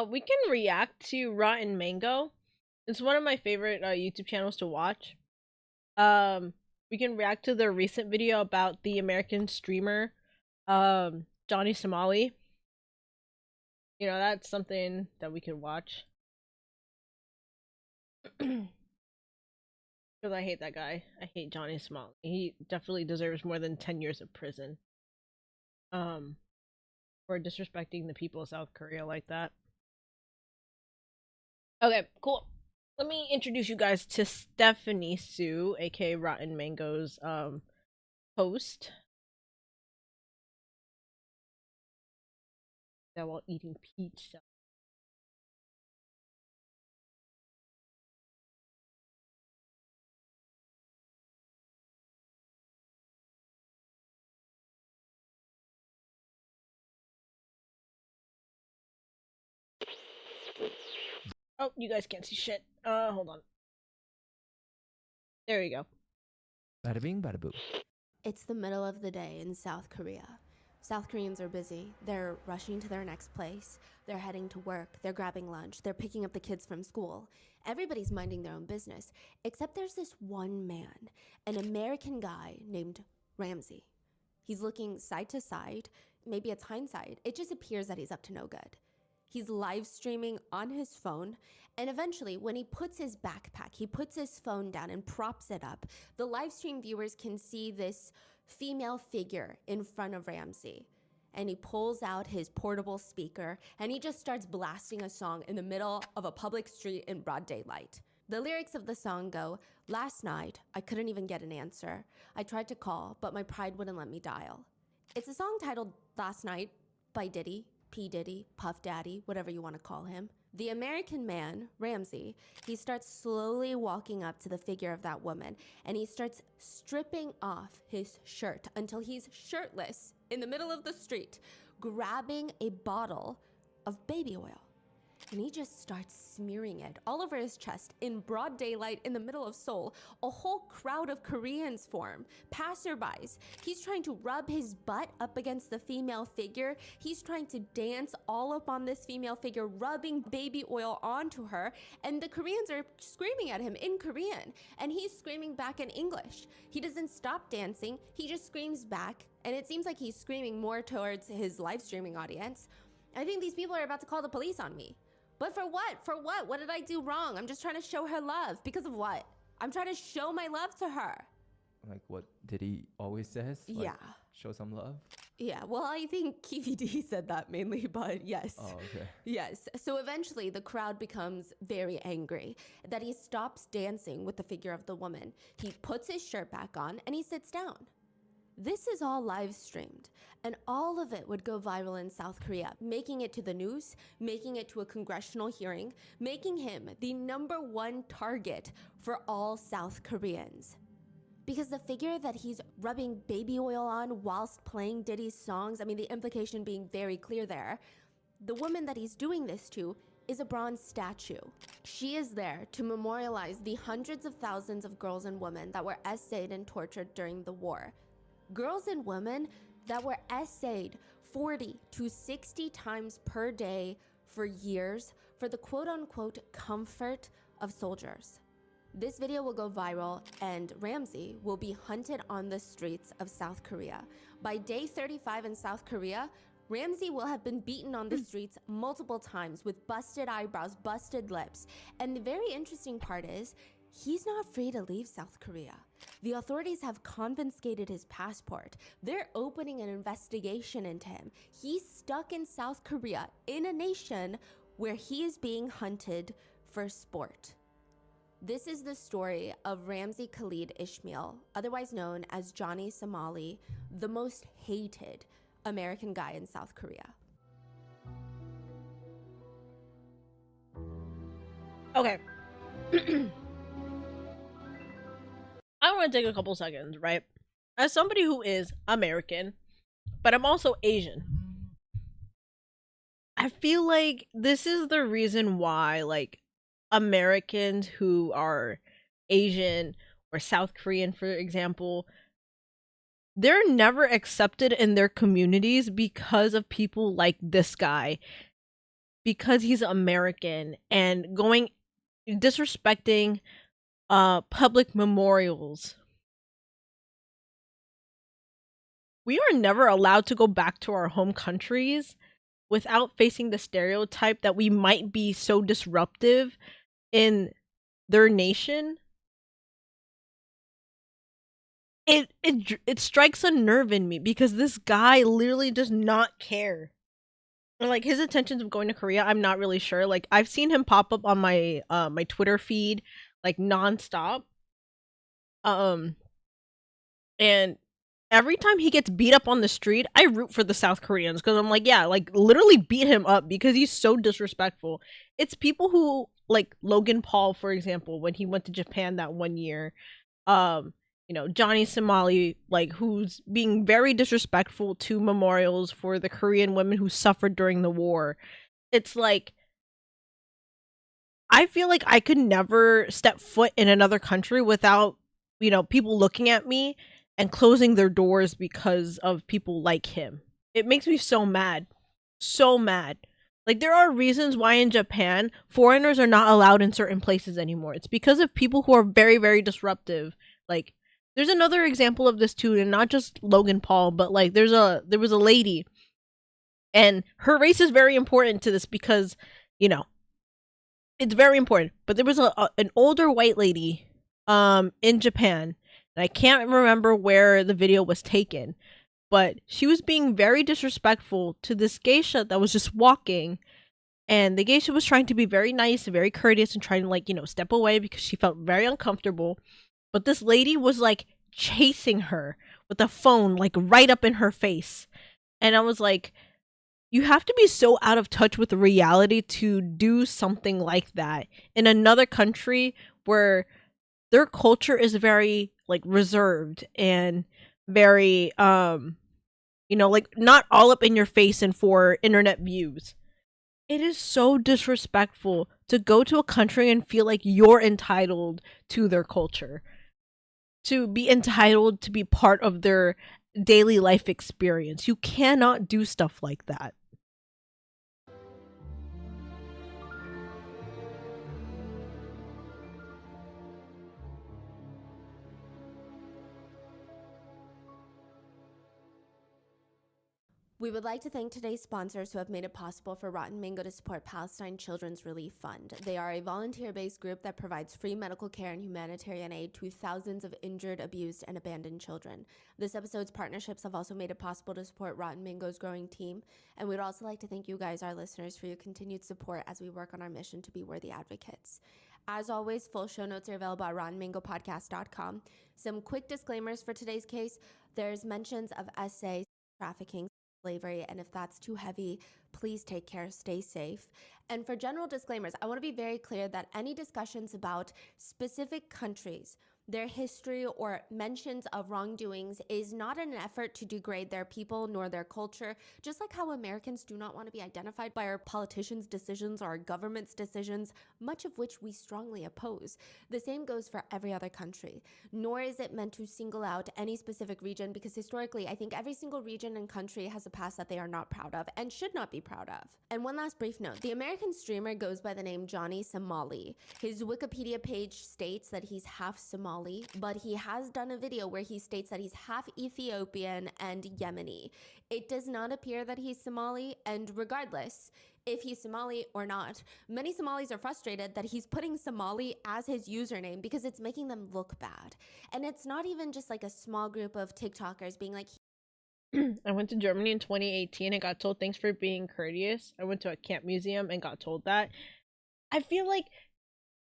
We can react to Rotten Mango. It's one of my favorite YouTube channels to watch. We can react to their recent video about the American streamer, Johnny Somali. You know, that's something that we can watch. Because I hate that guy. I hate Johnny Somali. He definitely deserves more than 10 years of prison. For disrespecting the people of South Korea like that. Okay, cool. Let me introduce you guys to Stephanie Sue, aka Rotten Mango's host. That while eating pizza. Oh, you guys can't see shit. Hold on. There you go. Bada bing, bada boo. It's the middle of the day in South Korea. South Koreans are busy. They're rushing to their next place. They're heading to work. They're grabbing lunch. They're picking up the kids from school. Everybody's minding their own business, except there's this one man, an American guy named Ramsey. He's looking side to side. Maybe it's hindsight. It just appears that he's up to no good. He's live streaming on his phone, and eventually, when he puts his backpack, he puts his phone down and props it up, the live stream viewers can see this female figure in front of Ramsey. And he pulls out his portable speaker, and he just starts blasting a song in the middle of a public street in broad daylight. The lyrics of the song go, "Last night, I couldn't even get an answer. I tried to call, but my pride wouldn't let me dial." It's a song titled Last Night by Diddy, P. Diddy, Puff Daddy, whatever you want to call him. The American man, Ramsey, he starts slowly walking up to the figure of that woman, and he starts stripping off his shirt until he's shirtless in the middle of the street, grabbing a bottle of baby oil. And he just starts smearing it all over his chest in broad daylight in the middle of Seoul. A whole crowd of Koreans form, passerbys. He's trying to rub his butt up against the female figure. He's trying to dance all up on this female figure, rubbing baby oil onto her. And the Koreans are screaming at him in Korean. And he's screaming back in English. He doesn't stop dancing. He just screams back. And it seems like he's screaming more towards his live streaming audience. I think these people are about to call the police on me. But for what? For what? What did I do wrong? I'm just trying to show her love. Because of what? I'm trying to show my love to her. Like what Diddy always says? Like, yeah. Show some love? Yeah, well, I think KVD said that mainly, but yes. Oh, okay. Yes. So eventually the crowd becomes very angry that he stops dancing with the figure of the woman. He puts his shirt back on and he sits down. This is all live streamed, and all of it would go viral in South Korea, making it to the news, making it to a congressional hearing, making him the #1 target for all South Koreans. Because the figure that he's rubbing baby oil on whilst playing Diddy's songs, I mean, the implication being very clear there, the woman that he's doing this to is a bronze statue. She is there to memorialize the hundreds of thousands of girls and women that were essayed and tortured during the war. Girls and women that were essayed 40 to 60 times per day for years for the quote-unquote comfort of soldiers. This video will go viral, and Ramsey will be hunted on the streets of South Korea. By day 35 in South Korea, Ramsey will have been beaten on the streets multiple times with busted eyebrows, busted lips. And the very interesting part is, he's not free to leave South Korea. The authorities have confiscated his passport. They're opening an investigation into him. He's stuck in South Korea, in a nation where he is being hunted for sport. This is the story of Ramsey Khalid Ismail, otherwise known as Johnny Somali, the most hated American guy in South Korea. Okay. I want to take a couple seconds, right? As somebody who is American, but I'm also Asian, I feel like this is the reason why, like, Americans who are Asian or South Korean, for example, they're never accepted in their communities because of people like this guy, because he's American and disrespecting public memorials. We are never allowed to go back to our home countries without facing the stereotype that we might be so disruptive in their nation. It strikes a nerve in me because this guy literally does not care. Like, his intentions of going to Korea, I'm not really sure. Like, I've seen him pop up on my my Twitter feed like nonstop. And every time he gets beat up on the street, I root for the South Koreans because I'm like, yeah, like, literally beat him up because he's so disrespectful. It's people who, like Logan Paul, for example, when he went to Japan that one year, Johnny Somali, like, who's being very disrespectful to memorials for the Korean women who suffered during the war. It's like, I feel like I could never step foot in another country without, people looking at me and closing their doors because of people like him. It makes me so mad. So mad. Like, there are reasons why in Japan, foreigners are not allowed in certain places anymore. It's because of people who are very, very disruptive. Like, there's another example of this too, and not just Logan Paul, but like there was a lady, and her race is very important to this because, it's very important. But there was an older white lady in Japan, and I can't remember where the video was taken, but she was being very disrespectful to this geisha that was just walking, and the geisha was trying to be very nice and very courteous and trying to step away because she felt very uncomfortable. But this lady was like chasing her with a phone, like right up in her face. And I was like, you have to be so out of touch with reality to do something like that in another country where their culture is very like reserved and very like not all up in your face and for internet views. It is so disrespectful to go to a country and feel like you're entitled to their culture, to be entitled to be part of their daily life experience. You cannot do stuff like that. We would like to thank today's sponsors who have made it possible for Rotten Mango to support Palestine Children's Relief Fund. They are a volunteer-based group that provides free medical care and humanitarian aid to thousands of injured, abused, and abandoned children. This episode's partnerships have also made it possible to support Rotten Mango's growing team, and we'd also like to thank you guys, our listeners, for your continued support as we work on our mission to be worthy advocates. As always, full show notes are available at rottenmangopodcast.com. Some quick disclaimers for today's case. There's mentions of SA, trafficking, slavery, and if that's too heavy, please take care, stay safe. And for general disclaimers, I want to be very clear that any discussions about specific countries, their history, or mentions of wrongdoings is not an effort to degrade their people nor their culture, just like how Americans do not want to be identified by our politicians' decisions or our government's decisions, much of which we strongly oppose. The same goes for every other country, nor is it meant to single out any specific region, because historically, I think every single region and country has a past that they are not proud of and should not be proud of. And one last brief note, the American streamer goes by the name Johnny Somali. His Wikipedia page states that he's half Somali, but he has done a video where he states that he's half Ethiopian and Yemeni. It does not appear that he's Somali, and regardless, if he's Somali or not, many Somalis are frustrated that he's putting Somali as his username because it's making them look bad. And it's not even just like a small group of TikTokers being like, I went to Germany in 2018 and got told thanks for being courteous. I went to a camp museum and got told that. I feel like,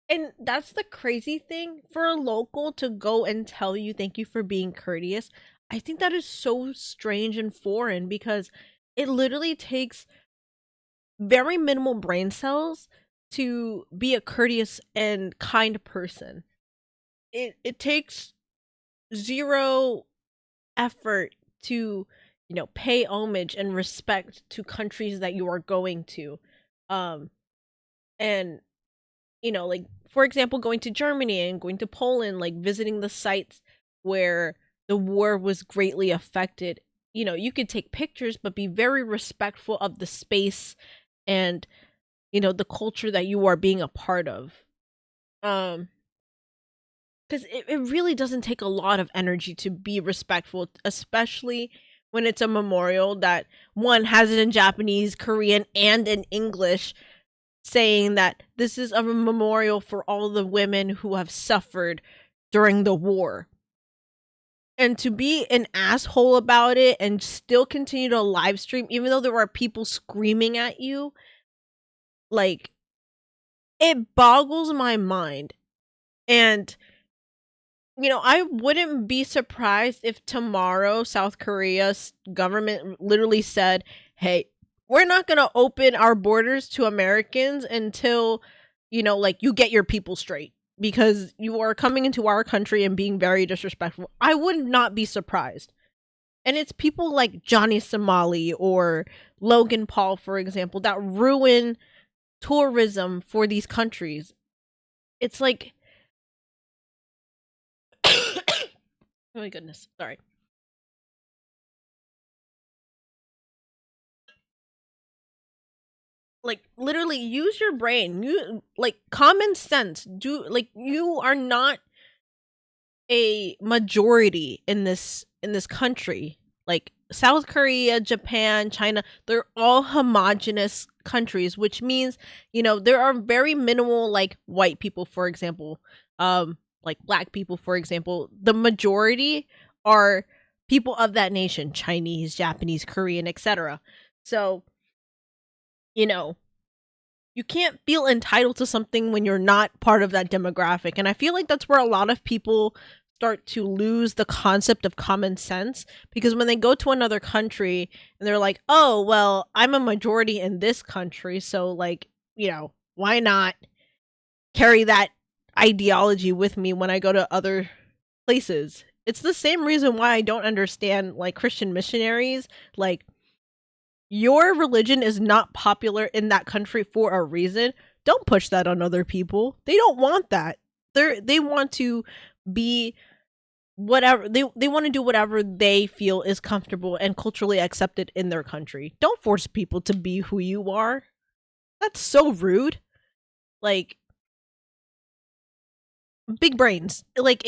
and that's the crazy thing, for a local to go and tell you thank you for being courteous. I think that is so strange and foreign because it literally takes very minimal brain cells to be a courteous and kind person. It takes zero effort to, you know, pay homage and respect to countries that you are going to. And you know, like, for example, going to Germany and going to Poland, like visiting the sites where the war was greatly affected. You know, you could take pictures, but be very respectful of the space and, you know, the culture that you are being a part of. Because it really doesn't take a lot of energy to be respectful, especially when it's a memorial that one has it in Japanese, Korean, and in English, saying that this is a memorial for all the women who have suffered during the war. And to be an asshole about it and still continue to live stream, even though there are people screaming at you, like, it boggles my mind. And, you know, I wouldn't be surprised if tomorrow South Korea's government literally said, hey, we're not going to open our borders to Americans until, you know, like, you get your people straight because you are coming into our country and being very disrespectful. I would not be surprised. And it's people like Johnny Somali or Logan Paul, for example, that ruin tourism for these countries. It's like, oh my goodness, sorry. Like, literally use your brain. You, like, common sense. Do, like, you are not a majority in this country. Like, South Korea, Japan, China, they're all homogenous countries, which means, you know, there are very minimal, like, white people, for example, like black people, for example. The majority are people of that nation, Chinese, Japanese, Korean, etc. So, you know, you can't feel entitled to something when you're not part of that demographic. And I feel like that's where a lot of people start to lose the concept of common sense, because when they go to another country and they're like, oh, well, I'm a majority in this country, so, like, you know, why not carry that ideology with me when I go to other places? It's the same reason why I don't understand, like, Christian missionaries. Like, your religion is not popular in that country for a reason. Don't push that on other people. They don't want that. They want to be whatever they want to do, whatever they feel is comfortable and culturally accepted in their country. Don't force people to be who you are. That's so rude. Like, big brains. Like,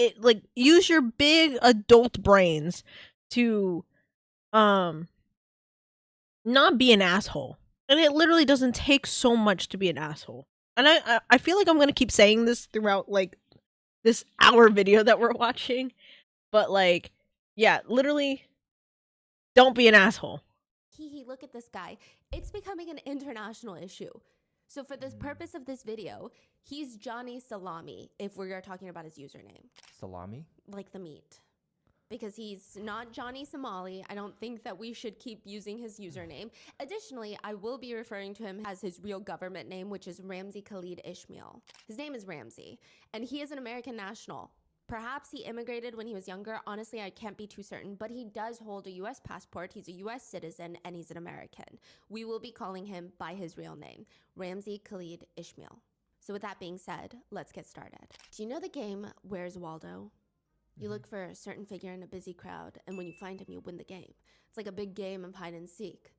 use your big adult brains to not be an asshole. And it literally doesn't take so much to be an asshole. And I feel like I'm gonna keep saying this throughout, like, this hour video that we're watching. But, like, yeah, literally, don't be an asshole. Look at this guy. It's becoming an international issue. So for this purpose of this video, he's Johnny Salami, if we're talking about his username. Salami? Like the meat. Because he's not Johnny Somali. I don't think that we should keep using his username. Additionally, I will be referring to him as his real government name, which is Ramzi Khalid Ishmael. His name is Ramzi, and he is an American national. Perhaps he immigrated when he was younger. Honestly, I can't be too certain, but he does hold a US passport. He's a US citizen, and he's an American. We will be calling him by his real name, Ramzi Khalid Ishmael. So with that being said, let's get started. Do you know the game Where's Waldo? You look for a certain figure in a busy crowd, and when you find him, you win the game. It's like a big game of hide and seek.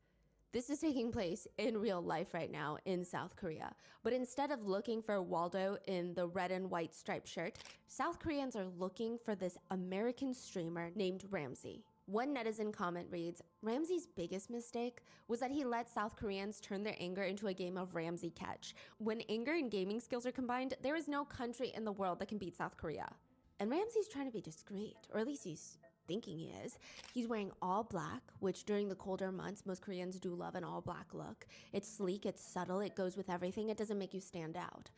This is taking place in real life right now in South Korea. But instead of looking for Waldo in the red and white striped shirt, South Koreans are looking for this American streamer named Ramzi. One netizen comment reads, Ramzi's biggest mistake was that he let South Koreans turn their anger into a game of Ramzi catch. When anger and gaming skills are combined, there is no country in the world that can beat South Korea. And Ramzi's trying to be discreet, or at least he's thinking he is. He's wearing all black, which during the colder months, most Koreans do love an all black look. It's sleek, it's subtle, it goes with everything, it doesn't make you stand out.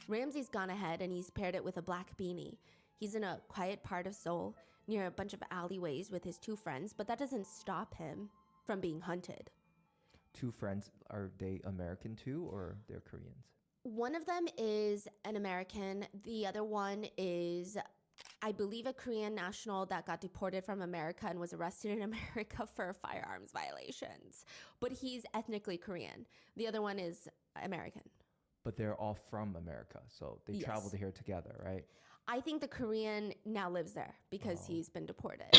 Ramzi's gone ahead and he's paired it with a black beanie. He's in a quiet part of Seoul, near a bunch of alleyways with his two friends, but that doesn't stop him from being hunted. Two friends, are they American too, or they're Koreans? One of them is an American, the other one is, I believe, a Korean national that got deported from America and was arrested in America for firearms violations. But he's ethnically Korean. The other one is American. But they're all from America, so they traveled here together, right? I think the Korean now lives there because he's been deported.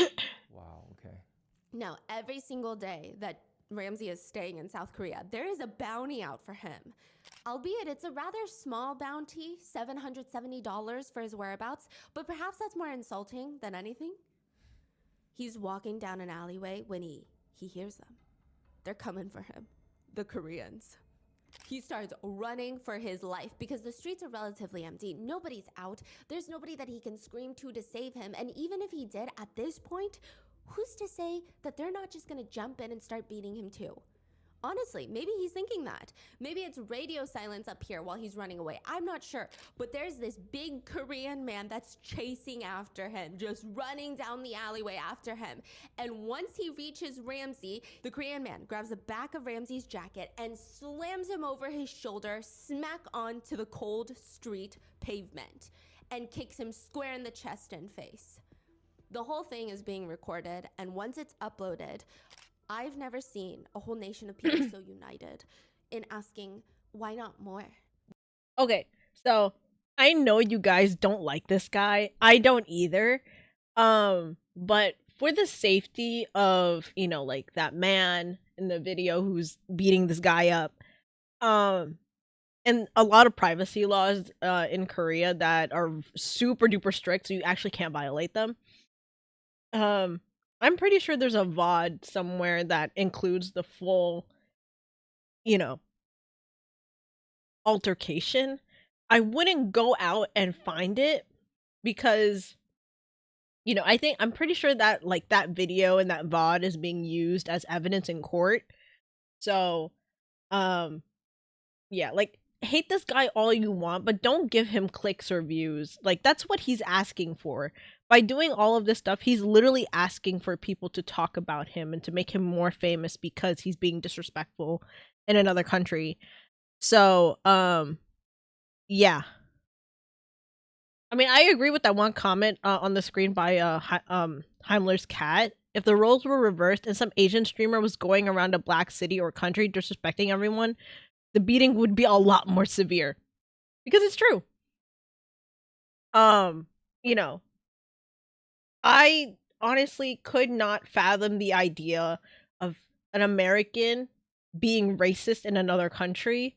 Wow, okay. Now, every single day that Ramzi is staying in South Korea, there is a bounty out for him. Albeit it's a rather small bounty, $770 for his whereabouts, but perhaps that's more insulting than anything. He's walking down an alleyway when he hears them. They're coming for him, the Koreans. He starts running for his life because the streets are relatively empty. Nobody's out. There's nobody that he can scream to save him. And even if he did at this point, who's to say that they're not just going to jump in and start beating him too? Honestly, maybe he's thinking that. Maybe it's radio silence up here while he's running away. I'm not sure. But there's this big Korean man that's chasing after him, just running down the alleyway after him. And once he reaches Ramzi, the Korean man grabs the back of Ramzi's jacket and slams him over his shoulder, smack onto the cold street pavement, and kicks him square in the chest and face. The whole thing is being recorded, and once it's uploaded, I've never seen a whole nation of people so united in asking, why not more? Okay, so I know you guys don't like this guy. I don't either. But for the safety of, like that man in the video who's beating this guy up, and a lot of privacy laws in Korea that are super duper strict, so you actually can't violate them. I'm pretty sure there's a VOD somewhere that includes the full, altercation. I wouldn't go out and find it because, I'm pretty sure that like that video and that VOD is being used as evidence in court. So, yeah, like hate this guy all you want, but don't give him clicks or views. Like that's what he's asking for. By doing all of this stuff, he's literally asking for people to talk about him and to make him more famous because he's being disrespectful in another country. So, yeah. I mean, I agree with that one comment on the screen by Heimler's cat. If the roles were reversed and some Asian streamer was going around a black city or country disrespecting everyone, the beating would be a lot more severe. Because it's true. I honestly could not fathom the idea of an American being racist in another country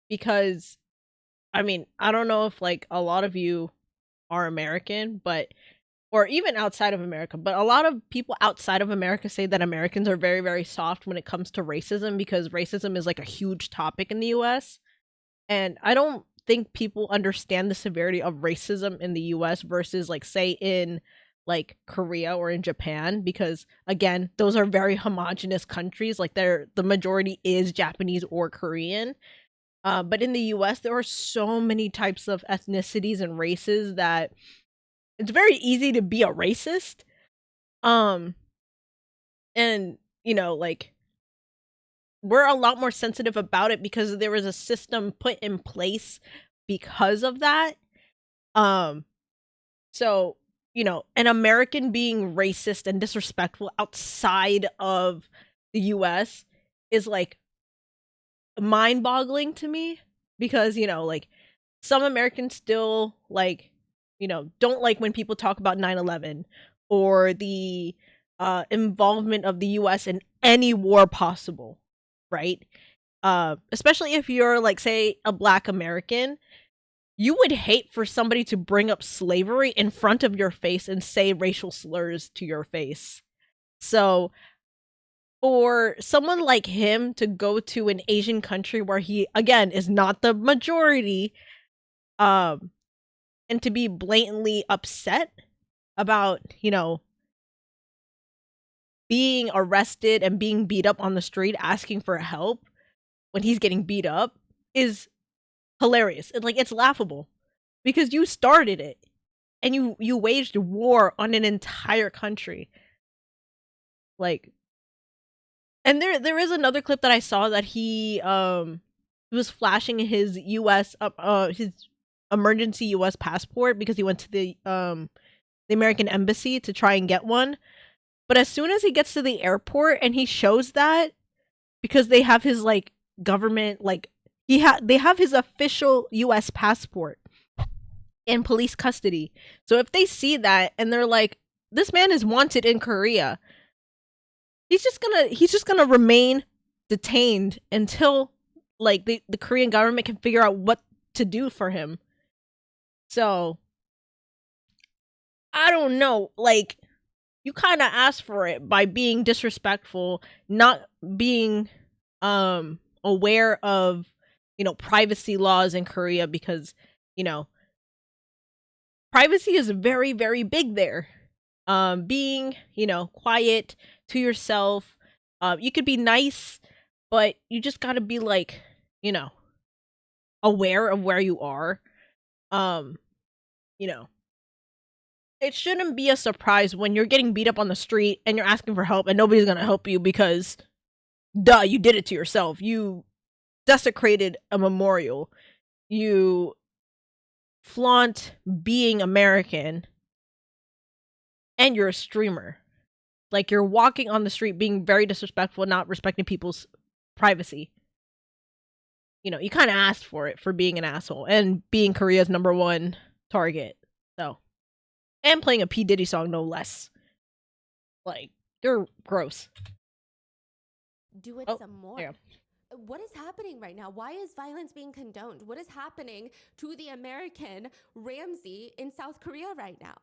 because, I mean, I don't know if like a lot of you are American, or even outside of America, but a lot of people outside of America say that Americans are very, very soft when it comes to racism because racism is like a huge topic in the US. And I don't think people understand the severity of racism in the US versus like say in like Korea or in Japan, because again, those are very homogenous countries. Like the majority is Japanese or Korean. But in the US, there are so many types of ethnicities and races that it's very easy to be a racist. Um, and, you know, like, we're a lot more sensitive about it because there was a system put in place because of that. Um, so, you know, an American being racist and disrespectful outside of the US is like mind boggling to me because, you know, like some Americans still like, you know, don't like when people talk about 9/11 or the involvement of the US in any war possible, right? Especially if you're like, say, a Black American, you would hate for somebody to bring up slavery in front of your face and say racial slurs to your face. So for someone like him to go to an Asian country where he again is not the majority, um, and to be blatantly upset about, you know, being arrested and being beat up on the street asking for help when he's getting beat up is hilarious. It's laughable because you started it and you waged war on an entire country. Like, and there is another clip that I saw that he was flashing his US his emergency US passport because he went to the American embassy to try and get one. But as soon as he gets to the airport and he shows that, because they have his like government, like they have his official US passport in police custody. So if they see that and they're like, this man is wanted in Korea, he's just gonna remain detained until like the Korean government can figure out what to do for him. So I don't know, like, you kind of asked for it by being disrespectful, not being aware of, you know, privacy laws in Korea because, you know, privacy is very, very big there. Being, you know, quiet to yourself. You could be nice, but you just gotta be like, you know, aware of where you are. You know, it shouldn't be a surprise when you're getting beat up on the street and you're asking for help and nobody's gonna help you because, duh, you did it to yourself. You desecrated a memorial. You flaunt being American and you're a streamer. Like, you're walking on the street being very disrespectful, not respecting people's privacy. You know, you kind of asked for it for being an asshole and being Korea's #1 target. So, and playing a P. Diddy song, no less. Like, you're gross. Do it some more. Yeah. What is happening right now? Why is violence being condoned? What is happening to the American Ramsey in South Korea right now?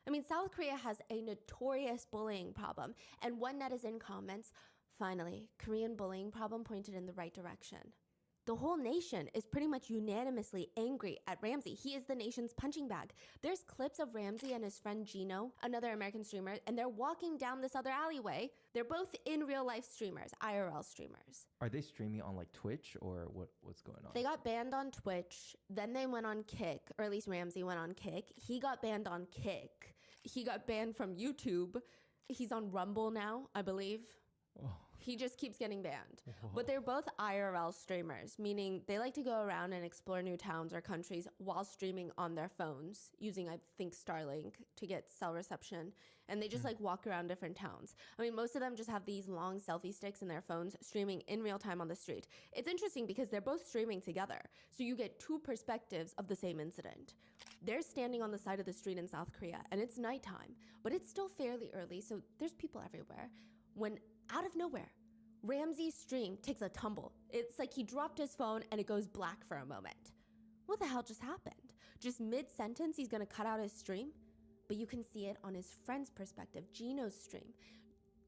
I mean, South Korea has a notorious bullying problem, and one netizen comments, finally, Korean bullying problem pointed in the right direction. The whole nation is pretty much unanimously angry at Ramsey. He is the nation's punching bag. There's clips of Ramsey and his friend Gino, another American streamer, and they're walking down this other alleyway. They're both in real life streamers, IRL streamers. Are they streaming on like Twitch or what's going on? They got banned on Twitch, then they went on Kick, or at least Ramsey went on Kick. He got banned on Kick. He got banned from YouTube. He's on Rumble now, I believe. Oh. He just keeps getting banned. Whoa. But they're both IRL streamers, meaning they like to go around and explore new towns or countries while streaming on their phones, using, I think, Starlink to get cell reception. And they just like walk around different towns. I mean, most of them just have these long selfie sticks in their phones streaming in real time on the street. It's interesting because they're both streaming together. So you get two perspectives of the same incident. They're standing on the side of the street in South Korea and it's nighttime, but it's still fairly early. So there's people everywhere. When out of nowhere, Ramsey's stream takes a tumble. It's like he dropped his phone and it goes black for a moment. What the hell just happened? Just mid-sentence, he's gonna cut out his stream? But you can see it on his friend's perspective, Gino's stream.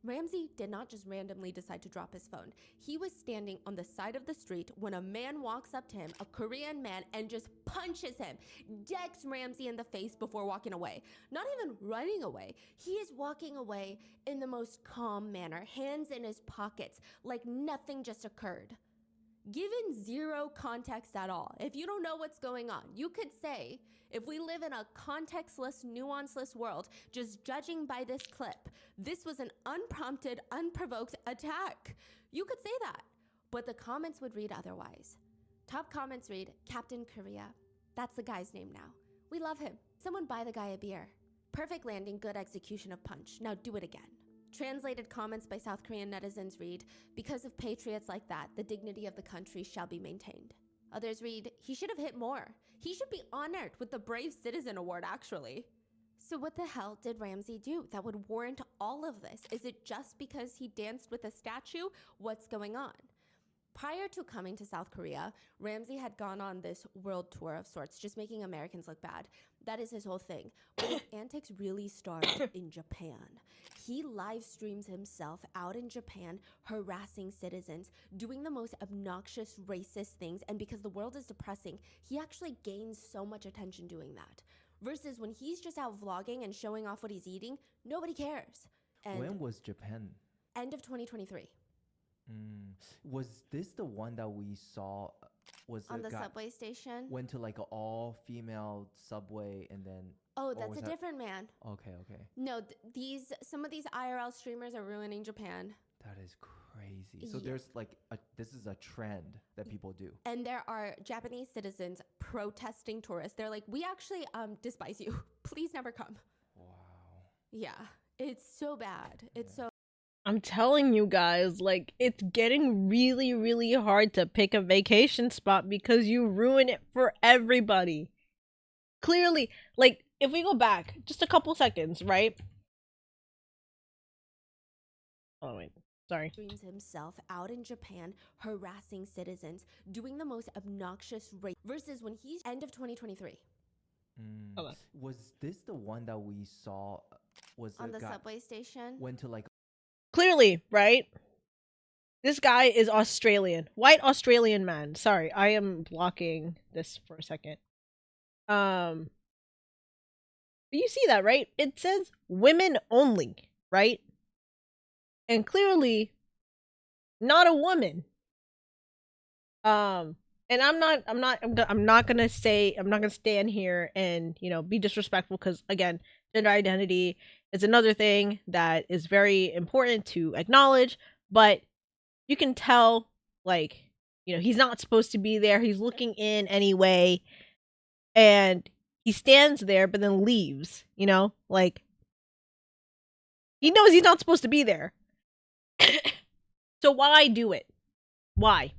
Ramsey did not just randomly decide to drop his phone. He was standing on the side of the street when a man walks up to him, a Korean man, and just punches him, decks Ramsey in the face before walking away. Not even running away. He is walking away in the most calm manner, hands in his pockets, like nothing just occurred. given zero context at all. If you don't know what's going on, you could say, if we live in a contextless, nuanceless world, just judging by this clip, this was an unprompted, unprovoked attack. You could say that, but the comments would read otherwise. Top comments read, Captain Korea. That's the guy's name now. We love him. Someone buy the guy a beer. Perfect landing, good execution of punch. Now do it again. Translated comments by South Korean netizens read, because of patriots like that, the dignity of the country shall be maintained. Others read, he should have hit more. He should be honored with the Brave Citizen Award, actually. So what the hell did Ramsey do that would warrant all of this? Is it just because he danced with a statue? What's going on? Prior to coming to South Korea, Ramsey had gone on this world tour of sorts, just making Americans look bad. That is his whole thing. But his antics really start in Japan. He live streams himself out in Japan, harassing citizens, doing the most obnoxious, racist things, and because the world is depressing, he actually gains so much attention doing that. Versus when he's just out vlogging and showing off what he's eating, nobody cares. And when was Japan? end of 2023. Was this the one that we saw? Was On the guy subway station? went to like an all-female subway and then? Oh, or that's was a that- different man. Okay, okay. No, some of these IRL streamers are ruining Japan. That is crazy. So Yeah. there's like this is a trend that people do. And there are Japanese citizens protesting tourists. They're like, we actually despise you. Please never come. Wow. Yeah, it's so bad. It's so. I'm telling you guys, like, it's getting really, really hard to pick a vacation spot because you ruin it for everybody. Clearly, like, if we go back just a couple seconds, right? Oh, wait. Sorry. Streams himself out in Japan, harassing citizens, doing the most obnoxious rape. Versus when he's end of 2023. Was this the one that we saw? Was On the guy subway station? went to like Clearly, right? This guy is Australian. White Australian man. Sorry, I am blocking this for a second. But you see that, right? It says women only, right? And clearly not a woman. And I'm not gonna stand here and, you know, be disrespectful because, again, gender identity is another thing that is very important to acknowledge, but you can tell, like, you know, he's not supposed to be there. He's looking in anyway, and he stands there but then leaves, you know? Like, he knows he's not supposed to be there. So why do it? Why?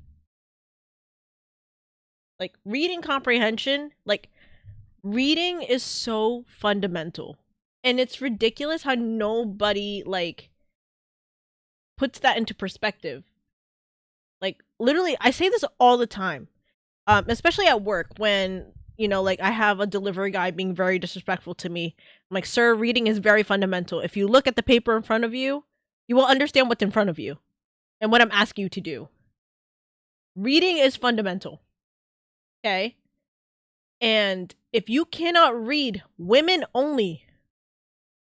Like, reading comprehension, like, reading is so fundamental. And it's ridiculous how nobody, like, puts that into perspective. Like, literally, I say this all the time. Especially at work when, you know, like, I have a delivery guy being very disrespectful to me. I'm like, sir, reading is very fundamental. If you look at the paper in front of you, you will understand what's in front of you and what I'm asking you to do. Reading is fundamental. Okay? And if you cannot read women only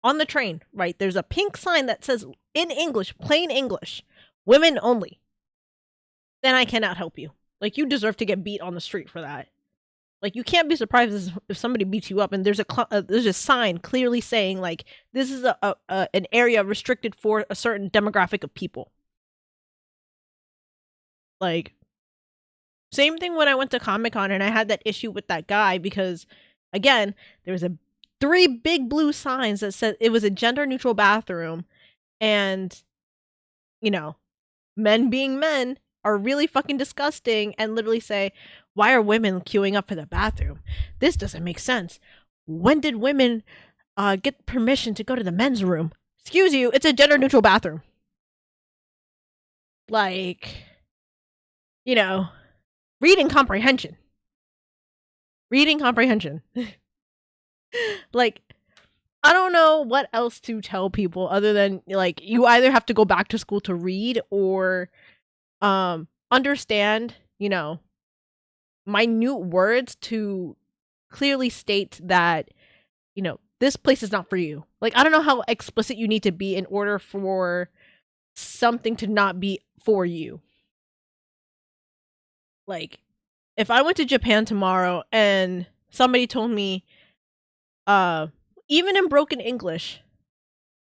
on the train, right? There's a pink sign that says in English, plain English, women only. Then I cannot help you. Like, you deserve to get beat on the street for that. Like, you can't be surprised if somebody beats you up and there's a sign clearly saying, like, this is an area restricted for a certain demographic of people. Like, same thing when I went to Comic-Con and I had that issue with that guy because, again, there was 3 big blue signs that said it was a gender-neutral bathroom, and, you know, men being men are really fucking disgusting and literally say, why are women queuing up for the bathroom? This doesn't make sense. When did women get permission to go to the men's room? Excuse you, it's a gender-neutral bathroom. Like, you know, reading comprehension. Reading comprehension. Like, I don't know what else to tell people other than, like, you either have to go back to school to read or understand, you know, minute words to clearly state that, you know, this place is not for you. Like, I don't know how explicit you need to be in order for something to not be for you. Like, if I went to Japan tomorrow and somebody told me, even in broken English,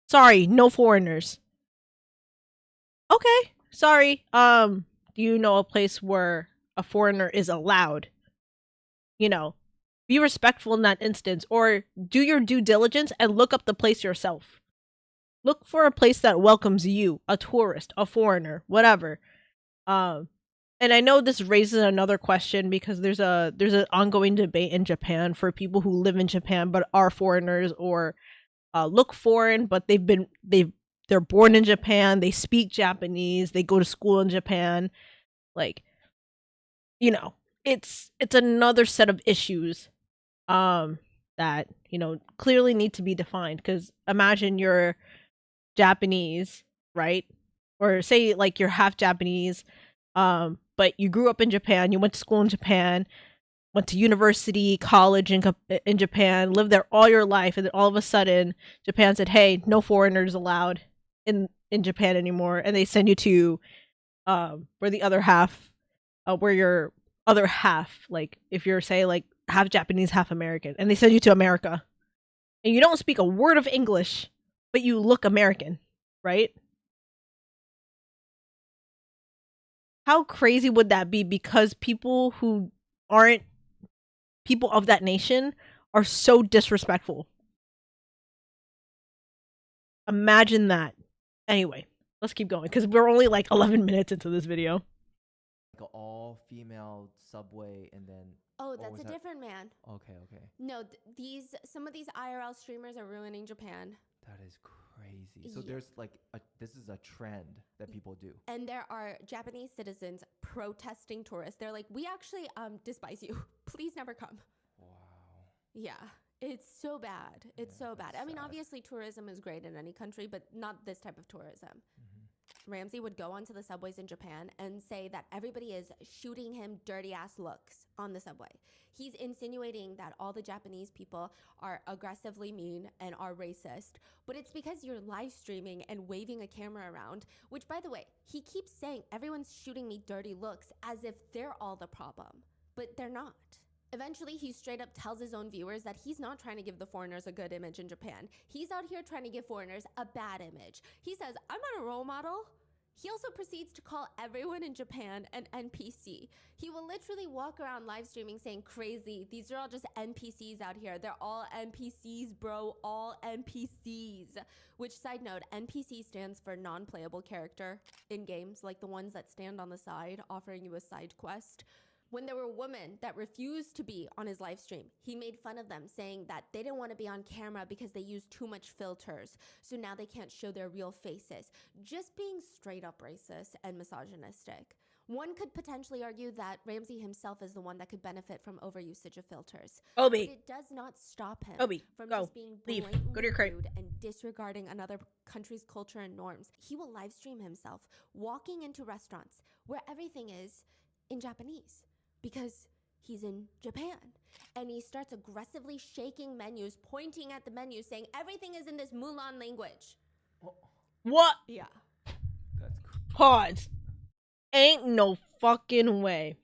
sorry, no foreigners. Okay, sorry. Do you know a place where a foreigner is allowed? You know, be respectful in that instance, or do your due diligence and look up the place yourself. Look for a place that welcomes you, a tourist, a foreigner, whatever. Um, and I know this raises another question because there's an ongoing debate in Japan for people who live in Japan but are foreigners or look foreign, but they're born in Japan, they speak Japanese, they go to school in Japan. Like, you know, it's another set of issues that, you know, clearly need to be defined. Because imagine you're Japanese, right? Or say like you're half Japanese, but you grew up in Japan, you went to school in Japan, went to university, college in Japan, lived there all your life, and then all of a sudden Japan said, "Hey, no foreigners allowed in Japan anymore," and they send you to where the other half, where your other half, like if you're say like half Japanese, half American, and they send you to America, and you don't speak a word of English, but you look American, right? How crazy would that be? Because people who aren't people of that nation are so disrespectful. Imagine that. Anyway, let's keep going because we're only like 11 minutes into this video. Like an all-female subway, and then. Oh, that's a different man. Okay, okay. No, some of these IRL streamers are ruining Japan. That is crazy. So there's like this is a trend that people do. And there are Japanese citizens protesting tourists. They're like, we actually despise you. Please never come. Wow. Yeah. It's so bad. It's so bad. I mean, obviously tourism is great in any country, but not this type of tourism. Ramsey would go onto the subways in Japan and say that everybody is shooting him dirty ass looks on the subway. He's insinuating that all the Japanese people are aggressively mean and are racist, but it's because you're live streaming and waving a camera around, which, by the way, he keeps saying everyone's shooting me dirty looks as if they're all the problem, but they're not. Eventually, he straight up tells his own viewers that he's not trying to give the foreigners a good image in Japan. He's out here trying to give foreigners a bad image. He says, I'm not a role model. He also proceeds to call everyone in Japan an NPC. He will literally walk around live streaming saying, crazy, these are all just NPCs out here. They're all NPCs, bro, all NPCs. Which, side note, NPC stands for non-playable character in games, like the ones that stand on the side offering you a side quest. When there were women that refused to be on his live stream, he made fun of them, saying that they didn't want to be on camera because they used too much filters, so now they can't show their real faces. Just being straight up racist and misogynistic. One could potentially argue that Ramsey himself is the one that could benefit from overusage of filters. Obi. But it does not stop him from go. just being Leave. blatantly Go to your crate. rude and disregarding another country's culture and norms. He will live stream himself walking into restaurants where everything is in Japanese, because he's in Japan. And he starts aggressively shaking menus, pointing at the menu, saying everything is in this Mulan language. What? Yeah. Pause. Ain't no fucking way.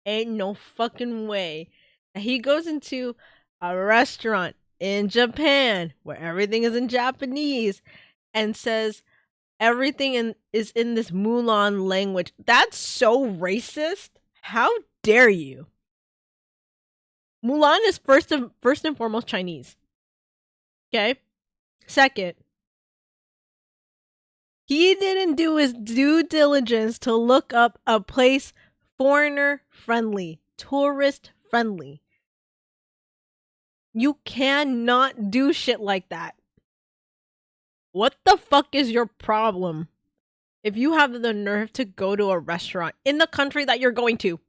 Ain't no fucking way. And he goes into a restaurant in Japan where everything is in Japanese and says everything is in this Mulan language. That's so racist. How dare you? Mulan is first and foremost Chinese. Okay? Second, he didn't do his due diligence to look up a place foreigner friendly, tourist friendly. You cannot do shit like that. What the fuck is your problem? If you have the nerve to go to a restaurant in the country that you're going to,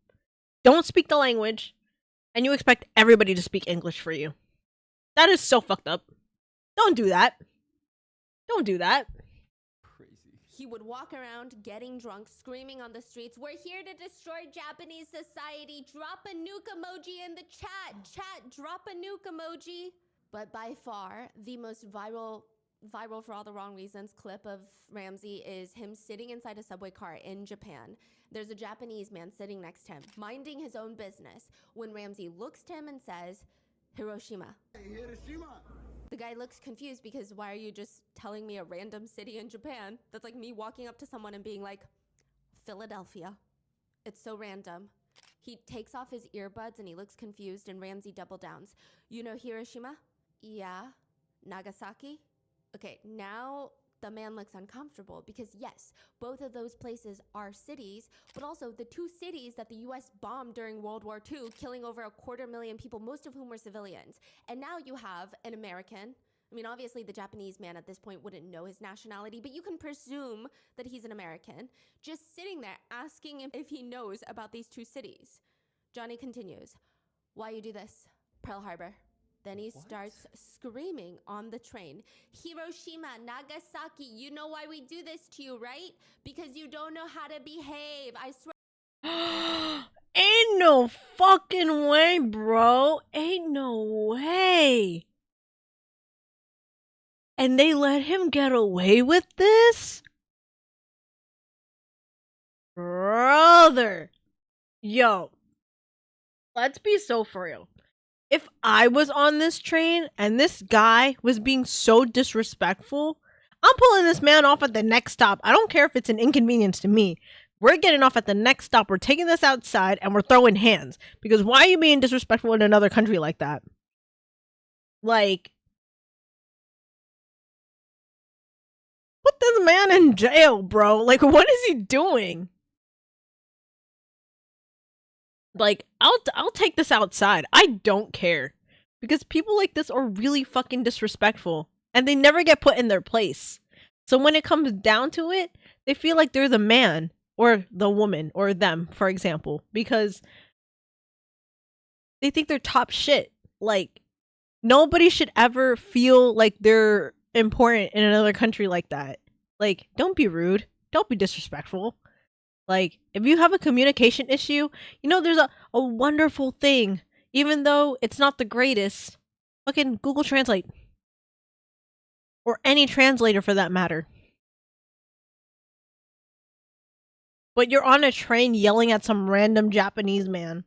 don't speak the language, and you expect everybody to speak English for you. That is so fucked up. Don't do that. Don't do that. He would walk around getting drunk, screaming on the streets, "We're here to destroy Japanese society. Drop a nuke emoji in the chat. Chat, drop a nuke emoji." But by far, the most viral viral for all the wrong reasons clip of Ramsey is him sitting inside a subway car in Japan. There's a Japanese man sitting next to him, minding his own business, when Ramsey looks to him and says, Hiroshima. Hiroshima. The guy looks confused because why are you just telling me a random city in Japan? That's like me walking up to someone and being like, Philadelphia. It's so random. He takes off his earbuds and he looks confused, and Ramsey double downs. You know Hiroshima? Yeah. Nagasaki? Okay, now the man looks uncomfortable because yes, both of those places are cities, but also the two cities that the US bombed during World War II, killing over 250,000 people, most of whom were civilians. And now you have an American. I mean, obviously the Japanese man at this point wouldn't know his nationality, but you can presume that he's an American, just sitting there asking him if he knows about these two cities. Johnny continues, why you do this? Pearl Harbor. Then he starts screaming on the train, Hiroshima, Nagasaki, you know why we do this to you, right? Because you don't know how to behave. I swear. Ain't no fucking way, bro. Ain't no way. And they let him get away with this? Brother. Yo. Let's be so for real. If I was on this train and this guy was being so disrespectful, I'm pulling this man off at the next stop. I don't care if it's an inconvenience to me. We're getting off at the next stop. We're taking this outside and we're throwing hands. Because why are you being disrespectful in another country like that? Like, put this man in jail, bro. Like, what is he doing? Like, I'll take this outside. I don't care. Because people like this are really fucking disrespectful. And they never get put in their place. So when it comes down to it, they feel like they're the man. Or the woman. Or them, for example. Because they think they're top shit. Like, nobody should ever feel like they're important in another country like that. Like, don't be rude. Don't be disrespectful. Like, if you have a communication issue, you know, there's a wonderful thing. Even though it's not the greatest. Fucking Google Translate. Or any translator for that matter. But you're on a train yelling at some random Japanese man.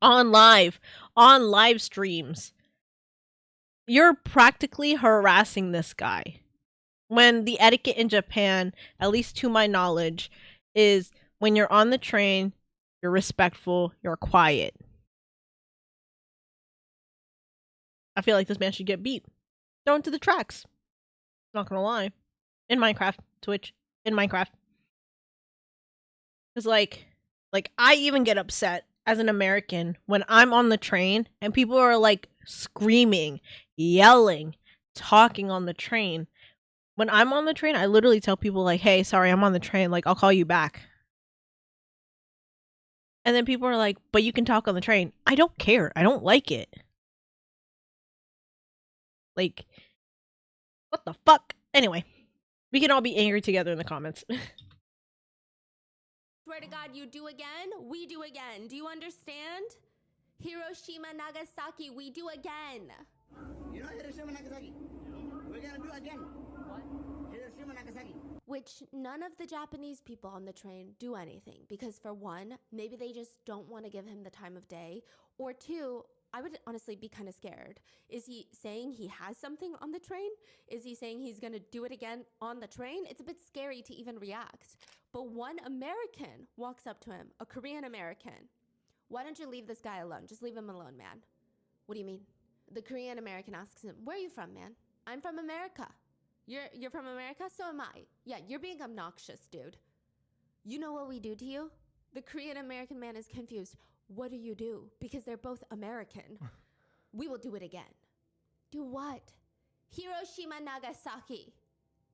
on live streams. You're practically harassing this guy. When the etiquette in Japan, at least to my knowledge, is when you're on the train, you're respectful, you're quiet. I feel like this man should get beat. Thrown to the tracks. Not gonna lie. In Minecraft, Twitch, in Minecraft. Because like I even get upset as an American when I'm on the train and people are like screaming, yelling, talking on the train. When I'm on the train, I literally tell people like, hey, sorry, I'm on the train. Like, I'll call you back. And then people are like, but you can talk on the train. I don't care. I don't like it. Like, what the fuck? Anyway, we can all be angry together in the comments. Swear to God, you do again, we do again. Do you understand? Hiroshima, Nagasaki, we do again. You know Hiroshima, Nagasaki? We're gonna do again. What? Hiroshima, Nagasaki. Which none of the Japanese people on the train do anything. Because for one, maybe they just don't want to give him the time of day. Or two, I would honestly be kind of scared. Is he saying he has something on the train? Is he saying he's going to do it again on the train? It's a bit scary to even react. But one American walks up to him, a Korean American. Why don't you leave this guy alone? Just leave him alone, man. What do you mean? The Korean American asks him, where are you from, man? I'm from America. You're from America? So am I. Yeah, you're being obnoxious, dude. You know what we do to you? The Korean American man is confused. What do you do? Because they're both American. We will do it again. Do what? Hiroshima, Nagasaki.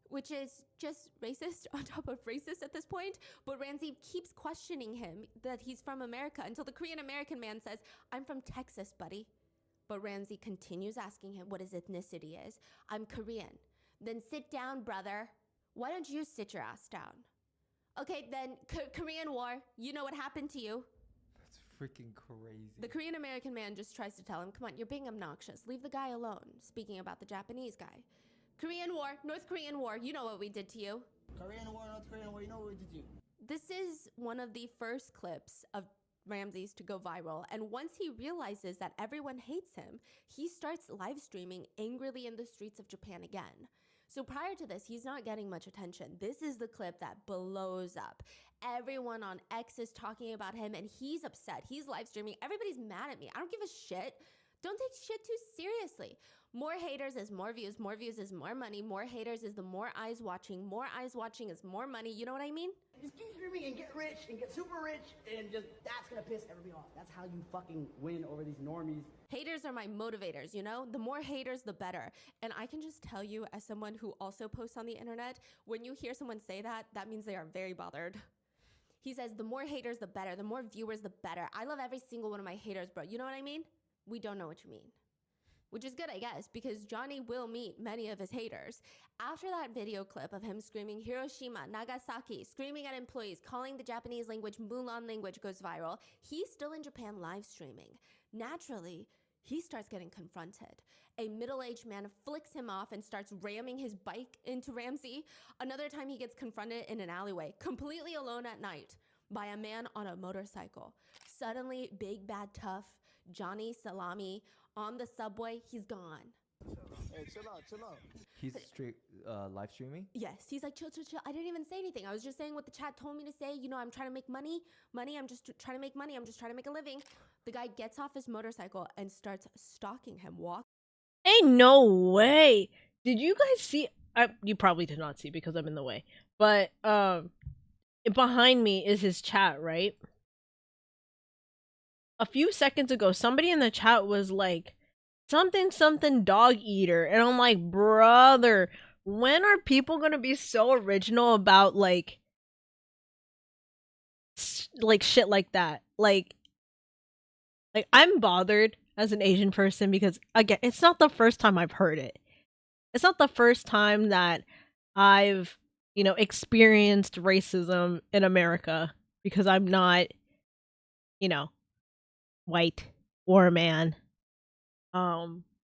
Which is just racist on top of racist at this point. But Ramsey keeps questioning him that he's from America until the Korean American man says, I'm from Texas, buddy. But Ramsey continues asking him what his ethnicity is. I'm Korean. Then sit down, brother. Why don't you sit your ass down? Okay, then Korean War, you know what happened to you. freaking crazy. The Korean American man just tries to tell him, come on, you're being obnoxious. Leave the guy alone. Speaking about the Japanese guy. Korean War, North Korean War, you know what we did to you. Korean War, North Korean War, you know what we did to you. This is one of the first clips of Ramses to go viral, and once he realizes that everyone hates him, he starts live streaming angrily in the streets of Japan again. So prior to this, he's not getting much attention. This is the clip that blows up. Everyone on X is talking about him, and he's upset. He's live streaming. Everybody's mad at me. I don't give a shit. Don't take shit too seriously. More haters is more views is more money. More haters is the more eyes watching. More eyes watching is more money. You know what I mean? Just keep screaming and get rich and get super rich, and just that's gonna piss everybody off. That's how you fucking win over these normies. Haters are my motivators, you know? The more haters, the better. And I can just tell you, as someone who also posts on the internet, when you hear someone say that, that means they are very bothered. He says, the more haters, the better. The more viewers, the better. I love every single one of my haters, bro. You know what I mean? We don't know what you mean. Which is good, I guess, because Johnny will meet many of his haters. After that video clip of him screaming Hiroshima, Nagasaki, screaming at employees, calling the Japanese language Mulan language goes viral, he's still in Japan live streaming. Naturally, he starts getting confronted. A middle-aged man flicks him off and starts ramming his bike into Ramsey. Another time he gets confronted in an alleyway, completely alone at night, by a man on a motorcycle. Suddenly, big bad tough Johnny Salami on the subway, he's gone. Hey, chill out. He's live streaming? Yes, he's like, chill. I didn't even say anything. I was just saying what the chat told me to say. You know, I'm trying to make money. I'm just trying to make money. I'm just trying to make a living. The guy gets off his motorcycle and starts stalking him. Ain't no way. Did you guys see? You probably did not see because I'm in the way. But behind me is his chat, right? A few seconds ago, somebody in the chat was like, something dog eater. And I'm like, brother, when are people gonna be so original about like shit like that? Like I'm bothered as an Asian person because, again, it's not the first time I've heard it. It's not the first time that I've, experienced racism in America because I'm not, white or a man. Obi,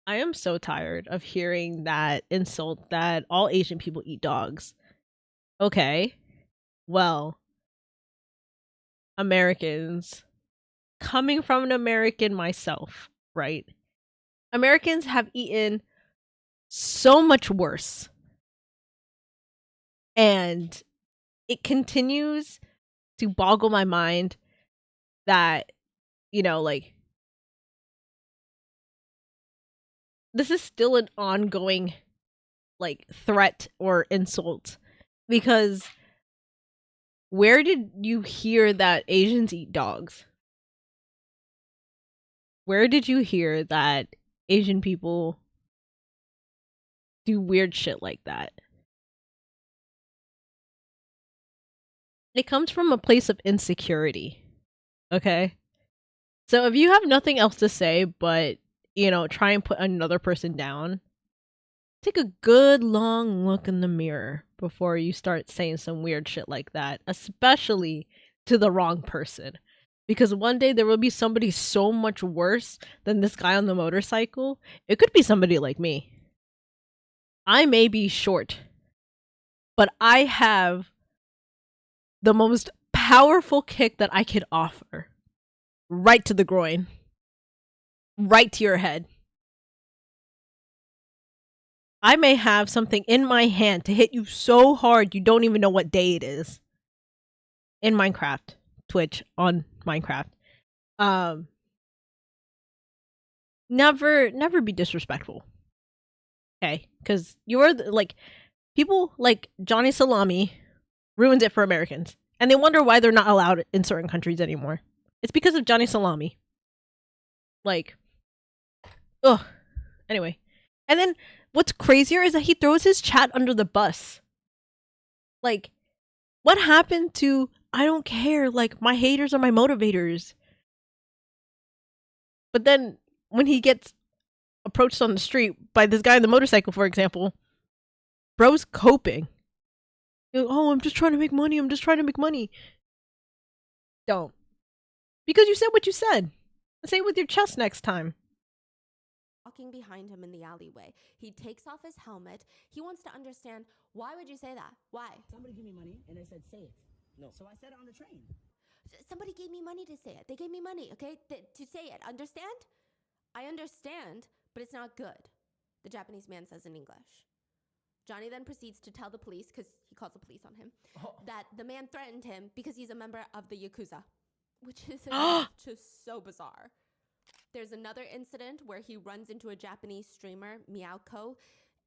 I am so tired of hearing that insult that all Asian people eat dogs. Okay. Well, Americans, coming from an American myself, right? Americans have eaten so much worse. And it continues to boggle my mind that, this is still an ongoing, threat or insult. Because where did you hear that Asians eat dogs? Where did you hear that Asian people do weird shit like that? It comes from a place of insecurity. Okay? So if you have nothing else to say but, try and put another person down, take a good long look in the mirror before you start saying some weird shit like that, especially to the wrong person. Because one day there will be somebody so much worse than this guy on the motorcycle. It could be somebody like me. I may be short, but I have the most powerful kick that I could offer. Right to the groin. Right to your head. I may have something in my hand to hit you so hard you don't even know what day it is. In Minecraft. Twitch on Minecraft. Never be disrespectful. Okay? Because you're people like Johnny Salami ruins it for Americans. And they wonder why they're not allowed in certain countries anymore. It's because of Johnny Salami. Ugh. Anyway. And then what's crazier is that he throws his chat under the bus. What happened to, I don't care, my haters are my motivators. But then when he gets approached on the street by this guy on the motorcycle, for example, bro's coping. Like, oh, I'm just trying to make money. I'm just trying to make money. Don't. Because you said what you said. Say it with your chest next time. Walking behind him in the alleyway. He takes off his helmet. He wants to understand, why would you say that? Why? Somebody give me money, and they said, say it. No. So I said it on the train. Somebody gave me money to say it. They gave me money, okay, to say it. Understand? I understand, but it's not good, the Japanese man says in English. Johnny then proceeds to tell the police, because he calls the police on him, that the man threatened him because he's a member of the Yakuza, which is just so bizarre. There's another incident where he runs into a Japanese streamer, Miyako,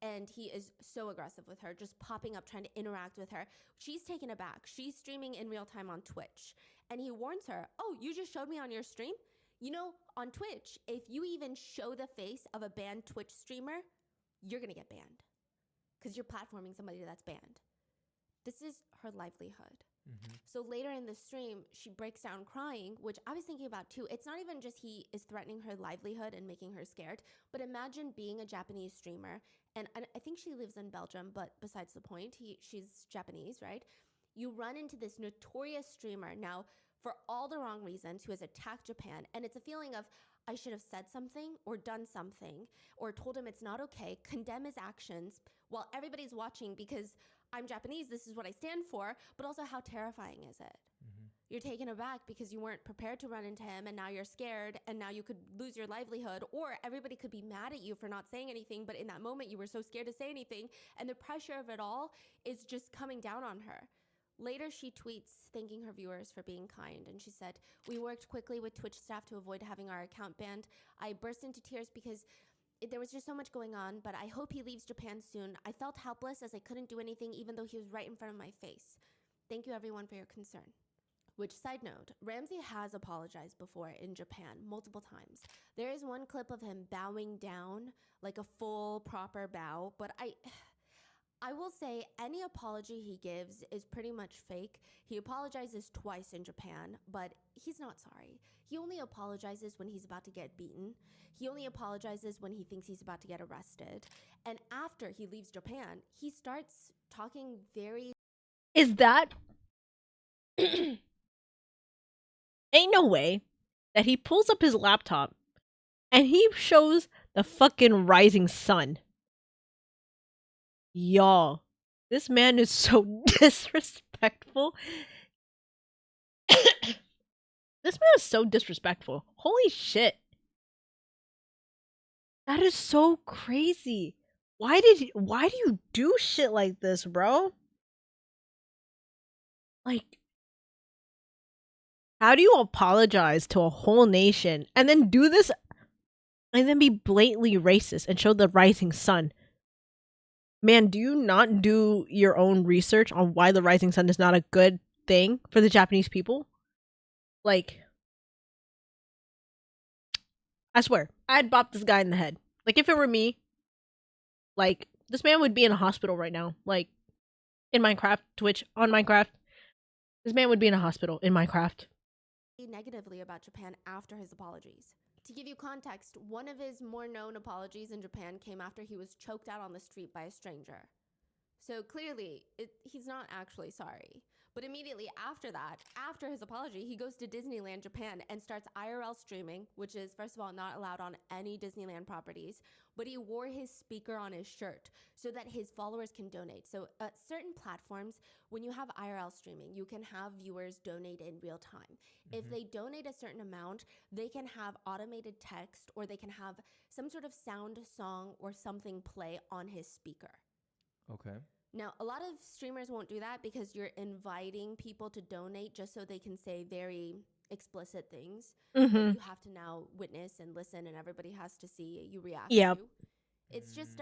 and he is so aggressive with her, just popping up, trying to interact with her. She's taken aback. She's streaming in real time on Twitch. And he warns her, oh, you just showed me on your stream? You know, on Twitch, if you even show the face of a banned Twitch streamer, you're going to get banned. Because you're platforming somebody that's banned. This is her livelihood. Mm-hmm. So later in the stream, she breaks down crying, which I was thinking about too. It's not even just he is threatening her livelihood and making her scared, but imagine being a Japanese streamer, and I think she lives in Belgium, but besides the point, she's Japanese, right? You run into this notorious streamer now for all the wrong reasons who has attacked Japan, and it's a feeling of, I should have said something or done something or told him it's not okay, condemn his actions while everybody's watching because I'm Japanese, this is what I stand for, but also how terrifying is it? Mm-hmm. You're taken aback because you weren't prepared to run into him and now you're scared and now you could lose your livelihood, or everybody could be mad at you for not saying anything, but in that moment you were so scared to say anything, and the pressure of it all is just coming down on her. Later, she tweets thanking her viewers for being kind, and she said, we worked quickly with Twitch staff to avoid having our account banned. I burst into tears because there was just so much going on, but I hope he leaves Japan soon. I felt helpless as I couldn't do anything even though he was right in front of my face. Thank you everyone for your concern. Which, side note, Ramsey has apologized before in Japan multiple times. There is one clip of him bowing down, like a full proper bow, but I will say any apology he gives is pretty much fake. He apologizes twice in Japan, but he's not sorry. He only apologizes when he's about to get beaten. He only apologizes when he thinks he's about to get arrested. And after he leaves Japan, he starts talking very... Is that... Ain't no way that he pulls up his laptop and he shows the fucking rising sun. Y'all, this man is so disrespectful. This man is so disrespectful. Holy shit. That is so crazy. Why do you do shit like this, bro? Like, how do you apologize to a whole nation and then do this and then be blatantly racist and show the rising sun? Man, do you not do your own research on why the rising sun is not a good thing for the Japanese people? Like, I swear, I'd bop this guy in the head. Like, if it were me, like, this man would be in a hospital right now. Like, in Minecraft, Twitch, on Minecraft. This man would be in a hospital in Minecraft. Negatively about Japan after his apologies. To give you context, one of his more known apologies in Japan came after he was choked out on the street by a stranger. So clearly, he's not actually sorry. But immediately after that, after his apology, he goes to Disneyland Japan and starts IRL streaming, which is, first of all, not allowed on any Disneyland properties. But he wore his speaker on his shirt so that his followers can donate. So at certain platforms, when you have IRL streaming, you can have viewers donate in real time. Mm-hmm. If they donate a certain amount, they can have automated text or they can have some sort of sound song or something play on his speaker. Okay. Now, a lot of streamers won't do that because you're inviting people to donate just so they can say very explicit things that you have to now witness and listen and everybody has to see you react to. It's just,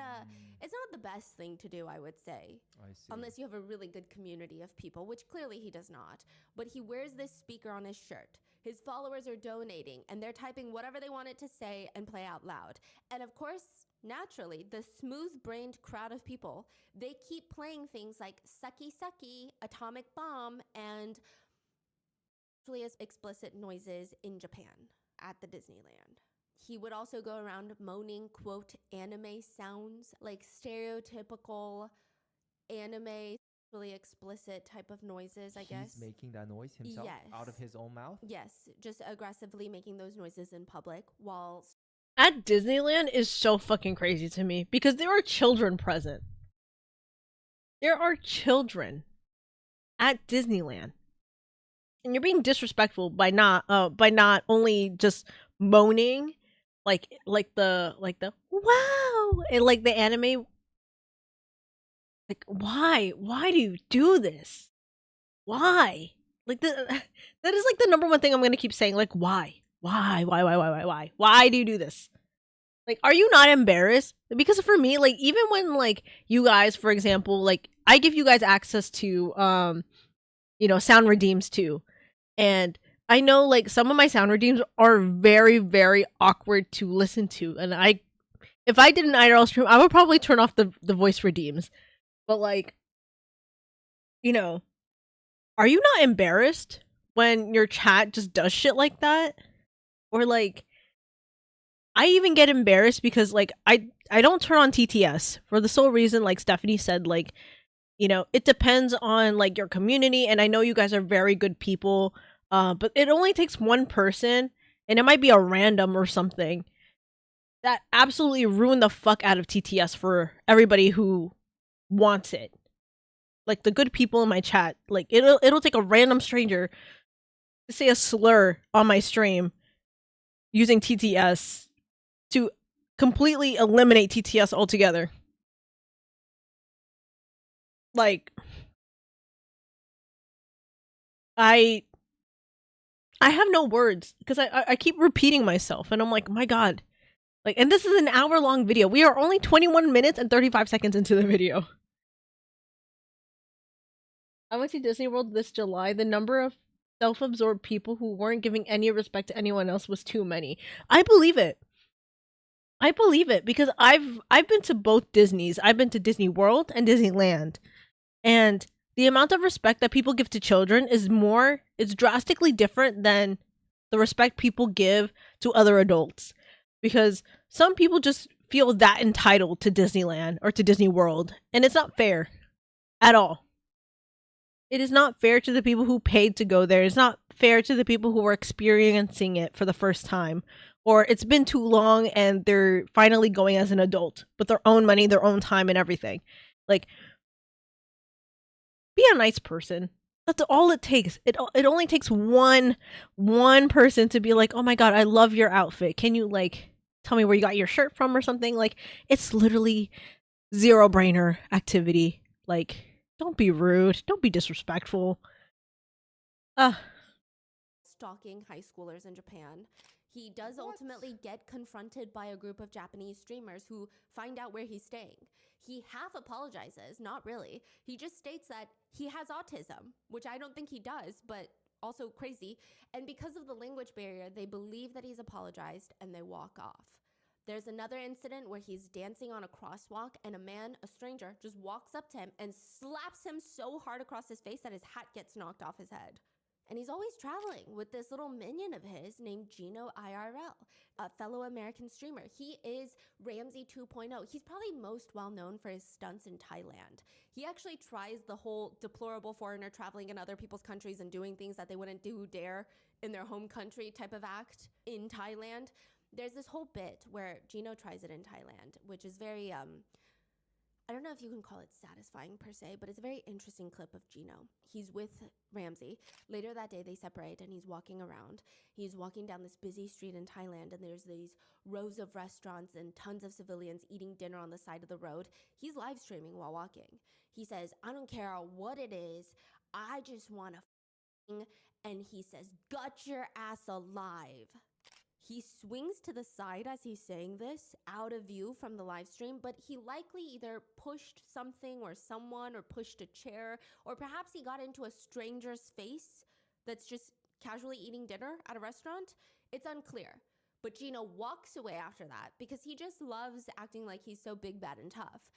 it's not the best thing to do, I would say. I see. Unless you have a really good community of people, which clearly he does not. But he wears this speaker on his shirt. His followers are donating and they're typing whatever they want it to say and play out loud. And of course, naturally, the smooth-brained crowd of people, they keep playing things like Sucky Sucky, Atomic Bomb, and really as explicit noises in Japan at the Disneyland. He would also go around moaning, quote, anime sounds, like stereotypical anime, really explicit type of noises, I guess. He's making that noise himself out of his own mouth? Yes, just aggressively making those noises in public while At Disneyland is so fucking crazy to me because there are children present. There are children at Disneyland. And you're being disrespectful by not only just moaning like the wow and like the anime. Like, why do you do this? Why? Like that is like the number one thing I'm gonna keep saying. Like, why do you do this? Like, are you not embarrassed? Because for me, like, even when like you guys, for example, like I give you guys access to sound redeems too, and I know like some of my sound redeems are very, very awkward to listen to, and if I did an IRL stream, I would probably turn off the voice redeems. But like, are you not embarrassed when your chat just does shit like that? Or like, I even get embarrassed because like I don't turn on TTS for the sole reason, like Stephanie said, like, it depends on like your community, and I know you guys are very good people, but it only takes one person, and it might be a random or something that absolutely ruined the fuck out of TTS for everybody who wants it. Like the good people in my chat, like it'll take a random stranger to say a slur on my stream using TTS to completely eliminate TTS altogether. Like I have no words because I keep repeating myself, and I'm like, my god. Like, and this is an hour-long video. We are only 21 minutes and 35 seconds into the video. I went to Disney World this July. The number of self-absorbed people who weren't giving any respect to anyone else was too many. I believe it. I believe it because I've been to both Disneys. I've been to Disney World and Disneyland. And the amount of respect that people give to children it's drastically different than the respect people give to other adults. Because some people just feel that entitled to Disneyland or to Disney World, and it's not fair at all. It is not fair to the people who paid to go there. It's not fair to the people who are experiencing it for the first time, or it's been too long and they're finally going as an adult with their own money, their own time, and everything. Like, be a nice person. That's all it takes. It only takes one person to be like, oh my god, I love your outfit. Can you like tell me where you got your shirt from or something? Like, it's literally zero brainer activity. Like, don't be rude. Don't be disrespectful. stalking high schoolers in Japan. He does ultimately get confronted by a group of Japanese streamers who find out where he's staying. He half apologizes, not really. He just states that he has autism, which I don't think he does, but also crazy. And because of the language barrier, they believe that he's apologized and they walk off. There's another incident where he's dancing on a crosswalk and a stranger, just walks up to him and slaps him so hard across his face that his hat gets knocked off his head. And he's always traveling with this little minion of his named Gino IRL, a fellow American streamer. He is Ramsey 2.0. He's probably most well known for his stunts in Thailand. He actually tries the whole deplorable foreigner traveling in other people's countries and doing things that they wouldn't dare in their home country type of act in Thailand. There's this whole bit where Gino tries it in Thailand, which is very, I don't know if you can call it satisfying per se, but it's a very interesting clip of Gino. He's with Ramsey. Later that day, they separate and he's walking around. He's walking down this busy street in Thailand, and there's these rows of restaurants and tons of civilians eating dinner on the side of the road. He's live streaming while walking. He says, I don't care what it is. I just want to and he says, gut your ass alive. He swings to the side as he's saying this, out of view from the live stream, but he likely either pushed something or someone or pushed a chair, or perhaps he got into a stranger's face that's just casually eating dinner at a restaurant. It's unclear. But Gino walks away after that because he just loves acting like he's so big, bad, and tough.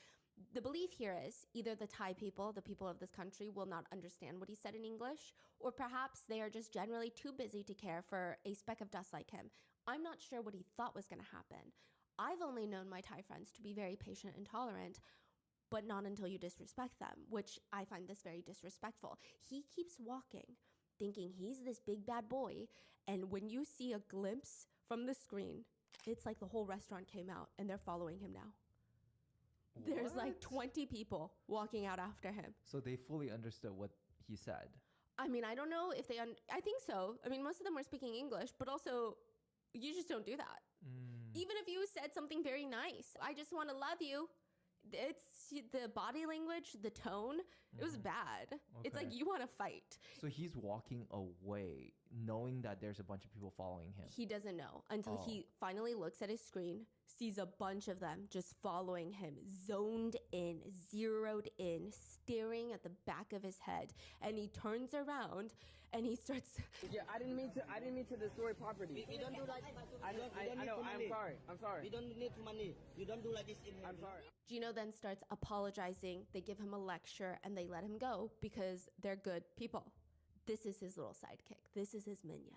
The belief here is either the Thai people, the people of this country, will not understand what he said in English, or perhaps they are just generally too busy to care for a speck of dust like him. I'm not sure what he thought was going to happen. I've only known my Thai friends to be very patient and tolerant, but not until you disrespect them, which I find this very disrespectful. He keeps walking, thinking he's this big bad boy, and when you see a glimpse from the screen, it's like the whole restaurant came out and they're following him now. There's like 20 people walking out after him. So they fully understood what he said. I mean, I don't know if they, I think so. I mean, most of them were speaking English, but also you just don't do that. Even if you said something very nice, I just want to love you. It's the body language, the tone, it was bad. It's like you want to fight. So he's walking away knowing that there's a bunch of people following him. He doesn't know until he finally looks at his screen, sees a bunch of them just following him, zoned in, zeroed in, staring at the back of his head, and he turns around and he starts. Yeah, I didn't mean to destroy property. We don't do like. I know. I'm sorry. We don't need money. You don't do like this. I'm sorry. Gino then starts apologizing. They give him a lecture and they let him go because they're good people. This is his little sidekick. This is his minion.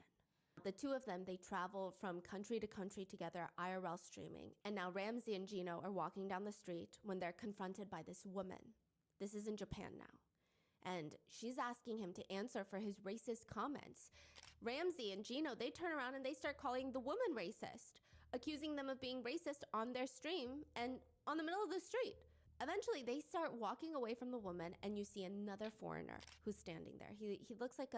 The two of them, they travel from country to country together, IRL streaming. And now Ramsey and Gino are walking down the street when they're confronted by this woman. This is in Japan now. And she's asking him to answer for his racist comments. Ramsey and Gino, they turn around and they start calling the woman racist, accusing them of being racist on their stream and on the middle of the street. Eventually, they start walking away from the woman, and you see another foreigner who's standing there. He looks like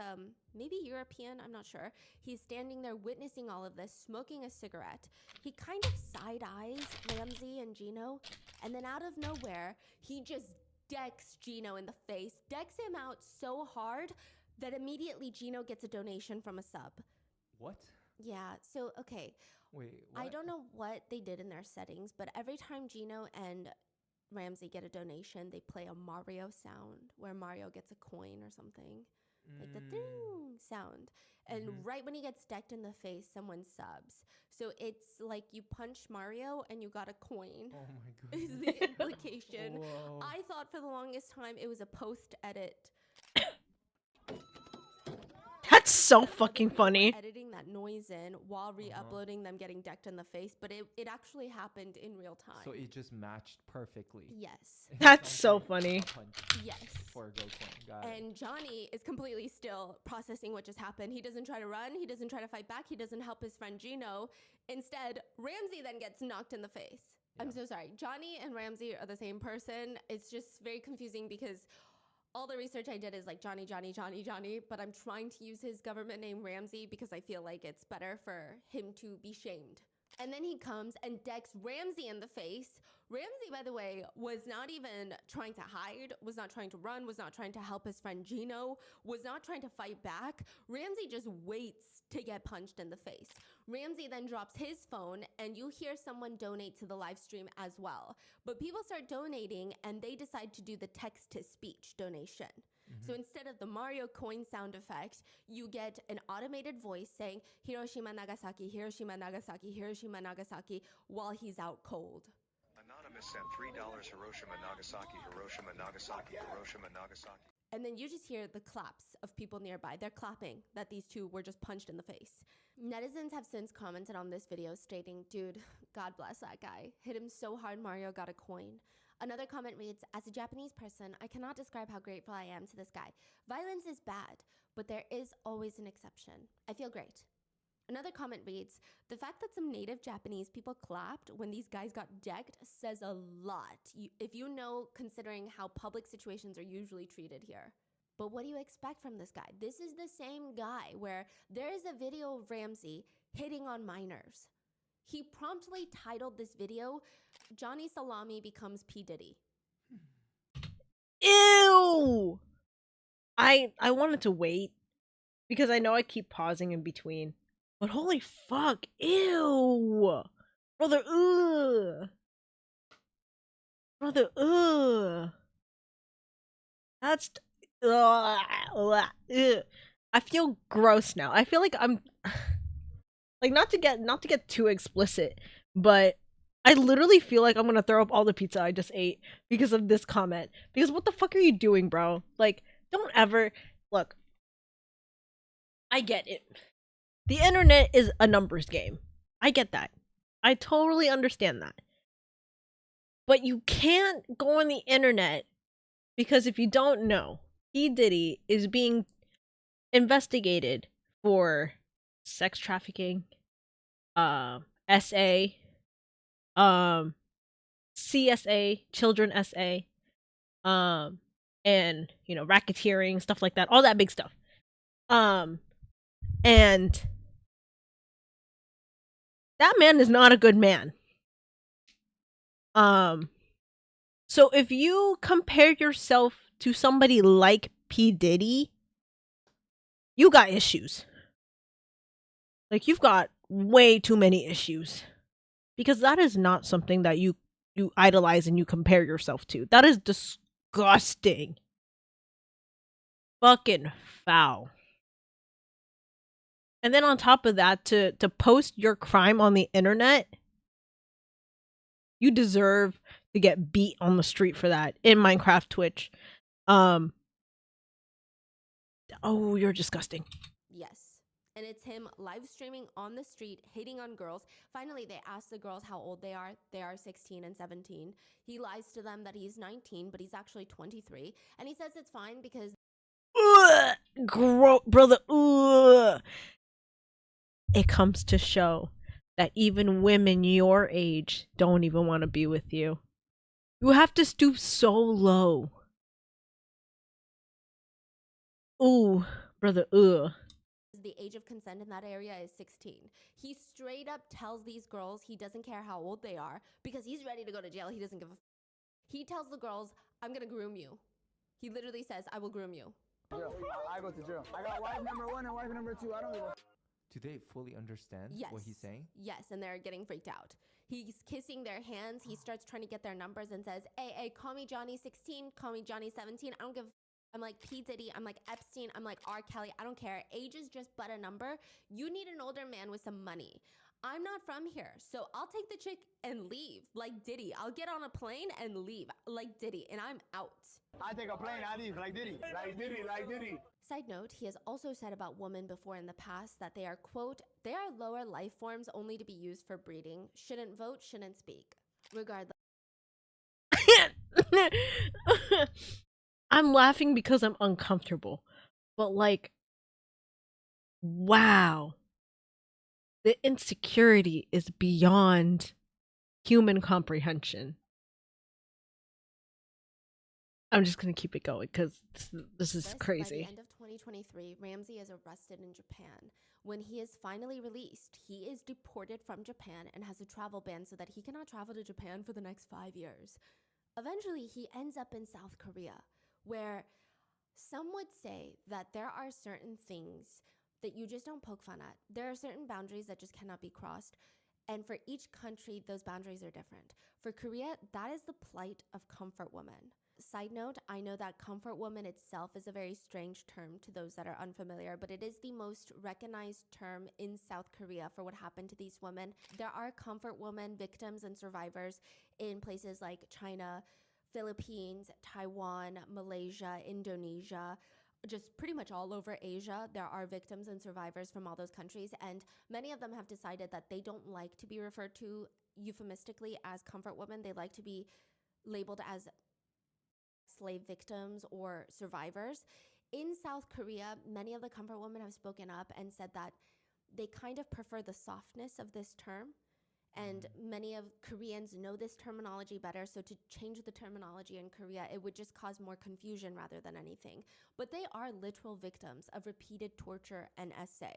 maybe European, I'm not sure. He's standing there witnessing all of this, smoking a cigarette. He kind of side-eyes Ramsey and Gino, and then out of nowhere, he just decks Gino in the face, decks him out so hard that immediately Gino gets a donation from a sub. What? Yeah, so, okay. Wait, what? I don't know what they did in their settings, but every time Gino and Ramsey get a donation, they play a Mario sound where Mario gets a coin or something. Like the ding sound. And right when he gets decked in the face, someone subs. So it's like you punch Mario and you got a coin. Oh my god. Is the implication. Whoa. I thought for the longest time it was a post-edit. That's so fucking funny. Editing that noise in while re-uploading them getting decked in the face, but it actually happened in real time. So it just matched perfectly. Yes. That's so funny. Yes. For a gold coin. Got it. And Johnny is completely still processing what just happened. He doesn't try to run. He doesn't try to fight back. He doesn't help his friend Gino. Instead, Ramsey then gets knocked in the face. Yeah. I'm so sorry. Johnny and Ramsey are the same person. It's just very confusing because all the research I did is like Johnny, but I'm trying to use his government name Ramsey because I feel like it's better for him to be shamed. And then he comes and decks Ramsey in the face. Ramsey, by the way, was not even trying to hide, was not trying to run, was not trying to help his friend Gino, was not trying to fight back. Ramsey just waits to get punched in the face. Ramsey then drops his phone and you hear someone donate to the live stream as well. But people start donating and they decide to do the text-to-speech donation. So instead of the Mario coin sound effect, you get an automated voice saying, Hiroshima, Nagasaki, Hiroshima, Nagasaki, Hiroshima, Nagasaki, while he's out cold. Anonymous sent $3 Hiroshima, Nagasaki, Hiroshima, Nagasaki, Hiroshima, Nagasaki. And then you just hear the claps of people nearby. They're clapping that these two were just punched in the face. Netizens have since commented on this video stating, dude, God bless that guy. Hit him so hard Mario got a coin. Another comment reads, as a Japanese person, I cannot describe how grateful I am to this guy. Violence is bad, but there is always an exception. I feel great. Another comment reads, the fact that some native Japanese people clapped when these guys got decked says a lot, if you know, considering how public situations are usually treated here. But what do you expect from this guy? This is the same guy where there is a video of Ramsey hitting on minors. He promptly titled this video, Johnny Salami becomes P. Diddy. Ew! I wanted to wait because I know I keep pausing in between. But holy fuck, ew! Brother, ugh! Brother, ugh! That's... ugh, ugh. I feel gross now. I feel like I'm... like, not to get too explicit, but I literally feel like I'm gonna throw up all the pizza I just ate because of this comment. Because what the fuck are you doing, bro? Like, don't ever... Look. I get it. The internet is a numbers game. I get that. I totally understand that. But you can't go on the internet because if you don't know, P. Diddy is being investigated for sex trafficking, SA, um, CSA, children SA, and racketeering, stuff like that, all that big stuff. And that man is not a good man. So if you compare yourself to somebody like P. Diddy, you got issues. Like, you've got way too many issues. Because that is not something that you idolize and you compare yourself to. That is disgusting. Fucking foul. And then on top of that, to post your crime on the internet, you deserve to get beat on the street for that in Minecraft Twitch. Oh, you're disgusting. Yes. And it's him live streaming on the street, hitting on girls. Finally, they ask the girls how old they are. They are 16 and 17. He lies to them that he's 19, but he's actually 23. And he says it's fine because... Brother. Ugh. It comes to show that even women your age don't even want to be with you. You have to stoop so low. Ooh, brother, ugh. The age of consent in that area is 16. He straight up tells these girls he doesn't care how old they are because he's ready to go to jail. He doesn't give a He tells the girls, I'm gonna groom you. He literally says, I will groom you. I go to jail. I got wife number 1 and wife number 2. I don't give a Do they fully understand what he's saying? Yes, and they're getting freaked out. He's kissing their hands. He starts trying to get their numbers and says, hey, call me Johnny 16, call me Johnny 17. I don't give a I'm like P. Diddy, I'm like Epstein, I'm like R. Kelly. I don't care. Age is just but a number. You need an older man with some money. I'm not from here, so I'll take the chick and leave like Diddy. I'll get on a plane and leave like Diddy, and I'm out. I take a plane, I leave like Diddy. Like Diddy, like Diddy. Side note, he has also said about women before in the past that they are, quote, they are lower life forms only to be used for breeding. Shouldn't vote, shouldn't speak. Regardless. I'm laughing because I'm uncomfortable. But like, wow. The insecurity is beyond human comprehension. I'm just gonna keep it going because this is crazy. By the end of 2023, Ramsey is arrested in Japan. When he is finally released, he is deported from Japan and has a travel ban so that he cannot travel to Japan for the next 5 years. Eventually, he ends up in South Korea, where some would say that there are certain things that you just don't poke fun at. There are certain boundaries that just cannot be crossed. And for each country, those boundaries are different. For Korea, that is the plight of comfort woman. Side note, I know that comfort woman itself is a very strange term to those that are unfamiliar, but it is the most recognized term in South Korea for what happened to these women. There are comfort woman victims and survivors in places like China, Philippines, Taiwan, Malaysia, Indonesia, just pretty much all over Asia. There are victims and survivors from all those countries, and many of them have decided that they don't like to be referred to euphemistically as comfort women. They like to be labeled as slave victims or survivors. In South Korea, many of the comfort women have spoken up and said that they kind of prefer the softness of this term. And many of Koreans know this terminology better, so to change the terminology in Korea, it would just cause more confusion rather than anything. But they are literal victims of repeated torture and SA.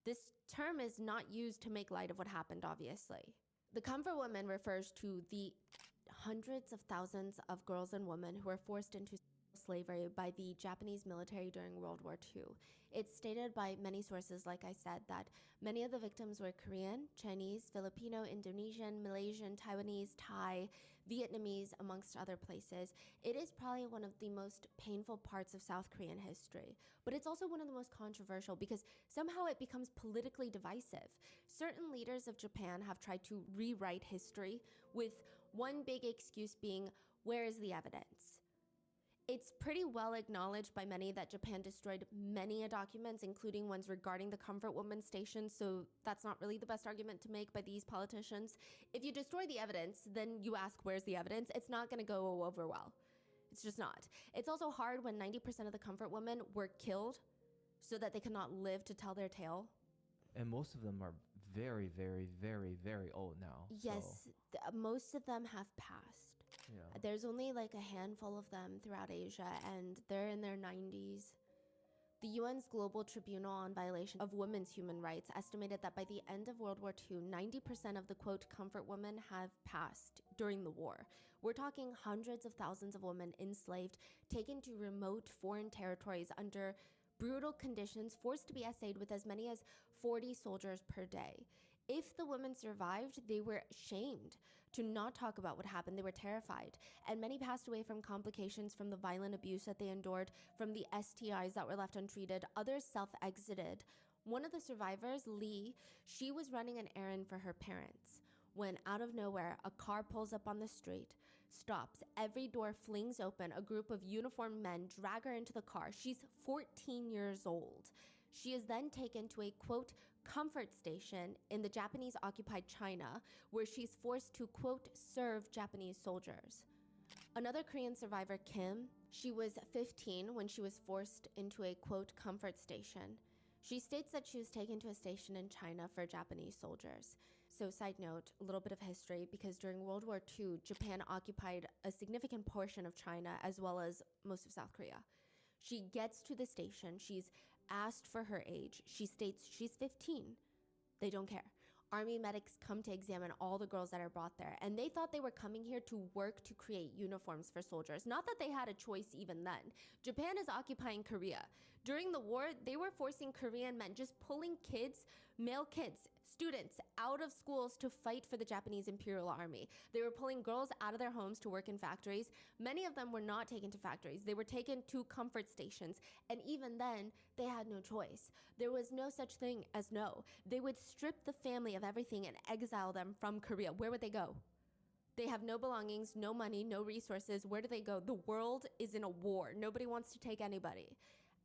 This term is not used to make light of what happened, obviously. The comfort woman refers to the hundreds of thousands of girls and women who were forced into slavery by the Japanese military during World War II. It's stated by many sources, like I said, that many of the victims were Korean, Chinese, Filipino, Indonesian, Malaysian, Taiwanese, Thai, Vietnamese, amongst other places. It is probably one of the most painful parts of South Korean history, but it's also one of the most controversial because somehow it becomes politically divisive. Certain leaders of Japan have tried to rewrite history with one big excuse being, where is the evidence? It's pretty well acknowledged by many that Japan destroyed many documents, including ones regarding the Comfort Woman station, so that's not really the best argument to make by these politicians. If you destroy the evidence, then you ask where's the evidence, it's not going to go over well. It's just not. It's also hard when 90% of the Comfort Women were killed so that they could not live to tell their tale. And most of them are very, very, very, very old now. Yes, most of them have passed. Yeah. There's only like a handful of them throughout Asia, and they're in their 90s. The UN's Global Tribunal on Violation of Women's Human Rights estimated that by the end of World War II, 90% of the quote comfort women have passed during the war. We're talking hundreds of thousands of women enslaved, taken to remote foreign territories under brutal conditions, forced to be essayed with as many as 40 soldiers per day. If the women survived, they were shamed to not talk about what happened. They were terrified. And many passed away from complications from the violent abuse that they endured, from the STIs that were left untreated. Others self-exited. One of the survivors, Lee, she was running an errand for her parents when out of nowhere, a car pulls up on the street, stops, every door flings open, a group of uniformed men drag her into the car. She's 14 years old. She is then taken to a, quote, comfort station in the Japanese-occupied China, where she's forced to, quote, serve Japanese soldiers. Another Korean survivor, Kim, she was 15 when she was forced into a, quote, comfort station. She states that she was taken to a station in China for Japanese soldiers. So side note, a little bit of history, because during World War II, Japan occupied a significant portion of China as well as most of South Korea. She gets to the station. She's asked for her age. She states she's 15. They don't care. Army medics come to examine all the girls that are brought there, and they thought they were coming here to work to create uniforms for soldiers. Not that they had a choice even then. Japan is occupying Korea. During the war, they were forcing Korean men, just pulling kids, male kids, students out of schools to fight for the Japanese Imperial Army. They were pulling girls out of their homes to work in factories. Many of them were not taken to factories. They were taken to comfort stations, and even then, they had no choice. There was no such thing as no. They would strip the family of everything and exile them from Korea. Where would they go? They have no belongings, no money, no resources. Where do they go? The world is in a war. Nobody wants to take anybody.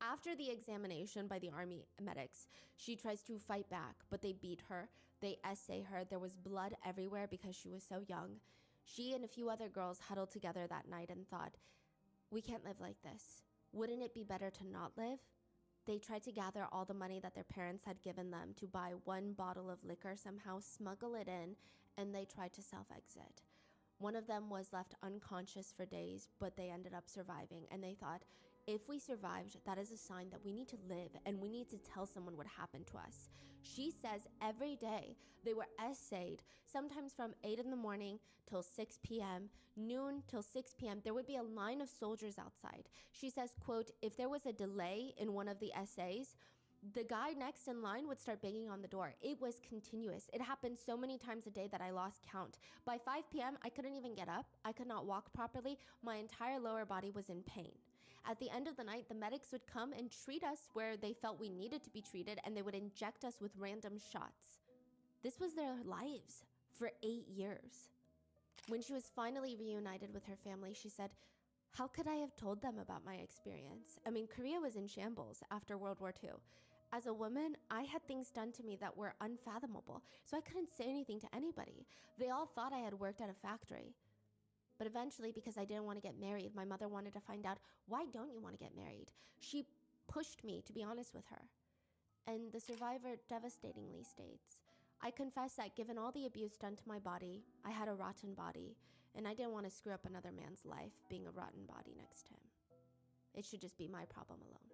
After the examination by the army medics, she tries to fight back, but they beat her. They essay her. There was blood everywhere because she was so young. She and a few other girls huddled together that night and thought, we can't live like this. Wouldn't it be better to not live? They tried to gather all the money that their parents had given them to buy one bottle of liquor, somehow smuggle it in, and they tried to self-exit. One of them was left unconscious for days, but they ended up surviving, and they thought, if we survived, that is a sign that we need to live and we need to tell someone what happened to us. She says every day they were essayed, sometimes from 8 in the morning till 6 p.m., noon till 6 p.m. There would be a line of soldiers outside. She says, quote, if there was a delay in one of the essays, the guy next in line would start banging on the door. It was continuous. It happened so many times a day that I lost count. By 5 p.m., I couldn't even get up. I could not walk properly. My entire lower body was in pain. At the end of the night, the medics would come and treat us where they felt we needed to be treated, and they would inject us with random shots. This was their lives for 8 years. When she was finally reunited with her family, she said, how could I have told them about my experience? I mean, Korea was in shambles after World War II. As a woman, I had things done to me that were unfathomable, so I couldn't say anything to anybody. They all thought I had worked at a factory. But eventually, because I didn't want to get married, my mother wanted to find out, why don't you want to get married? She pushed me to be honest with her. And the survivor devastatingly states, I confess that given all the abuse done to my body, I had a rotten body, and I didn't want to screw up another man's life being a rotten body next to him. It should just be my problem alone.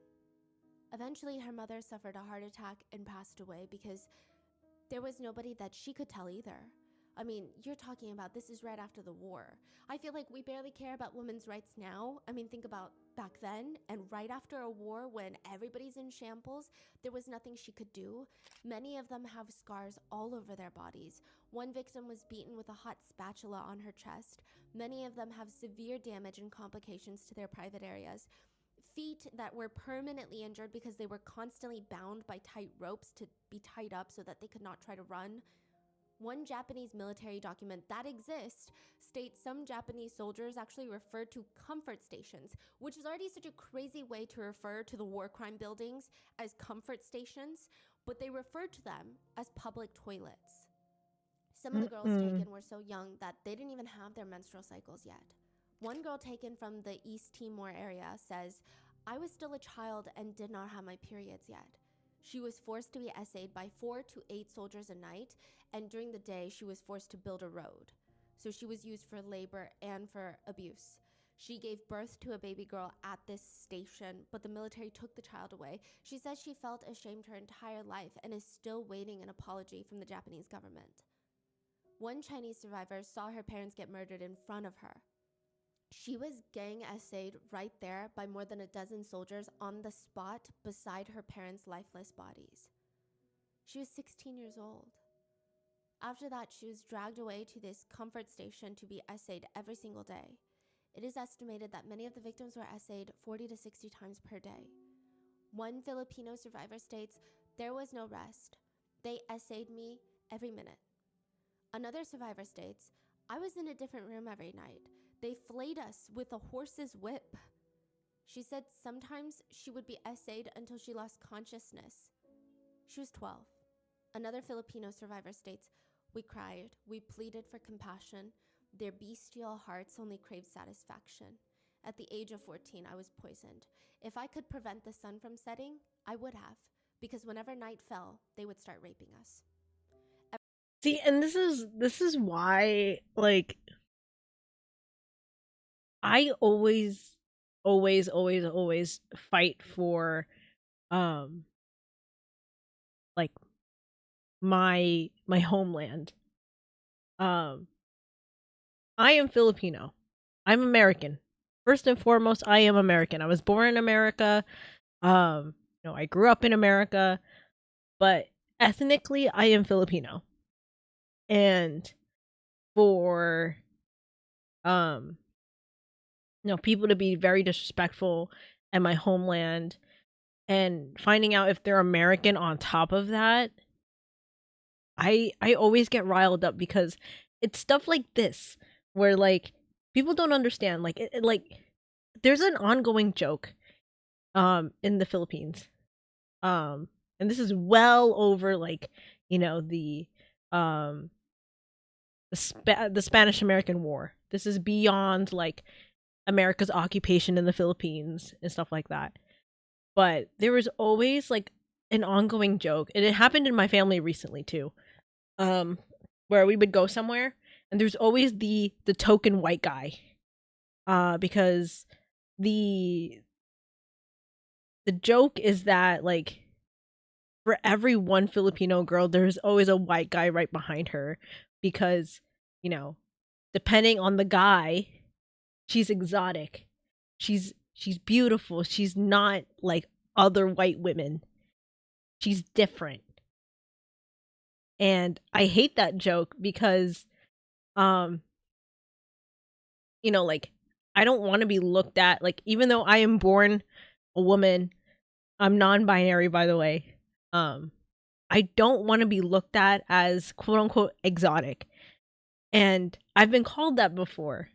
Eventually, her mother suffered a heart attack and passed away because there was nobody that she could tell either. I mean, you're talking about this is right after the war. I feel like we barely care about women's rights now. I mean, think about back then and right after a war when everybody's in shambles, there was nothing she could do. Many of them have scars all over their bodies. One victim was beaten with a hot spatula on her chest. Many of them have severe damage and complications to their private areas. Feet that were permanently injured because they were constantly bound by tight ropes to be tied up so that they could not try to run. One Japanese military document that exists states some Japanese soldiers actually referred to comfort stations, which is already such a crazy way to refer to the war crime buildings as comfort stations, but they referred to them as public toilets. Some of the girls taken were so young that they didn't even have their menstrual cycles yet. One girl taken from the East Timor area says, "I was still a child and did not have my periods yet. She was forced to be essayed by 4 to 8 soldiers a night, and during the day she was forced to build a road. So she was used for labor and for abuse. She gave birth to a baby girl at this station, but the military took the child away. She says she felt ashamed her entire life and is still waiting an apology from the Japanese government." One Chinese survivor saw her parents get murdered in front of her. She was gang essayed right there by more than a dozen soldiers on the spot beside her parents' lifeless bodies. She was 16 years old. After that, she was dragged away to this comfort station to be essayed every single day. It is estimated that many of the victims were essayed 40 to 60 times per day. One Filipino survivor states, "There was no rest. They essayed me every minute." Another survivor states, "I was in a different room every night. They flayed us with a horse's whip." She said sometimes she would be essayed until she lost consciousness. She was 12. Another Filipino survivor states, "We cried, we pleaded for compassion. Their bestial hearts only craved satisfaction. At the age of 14, I was poisoned. If I could prevent the sun from setting, I would have, because whenever night fell, they would start raping us." See, and this is why, like, I always fight for like my homeland. I am Filipino. I'm American. First and foremost, I am American. I was born in America. I grew up in America, but ethnically I am Filipino. And for people to be very disrespectful at my homeland and finding out if they're American on top of that, I always get riled up because it's stuff like this where like people don't understand like there's an ongoing joke in the Philippines. And this is well over like, the the Spanish American War. This is beyond like America's occupation in the Philippines and stuff like that. But there was always like an ongoing joke, and it happened in my family recently too. Where we would go somewhere and there's always the token white guy. Because the joke is that like for every one Filipino girl there's always a white guy right behind her because, depending on the guy, she's exotic. She's beautiful. She's not like other white women. She's different. And I hate that joke because like I don't want to be looked at like, even though I am born a woman, I'm non-binary by the way. I don't want to be looked at as quote unquote exotic. And I've been called that before.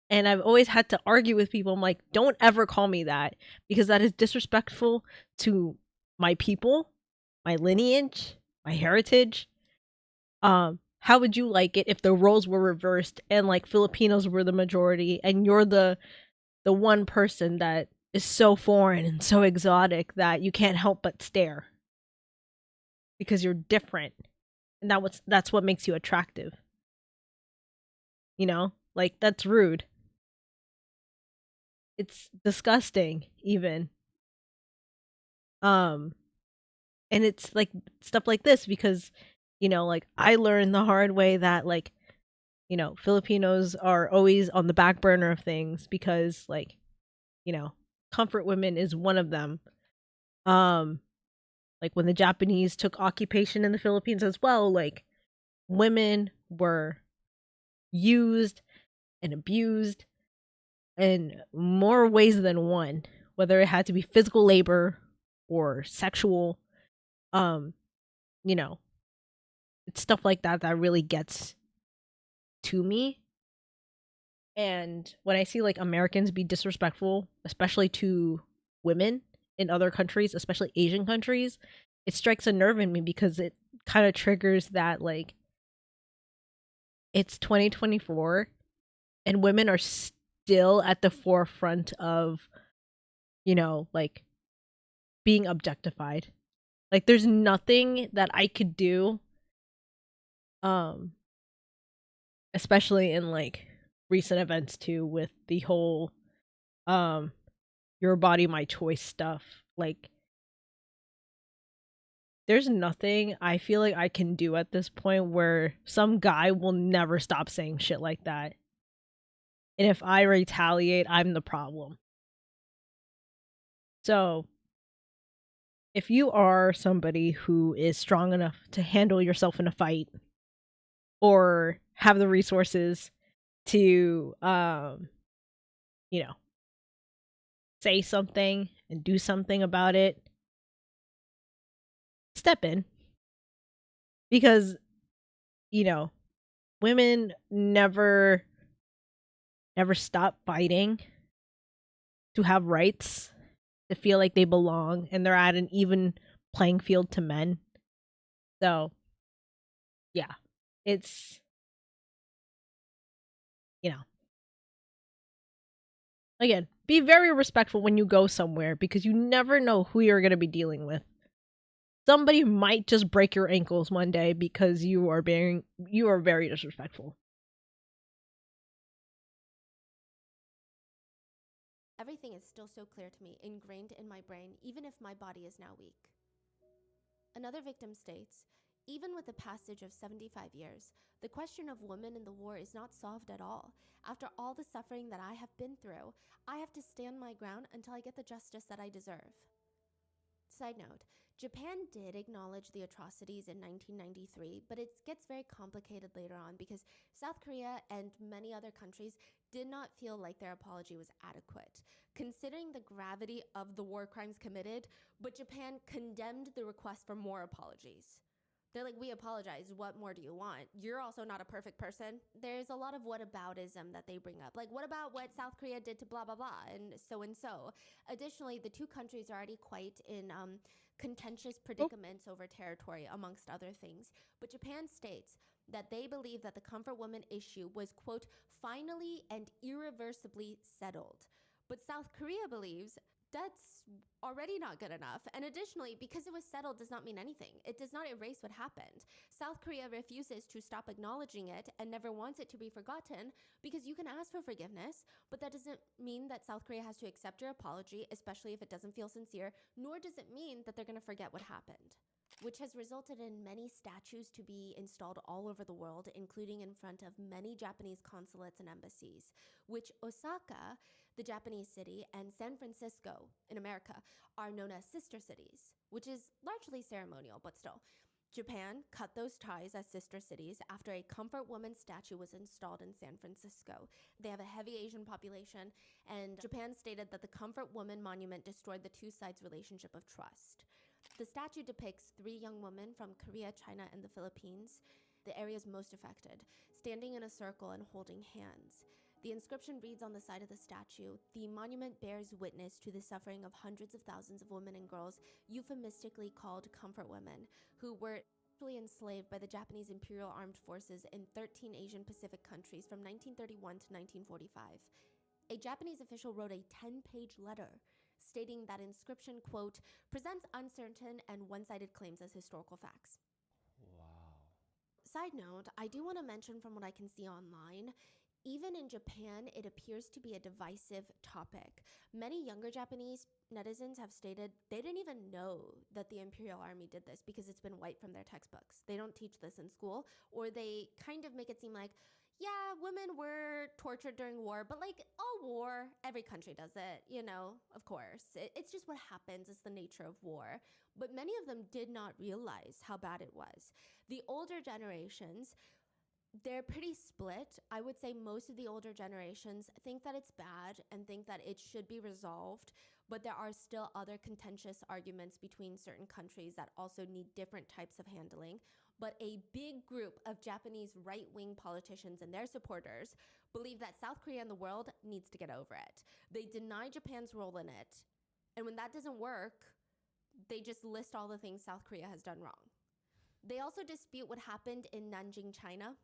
And I've always had to argue with people. I'm like, don't ever call me that because that is disrespectful to my people, my lineage, my heritage. How would you like it if the roles were reversed and like Filipinos were the majority and you're the one person that is so foreign and so exotic that you can't help but stare because you're different, and that's what makes you attractive. Like that's rude. It's disgusting even. And it's like stuff like this because like I learned the hard way that like Filipinos are always on the back burner of things because like comfort women is one of them. Like when the Japanese took occupation in the Philippines as well, like women were used and abused in more ways than one, whether it had to be physical labor or sexual. You know, It's stuff like that that really gets to me. And when I see like Americans be disrespectful, especially to women in other countries, especially Asian countries, it strikes a nerve in me because it kind of triggers that like it's 2024 and women are still at the forefront of, like being objectified. Like there's nothing that I could do, um especially in like recent events too, with the whole um your body my choice stuff. Like there's nothing I feel like I can do at this point where some guy will never stop saying shit like that. And if I retaliate, I'm the problem. So, if you are somebody who is strong enough to handle yourself in a fight or have the resources to you know, say something and do something about it, step in. Because, you know, women never stop fighting to have rights, to feel like they belong and they're at an even playing field to men. So, yeah. It's, you know, again, be very respectful when you go somewhere because you never know who you're going to be dealing with. Somebody might just break your ankles one day because you are very disrespectful. Everything is still so clear to me, ingrained in my brain, even if my body is now weak. Another victim states, even with the passage of 75 years, the question of women in the war is not solved at all. After all the suffering that I have been through, I have to stand my ground until I get the justice that I deserve. Side note, Japan did acknowledge the atrocities in 1993, but it gets very complicated later on because South Korea and many other countries did not feel like their apology was adequate, considering the gravity of the war crimes committed, but Japan condemned the request for more apologies. They're like, we apologize. What more do you want? You're also not a perfect person. There's a lot of whataboutism that they bring up. Like, what about what South Korea did to blah, blah, blah, and so and so. Additionally, the two countries are already quite in contentious predicaments over territory, amongst other things. But Japan states that they believe that the comfort woman issue was, quote, finally and irreversibly settled. But South Korea believes that's already not good enough. And additionally, because it was settled does not mean anything. It does not erase what happened. South Korea refuses to stop acknowledging it and never wants it to be forgotten because you can ask for forgiveness, but that doesn't mean that South Korea has to accept your apology, especially if it doesn't feel sincere, nor does it mean that they're going to forget what happened, which has resulted in many statues to be installed all over the world, including in front of many Japanese consulates and embassies, which Osaka, the Japanese city, and San Francisco in America are known as sister cities, which is largely ceremonial, but still. Japan cut those ties as sister cities after a comfort woman statue was installed in San Francisco. They have a heavy Asian population, and Japan stated that the comfort woman monument destroyed the two sides' relationship of trust. The statue depicts three young women from Korea, China, and the Philippines, the areas most affected, standing in a circle and holding hands. The inscription reads on the side of the statue, "The monument bears witness to the suffering of hundreds of thousands of women and girls, euphemistically called comfort women, who were actually enslaved by the Japanese Imperial Armed Forces in 13 Asian Pacific countries from 1931 to 1945. A Japanese official wrote a 10-page letter stating that inscription, quote, presents uncertain and one-sided claims as historical facts. Side note, I do want to mention from what I can see online, even in Japan, it appears to be a divisive topic. Many younger Japanese netizens have stated they didn't even know that the Imperial Army did this because it's been wiped from their textbooks. They don't teach this in school, or they kind of make it seem like, yeah, women were tortured during war, but like all war, every country does it, of course. It's just what happens, it's the nature of war. But many of them did not realize how bad it was. The older generations they're pretty split. I would say most of the older generations think that it's bad and think that it should be resolved, but there are still other contentious arguments between certain countries that also need different types of handling. But a big group of Japanese right-wing politicians and their supporters believe that South Korea and the world needs to get over it. They deny Japan's role in it, and when that doesn't work, they just list all the things South Korea has done wrong. They also dispute what happened in Nanjing, China.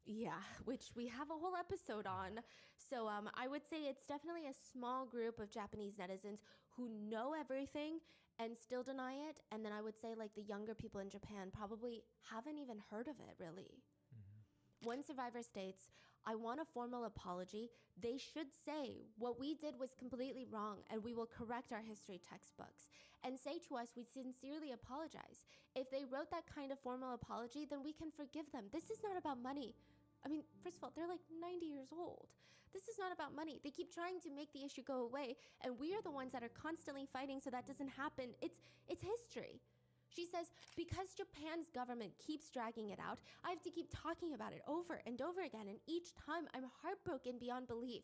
Yeah, which we have a whole episode on. So I would say it's definitely a small group of Japanese netizens who know everything and still deny it. And then I would say like the younger people in Japan probably haven't even heard of it really. One survivor states, I want a formal apology. They should say what we did was completely wrong and we will correct our history textbooks and say to us we sincerely apologize. If they wrote that kind of formal apology, then we can forgive them. This is not about money. I mean, first of all, they're like 90 years old. This is not about money. They keep trying to make the issue go away, and we are the ones that are constantly fighting so that doesn't happen. It's history. She says, because Japan's government keeps dragging it out, I have to keep talking about it over and over again, and each time I'm heartbroken beyond belief.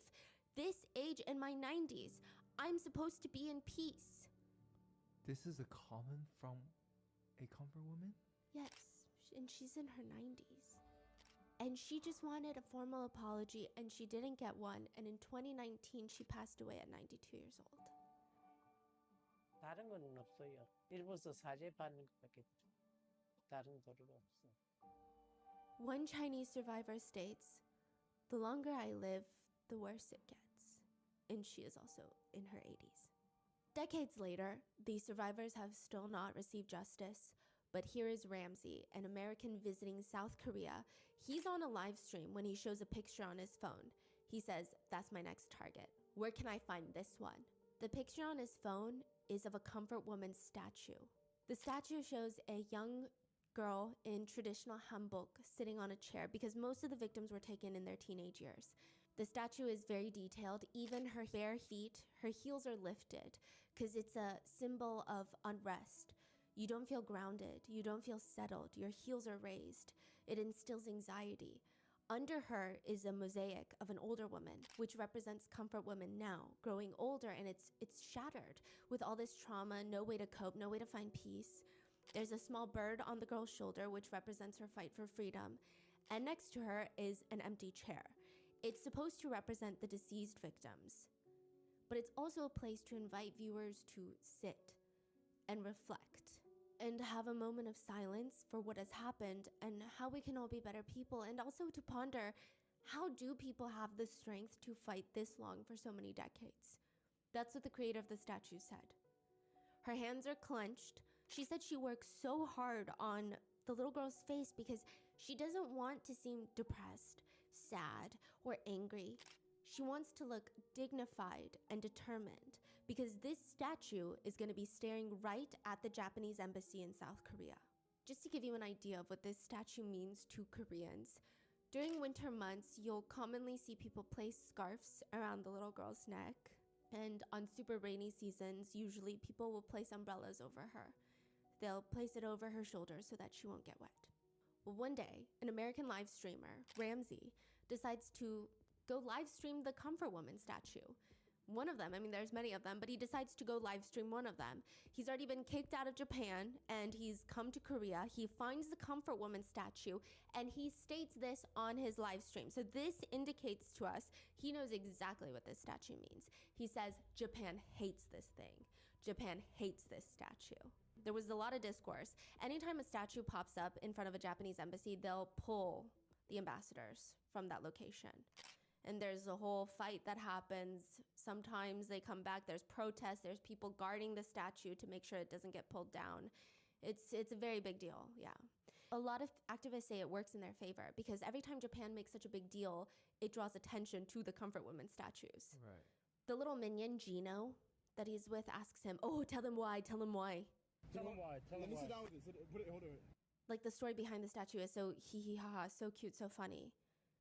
This age in my 90s, I'm supposed to be in peace. This is a comment from a comfort woman? Yes, and she's in her 90s. And she just wanted a formal apology, and she didn't get one. And in 2019, she passed away at 92 years old. 다른 건 없어요. 일부서 사죄 받는 것밖에 다른 도리가 없어. One Chinese survivor states, the longer I live, the worse it gets. And she is also in her 80s. Decades later, the survivors have still not received justice. But here is Ramsey, an American visiting South Korea. He's on a live stream when he shows a picture on his phone. He says, that's my next target. Where can I find this one? The picture on his phone is of a comfort woman statue. The statue shows a young girl in traditional hanbok sitting on a chair because most of the victims were taken in their teenage years. The statue is very detailed. Even her bare feet, her heels are lifted because it's a symbol of unrest. You don't feel grounded. You don't feel settled. Your heels are raised. It instills anxiety. Under her is a mosaic of an older woman, which represents comfort women now, growing older, and it's shattered with all this trauma, no way to cope, no way to find peace. There's a small bird on the girl's shoulder, which represents her fight for freedom. And next to her is an empty chair. It's supposed to represent the deceased victims, but it's also a place to invite viewers to sit and reflect and have a moment of silence for what has happened and how we can all be better people, and also to ponder, how do people have the strength to fight this long for so many decades? That's what the creator of the statue said. Her hands are clenched. She said she works so hard on the little girl's face because she doesn't want to seem depressed, sad, or angry. She wants to look dignified and determined because this statue is going to be staring right at the Japanese embassy in South Korea. Just to give you an idea of what this statue means to Koreans, during winter months, you'll commonly see people place scarves around the little girl's neck. And on super rainy seasons, usually people will place umbrellas over her. They'll place it over her shoulders so that she won't get wet. Well, one day, an American live streamer, Ramsey, decides to go live stream the Comfort Woman statue. One of them, I mean, there's many of them, but he decides to go live stream one of them. He's already been kicked out of Japan and he's come to Korea. He finds the Comfort Woman statue and he states this on his live stream. So this indicates to us he knows exactly what this statue means. He says, Japan hates this thing. Japan hates this statue. There was a lot of discourse. Anytime a statue pops up in front of a Japanese embassy, they'll pull the ambassadors from that location. And there's a whole fight that happens. Sometimes they come back, there's protests, there's people guarding the statue to make sure it doesn't get pulled down. It's a very big deal, yeah. A lot of activists say it works in their favor because every time Japan makes such a big deal, it draws attention to the Comfort Woman statues. Right. The little minion, Gino, that he's with asks him, oh, tell them why, tell them why. Tell him why, tell him why. Let me sit down with this. Put it, hold it. Like the story behind the statue is so hee hee ha ha, so cute, so funny.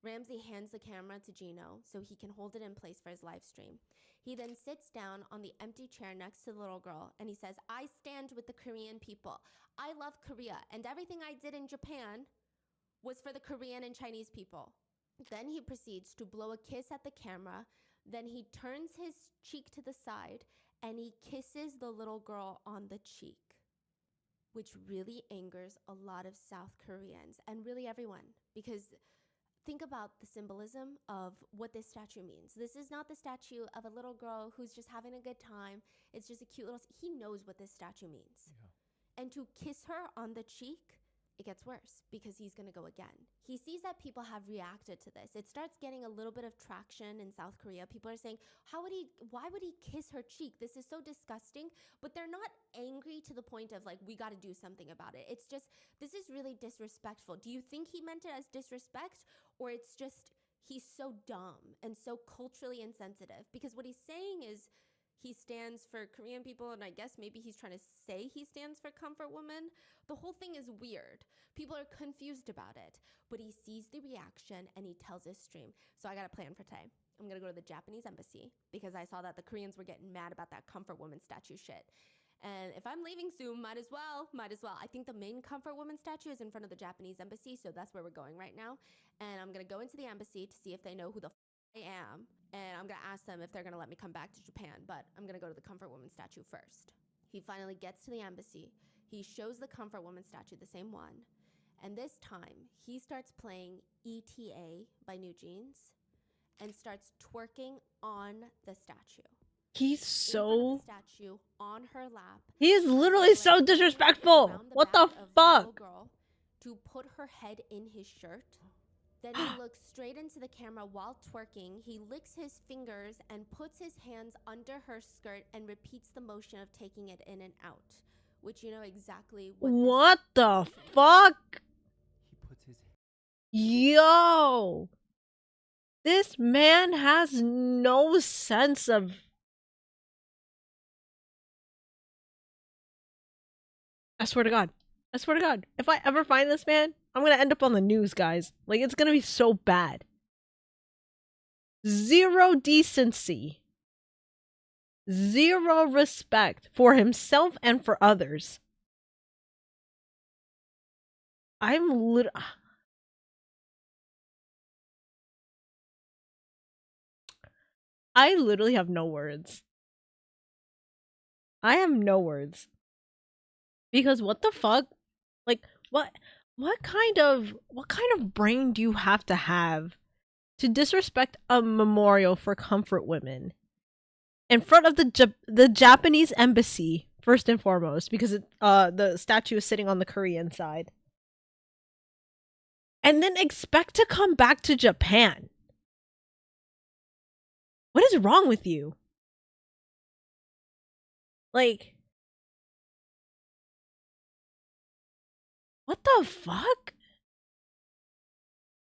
Ramsey hands the camera to Gino so he can hold it in place for his live stream. He then sits down on the empty chair next to the little girl and he says, I stand with the Korean people. I love Korea and everything I did in Japan was for the Korean and Chinese people. Then he proceeds to blow a kiss at the camera. Then he turns his cheek to the side and he kisses the little girl on the cheek, which really angers a lot of South Koreans and really everyone, because think about the symbolism of what this statue means. This is not the statue of a little girl who's just having a good time. It's just a cute little, he knows what this statue means. Yeah. And to kiss her on the cheek, it gets worse because he's gonna go again. He sees that people have reacted to this. It starts getting a little bit of traction in South Korea. People are saying, why would he kiss her cheek? This is so disgusting. But they're not angry to the point of like, we gotta do something about it. It's just, this is really disrespectful. Do you think he meant it as disrespect? Or it's just, he's so dumb and so culturally insensitive? Because what he's saying is, he stands for Korean people, and I guess maybe he's trying to say he stands for comfort women. The whole thing is weird. People are confused about it, but he sees the reaction and he tells his stream. So I got a plan for today. I'm gonna go to the Japanese embassy because I saw that the Koreans were getting mad about that comfort woman statue shit. And if I'm leaving soon, might as well. I think the main comfort woman statue is in front of the Japanese embassy, so that's where we're going right now. And I'm gonna go into the embassy to see if they know who the I am, and I'm gonna ask them if they're gonna let me come back to Japan, but I'm gonna go to the Comfort Woman statue first. He finally gets to the embassy. He shows the Comfort Woman statue, the same one, and this time he starts playing ETA by New Jeans and starts twerking on the statue. He's so... statue on her lap. He is literally so disrespectful. What the fuck? Girl to put her head in his shirt. Then he looks straight into the camera while twerking. He licks his fingers and puts his hands under her skirt and repeats the motion of taking it in and out, which you know exactly what the fuck? He puts his... Yo! This man has no sense of... I swear to God. I swear to God. If I ever find this man, I'm gonna end up on the news, guys. Like, it's gonna be so bad. Zero decency. Zero respect for himself and for others. I literally have no words. I have no words. Because what the fuck? Like, what kind of brain do you have to disrespect a memorial for comfort women in front of the Japanese embassy first and foremost, because the statue is sitting on the Korean side, and then expect to come back to Japan? What is wrong with you? Like, what the fuck?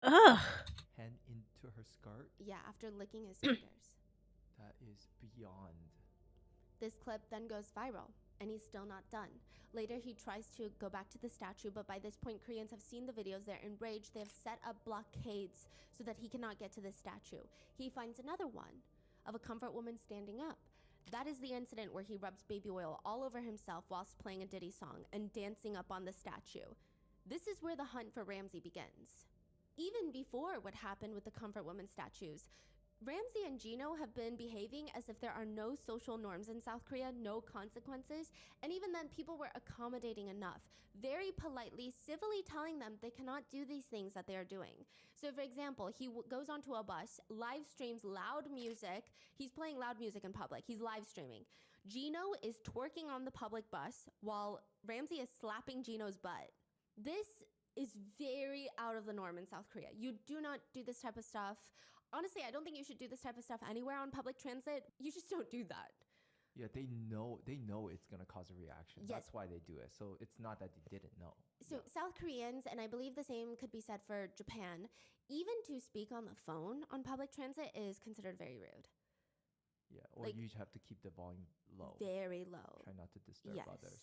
Ugh. Hand into her skirt? Yeah, after licking his fingers. That is beyond. This clip then goes viral, and he's still not done. Later, he tries to go back to the statue, but by this point, Koreans have seen the videos. They're enraged. They have set up blockades so that he cannot get to the statue. He finds another one of a comfort woman standing up. That is the incident where he rubs baby oil all over himself whilst playing a Diddy song and dancing up on the statue. This is where the hunt for Ramsey begins. Even before what happened with the comfort woman statues, Ramsey and Gino have been behaving as if there are no social norms in South Korea, no consequences, and even then people were accommodating enough, very politely, civilly telling them they cannot do these things that they are doing. So for example, he goes onto a bus, live streams loud music, he's playing loud music in public, he's live streaming. Gino is twerking on the public bus while Ramsey is slapping Gino's butt. This is very out of the norm in South Korea. You do not do this type of stuff. Honestly, I don't think you should do this type of stuff anywhere on public transit. You just don't do that. Yeah, they know it's gonna cause a reaction. Yes. That's why they do it. So it's not that they didn't know. So South Koreans, and I believe the same could be said for Japan, even to speak on the phone on public transit is considered very rude. Yeah, or like, you have to keep the volume low. Very low. Try not to disturb others.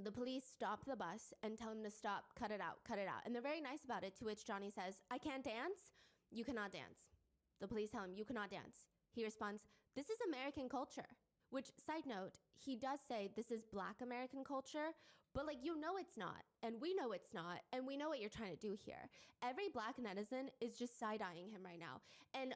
The police stop the bus and tell him to stop, cut it out. And they're very nice about it, to which Johnny says, I can't dance. You cannot dance. The police tell him, you cannot dance. He responds, this is American culture, Which, side note, he does say this is Black American culture, but like, you know it's not, and we know it's not, and we know what you're trying to do here. Every Black netizen is just side-eyeing him right now. And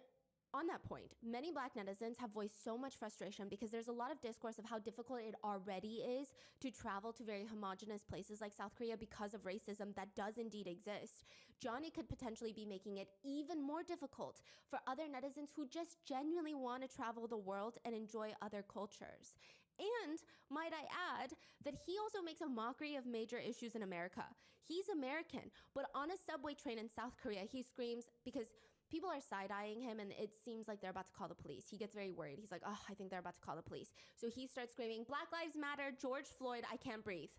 on that point, many Black netizens have voiced so much frustration because there's a lot of discourse of how difficult it already is to travel to very homogenous places like South Korea because of racism that does indeed exist. Johnny could potentially be making it even more difficult for other netizens who just genuinely want to travel the world and enjoy other cultures. And might I add that he also makes a mockery of major issues in America. He's American, but on a subway train in South Korea, he screams because people are side-eyeing him and it seems like they're about to call the police. He gets very worried. He's like, oh, I think they're about to call the police. So he starts screaming, Black Lives Matter, George Floyd, I can't breathe.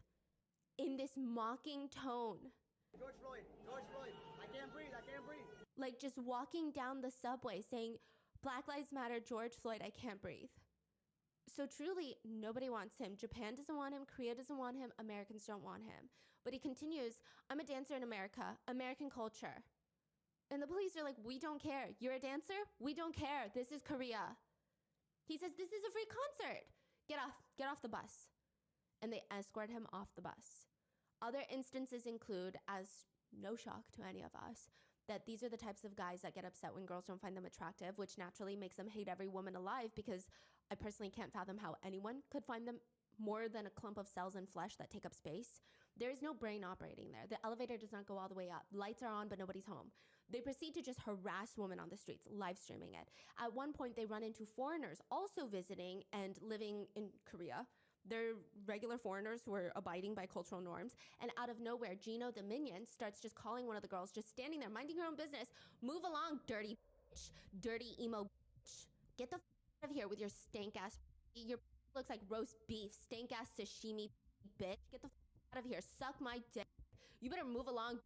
In this mocking tone. George Floyd, I can't breathe, I can't breathe. Like just walking down the subway saying, Black Lives Matter, George Floyd, I can't breathe. So truly, nobody wants him. Japan doesn't want him. Korea doesn't want him. Americans don't want him. But he continues, I'm a dancer in America, American culture. And the police are like, we don't care. You're a dancer? We don't care. This is Korea. He says, this is a free concert. Get off the bus. And they escort him off the bus. Other instances include, as no shock to any of us, that these are the types of guys that get upset when girls don't find them attractive, which naturally makes them hate every woman alive, because I personally can't fathom how anyone could find them more than a clump of cells and flesh that take up space. There is no brain operating there. The elevator does not go all the way up. Lights are on, but nobody's home. They proceed to just harass women on the streets, live streaming it. At one point, they run into foreigners also visiting and living in Korea. They're regular foreigners who are abiding by cultural norms. And out of nowhere, Gino, the minion, starts just calling one of the girls, just standing there, minding her own business. Move along, dirty bitch. Dirty emo bitch. Get the out of here with your stank ass. Your looks like roast beef. Stank ass sashimi bitch. Get the out of here. Suck my dick. You better move along.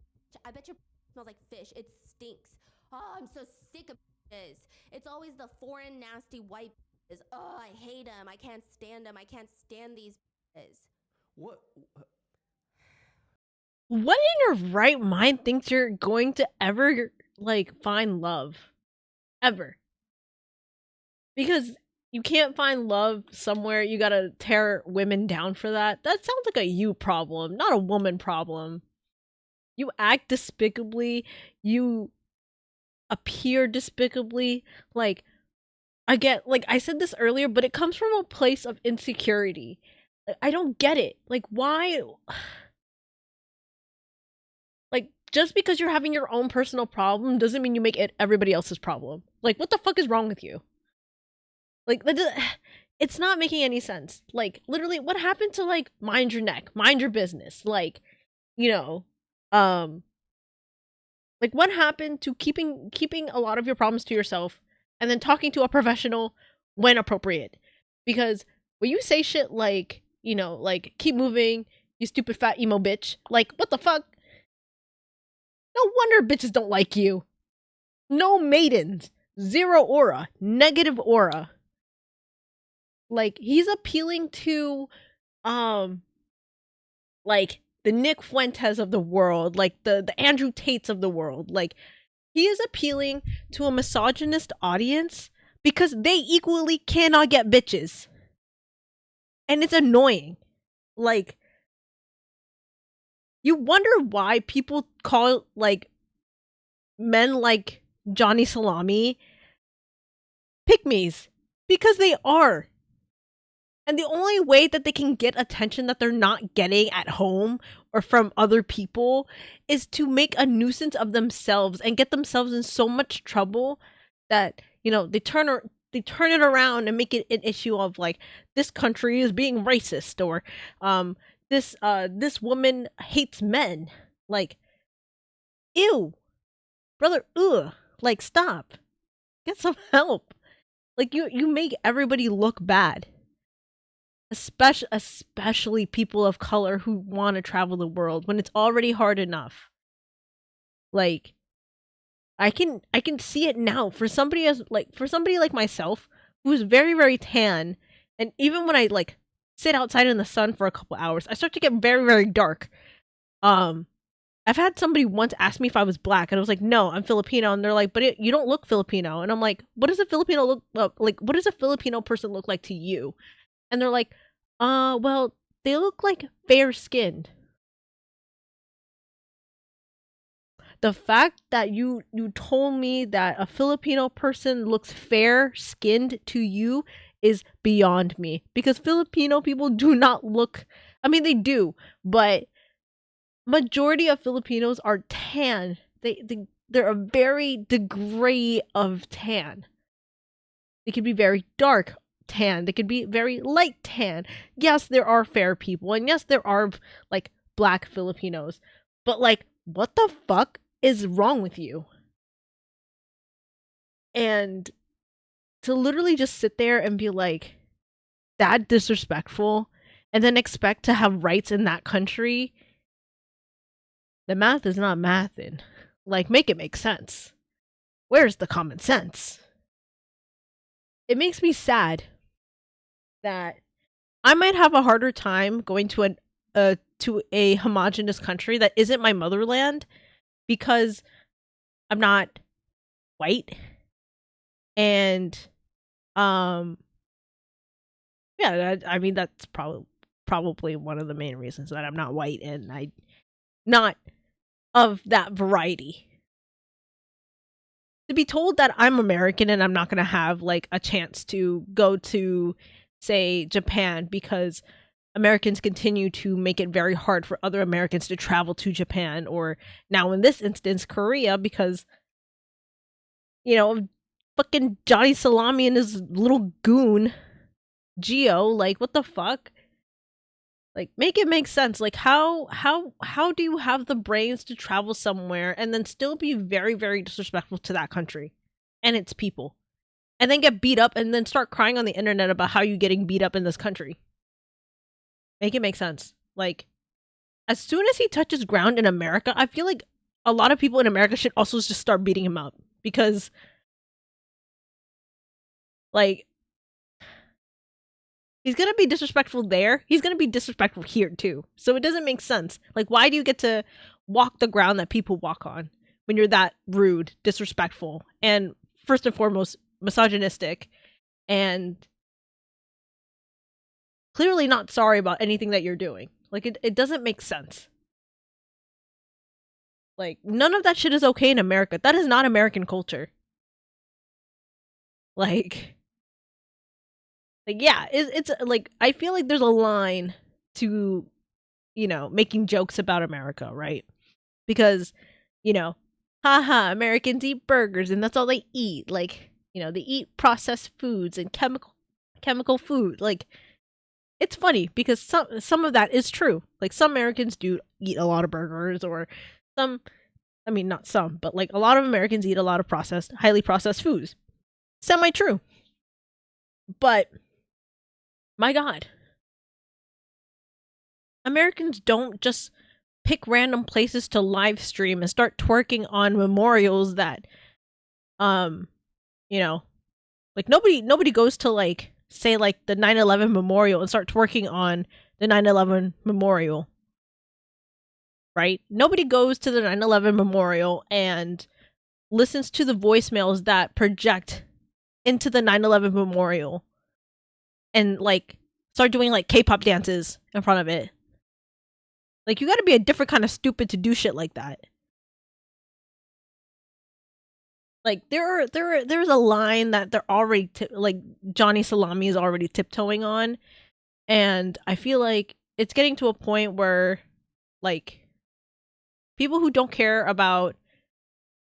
I bet your smells like fish. It stinks. Oh, I'm so sick of this. It's always the foreign nasty white bitches. Oh, I hate them. I can't stand them. I can't stand these bitches. What? What in your right mind thinks you're going to ever, like, find love? Ever. Because you can't find love somewhere, you gotta tear women down for that. That sounds like a you problem, not a woman problem. You act despicably, you appear despicably. Like, I said this earlier, but it comes from a place of insecurity. I don't get it. Like, why? Like, just because you're having your own personal problem doesn't mean you make it everybody else's problem. Like, what the fuck is wrong with you? Like, it's not making any sense. Like, literally, what happened to, like, mind your neck, mind your business? Like, you know, like, what happened to keeping a lot of your problems to yourself and then talking to a professional when appropriate? Because when you say shit like, you know, like, keep moving, you stupid fat emo bitch, like, what the fuck? No wonder bitches don't like you. No maidens. Zero aura. Negative aura. Like, he's appealing to, like, the Nick Fuentes of the world, like, the Andrew Tates of the world. Like, he is appealing to a misogynist audience because they equally cannot get bitches. And it's annoying. Like, you wonder why people call, like, men like Johnny Salami pygmies. Because they are. And the only way that they can get attention that they're not getting at home or from other people is to make a nuisance of themselves and get themselves in so much trouble that, you know, they turn it around and make it an issue of, like, this country is being racist, or this woman hates men. Like, ew. Brother, ugh. Like, stop. Get some help. Like, you make everybody look bad. Especially people of color who want to travel the world when it's already hard enough. Like, I can see it now for somebody like myself who's very, very tan, and even when I, like, sit outside in the sun for a couple hours, I start to get very, very dark. I've had somebody once ask me if I was black, and I was like, no, I'm Filipino, and they're like, but you don't look Filipino. And I'm like, what does a Filipino look like? What does a Filipino person look like to you? And they're like, well, they look like fair skinned. The fact that you told me that a Filipino person looks fair skinned to you is beyond me, because Filipino people do not look, I mean they do, but majority of Filipinos are tan. They're a very degree of tan. They could be very dark tan. They could be very light tan. Yes, there are fair people, and yes, there are like black Filipinos. But like, what the fuck is wrong with you? And to literally just sit there and be like that disrespectful, and then expect to have rights in that country, the math is not mathing. Like, make it make sense. Where's the common sense? It makes me sad that I might have a harder time going to a homogenous country that isn't my motherland, because I'm not white, and yeah, I mean that's probably one of the main reasons that I'm not white, and I not of that variety. To be told that I'm American and I'm not going to have like a chance to go to, say, Japan, because Americans continue to make it very hard for other Americans to travel to Japan, or now in this instance, Korea, because, you know, fucking Johnny Salami and his little goon, Geo, like, what the fuck? Like, make it make sense. Like, how do you have the brains to travel somewhere and then still be very, very disrespectful to that country and its people, and then get beat up and then start crying on the internet about how you getting beat up in this country? Make it make sense. Like, as soon as he touches ground in America, I feel like a lot of people in America should also just start beating him up, because, like, he's gonna be disrespectful there. He's gonna be disrespectful here too. So it doesn't make sense. Like, why do you get to walk the ground that people walk on when you're that rude, disrespectful, and first and foremost, misogynistic, and clearly not sorry about anything that you're doing? Like, it doesn't make sense. Like, none of that shit is okay in America. That is not American culture. Like, yeah, it's like, I feel like there's a line to, you know, making jokes about America, right? Because, you know, haha, Americans eat burgers and that's all they eat. Like, you know, they eat processed foods and chemical food. Like, it's funny because some of that is true. Like, some Americans do eat a lot of burgers, or some, I mean, not some, but like a lot of Americans eat a lot of highly processed foods. Semi true. But my God, Americans don't just pick random places to live stream and start twerking on memorials that, you know, like, nobody goes to, like, say, like, the 9/11 memorial and start twerking on the 9/11 memorial, right? Nobody goes to the 9/11 memorial and listens to the voicemails that project into the 9/11 memorial and, like, start doing, like, K-pop dances in front of it. Like, you gotta be a different kind of stupid to do shit like that. Like, there's a line that they're already like, Johnny Salami is already tiptoeing on, and I feel like it's getting to a point where, like, people who don't care about,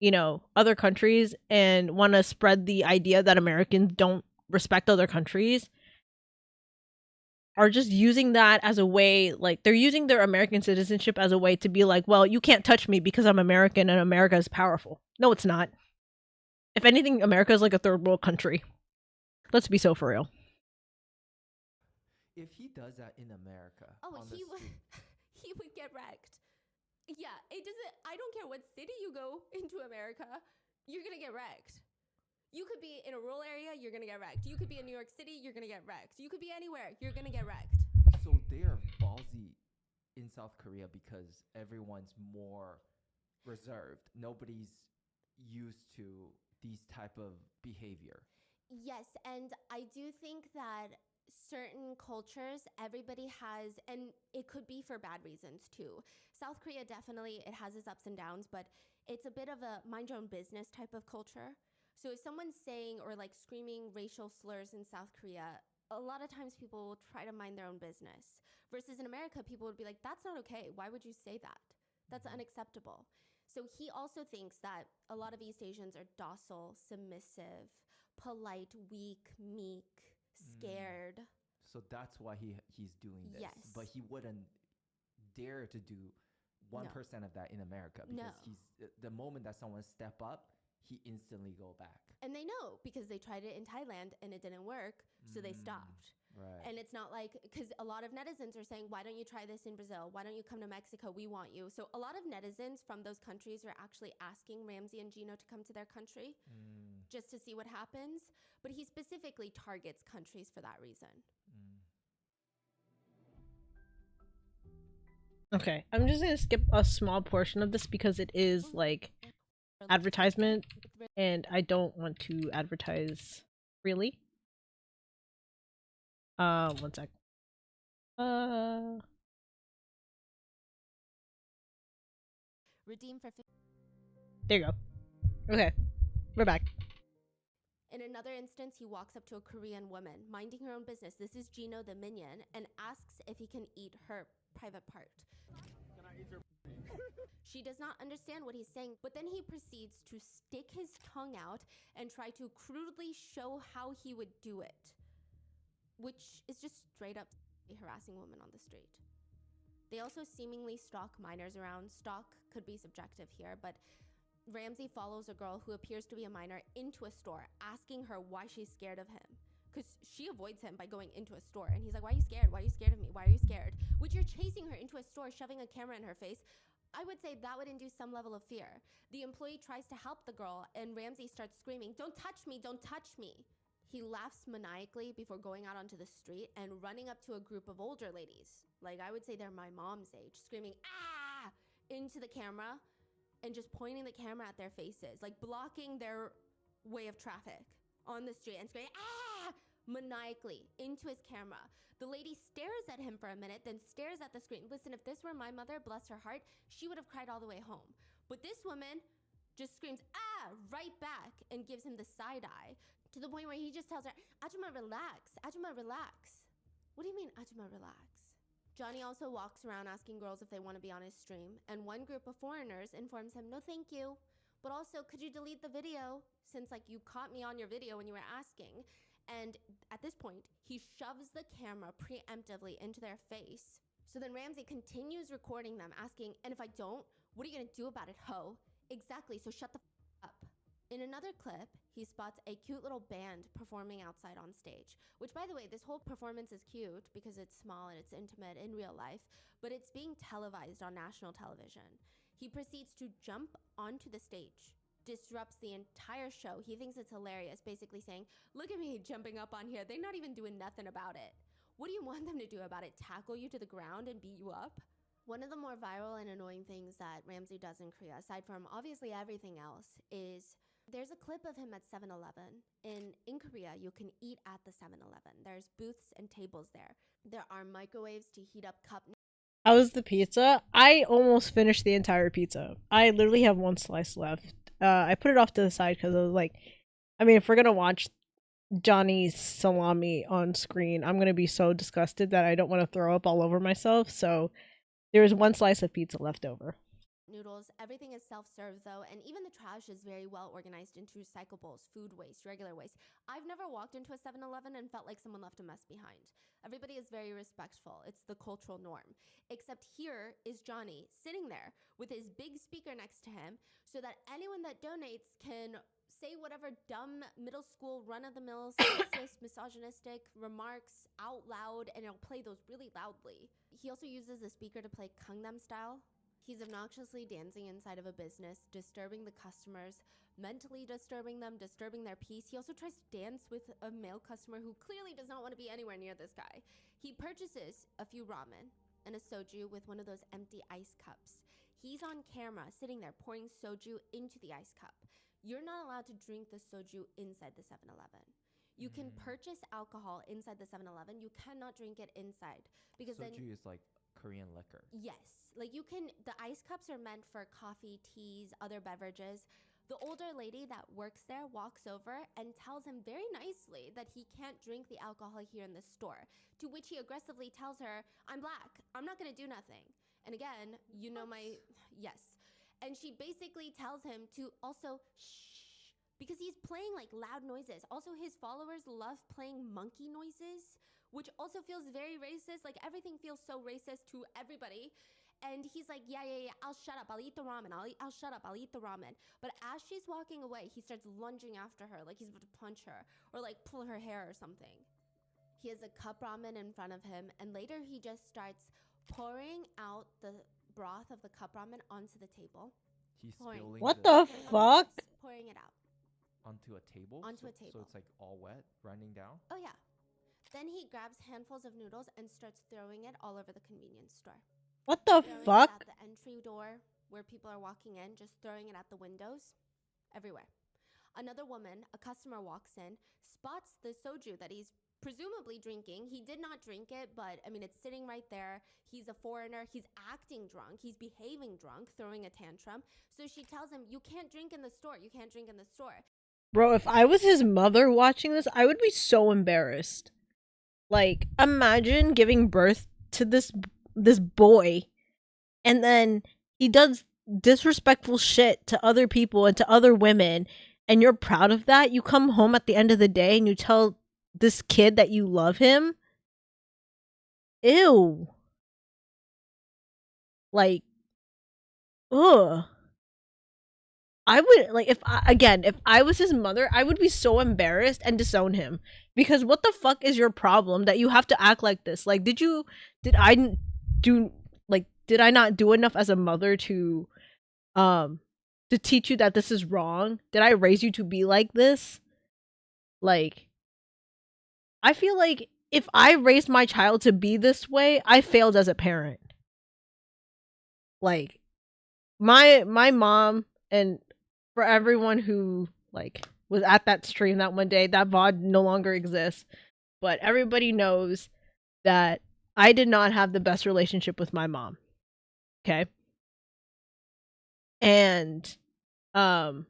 you know, other countries and want to spread the idea that Americans don't respect other countries are just using that as a way, like, they're using their American citizenship as a way to be like, well, you can't touch me because I'm American and America is powerful. No, it's not. If anything, America is like a third world country. Let's be so for real. If he does that in America, he would get wrecked. Yeah, it doesn't. I don't care what city you go into America, you're gonna get wrecked. You could be in a rural area, you're gonna get wrecked. You could be in New York City, you're gonna get wrecked. You could be anywhere, you're gonna get wrecked. So they are ballsy in South Korea because everyone's more reserved. Nobody's used to these type of behavior. Yes, and I do think that certain cultures, everybody has, and it could be for bad reasons too. South Korea definitely, it has its ups and downs, but it's a bit of a mind your own business type of culture. So if someone's saying or like screaming racial slurs in South Korea, a lot of times people will try to mind their own business. Versus in America, people would be like, that's not okay. Why would you say that? That's unacceptable. So he also thinks that a lot of East Asians are docile, submissive, polite, weak, meek, scared. So that's why he's doing this. Yes. But he wouldn't dare to do 1% of that in America because he's the moment that someone step up, he instantly go back. And they know because they tried it in Thailand and it didn't work, so they stopped. Right. And it's not like, because a lot of netizens are saying, why don't you try this in Brazil? Why don't you come to Mexico? We want you. So a lot of netizens from those countries are actually asking Ramsey and Gino to come to their country just to see what happens. But he specifically targets countries for that reason. Okay, I'm just gonna skip a small portion of this because it is like advertisement and I don't want to advertise really. One sec. Redeem for There you go. Okay, we're back. In another instance, he walks up to a Korean woman, minding her own business. This is Gino the minion, and asks if he can eat her private part. Can I eat your She does not understand what he's saying, but then he proceeds to stick his tongue out and try to crudely show how he would do it, which is just straight up harassing women on the street. They also seemingly stalk minors around. Stalk could be subjective here, but Ramsey follows a girl who appears to be a minor into a store, asking her why she's scared of him. Because she avoids him by going into a store. And he's like, why are you scared? Why are you scared of me? Why are you scared? Which you're chasing her into a store, shoving a camera in her face. I would say that would induce some level of fear. The employee tries to help the girl, and Ramsey starts screaming, don't touch me, don't touch me. He laughs maniacally before going out onto the street and running up to a group of older ladies. Like, I would say they're my mom's age, screaming, ah, into the camera. And just pointing the camera at their faces, like blocking their way of traffic on the street and screaming, ah, maniacally into his camera. The lady stares at him for a minute, then stares at the screen. Listen, if this were my mother, bless her heart, she would have cried all the way home. But this woman just screams, ah, right back and gives him the side eye to the point where he just tells her, Ajuma, relax. Ajuma, relax. What do you mean, Ajuma, relax? Johnny also walks around asking girls if they want to be on his stream, and one group of foreigners informs him, no thank you, but also could you delete the video since like you caught me on your video when you were asking. And at this point, he shoves the camera preemptively into their face. So then Ramsey continues recording them asking, and if I don't, what are you gonna do about it, ho? Exactly, so shut the up. In another clip, he spots a cute little band performing outside on stage, which, by the way, this whole performance is cute because it's small and it's intimate in real life, but it's being televised on national television. He proceeds to jump onto the stage, disrupts the entire show. He thinks it's hilarious, basically saying, look at me jumping up on here. They're not even doing nothing about it. What do you want them to do about it? Tackle you to the ground and beat you up? One of the more viral and annoying things that Ramsey does in Korea, aside from obviously everything else, is there's a clip of him at 7-Eleven. In Korea, you can eat at the 7-Eleven. There's booths and tables there. There are microwaves to heat up cup. How was the pizza? I almost finished the entire pizza. I literally have one slice left. I put it off to the side because I was like, I mean, if we're gonna watch Johnny's salami on screen, I'm gonna be so disgusted that I don't want to throw up all over myself. So there is one slice of pizza left over. Noodles, everything is self-serve though, and even the trash is very well organized into recyclables, food waste, regular waste. I've never walked into a 7-Eleven and felt like someone left a mess behind. Everybody is very respectful. It's the cultural norm. Except here is Johnny sitting there with his big speaker next to him so that anyone that donates can say whatever dumb middle school run-of-the-mill sexist, misogynistic remarks out loud, and it'll play those really loudly. He also uses the speaker to play Gangnam Style. He's obnoxiously dancing inside of a business, disturbing the customers, mentally disturbing them, disturbing their peace. He also tries to dance with a male customer who clearly does not want to be anywhere near this guy. He purchases a few ramen and a soju with one of those empty ice cups. He's on camera sitting there pouring soju into the ice cup. You're not allowed to drink the soju inside the 7-Eleven. You can purchase alcohol inside the 7-Eleven. You cannot drink it inside because then Soju is like Korean liquor. yes, like you can. The ice cups are meant for coffee, teas, other beverages. The older lady that works there walks over and tells him very nicely that he can't drink the alcohol here in the store. To which he aggressively tells her, "I'm black. I'm not gonna do nothing." And again, you know my yes. And she basically tells him to also shh because he's playing like loud noises. Also, his followers love playing monkey noises, which also feels very racist. Like everything feels so racist to everybody. And he's like, yeah, I'll shut up. I'll eat the ramen. I'll shut up. I'll eat the ramen. But as she's walking away, he starts lunging after her like he's about to punch her or like pull her hair or something. He has a cup ramen in front of him, and later he just starts pouring out the broth of the cup ramen onto the table. He's pouring, spilling What the fuck? pouring it out onto a table. onto so, a table. So it's like all wet, running down. Oh yeah. Then he grabs handfuls of noodles and starts throwing it all over the convenience store. What the Throwing fuck? it at the entry door where people are walking in, just throwing it at the windows, everywhere. Another woman, a customer walks in, spots the soju that he's presumably drinking. He did not drink it, but I mean, it's sitting right there. He's a foreigner. He's acting drunk. He's behaving drunk, throwing a tantrum. So she tells him, "You can't drink in the store. You can't drink in the store." Bro, if I was his mother watching this, I would be so embarrassed. Like, imagine giving birth to this boy, and then he does disrespectful shit to other people and to other women, and you're proud of that. You come home at the end of the day and you tell this kid that you love him. Ew. Like, ugh. I would, like, if I was his mother, I would be so embarrassed and disown him. Because what the fuck is your problem that you have to act like this? Like, did I not do enough as a mother to teach you that this is wrong? Did I raise you to be like this? Like, I feel like if I raised my child to be this way, I failed as a parent. Like, my mom, and for everyone who like was at that stream that one day, that VOD no longer exists. But everybody knows that I did not have the best relationship with my mom. Okay? And my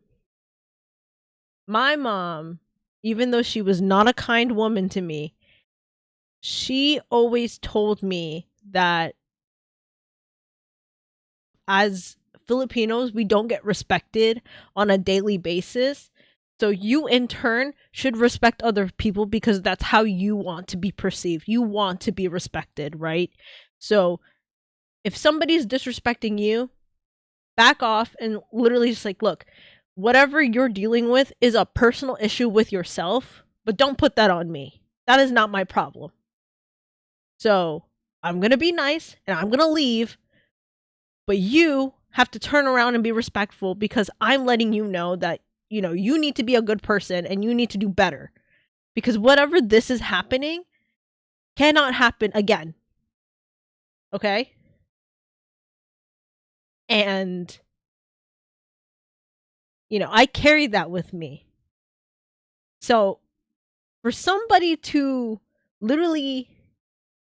mom, even though she was not a kind woman to me, she always told me that as Filipinos, we don't get respected on a daily basis. So you, in turn, should respect other people because that's how you want to be perceived. You want to be respected, right? So if somebody's disrespecting you, back off and literally just like, look, whatever you're dealing with is a personal issue with yourself, but don't put that on me. That is not my problem. So I'm going to be nice and I'm going to leave, but you have to turn around and be respectful because I'm letting you know that, you know, you need to be a good person and you need to do better. Because whatever this is happening cannot happen again. Okay? And, you know, I carried that with me. So for somebody to literally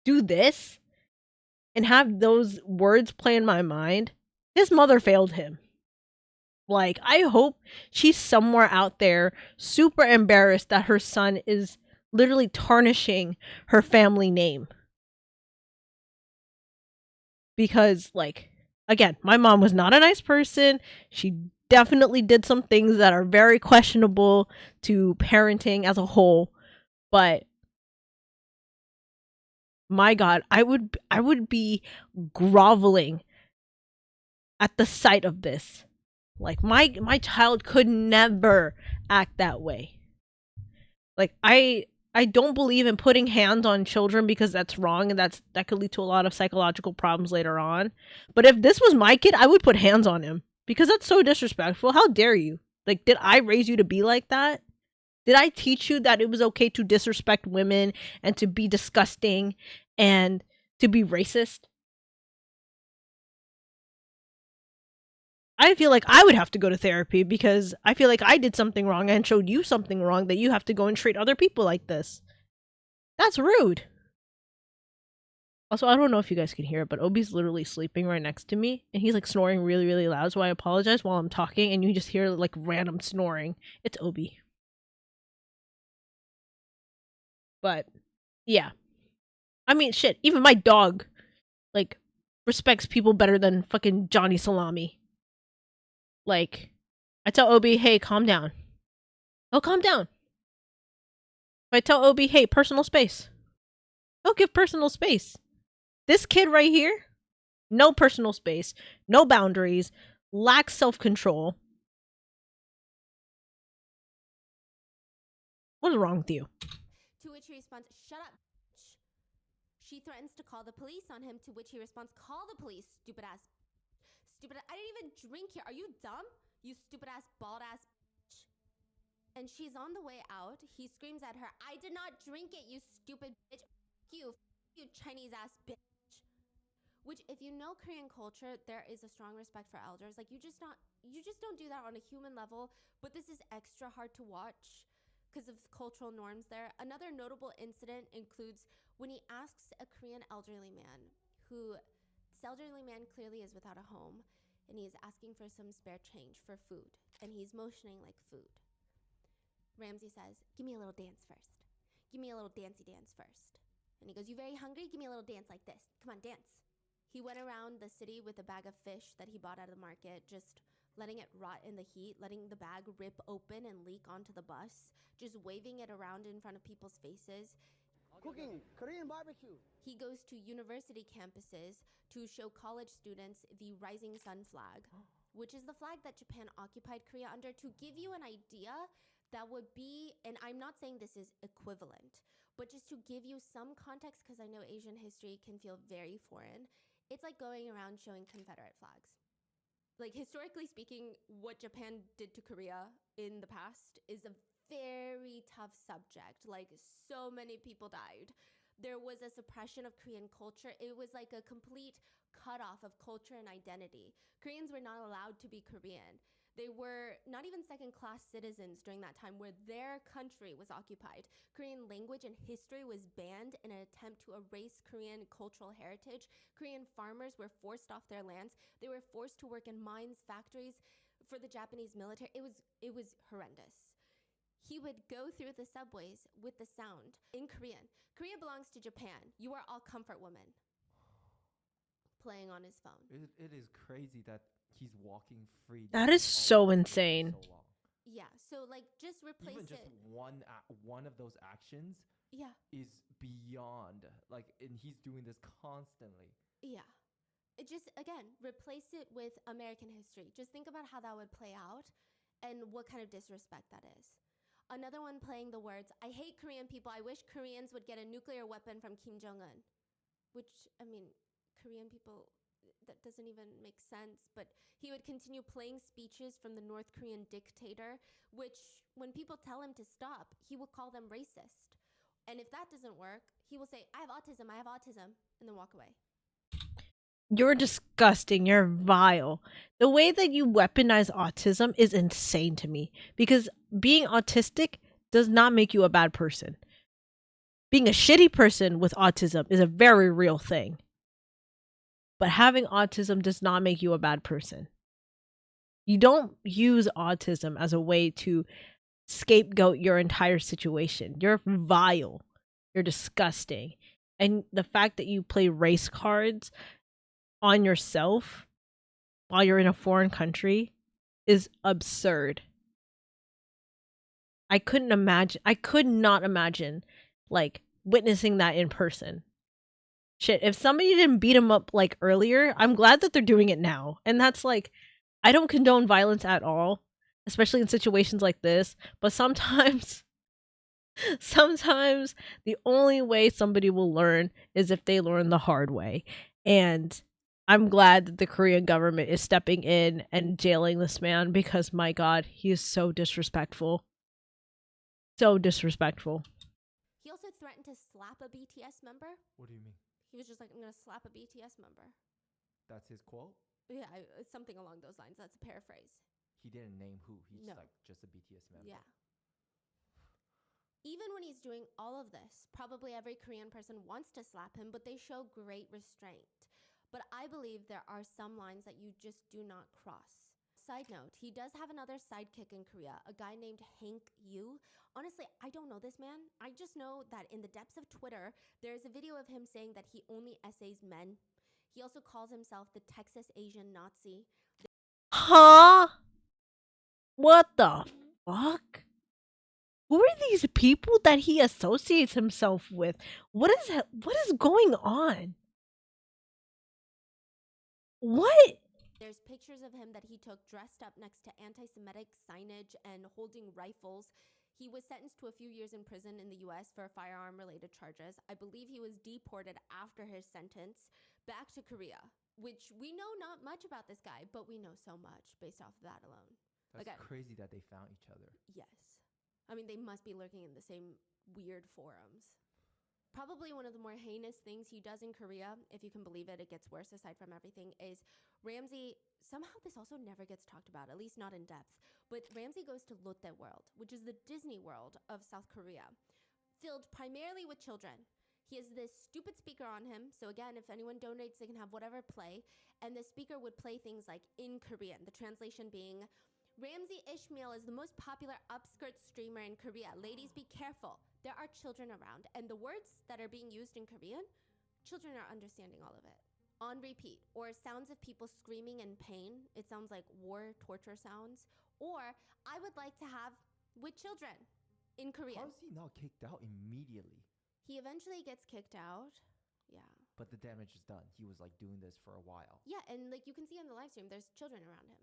do this and have those words play in my mind, his mother failed him. Like, I hope she's somewhere out there super embarrassed that her son is literally tarnishing her family name. Because, like, again, my mom was not a nice person. She definitely did some things that are very questionable to parenting as a whole. But my God, I would be groveling at the sight of this. Like, my child could never act that way. Like, I don't believe in putting hands on children because that's wrong and that could lead to a lot of psychological problems later on. But if this was my kid, I would put hands on him because that's so disrespectful. How dare you? Like, did I raise you to be like that? Did I teach you that it was okay to disrespect women and to be disgusting and to be racist? I feel like I would have to go to therapy because I feel like I did something wrong and showed you something wrong that you have to go and treat other people like this. That's rude. Also, I don't know if you guys can hear it, but Obi's literally sleeping right next to me, and he's like snoring really, really loud, so I apologize while I'm talking, and you just hear like random snoring. It's Obi. But, yeah. I mean, shit, even my dog, like, respects people better than fucking Johnny Salami. Like, I tell Obi, hey, calm down. Oh, calm down. If I tell Obi, hey, personal space. He'll give personal space. This kid right here, no personal space, no boundaries, lacks self-control. What's wrong with you? To which he responds, shut up. She threatens to call the police on him, to which he responds, call the police, stupid ass. I didn't even drink here. Are you dumb? You stupid ass, bald ass. And she's on the way out. He screams at her, I did not drink it, you stupid bitch. You Chinese ass bitch. Which, if you know Korean culture, there is a strong respect for elders. Like, you just don't do that on a human level. But this is extra hard to watch because of cultural norms there. Another notable incident includes when he asks a Korean elderly man who, this elderly man clearly is without a home, and he's asking for some spare change for food, and he's motioning like food. Ramsey says, give me a little dance first. Give me a little dancey dance first. And he goes, you very hungry? Give me a little dance like this. Come on, dance. He went around the city with a bag of fish that he bought at the market, just letting it rot in the heat, letting the bag rip open and leak onto the bus, just waving it around in front of people's faces. Cooking Korean barbecue. He goes to university campuses to show college students the rising sun flag, which is the flag that Japan occupied Korea under. To give you an idea, that would be, and I'm not saying this is equivalent, but just to give you some context, because I know Asian history can feel very foreign, it's like going around showing Confederate flags. Like, historically speaking, what Japan did to Korea in the past is a very tough subject. Like, so many people died. There was a suppression of Korean culture. It was like a complete cutoff of culture and identity. Koreans were not allowed to be Korean. They were not even second-class citizens during that time where their country was occupied. Korean language and history was banned in an attempt to erase Korean cultural heritage. Korean farmers were forced off their lands. They were forced to work in mines, factories for the Japanese military. It was horrendous. He would go through the subways with the sound in Korean. Korea belongs to Japan. You are all comfort women. Playing on his phone. It is crazy that he's walking free. That is so insane. So long. Yeah, so like just replace Even just one of those actions is beyond, like, and he's doing this constantly. Yeah. It just, again, replace it with American history. Just think about how that would play out and what kind of disrespect that is. Another one playing the words, I hate Korean people. I wish Koreans would get a nuclear weapon from Kim Jong-un. Which, I mean, Korean people, that doesn't even make sense. But he would continue playing speeches from the North Korean dictator, which when people tell him to stop, he will call them racist. And if that doesn't work, he will say, I have autism, and then walk away. You're disgusting. You're vile. The way that you weaponize autism is insane to me because being autistic does not make you a bad person. Being a shitty person with autism is a very real thing. But having autism does not make you a bad person. You don't use autism as a way to scapegoat your entire situation. You're vile. You're disgusting. And the fact that you play race cards on yourself while you're in a foreign country is absurd. I could not imagine like witnessing that in person. Shit, if somebody didn't beat him up like earlier, I'm glad that they're doing it now. And that's like, I don't condone violence at all, especially in situations like this, but sometimes the only way somebody will learn is if they learn the hard way. And I'm glad that the Korean government is stepping in and jailing this man because, my God, he is so disrespectful. So disrespectful. He also threatened to slap a BTS member. What do you mean? He was just like, I'm going to slap a BTS member. That's his quote? Yeah, something along those lines. That's a paraphrase. He didn't name who. He's No. like just a BTS member. Yeah. Even when he's doing all of this, probably every Korean person wants to slap him, but they show great restraint. But I believe there are some lines that you just do not cross. Side note, he does have another sidekick in Korea, a guy named Hank Yu. Honestly, I don't know this man. I just know that in the depths of Twitter, there's a video of him saying that he only essays men. He also calls himself the Texas Asian Nazi. Huh? What the fuck? Who are these people that he associates himself with? What is going on? What? There's pictures of him that he took dressed up next to anti-Semitic signage and holding rifles. He was sentenced to a few years in prison in the US for firearm-related charges. I believe he was deported after his sentence back to Korea, which we know not much about this guy, but we know so much based off of that alone. That's crazy that they found each other. Yes. I mean, they must be lurking in the same weird forums. Probably one of the more heinous things he does in Korea, if you can believe it, it gets worse aside from everything, is Ramsey, somehow this also never gets talked about, at least not in depth, but Ramsey goes to Lotte World, which is the Disney World of South Korea, filled primarily with children. He has this stupid speaker on him, so again, if anyone donates, they can have whatever play, and the speaker would play things like in Korean, the translation being, Ramsey Ishmael is the most popular upskirt streamer in Korea. Ladies, be careful. There are children around, and the words that are being used in Korean, children are understanding all of it. On repeat, or sounds of people screaming in pain. It sounds like war torture sounds. Or, I would like to have with children in Korean. How is he not kicked out immediately? He eventually gets kicked out. Yeah. But the damage is done. He was like doing this for a while. Yeah, and like you can see on the live stream, there's children around him.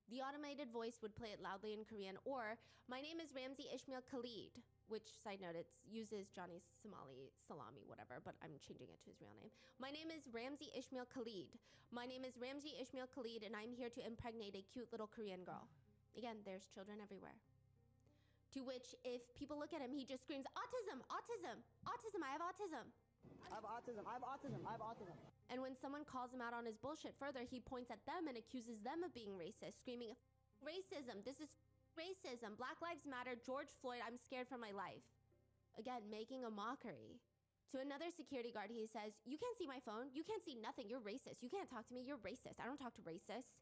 The automated voice would play it loudly in Korean, or, my name is Ramsey Ishmael Khalid, which, side note, it uses Johnny Salami, whatever, but I'm changing it to his real name. My name is Ramsey Ishmael Khalid. My name is Ramsey Ishmael Khalid, and I'm here to impregnate a cute little Korean girl. Again, there's children everywhere. To which, if people look at him, he just screams, autism, autism, autism, I have autism. I have autism, I have autism, I have autism. And when someone calls him out on his bullshit further, he points at them and accuses them of being racist, screaming, racism, this is racism, Black Lives Matter, George Floyd, I'm scared for my life. Again, making a mockery. To another security guard, he says, you can't see my phone, you can't see nothing, you're racist, you can't talk to me, you're racist, I don't talk to racists.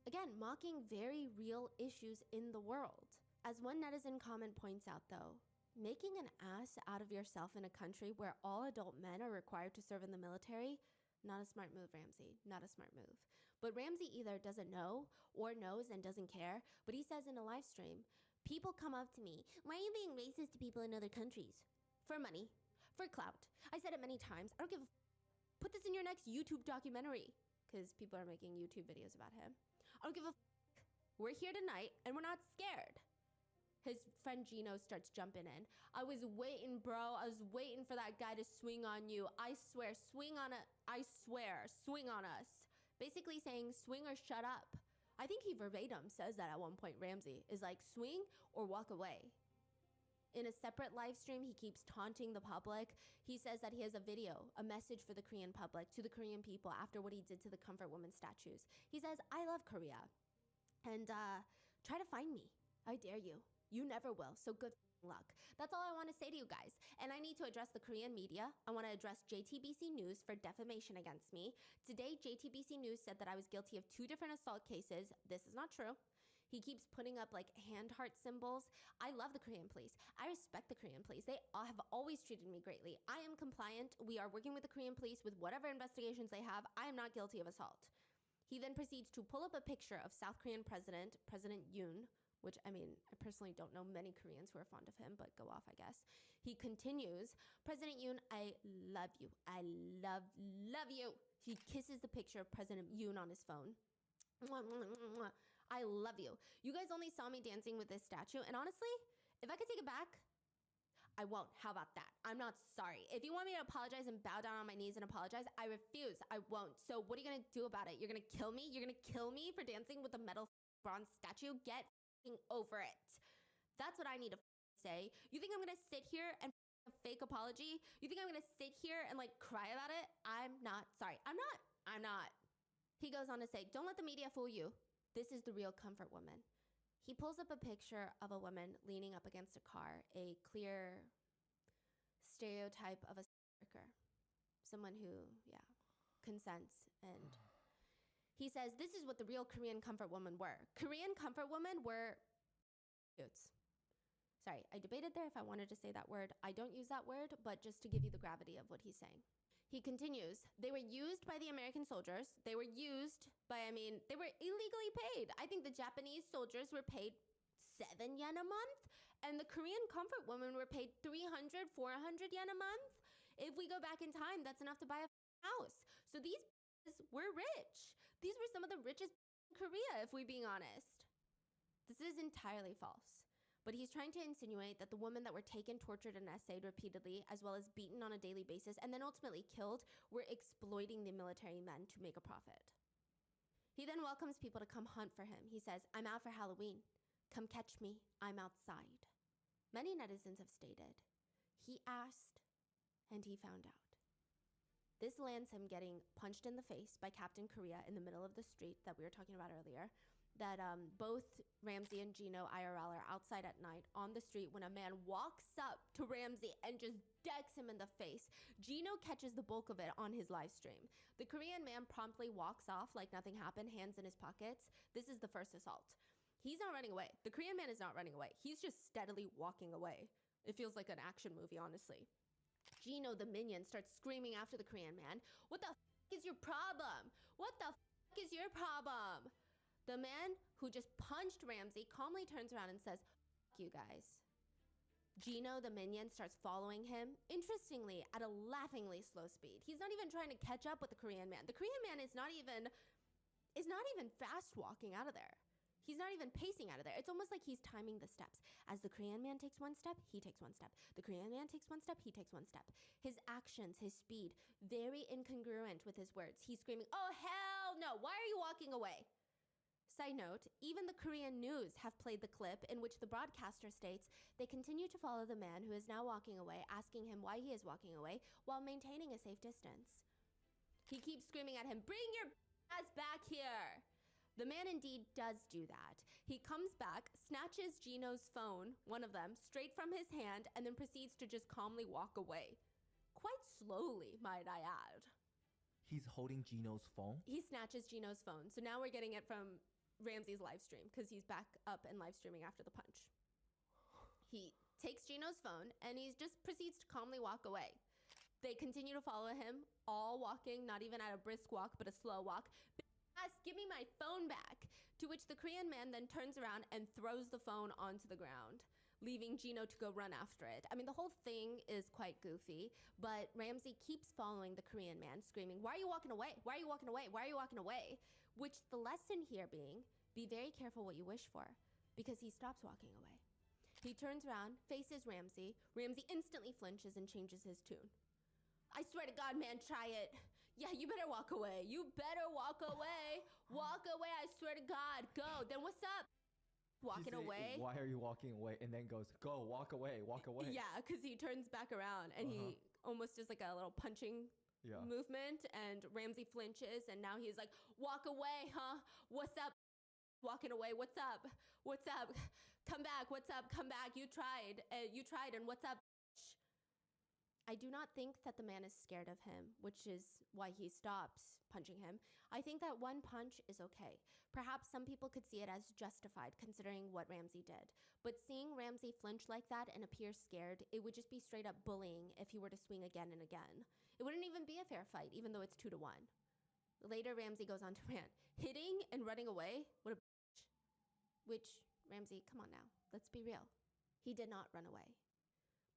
Again, mocking very real issues in the world. As one netizen comment points out though, making an ass out of yourself in a country where all adult men are required to serve in the military, not a smart move, Ramsey. Not a smart move. But Ramsey either doesn't know or knows and doesn't care, but he says in a live stream, people come up to me, why are you being racist to people in other countries? For money. For clout. I said it many times. I don't give a put this in your next YouTube documentary. Because people are making YouTube videos about him. I don't give a we're here tonight and we're not scared. His friend Gino starts jumping in. I was waiting, bro. I was waiting for that guy to swing on you. I swear, swing on us. Basically saying, swing or shut up. I think he verbatim says that at one point, Ramsey, is like, swing or walk away. In a separate live stream, he keeps taunting the public. He says that he has a video, a message for the Korean public, to the Korean people after what he did to the Comfort Woman statues. He says, I love Korea. And try to find me. I dare you. You never will, so good luck. That's all I want to say to you guys. And I need to address the Korean media. I want to address JTBC News for defamation against me. Today, JTBC News said that I was guilty of 2 different assault cases. This is not true. He keeps putting up like hand heart symbols. I love the Korean police. I respect the Korean police. They have always treated me greatly. I am compliant. We are working with the Korean police with whatever investigations they have. I am not guilty of assault. He then proceeds to pull up a picture of South Korean President Yoon, which, I mean, I personally don't know many Koreans who are fond of him, but go off, I guess. He continues, President Yoon, I love you. I love you. He kisses the picture of President Yoon on his phone. I love you. You guys only saw me dancing with this statue, and honestly, if I could take it back, I won't. How about that? I'm not sorry. If you want me to apologize and bow down on my knees and apologize, I refuse. I won't. So what are you going to do about it? You're going to kill me? You're going to kill me for dancing with a metal bronze statue? Get over it. That's what I need to say. You think I'm gonna sit here and a fake apology? You think I'm gonna sit here and like cry about it? I'm not sorry. I'm not. He goes on to say, don't let the media fool you. This is the real comfort woman. He pulls up a picture of a woman leaning up against a car, a clear stereotype of a worker, someone who, consents. And he says, this is what the real Korean comfort women were. Korean comfort women were dudes. Sorry, I debated there if I wanted to say that word. I don't use that word, but just to give you the gravity of what he's saying. He continues, they were used by the American soldiers. They were used by, they were illegally paid. I think the Japanese soldiers were paid 7 yen a month, and the Korean comfort women were paid 300, 400 yen a month. If we go back in time, that's enough to buy a house. So these were rich. These were some of the richest in Korea, if we're being honest. This is entirely false. But he's trying to insinuate that the women that were taken, tortured, and essayed repeatedly, as well as beaten on a daily basis, and then ultimately killed, were exploiting the military men to make a profit. He then welcomes people to come hunt for him. He says, I'm out for Halloween. Come catch me. I'm outside. Many netizens have stated, he asked and he found out. This lands him getting punched in the face by Captain Korea in the middle of the street that we were talking about earlier. That both Ramsey and Gino IRL are outside at night on the street when a man walks up to Ramsey and just decks him in the face. Gino catches the bulk of it on his live stream. The Korean man promptly walks off like nothing happened, hands in his pockets. This is the first assault. He's not running away. The Korean man is not running away. He's just steadily walking away. It feels like an action movie, honestly. Gino, the minion, starts screaming after the Korean man. What the f*** is your problem? What the f*** is your problem? The man who just punched Ramsey calmly turns around and says, fuck you guys. Gino, the minion, starts following him, interestingly, at a laughingly slow speed. He's not even trying to catch up with the Korean man. The Korean man is not even fast walking out of there. He's not even pacing out of there. It's almost like he's timing the steps. As the Korean man takes one step, he takes one step. The Korean man takes one step, he takes one step. His actions, his speed, very incongruent with his words. He's screaming, oh, hell no, why are you walking away? Side note, even the Korean news have played the clip in which the broadcaster states they continue to follow the man who is now walking away, asking him why he is walking away while maintaining a safe distance. He keeps screaming at him, bring your ass back here. The man indeed does do that. He comes back, snatches Gino's phone, one of them, straight from his hand, and then proceeds to just calmly walk away. Quite slowly, might I add. He's holding Gino's phone? He snatches Gino's phone. So now we're getting it from Ramsey's live stream because he's back up and live streaming after the punch. He takes Gino's phone and he just proceeds to calmly walk away. They continue to follow him, all walking, not even at a brisk walk, but a slow walk. Ask, give me my phone back. To which the Korean man then turns around and throws the phone onto the ground, leaving Gino to go run after it. The whole thing is quite goofy, but Ramsey keeps following the Korean man, screaming, why are you walking away? Why are you walking away? Why are you walking away? Which the lesson here being, be very careful what you wish for, because he stops walking away. He turns around, faces Ramsey. Ramsey instantly flinches and changes his tune. I swear to God, man, try it. Yeah, you better walk away. You better walk away. Walk away, I swear to God. Go. Then what's up? Walking away. Why are you walking away? And then goes, go, walk away, walk away. Yeah, because he turns back around and he almost does like a little punching movement, and Ramsey flinches, and now he's like, walk away, huh? What's up? Walking away. What's up? What's up? Come back. What's up? Come back. You tried. And what's up? I do not think that the man is scared of him, which is why he stops punching him. I think that one punch is okay. Perhaps some people could see it as justified considering what Ramsey did. But seeing Ramsey flinch like that and appear scared, it would just be straight up bullying if he were to swing again and again. It wouldn't even be a fair fight, even though it's 2-1. Later, Ramsey goes on to rant. Hitting and running away? What a bitch. Which, Ramsey, come on now. Let's be real. He did not run away.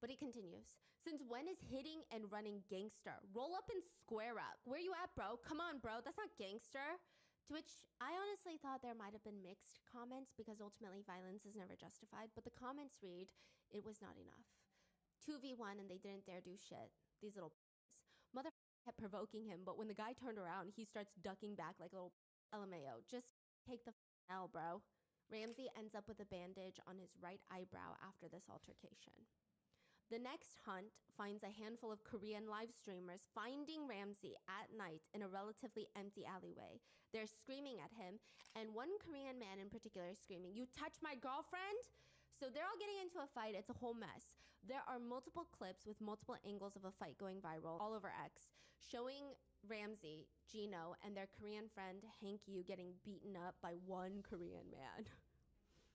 But he continues. Since when is hitting and running gangster? Roll up and square up. Where you at, bro? Come on, bro. That's not gangster. To which I honestly thought there might have been mixed comments because ultimately violence is never justified. But the comments read, it was not enough. 2v1 and they didn't dare do shit. These little mother kept provoking him. But when the guy turned around, he starts ducking back like a little LMAO. Just take the L, bro. Ramsey ends up with a bandage on his right eyebrow after this altercation. The next hunt finds a handful of Korean live streamers finding Ramsey at night in a relatively empty alleyway. They're screaming at him, and one Korean man in particular is screaming, "You touch my girlfriend?" So they're all getting into a fight. It's a whole mess. There are multiple clips with multiple angles of a fight going viral all over X, showing Ramsey, Gino, and their Korean friend Hank Yu getting beaten up by one Korean man.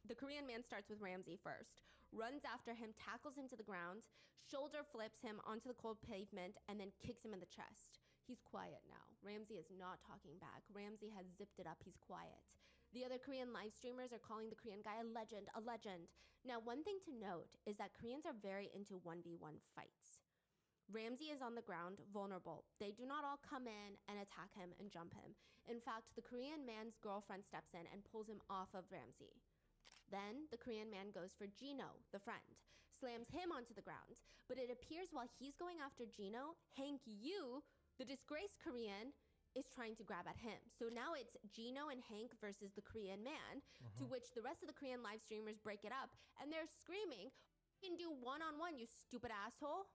The Korean man starts with Ramsey first, runs after him, tackles him to the ground, shoulder flips him onto the cold pavement, and then kicks him in the chest. He's quiet now. Ramsey is not talking back. Ramsey has zipped it up. He's quiet. The other Korean live streamers are calling the Korean guy a legend, a legend. Now, one thing to note is that Koreans are very into 1v1 fights. Ramsey is on the ground, vulnerable. They do not all come in and attack him and jump him. In fact, the Korean man's girlfriend steps in and pulls him off of Ramsey. Then the Korean man goes for Gino, the friend, slams him onto the ground. But it appears while he's going after Gino, Hank Yu, the disgraced Korean, is trying to grab at him. So now it's Gino and Hank versus the Korean man, to which the rest of the Korean live streamers break it up, and they're screaming, "You can do one-on-one, you stupid asshole."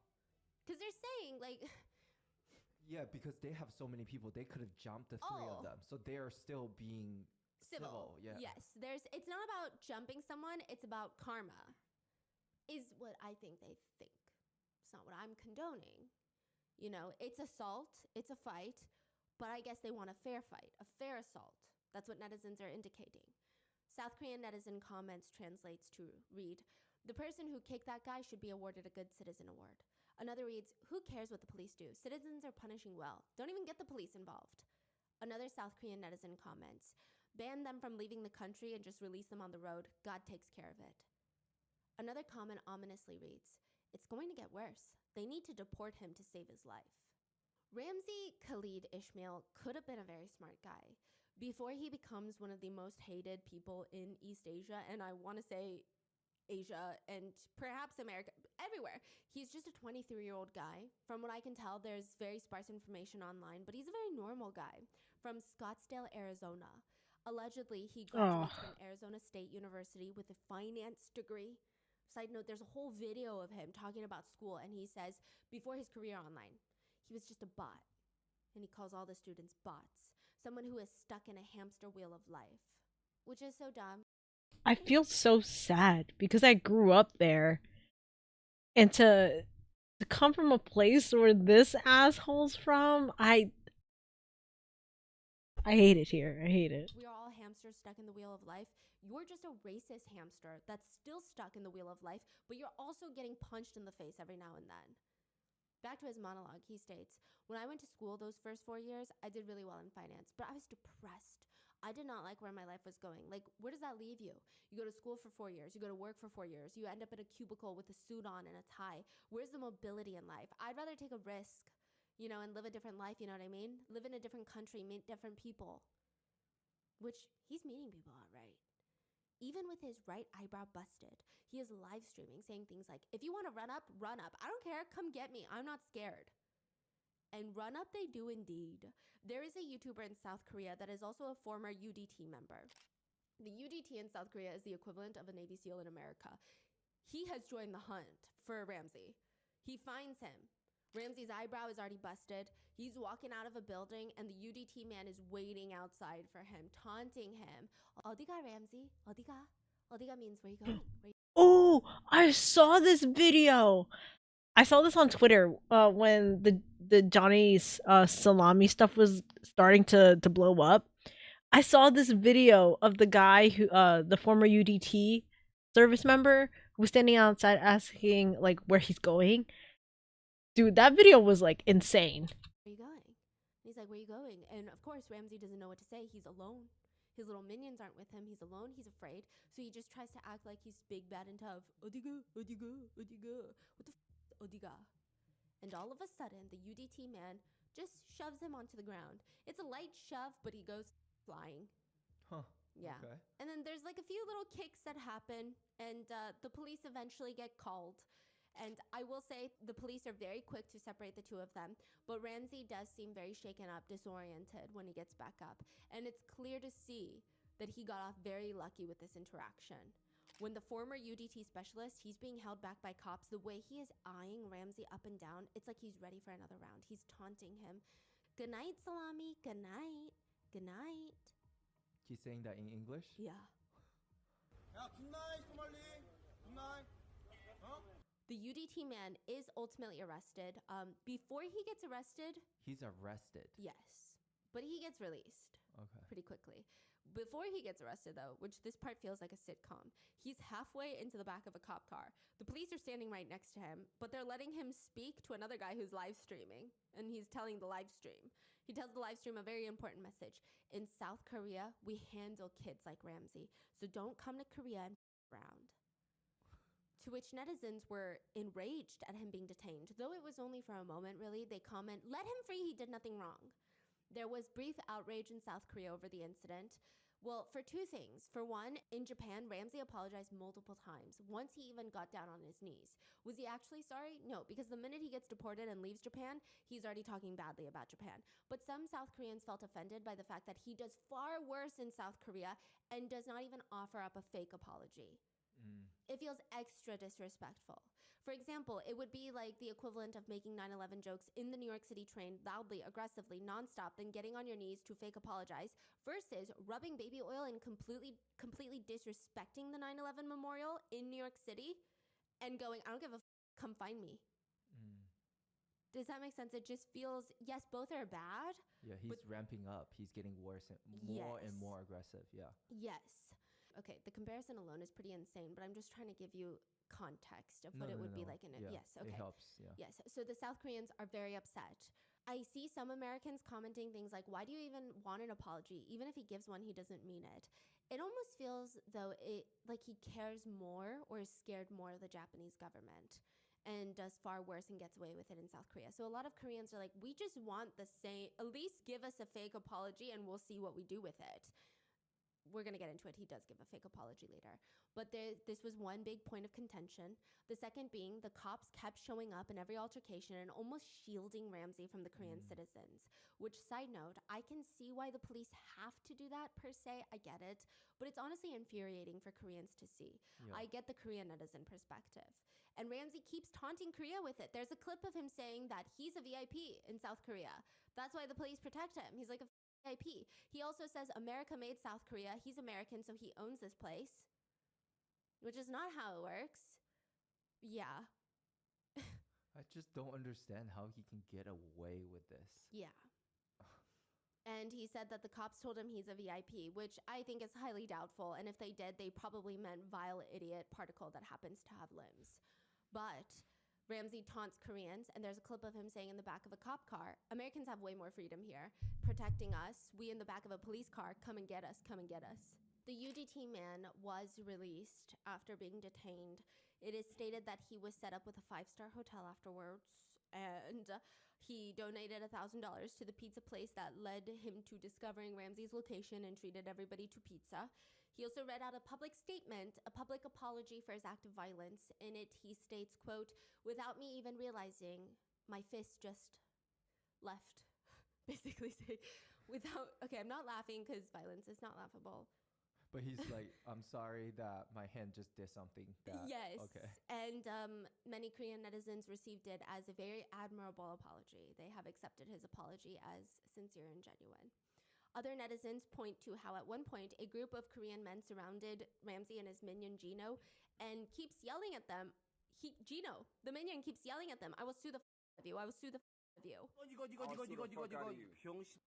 Because they're saying, like... Yeah, because they have so many people, they could have jumped the three of them. So they are still being civil. Yeah. Yes, it's not about jumping someone, it's about karma, is what I think they think. It's not what I'm condoning. You know, it's assault, it's a fight, but I guess they want a fair fight, a fair assault. That's what netizens are indicating. South Korean netizen comments translates to read, "The person who kicked that guy should be awarded a Good Citizen Award." Another reads, "Who cares what the police do? Citizens are punishing well. Don't even get the police involved." Another South Korean netizen comments, "Ban them from leaving the country and just release them on the road. God takes care of it." Another comment ominously reads, "It's going to get worse. They need to deport him to save his life." Ramsey Khalid Ismail could have been a very smart guy. Before he becomes one of the most hated people in East Asia, and I want to say Asia and perhaps America, everywhere. He's just a 23-year-old guy. From what I can tell, there's very sparse information online, but he's a very normal guy from Scottsdale, Arizona. Allegedly, he graduates from Arizona State University with a finance degree. Side note, there's a whole video of him talking about school, and he says before his career online, he was just a bot. And he calls all the students bots. Someone who is stuck in a hamster wheel of life, which is so dumb. I feel so sad because I grew up there, and to come from a place where this asshole's from, I hate it here. I hate it. We are all hamsters stuck in the wheel of life. You're just a racist hamster that's still stuck in the wheel of life, but you're also getting punched in the face every now and then. Back to his monologue, he states, "When I went to school those first 4 years, I did really well in finance, but I was depressed. I did not like where my life was going. Like, where does that leave you? You go to school for 4 years, you go to work for 4 years, you end up in a cubicle with a suit on and a tie. Where's the mobility in life? I'd rather take a risk, and live a different life, you know what I mean? Live in a different country, meet different people." Which he's meeting people all right. Even with his right eyebrow busted, he is live streaming saying things like, "If you want to run up, run up. I don't care. Come get me. I'm not scared." And run up they do indeed. There is a YouTuber in South Korea that is also a former UDT member. The UDT in South Korea is the equivalent of a Navy SEAL in America. He has joined the hunt for Ramsey. He finds him. Ramsey's eyebrow is already busted. He's walking out of a building, and the UDT man is waiting outside for him, taunting him. "어디가, Ramsey? 어디가?" "어디가" means where you going? Oh, I saw this video. I saw this on Twitter when the Johnny's salami stuff was starting to blow up. I saw this video of the guy who the former UDT service member who was standing outside asking like where he's going. Dude, that video was like insane. "Where you going?" He's like, "Where you going?" And of course, Ramsey doesn't know what to say. He's alone. His little minions aren't with him. He's alone. He's afraid. So he just tries to act like he's big, bad, and tough. "어디가? 어디가? 어디가? What the f*** 어디가?" And all of a sudden, the UDT man just shoves him onto the ground. It's a light shove, but he goes flying. Huh. Yeah. Okay. And then there's like a few little kicks that happen, and the police eventually get called. And I will say the police are very quick to separate the two of them, but Ramsey does seem very shaken up, disoriented when he gets back up. And it's clear to see that he got off very lucky with this interaction. When the former UDT specialist, he's being held back by cops, the way he is eyeing Ramsey up and down, it's like he's ready for another round. He's taunting him. Good night, Salami. Good night. Good night. He's saying that in English? Yeah. Good night, Somali. Good night. Huh? The UDT man is ultimately arrested. Before he gets arrested... He's arrested? Yes. But he gets released pretty quickly. Before he gets arrested, though, which this part feels like a sitcom, he's halfway into the back of a cop car. The police are standing right next to him, but they're letting him speak to another guy who's live streaming. And he's telling the live stream. He tells the live stream a very important message. In South Korea, we handle kids like Ramsey. So don't come to Korea and around. To which netizens were enraged at him being detained. Though it was only for a moment, really, they comment, let him free, he did nothing wrong. There was brief outrage in South Korea over the incident. Well, for two things. For one, in Japan, Ramsey apologized multiple times. Once he even got down on his knees. Was he actually sorry? No, because the minute he gets deported and leaves Japan, he's already talking badly about Japan. But some South Koreans felt offended by the fact that he does far worse in South Korea and does not even offer up a fake apology. It feels extra disrespectful. For example, it would be like the equivalent of making 9/11 jokes in the New York City train loudly, aggressively, nonstop, then getting on your knees to fake apologize versus rubbing baby oil and completely disrespecting the 9/11 memorial in New York City and going, I don't give a come find me. Does that make sense? It just feels, yes, both are bad. Yeah, he's ramping up. He's getting worse and more and more aggressive. Yeah. Yes. Okay, the comparison alone is pretty insane, but I'm just trying to give you context of what it would be like in it. Yes, okay. It helps, yeah. Yes, so the South Koreans are very upset. I see some Americans commenting things like, why do you even want an apology? Even if he gives one, he doesn't mean it. It almost feels though like he cares more or is scared more of the Japanese government and does far worse and gets away with it in South Korea. So a lot of Koreans are like, we just want the same, at least give us a fake apology and we'll see what we do with it. We're going to get into it. He does give a fake apology later. But this was one big point of contention. The second being the cops kept showing up in every altercation and almost shielding Ramsey from the Korean citizens. Which, side note, I can see why the police have to do that per se. I get it. But it's honestly infuriating for Koreans to see. Yeah. I get the Korean netizen perspective. And Ramsey keeps taunting Korea with it. There's a clip of him saying that he's a VIP in South Korea. That's why the police protect him. He's like a VIP. He also says America made South Korea. He's American, so he owns this place. Which is not how it works. Yeah. I just don't understand how he can get away with this. Yeah. And he said that the cops told him he's a VIP, which I think is highly doubtful. And if they did, they probably meant vile idiot particle that happens to have limbs. But Ramsey taunts Koreans, and there's a clip of him saying in the back of a cop car, Americans have way more freedom here, protecting us. We in the back of a police car, come and get us, come and get us. The UDT man was released after being detained. It is stated that he was set up with a 5-star hotel afterwards, and he donated $1,000 to the pizza place that led him to discovering Ramsey's location and treated everybody to pizza. He also read out a public statement, a public apology for his act of violence. In it, he states, quote, without me even realizing, my fist just left. Basically saying, okay, I'm not laughing because violence is not laughable. But he's like, I'm sorry that my hand just did something. Yes. Okay. And many Korean netizens received it as a very admirable apology. They have accepted his apology as sincere and genuine. Other netizens point to how at one point a group of Korean men surrounded Ramsey and his minion Gino and keeps yelling at them. Gino, the minion, keeps yelling at them. I will sue the of you. I will sue the of you.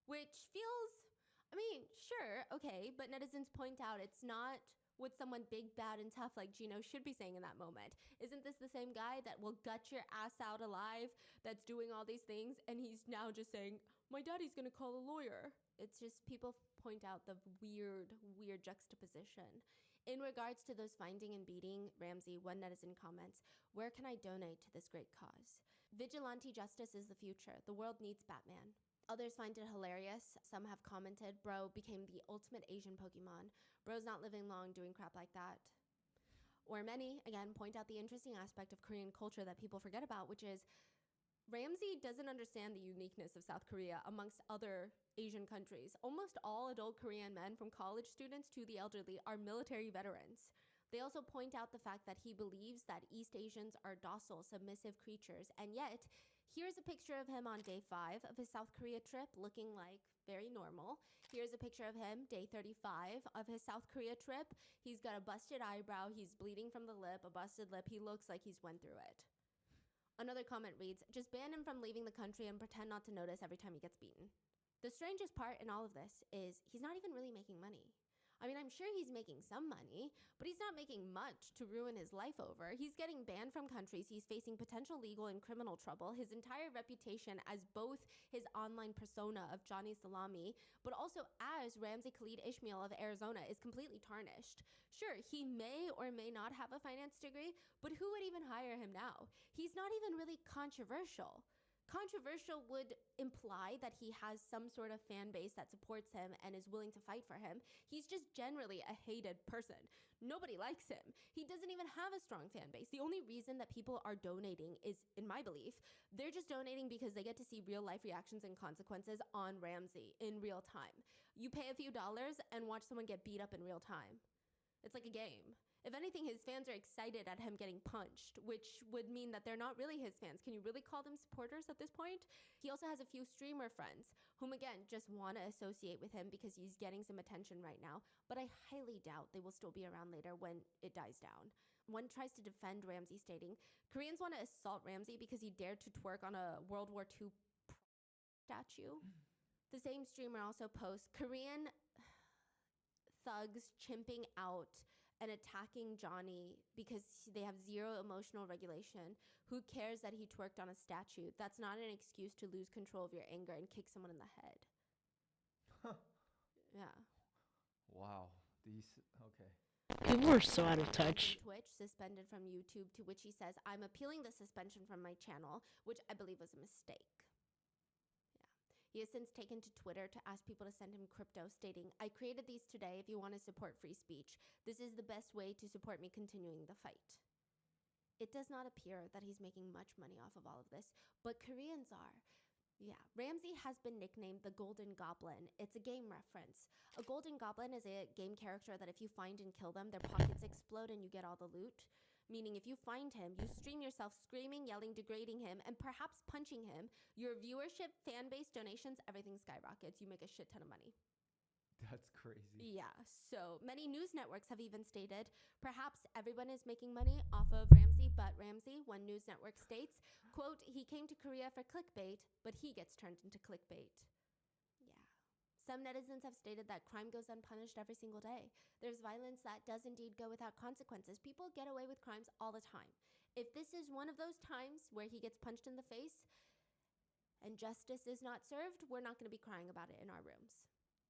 Which feels, I mean, sure, okay, but netizens point out it's not what someone big, bad, and tough like Gino should be saying in that moment. Isn't this the same guy that will gut your ass out alive, that's doing all these things, and he's now just saying, my daddy's gonna call a lawyer? It's just people point out the weird juxtaposition. In regards to those finding and beating Ramsey, one netizen comments, where can I donate to this great cause? Vigilante justice is the future. The world needs Batman. Others find it hilarious. Some have commented, bro became the ultimate Asian Pokemon. Bro's not living long doing crap like that. Or many, again, point out the interesting aspect of Korean culture that people forget about, which is Ramsey doesn't understand the uniqueness of South Korea amongst other Asian countries. Almost all adult Korean men, from college students to the elderly, are military veterans. They also point out the fact that he believes that East Asians are docile, submissive creatures, and yet here's a picture of him on day 5 of his South Korea trip looking like very normal. Here's a picture of him, day 35 of his South Korea trip. He's got a busted eyebrow, he's bleeding from the lip, a busted lip. He looks like he's went through it. Another comment reads, just ban him from leaving the country and pretend not to notice every time he gets beaten. The strangest part in all of this is he's not even really making money. I mean, I'm sure he's making some money, but he's not making much to ruin his life over. He's getting banned from countries. He's facing potential legal and criminal trouble. His entire reputation as both his online persona of Johnny Salami, but also as Ramzi Khalid Ishmael of Arizona is completely tarnished. Sure, he may or may not have a finance degree, but who would even hire him now? He's not even really controversial. Controversial would imply that he has some sort of fan base that supports him and is willing to fight for him. He's just generally a hated person. Nobody likes him. He doesn't even have a strong fan base. The only reason that people are donating is, in my belief, they're just donating because they get to see real life reactions and consequences on Ramzi in real time. You pay a few dollars and watch someone get beat up in real time. It's like a game. If anything, his fans are excited at him getting punched, which would mean that they're not really his fans. Can you really call them supporters at this point? He also has a few streamer friends, whom again, just want to associate with him because he's getting some attention right now, but I highly doubt they will still be around later when it dies down. One tries to defend Ramzi, stating, Koreans want to assault Ramzi because he dared to twerk on a World War II statue. The same streamer also posts, Korean thugs chimping out and attacking Johnny because they have zero emotional regulation. Who cares that he twerked on a statue? That's not an excuse to lose control of your anger and kick someone in the head. Yeah. Wow. Okay. People are so out of touch. Twitch, suspended from YouTube, to which he says, I'm appealing the suspension from my channel, which I believe was a mistake. He has since taken to Twitter to ask people to send him crypto, stating, I created these today if you want to support free speech. This is the best way to support me continuing the fight. It does not appear that he's making much money off of all of this, but Koreans are. Yeah, Ramzi has been nicknamed the Golden Goblin. It's a game reference. A Golden Goblin is a game character that if you find and kill them, their pockets explode and you get all the loot. Meaning if you find him, you stream yourself screaming, yelling, degrading him, and perhaps punching him. Your viewership, fan base, donations, everything skyrockets. You make a shit ton of money. That's crazy. Yeah, so many news networks have even stated, perhaps everyone is making money off of Ramzi, but Ramzi, one news network states, quote, he came to Korea for clickbait, but he gets turned into clickbait. Yeah. Some netizens have stated that crime goes unpunished every single day. There's violence that does indeed go without consequences. People get away with crimes all the time. If this is one of those times where he gets punched in the face and justice is not served, we're not going to be crying about it in our rooms.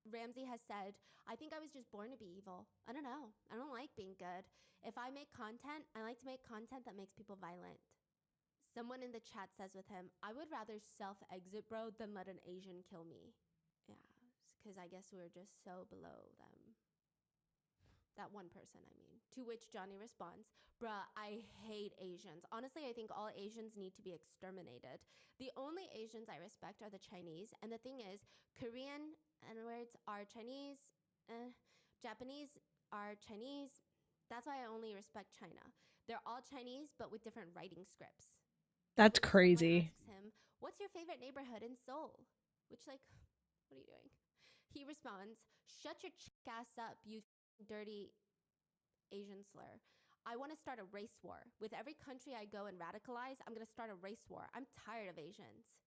Ramzi has said, I think I was just born to be evil. I don't know. I don't like being good. If I make content, I like to make content that makes people violent. Someone in the chat says with him, I would rather self-exit, bro, than let an Asian kill me. Yeah. Because I guess we're just so below them. That one person, I mean. To which Johnny responds, bruh, I hate Asians. Honestly, I think all Asians need to be exterminated. The only Asians I respect are the Chinese. And the thing is, Korean N-words are Chinese. Japanese are Chinese. That's why I only respect China. They're all Chinese, but with different writing scripts. That's crazy. Asks him, what's your favorite neighborhood in Seoul? Which, like, what are you doing? He responds, shut your chick ass up, you dirty Asian slur. I want to start a race war. With every country I go and radicalize, I'm going to start a race war. I'm tired of Asians.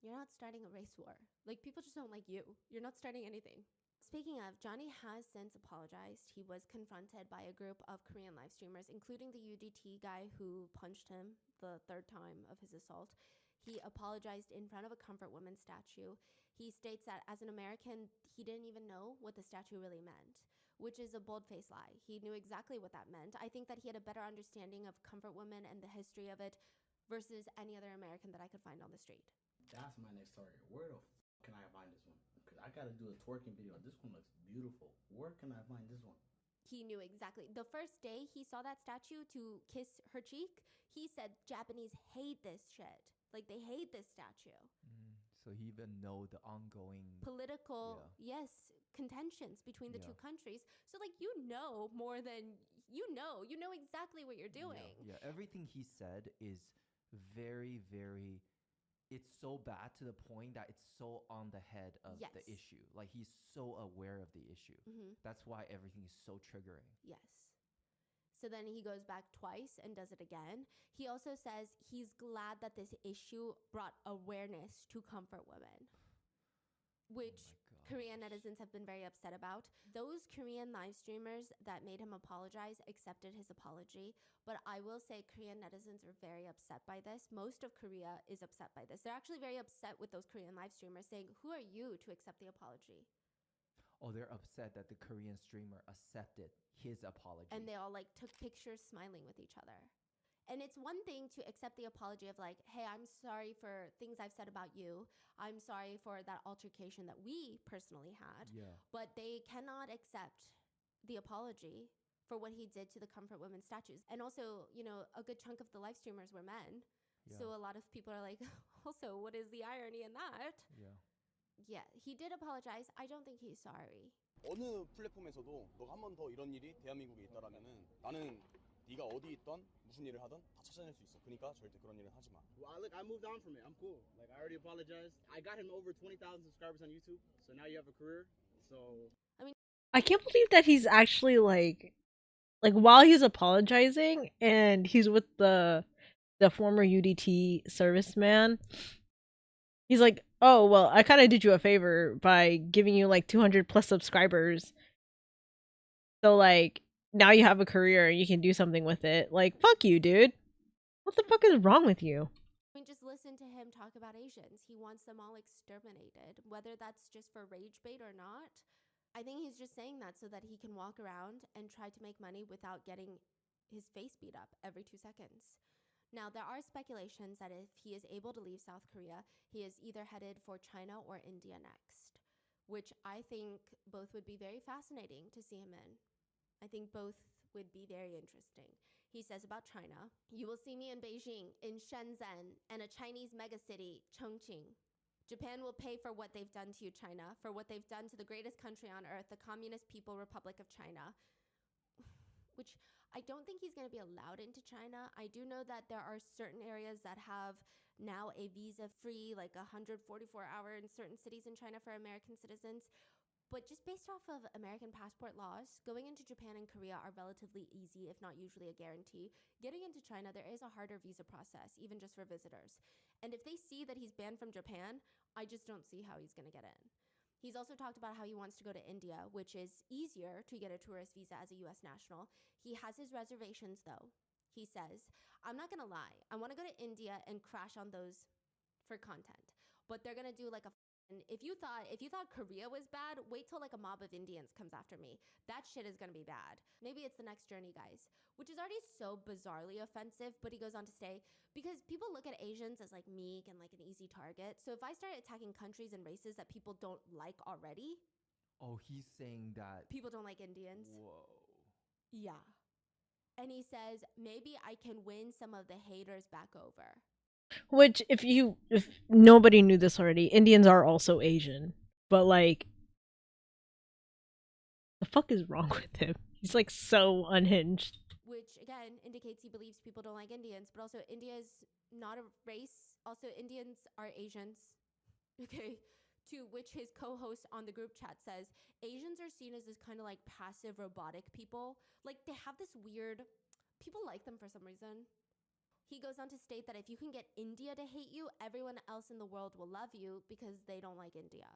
You're not starting a race war. Like, people just don't like you. You're not starting anything. Speaking of, Johnny has since apologized. He was confronted by a group of Korean live streamers, including the UDT guy who punched him the third time of his assault. He apologized in front of a comfort woman statue. He states that as an American, he didn't even know what the statue really meant, which is a bold-faced lie. He knew exactly what that meant. I think that he had a better understanding of comfort women and the history of it versus any other American that I could find on the street. That's my next target. Where the can I find this one? Because I gotta do a twerking video. This one looks beautiful. Where can I find this one? He knew exactly. The first day he saw that statue to kiss her cheek, he said Japanese hate this shit. Like, they hate this statue. So he even know the ongoing political, yes, contentions between the two countries. So like more than you know exactly what you're doing. Yeah, everything he said is very, very. It's so bad to the point that it's so on the head of the issue. Like he's so aware of the issue. That's why everything is so triggering. Yes. So then he goes back twice and does it again. He also says he's glad that this issue brought awareness to comfort women, which Korean netizens have been very upset about. Those Korean live streamers that made him apologize accepted his apology, but I will say Korean netizens are very upset by this. Most of Korea is upset by this. They're actually very upset with those Korean live streamers saying, "Who are you to accept the apology?" Oh, they're upset that the Korean streamer accepted his apology. And they all like took pictures smiling with each other. And it's one thing to accept the apology of like, hey, I'm sorry for things I've said about you. I'm sorry for that altercation that we personally had. Yeah. But they cannot accept the apology for what he did to the Comfort Women statues. And also, you know, a good chunk of the live streamers were men. Yeah. So a lot of people are like, also, what is the irony in that? Yeah. Yeah, he did apologize. I don't think he's sorry. 어느 플랫폼에서도 너가 한 번 더 이런 일이 대한민국에 있다라면은 나는 네가 어디 있던 무슨 일을 하던 다 찾아낼 수 있어. 그러니까 절대 그런 일은 하지 마. Well, look, I moved on from it. I'm cool. Like, I already apologized. I got him over 20,000 subscribers on YouTube, so now you have a career. So I can't believe that he's actually like while he's apologizing and he's with the former UDT serviceman, he's like, "Oh, well, I kind of did you a favor by giving you like 200 plus subscribers. So like now you have a career and you can do something with it." Like, fuck you, dude. What the fuck is wrong with you? I mean, just listen to him talk about Asians. He wants them all exterminated, whether that's just for rage bait or not. I think he's just saying that so that he can walk around and try to make money without getting his face beat up every 2 seconds. Now, there are speculations that if he is able to leave South Korea, he is either headed for China or India next, which I think both would be very fascinating to see him in. I think both would be very interesting. He says about China, "You will see me in Beijing, in Shenzhen, and a Chinese megacity, Chongqing. Japan will pay for what they've done to you, China, for what they've done to the greatest country on earth, the Communist People Republic of China." Which I don't think he's going to be allowed into China. I do know that there are certain areas that have now a visa-free, like 144-hour in certain cities in China for American citizens. But just based off of American passport laws, going into Japan and Korea are relatively easy, if not usually a guarantee. Getting into China, there is a harder visa process, even just for visitors. And if they see that he's banned from Japan, I just don't see how he's going to get in. He's also talked about how he wants to go to India, which is easier to get a tourist visa as a US national. He has his reservations, though. He says, "I'm not going to lie. I want to go to India and crash on those for content. But they're going to do like a if you thought Korea was bad, wait till like a mob of Indians comes after me. That shit is gonna be bad. Maybe it's the next journey, guys." Which is already so bizarrely offensive, but he goes on to say, because people look at Asians as like meek and like an easy target. So if I start attacking countries and races that people don't like already. Oh, he's saying that people don't like Indians. Whoa. Yeah. And he says, maybe I can win some of the haters back over. Which, if nobody knew this already, Indians are also Asian. But like, the fuck is wrong with him? He's like so unhinged. Which again indicates he believes people don't like Indians, but also India is not a race. Also, Indians are Asians. Okay. To which his co-host on the group chat says, Asians are seen as this kind of like passive robotic people. Like they have this weird, people like them for some reason. He goes on to state that if you can get India to hate you, everyone else in the world will love you because they don't like India.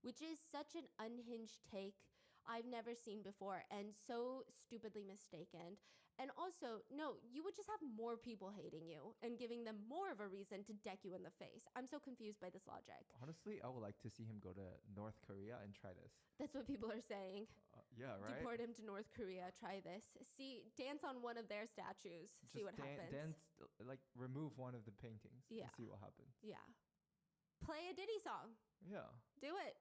Which is such an unhinged take I've never seen before and so stupidly mistaken. And also, no, you would just have more people hating you and giving them more of a reason to deck you in the face. I'm so confused by this logic. Honestly, I would like to see him go to North Korea and try this. That's what people are saying. Yeah, right? Deport him to North Korea, try this. See, dance on one of their statues, Just see what happens. Dance, like remove one of the paintings and see what happens. Yeah. Play a Diddy song. Yeah. Do it.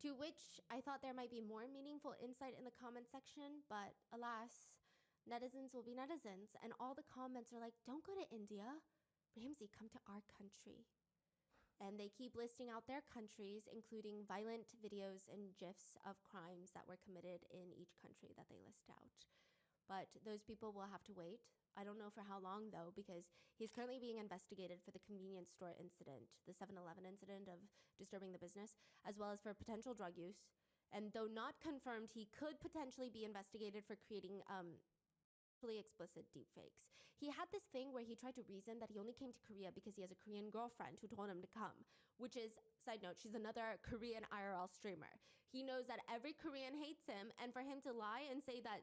To which I thought there might be more meaningful insight in the comment section, but alas, netizens will be netizens, and all the comments are like, don't go to India. Ramsey, come to our country. And they keep listing out their countries, including violent videos and GIFs of crimes that were committed in each country that they list out. But those people will have to wait. I don't know for how long, though, because he's currently being investigated for the convenience store incident, the 7-Eleven incident of disturbing the business, as well as for potential drug use. And though not confirmed, he could potentially be investigated for creating sexually explicit deepfakes. He had this thing where he tried to reason that he only came to Korea because he has a Korean girlfriend who told him to come, which is, side note, she's another Korean IRL streamer. He knows that every Korean hates him, and for him to lie and say that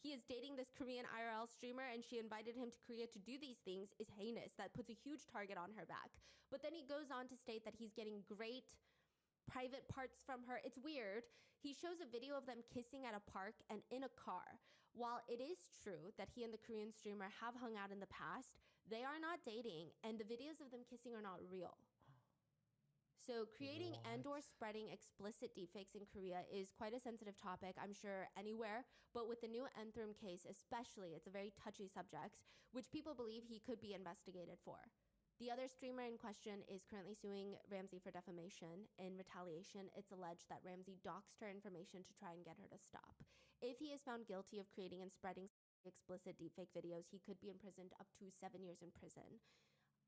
he is dating this Korean IRL streamer and she invited him to Korea to do these things is heinous. That puts a huge target on her back. But then he goes on to state that he's getting great private parts from her. It's weird. He shows a video of them kissing at a park and in a car. While it is true that he and the Korean streamer have hung out in the past, they are not dating, and the videos of them kissing are not real. So creating and or spreading explicit deepfakes in Korea is quite a sensitive topic, I'm sure, anywhere. But with the new Enthrim case especially, it's a very touchy subject, which people believe he could be investigated for. The other streamer in question is currently suing Ramsey for defamation. In retaliation, it's alleged that Ramsey doxed her information to try and get her to stop. If he is found guilty of creating and spreading explicit deepfake videos, he could be imprisoned up to 7 years in prison.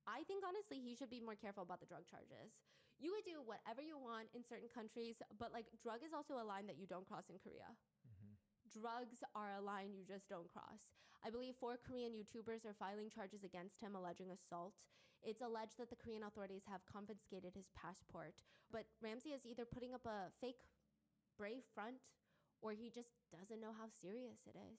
I think honestly he should be more careful about the drug charges. You would do whatever you want in certain countries, but like drug is also a line that you don't cross in Korea. Drugs are a line you just don't cross. I believe 4 Korean YouTubers are filing charges against him alleging assault. It's alleged that the Korean authorities have confiscated his passport, but Ramsey is either putting up a fake brave front or he just doesn't know how serious it is.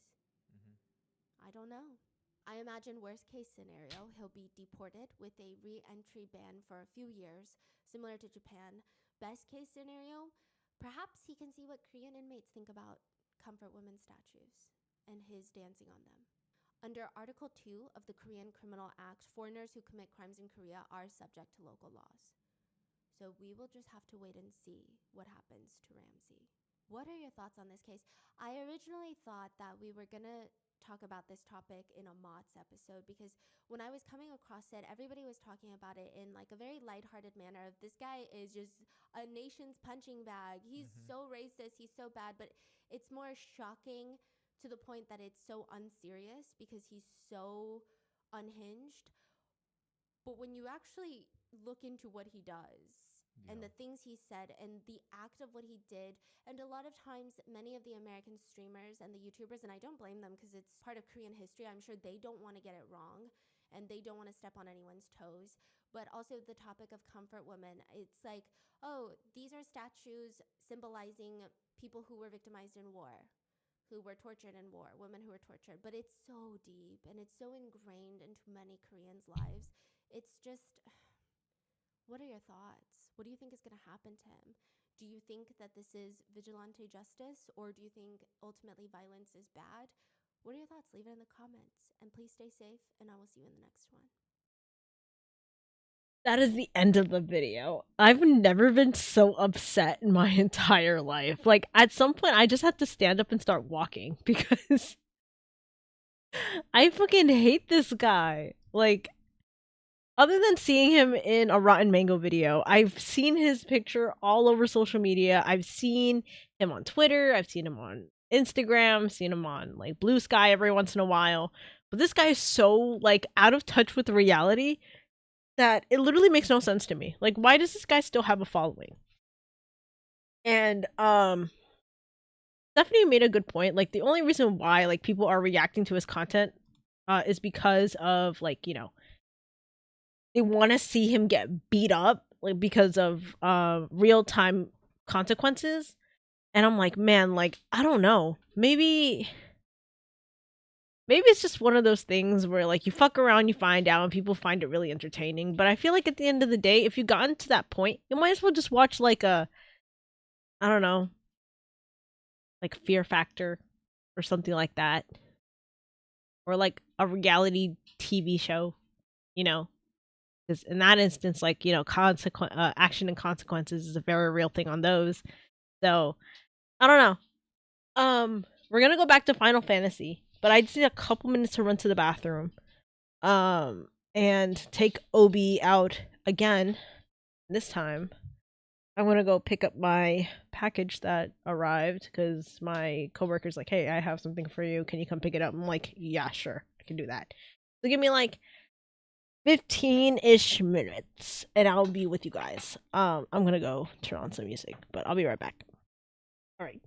I don't know. I imagine worst case scenario, he'll be deported with a re-entry ban for a few years, similar to Japan. Best case scenario, perhaps he can see what Korean inmates think about comfort women statues and his dancing on them. Under Article 2 of the Korean Criminal Act, foreigners who commit crimes in Korea are subject to local laws. So we will just have to wait and see what happens to Ramsey. What are your thoughts on this case? I originally thought that we were going to talk about this topic in a Mott's episode because when I was coming across it, everybody was talking about it in like a very lighthearted manner. This guy is just a nation's punching bag. He's so racist. He's so bad, but it's more shocking to the point that it's so unserious because he's so unhinged. But when you actually look into what he does and the things he said and the act of what he did, and a lot of times many of the American streamers and the YouTubers, and I don't blame them because it's part of Korean history, I'm sure they don't want to get it wrong and they don't want to step on anyone's toes. But also the topic of comfort women, it's like, oh, these are statues symbolizing people who were victimized in war, who were tortured in war, women who were tortured. But it's so deep and it's so ingrained into many Koreans' lives. It's just, what are your thoughts? What do you think is going to happen to him? Do you think that this is vigilante justice, or do you think ultimately violence is bad? What are your thoughts? Leave it in the comments. And please stay safe, and I will see you in the next one. That is the end of the video. I've never been so upset in my entire life. Like, at some point, I just had to stand up and start walking because I fucking hate this guy. Like, other than seeing him in a Rotten Mango video, I've seen his picture all over social media. I've seen him on Twitter. I've seen him on Instagram. Seen him on, like, Blue Sky every once in a while. But this guy is so, like, out of touch with reality that it literally makes no sense to me. Like, why does this guy still have a following? And, Stephanie made a good point. Like, the only reason why, like, people are reacting to his content is because of, like, you know, they want to see him get beat up, like, because of real-time consequences. And I'm like, man, like, I don't know. Maybe it's just one of those things where, like, you fuck around, you find out, and people find it really entertaining. But I feel like at the end of the day, if you've gotten to that point, you might as well just watch, like, a, I don't know, like Fear Factor or something like that. Or, like, a reality TV show, you know? Because in that instance, like, you know, action and consequences is a very real thing on those. So, I don't know. We're gonna go back to Final Fantasy, but I just need a couple minutes to run to the bathroom. And take Obi out again. this time I'm gonna go pick up my package that arrived because my coworker's like, "Hey, I have something for you. Can you come pick it up?" I'm like, "Yeah, sure, I can do that." So give me like 15-ish minutes, and I'll be with you guys. I'm gonna go turn on some music, but I'll be right back. All right.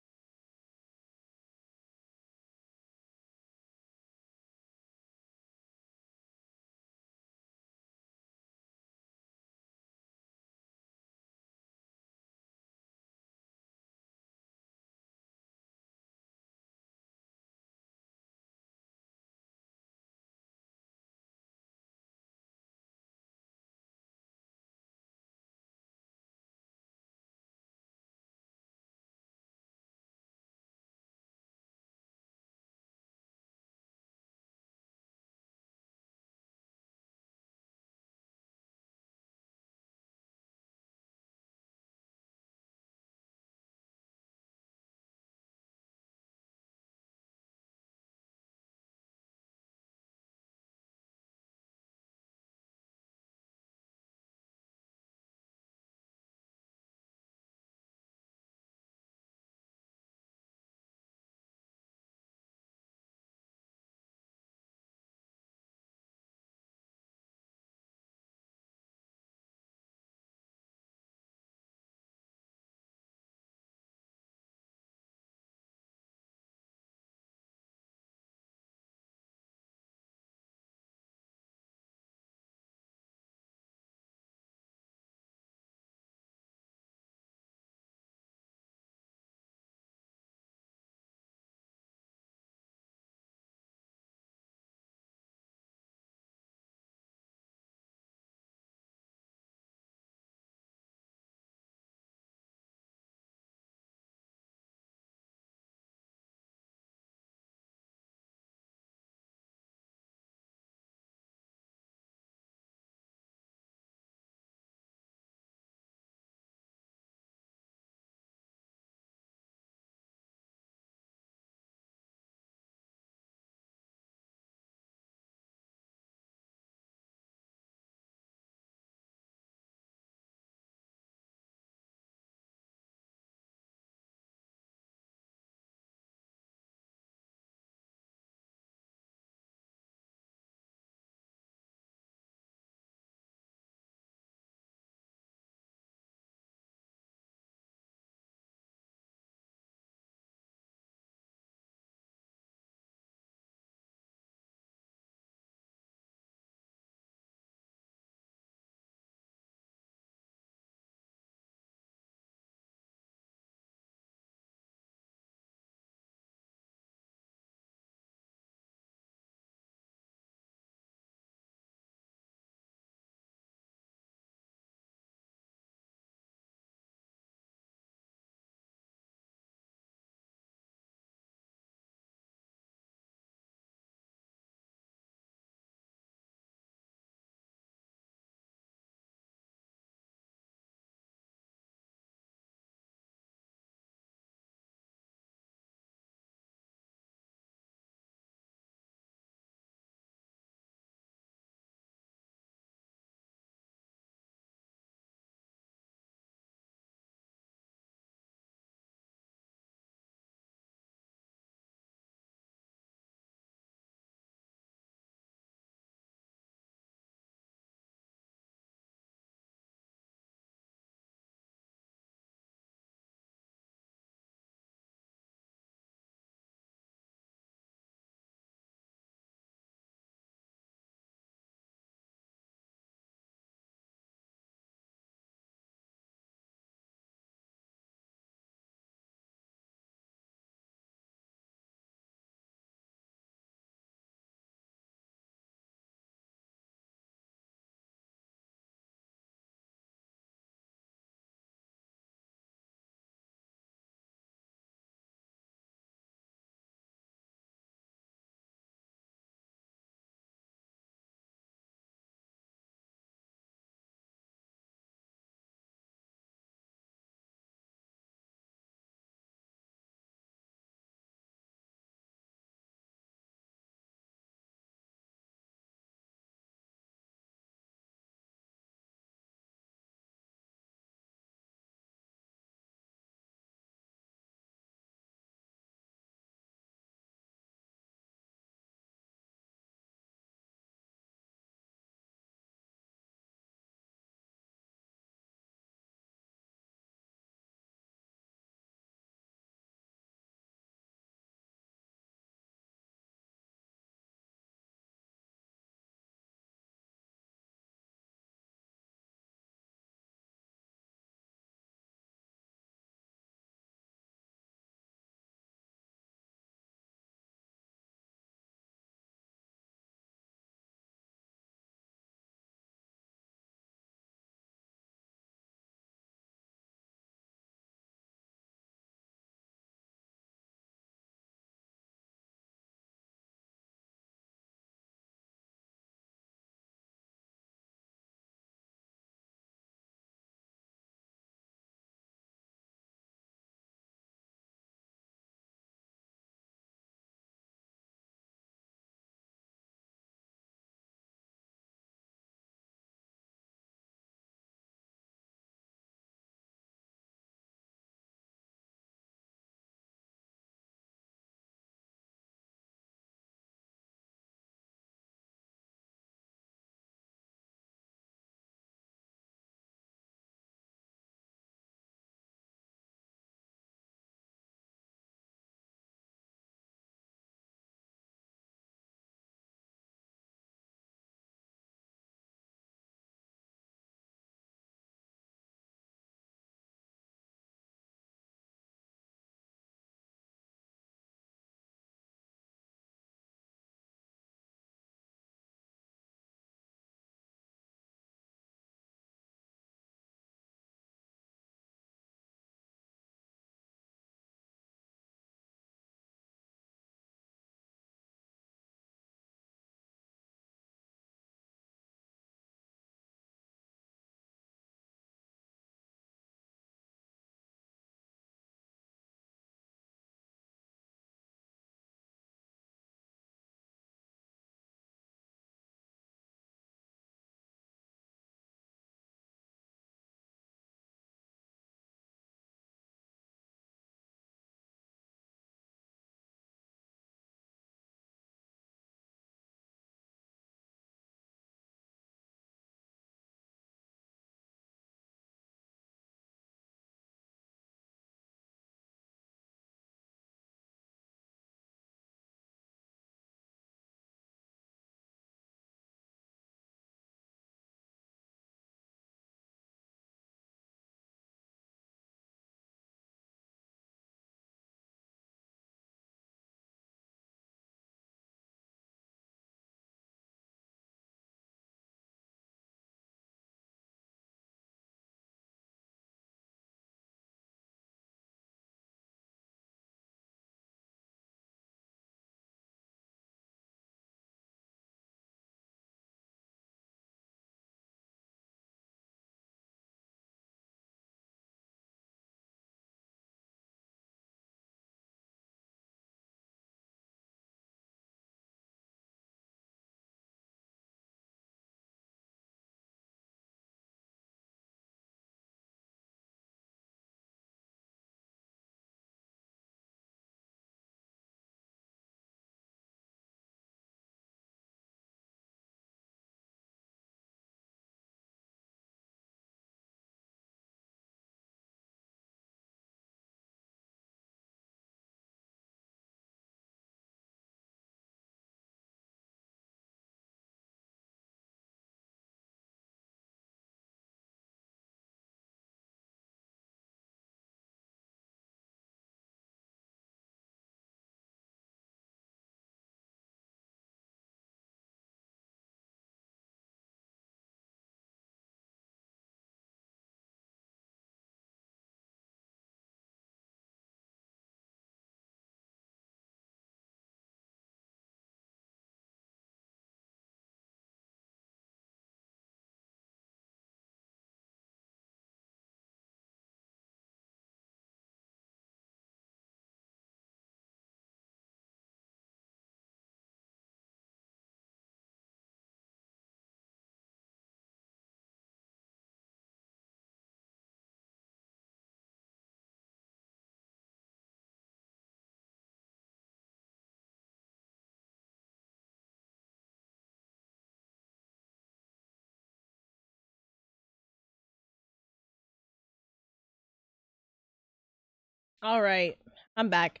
All right, I'm back.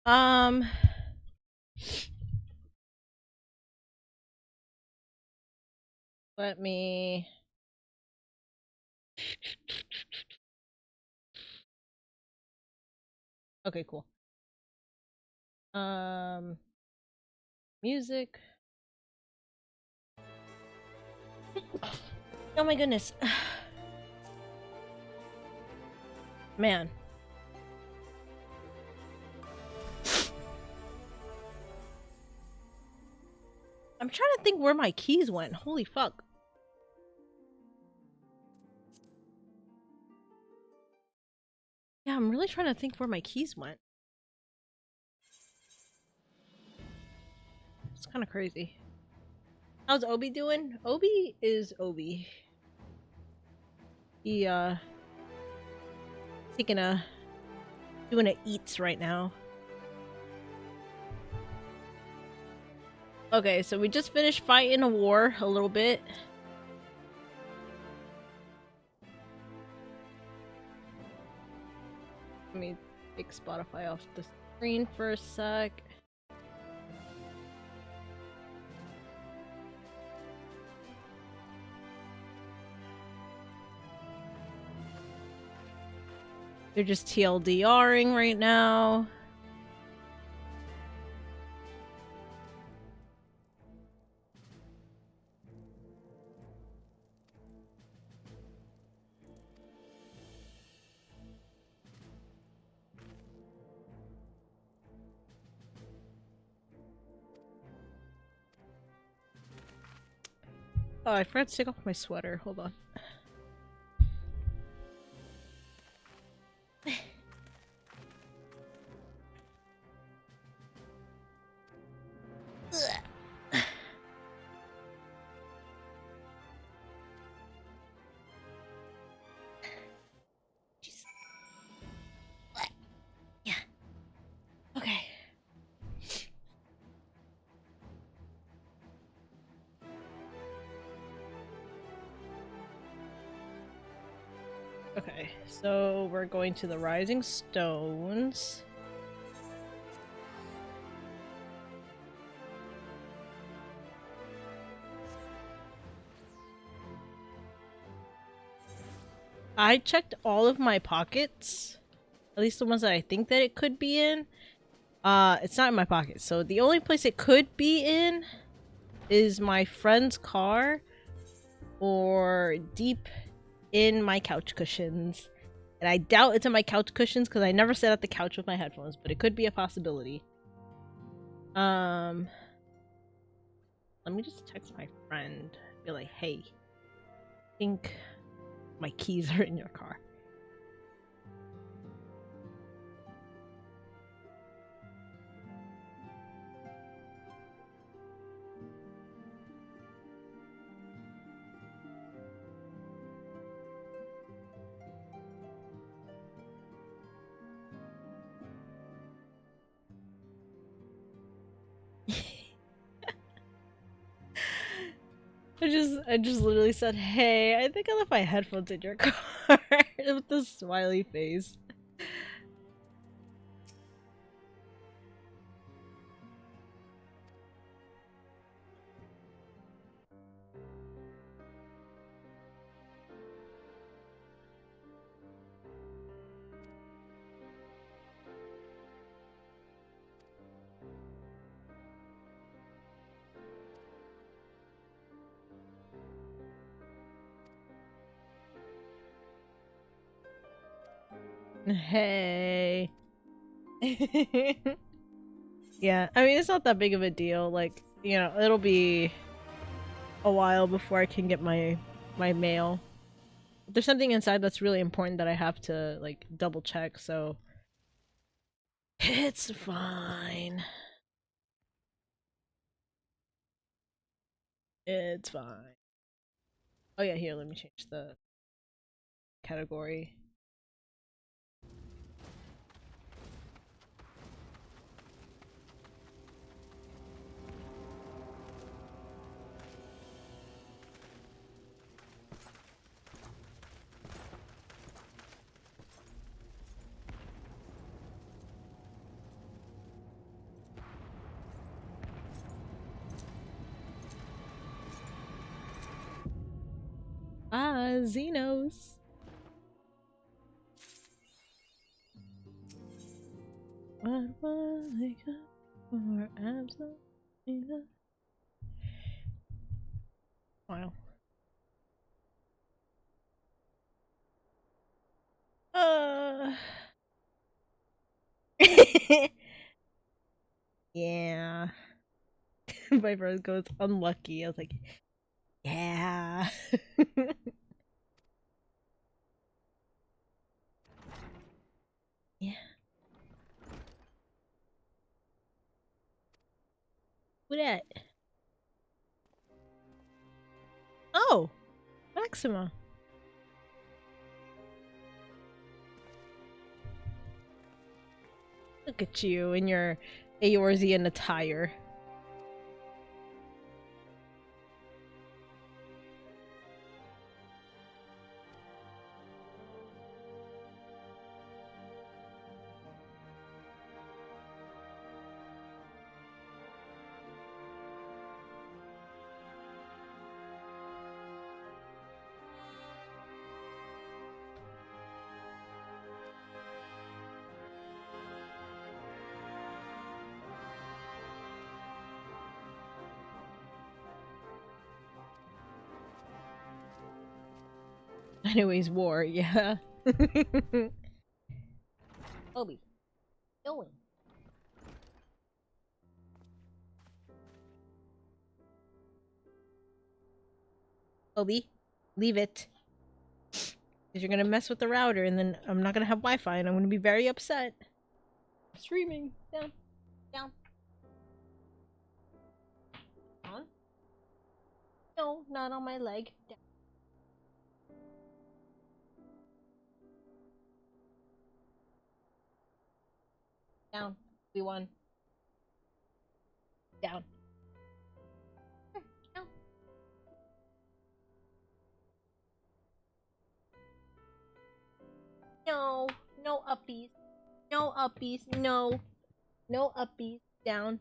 Um, let me. Okay, cool. Music. Oh my goodness. Man. I'm trying to think where my keys went. Holy fuck. Yeah, I'm really trying to think where my keys went. It's kind of crazy. How's Obi doing? Obi is Obi. He, doing a eats right now. Okay, so we just finished fighting a war a little bit. Let me take Spotify off the screen for a sec. They're just TLDRing right now. Oh, I forgot to take off my sweater. Hold on. Yeah. Okay. Okay, so we're going to the Rising Stones. I checked all of my pockets, at least the ones that I think that it could be in. It's not in my pocket, so the only place it could be in is my friend's car or deep in my couch cushions. And I doubt it's in my couch cushions because I never sat at the couch with my headphones, but it could be a possibility. Let me just text my friend. Be like, hey, I think my keys are in your car. I just literally said, hey, I think I left my headphones in your car with this smiley face. Hey. Yeah, I mean, it's not that big of a deal. Like, you know, it'll be a while before I can get my mail. There's something inside that's really important that I have to, like, double check, so it's fine. It's fine. Oh yeah, here, let me change the category. Ah, Xenos. What was I got for absolutely? Wow. Yeah. My friend goes unlucky. I was like, yeah. Yeah. Who that? Oh, Maxima. Look at you in your Eorzean attire. Anyways, war, yeah. Obi, going. Obi, leave it. Because you're gonna mess with the router and then I'm not gonna have Wi-Fi and I'm gonna be very upset. Streaming. Down. Down. On. No, not on my leg. Down. Down. We won. Down. Down. No. No uppies. No uppies. No. No uppies. Down.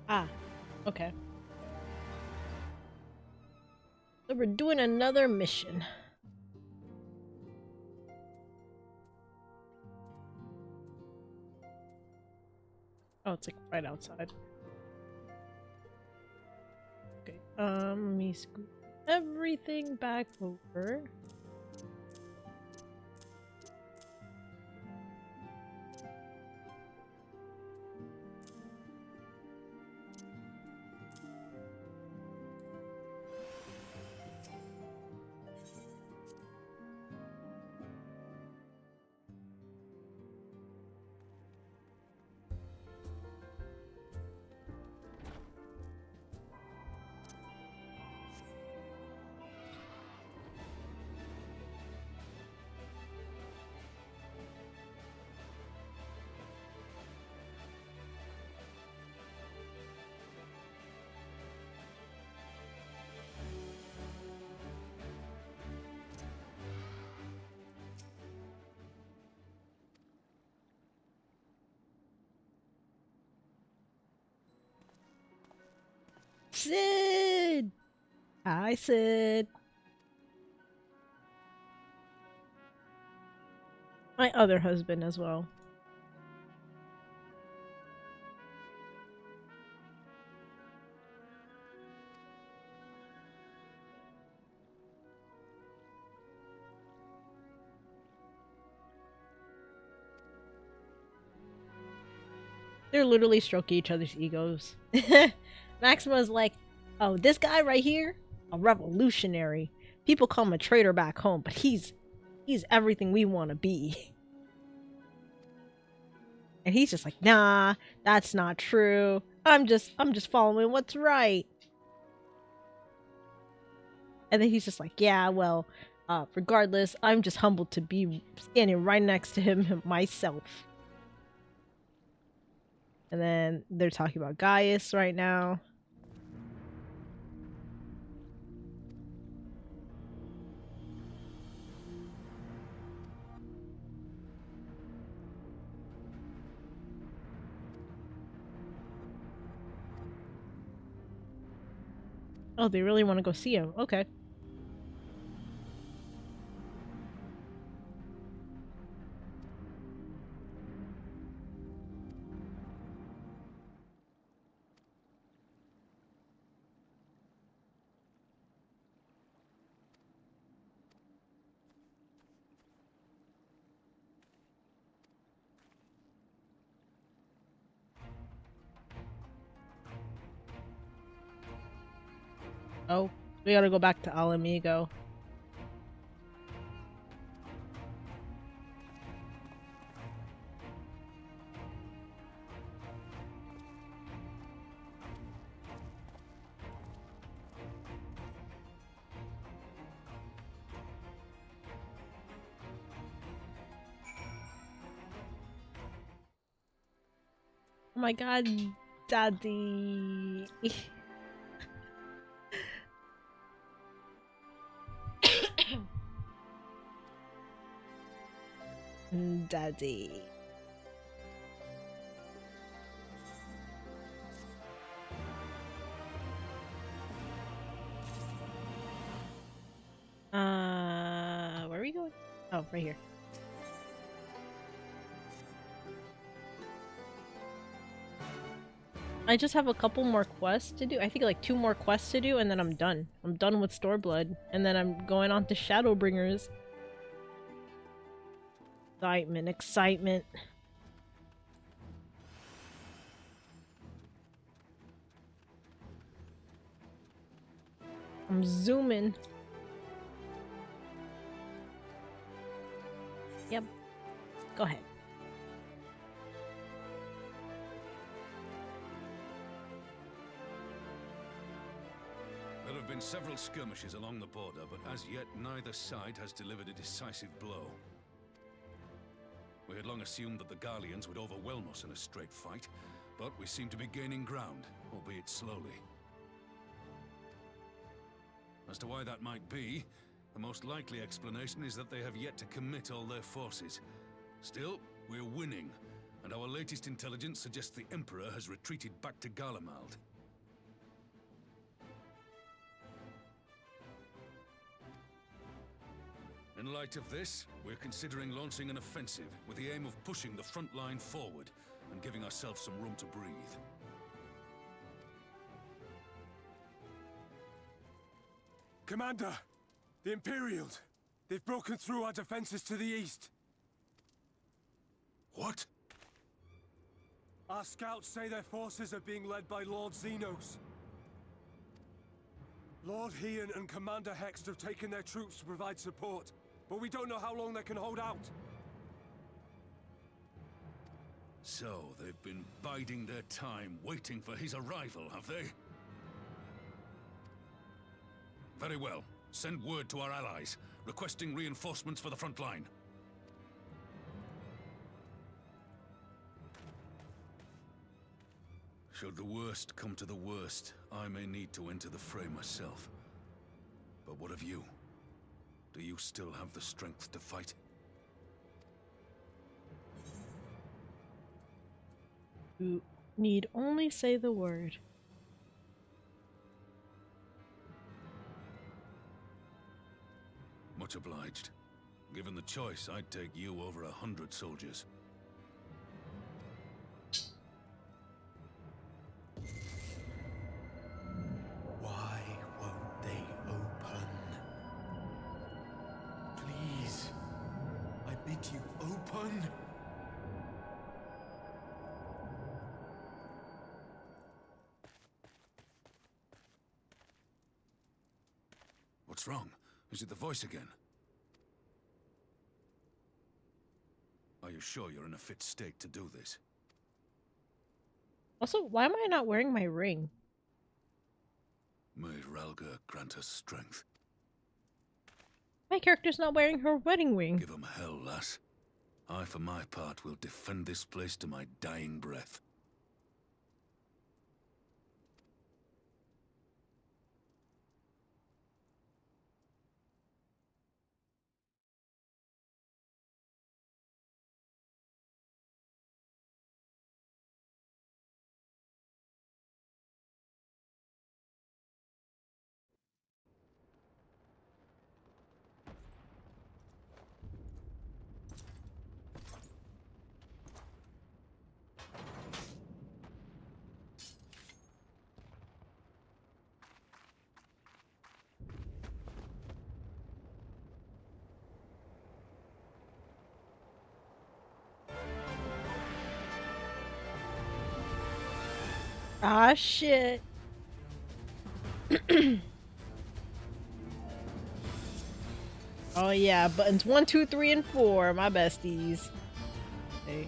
Ah. Okay. So we're doing another mission. Oh, it's like right outside. Okay. Let me scoot everything back over. Sid! Hi, Sid. My other husband as well. They're literally stroking each other's egos. Maxima's like, oh, this guy right here? a revolutionary. People call him a traitor back home, but he's everything we want to be. And he's just like, nah, that's not true. I'm just following what's right. And then he's just like, yeah, well, regardless, I'm just humbled to be standing right next to him myself. And then they're talking about Gaius right now. Oh, they really want to go see him. Okay. Oh, we gotta go back to Alamigo. Oh my god, Daddy. Daddy. Where are we going? Oh, right here. I just have a couple more quests to do. I think like 2 more quests to do, and then I'm done. I'm done with Storeblood, and then I'm going on to Shadowbringers. Excitement, excitement. I'm zooming. Yep. Go ahead. There have been several skirmishes along the border, but as yet neither side has delivered a decisive blow. We had long assumed that the Garleans would overwhelm us in a straight fight, but we seem to be gaining ground, albeit slowly. As to why that might be, the most likely explanation is that they have yet to commit all their forces. Still, we're winning, and our latest intelligence suggests the Emperor has retreated back to Garlemald. In light of this, we're considering launching an offensive with the aim of pushing the front line forward and giving ourselves some room to breathe. Commander! The Imperials! They've broken through our defenses to the east! What? Our scouts say their forces are being led by Lord Xenos. Lord Heian and Commander Hext have taken their troops to provide support, but we don't know how long they can hold out. So, they've been biding their time, waiting for his arrival, have they? Very well. Send word to our allies, requesting reinforcements for the front line. Should the worst come to the worst, I may need to enter the fray myself. But what of you? Do you still have the strength to fight? You need only say the word. Much obliged. Given the choice, I'd take you over 100 soldiers. Why won't they open? Please, I bid you open. What's wrong? Is it the voice again? Are you sure you're in a fit state to do this? Also, why am I not wearing my ring? May Ralga grant us strength. My character's not wearing her wedding ring. Give 'em hell, lass. I, for my part, will defend this place to my dying breath. Ah, shit. Oh yeah, buttons 1, 2, 3, and 4, my besties. Hey.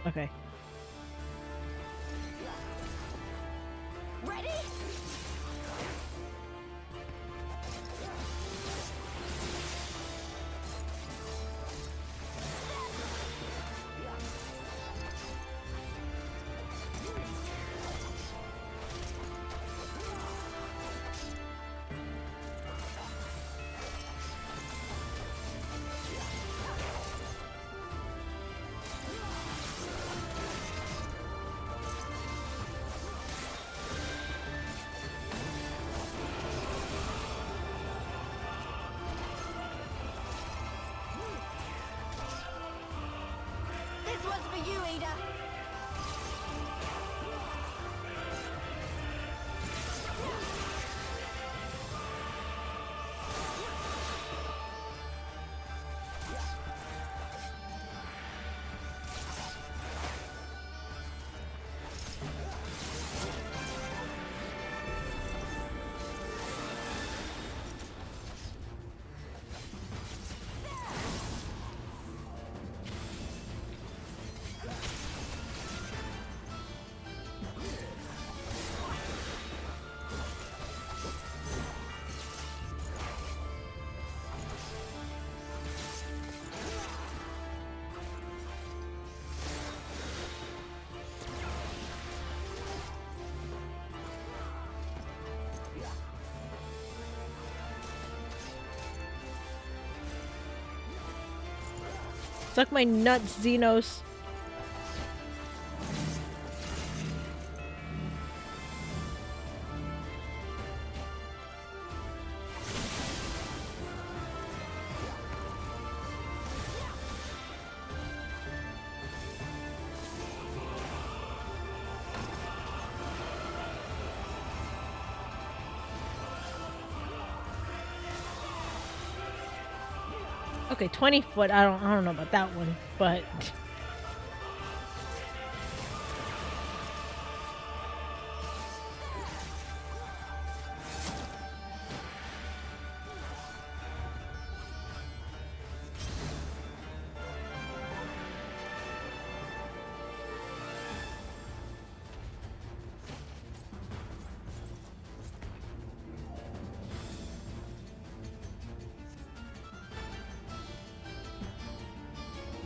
Okay. Ready? This one's for you, Ada. Suck my nuts, Xenos. Okay, 20 foot. I don't know about that one, but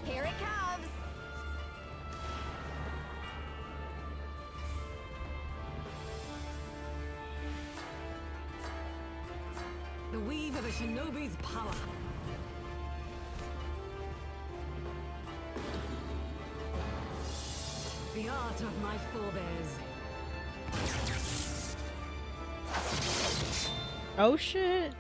Here it comes. The weave of a shinobi's power. The art of my forebears. oh shit.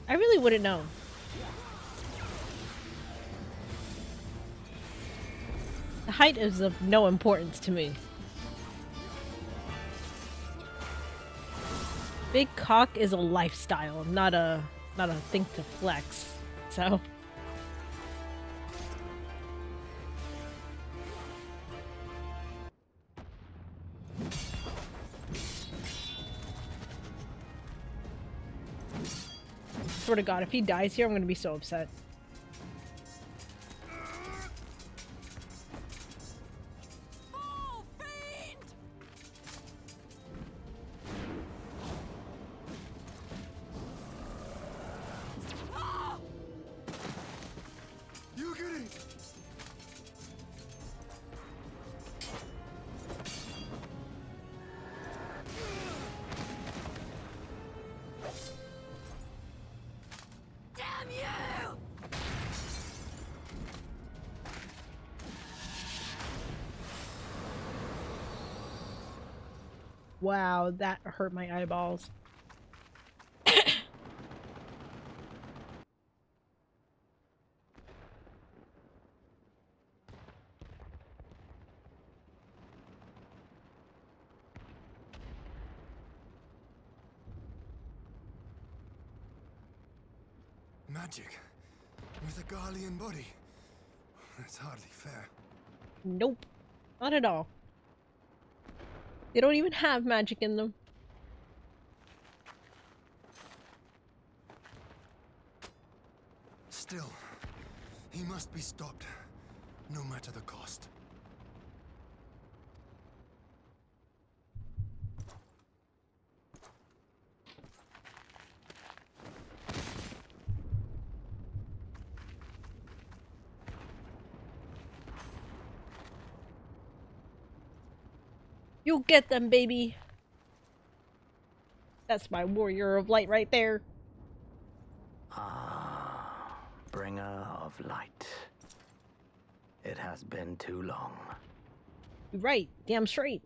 I really wouldn't know. The height is of no importance to me. Big cock is a lifestyle, not a thing to flex. So swear to God, if he dies here, I'm gonna be so upset. Damn you! Wow, that hurt my eyeballs. Magic with a Garlean body. That's hardly fair. Nope. Not at all. They don't even have magic in them. Still, he must be stopped, no matter the cost. You get them, baby. That's my warrior of light right there. Ah, bringer of light. It has been too long. You're right, damn straight.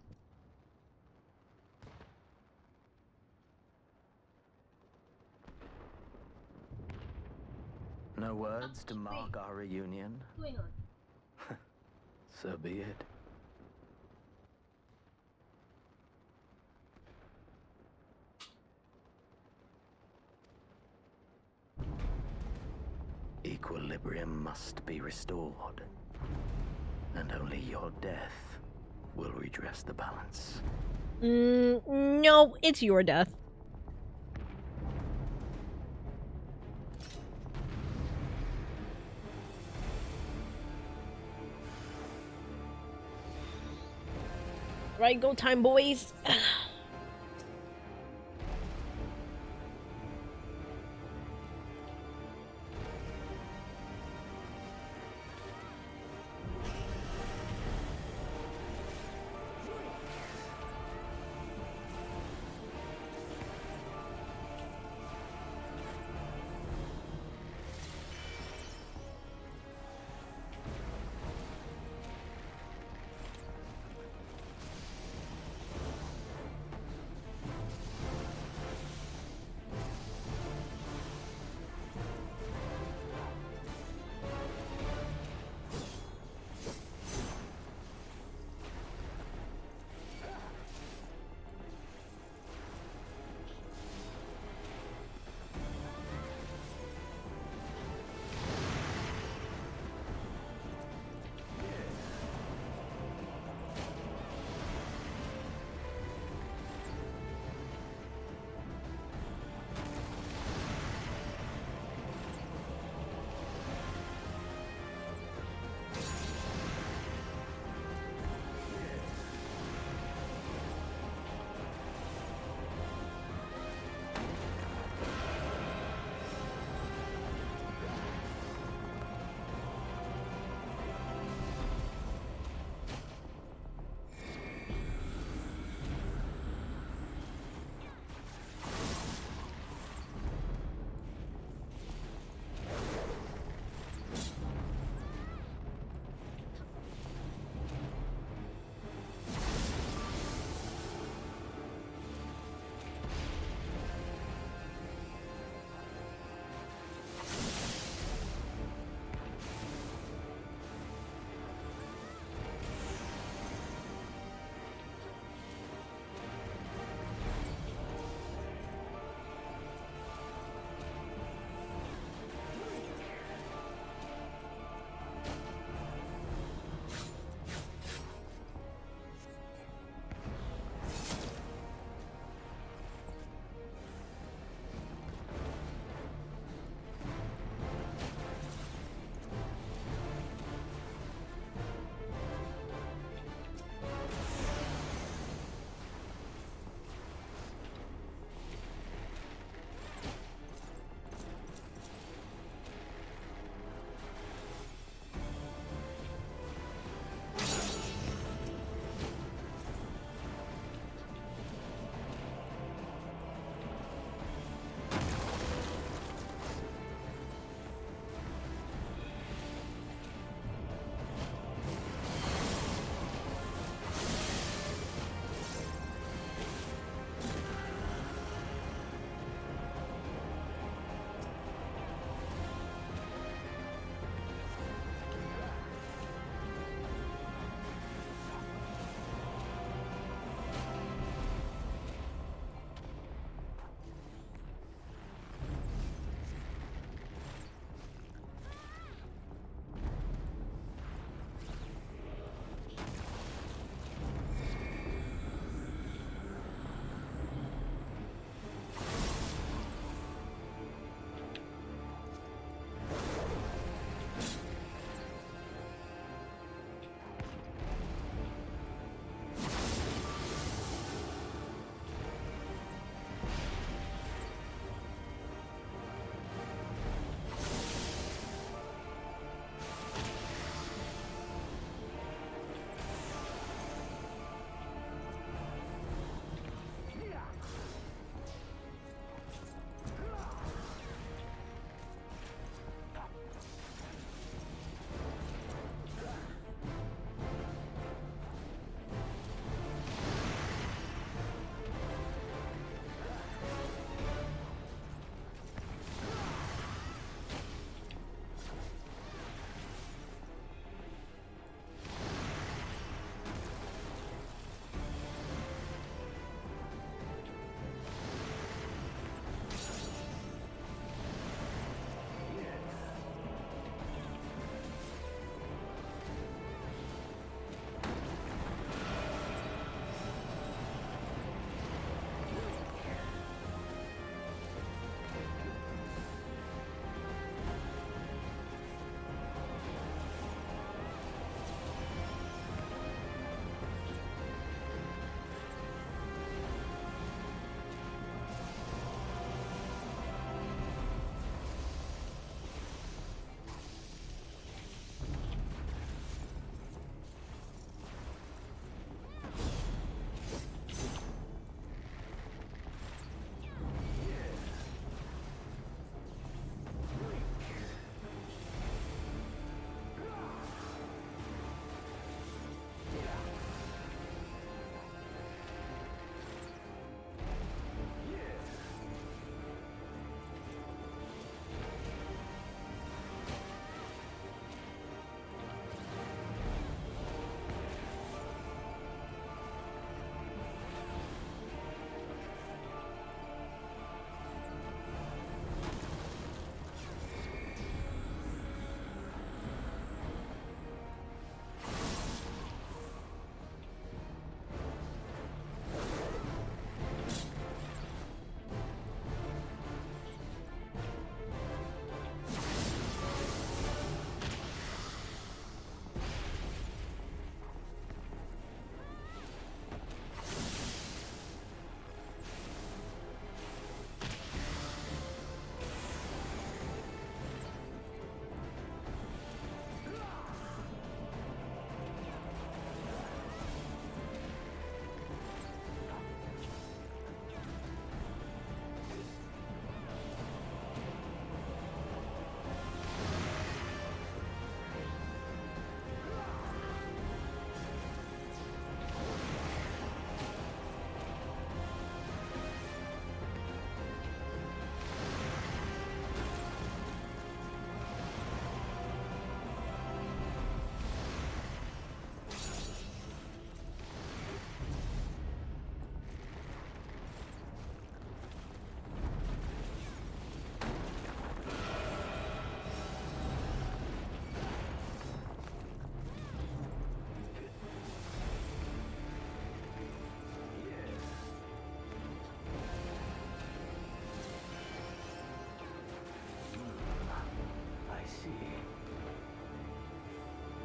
No words to mark our reunion? What's going on? So be it. Equilibrium must be restored. And only your death will redress the balance. No, it's your death. Right, go time, boys.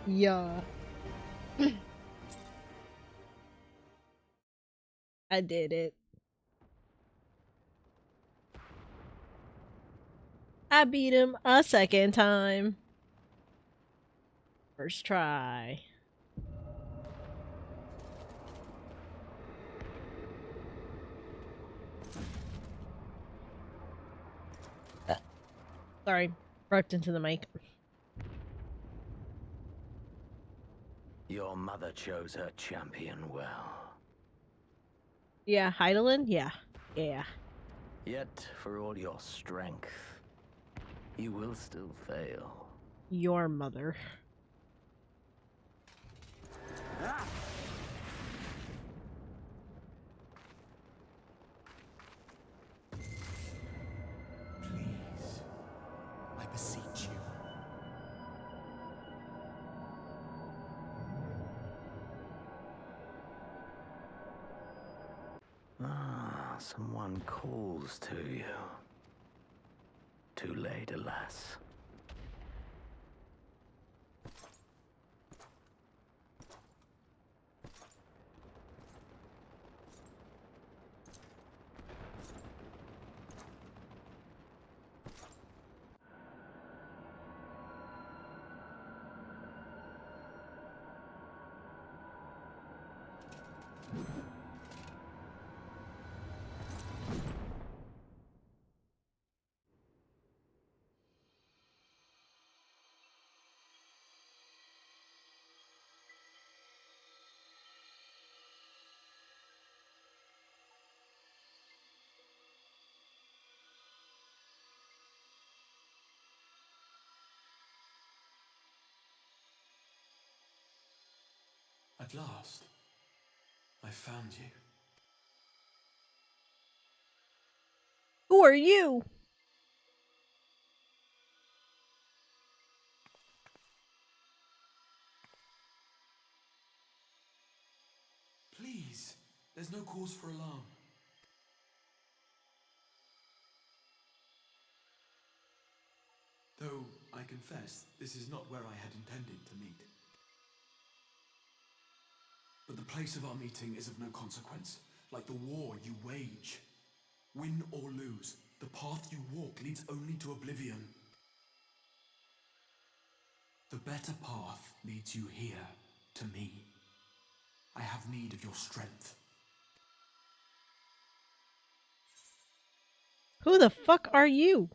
Yeah. I did it. I beat him a second time. First try. Sorry, burped into the mic. Your mother chose her champion well. Yeah, Heidelin? Yeah. Yeah. Yet, for all your strength, you will still fail. Your mother. Please, I beseech you. Ah, someone calls to you. Too late, alas. At last, I found you. Who are you? Please, there's no cause for alarm. Though, I confess, this is not where I had intended to meet. But the place of our meeting is of no consequence, like the war you wage. Win or lose, the path you walk leads only to oblivion. The better path leads you here, to me. I have need of your strength. Who the fuck are you?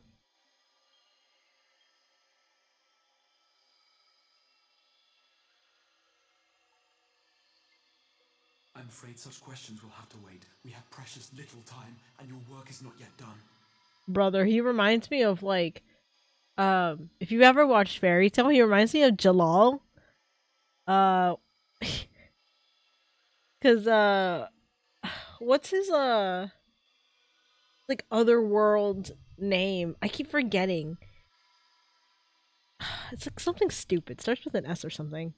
I'm afraid such questions will have to wait. We have precious little time, and your work is not yet done. Brother, he reminds me of like if you ever watched Fairy Tale, he reminds me of Jalal. Cause what's his like otherworld name? I keep forgetting. It's like something stupid. Starts with an S or something.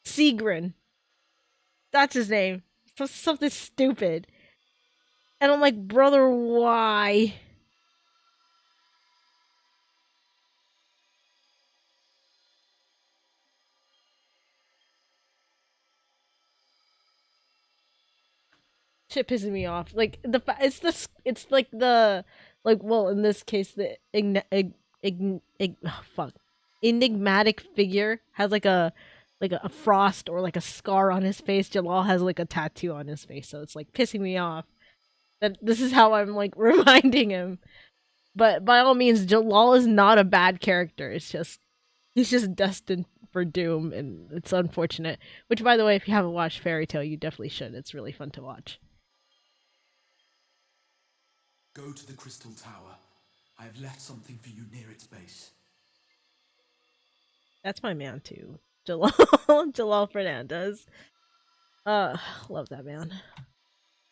Sigrin. That's his name. Something stupid. And I'm like, brother, why? Shit pisses me off. Like it's like the like well in this case the fuck enigmatic figure has like a frost or like a scar on his face. Jalal has like a tattoo on his face, so it's like pissing me off that this is how I'm like reminding him. But by all means, Jalal is not a bad character. It's just he's just destined for doom, and it's unfortunate. Which, by the way, if you haven't watched Fairy Tale, you definitely should. It's really fun to watch. Go to the Crystal Tower. I have left something for you near its base. That's my man too. Jalal Jalal Fernandez. Love that man.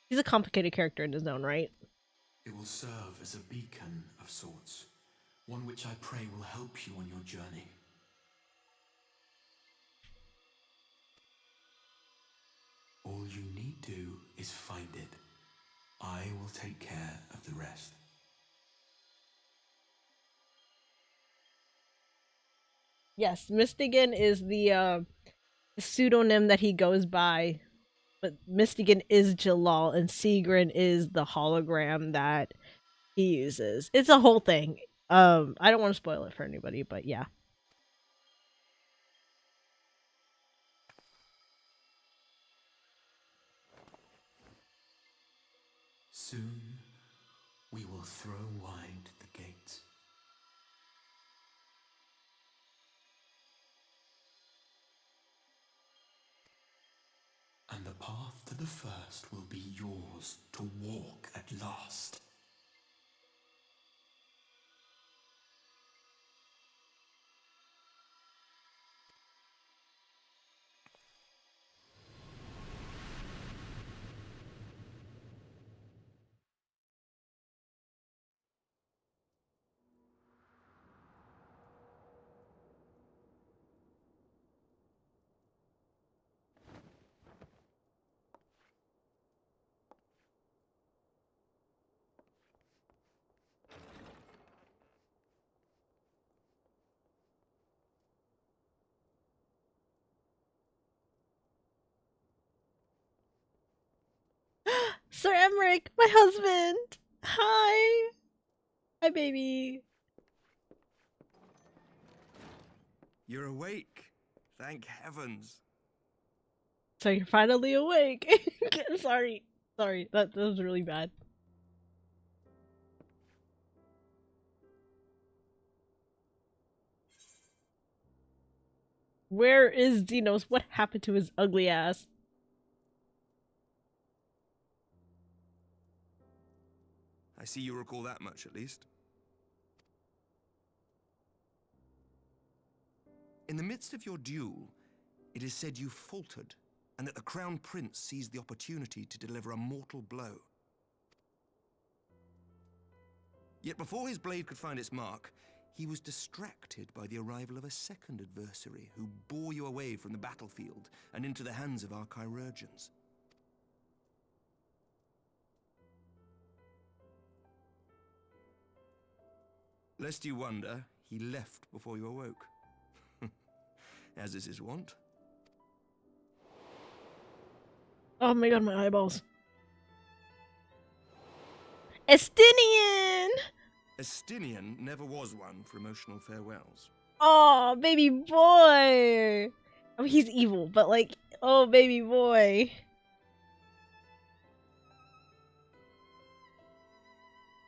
He's a complicated character in his own right. It will serve as a beacon of sorts. One which I pray will help you on your journey. All you need do is find it. I will take care of the rest. Yes, Mistigan is the pseudonym that he goes by, but Mistigan is Jalal, and Sigrin is the hologram that he uses. It's a whole thing. I don't want to spoil it for anybody, but yeah. Soon we will throw wide the gates. And the path to the first will be yours to walk at last. Sir Emmerich, my husband! Hi! Hi, baby. You're awake. Thank heavens. So you're finally awake. Sorry. Sorry, that was really bad. Where is Xenos? What happened to his ugly ass? I see you recall that much, at least. In the midst of your duel, it is said you faltered, and that the Crown Prince seized the opportunity to deliver a mortal blow. Yet before his blade could find its mark, he was distracted by the arrival of a second adversary who bore you away from the battlefield and into the hands of our chirurgeons. Lest you wonder, he left before you awoke. As is his wont. Oh my god, my eyeballs. Estinian! Estinian never was one for emotional farewells. Oh, baby boy! Oh, he's evil, but like, oh, baby boy.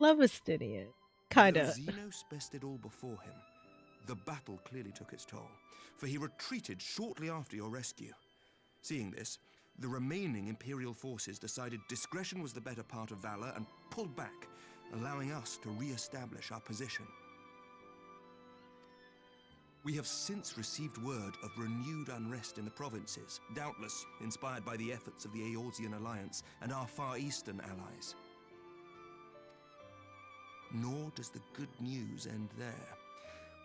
Love Estinian. Kinda. Though Xenos bested all before him, the battle clearly took its toll, for he retreated shortly after your rescue. Seeing this, the remaining Imperial forces decided discretion was the better part of valor and pulled back, allowing us to re-establish our position. We have since received word of renewed unrest in the provinces, doubtless inspired by the efforts of the Eorzean Alliance and our Far Eastern allies. Nor does the good news end there.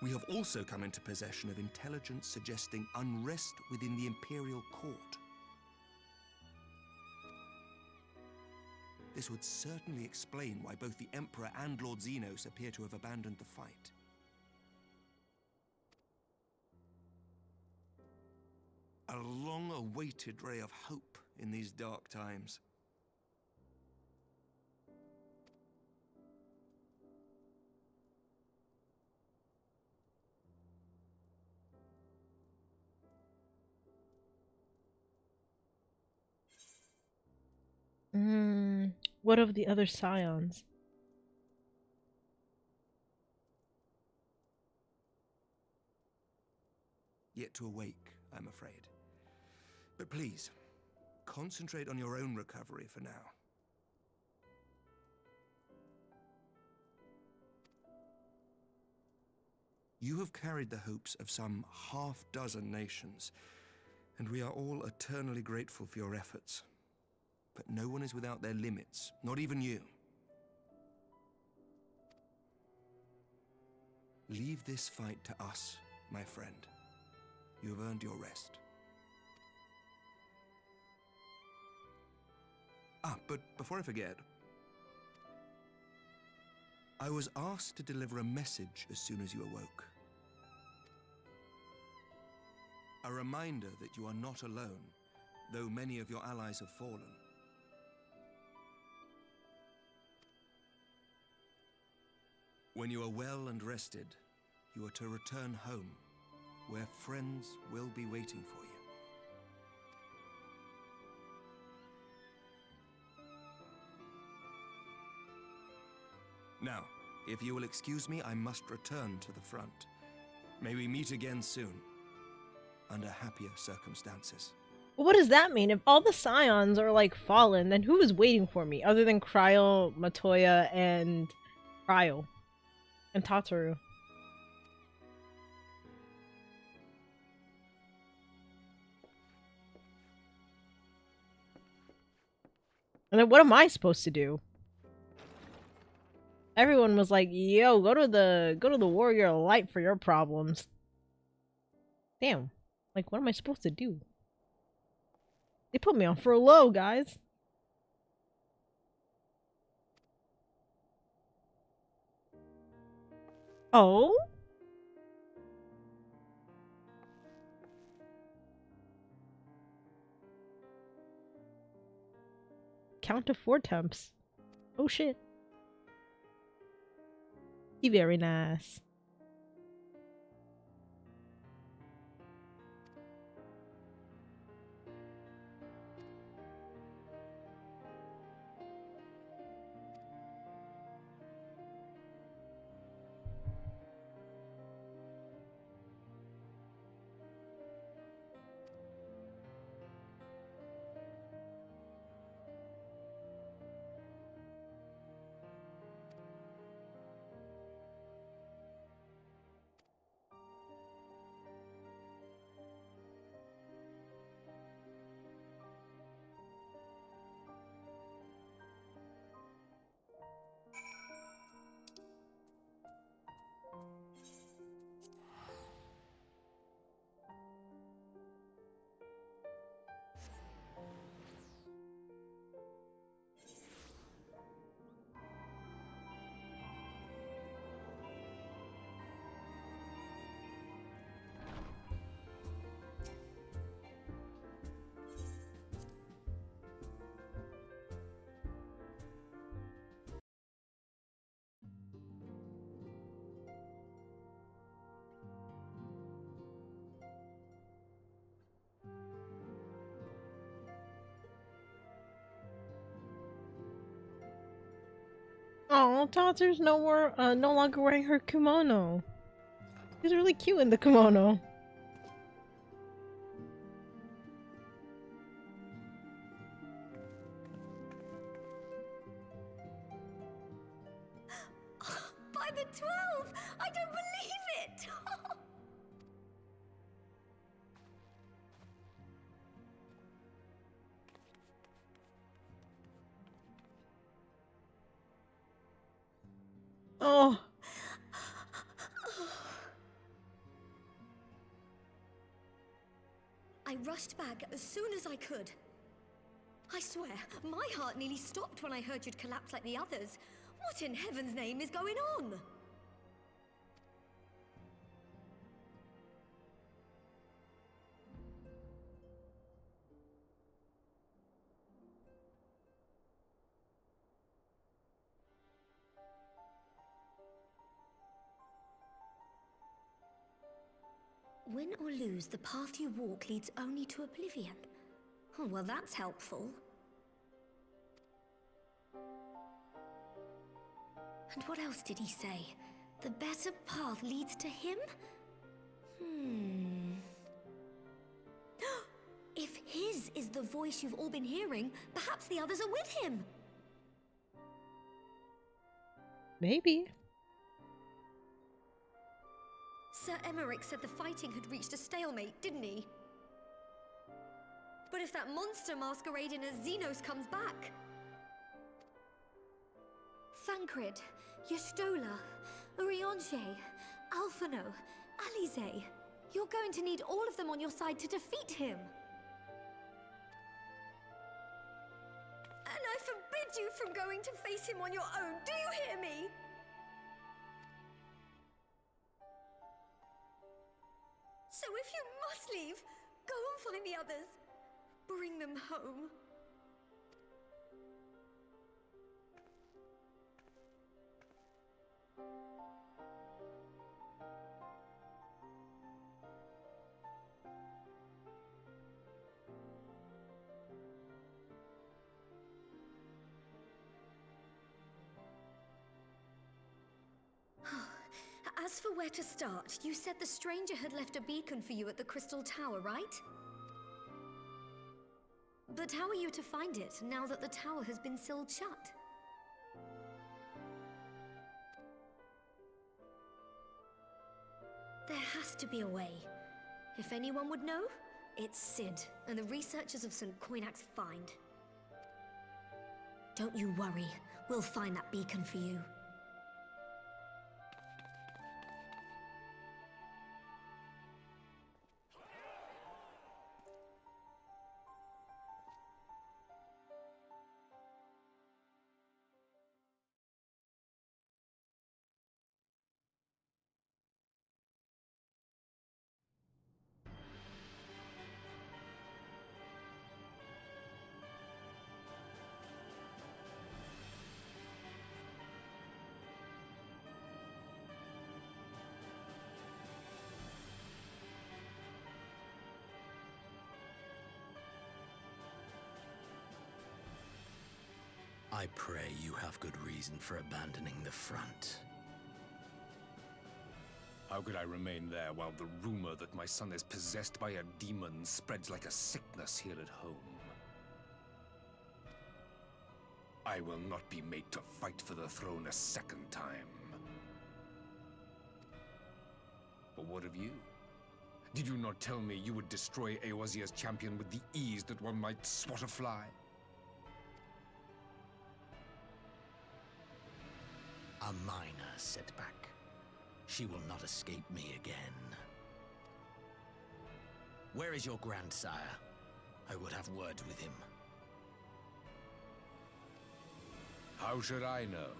We have also come into possession of intelligence suggesting unrest within the Imperial Court. This would certainly explain why both the Emperor and Lord Xenos appear to have abandoned the fight. A long-awaited ray of hope in these dark times. What of the other scions? Yet to awake, I'm afraid. But please, concentrate on your own recovery for now. You have carried the hopes of some half-dozen nations, and we are all eternally grateful for your efforts. But no one is without their limits, not even you. Leave this fight to us, my friend. You have earned your rest. But before I forget, I was asked to deliver a message as soon as you awoke. A reminder that you are not alone, though many of your allies have fallen. When you are well and rested, you are to return home, where friends will be waiting for you. Now, if you will excuse me, I must return to the front. May we meet again soon, under happier circumstances. What does that mean? If all the Scions are like fallen, then who is waiting for me other than Cryo, Matoya, and Cryo and Tataru? And then what am I supposed to do? Everyone was like, "Yo, go to the Warrior Light for your problems." Damn. Like, what am I supposed to do? They put me on furlough, guys. Oh? Count to 4 temps. Oh shit. Very nice. Oh, Tatsu's no longer wearing her kimono. She's really cute in the kimono. By the 12! I don't believe it! Oh. I rushed back as soon as I could. I swear, my heart nearly stopped when I heard you'd collapsed like the others. What in heaven's name is going on? Win or lose, the path you walk leads only to oblivion. Oh, well, that's helpful. And what else did he say? The better path leads to him? If his is the voice you've all been hearing, perhaps the others are with him. Maybe. Sir Emmerich said the fighting had reached a stalemate, didn't he? But if that monster masquerading as Xenos comes back... Thancred, Yestola, Urianger, Alphino, Alize... You're going to need all of them on your side to defeat him. And I forbid you from going to face him on your own, do you hear me? So if you must leave, find the others. Bring them home. As for where to start, you said the stranger had left a beacon for you at the Crystal Tower, right? But how are you to find it now that the tower has been sealed shut? There has to be a way. If anyone would know, it's Sid and the researchers of St. Coinac's Find. Don't you worry, we'll find that beacon for you. I pray you have good reason for abandoning the front. How could I remain there while the rumor that my son is possessed by a demon spreads like a sickness here at home? I will not be made to fight for the throne a second time. But what of you? Did you not tell me you would destroy Eozia's champion with the ease that one might swat a fly? A minor setback. She will not escape me again. Where is your grandsire? I would have word with him. How should I know?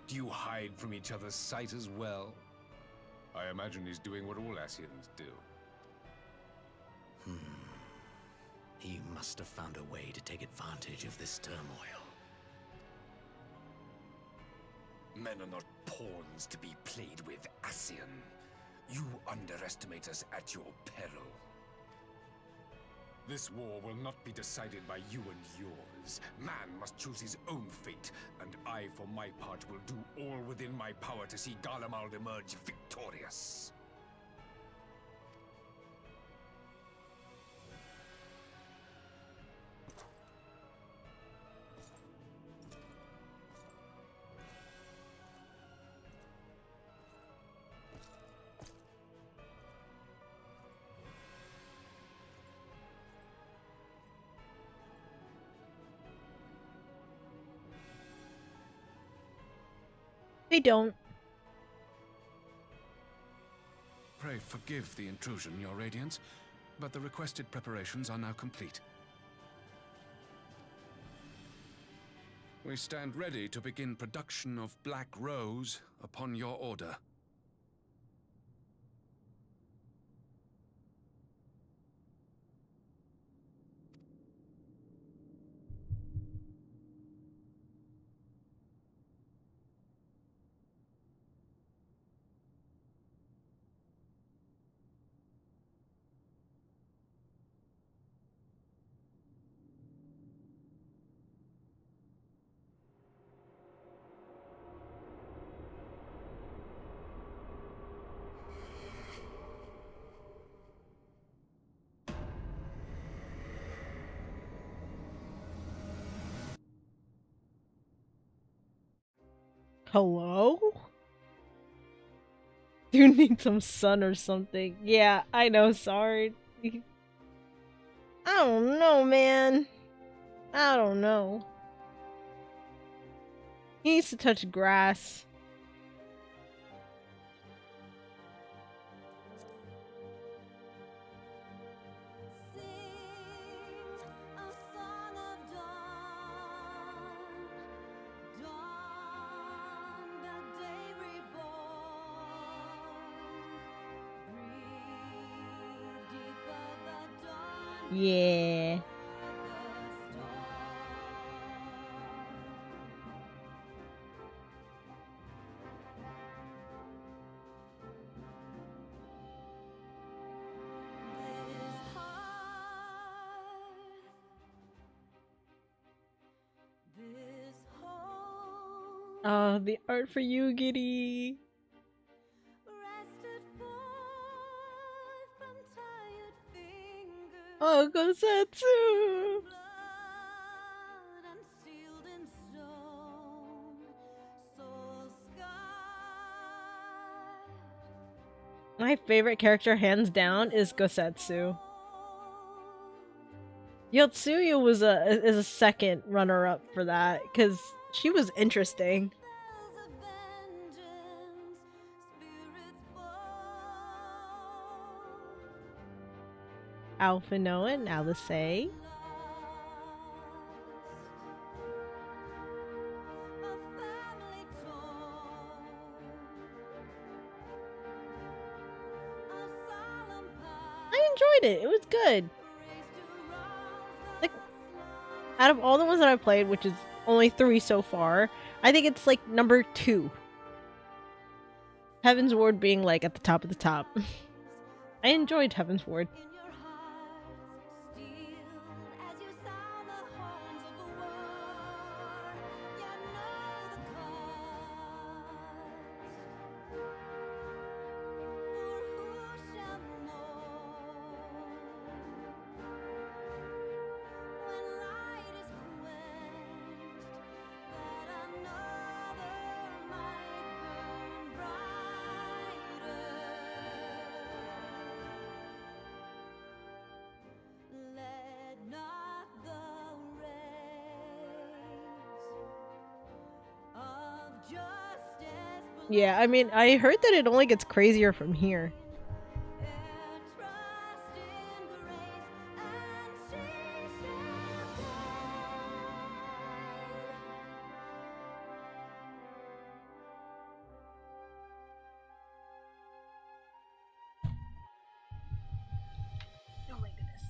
Do you hide from each other's sight as well? I imagine he's doing what all Ascians do. He must have found a way to take advantage of this turmoil. Men are not pawns to be played with, Ascian. You underestimate us at your peril. This war will not be decided by you and yours. Man must choose his own fate, and I, for my part, will do all within my power to see Garlemald emerge victorious. They don't. Pray forgive the intrusion, Your Radiance, but the requested preparations are now complete. We stand ready to begin production of Black Rose upon your order. Hello? You need some sun or something. Yeah, I know, sorry. I don't know, man. I don't know. He needs to touch grass. Yeah. Oh, the art for you, Giddy. Oh, Gosetsu! My favorite character, hands down, is Gosetsu. Yotsuyu was a second runner-up for that, because she was interesting. Alpha Noah and Alice. I enjoyed it. It was good. Like, out of all the ones that I've played, which is only 3 so far, I think it's like number 2. Heaven's Ward being like at the top of the top. I enjoyed Heaven's Ward. Yeah, I mean, I heard that it only gets crazier from here. Oh my goodness.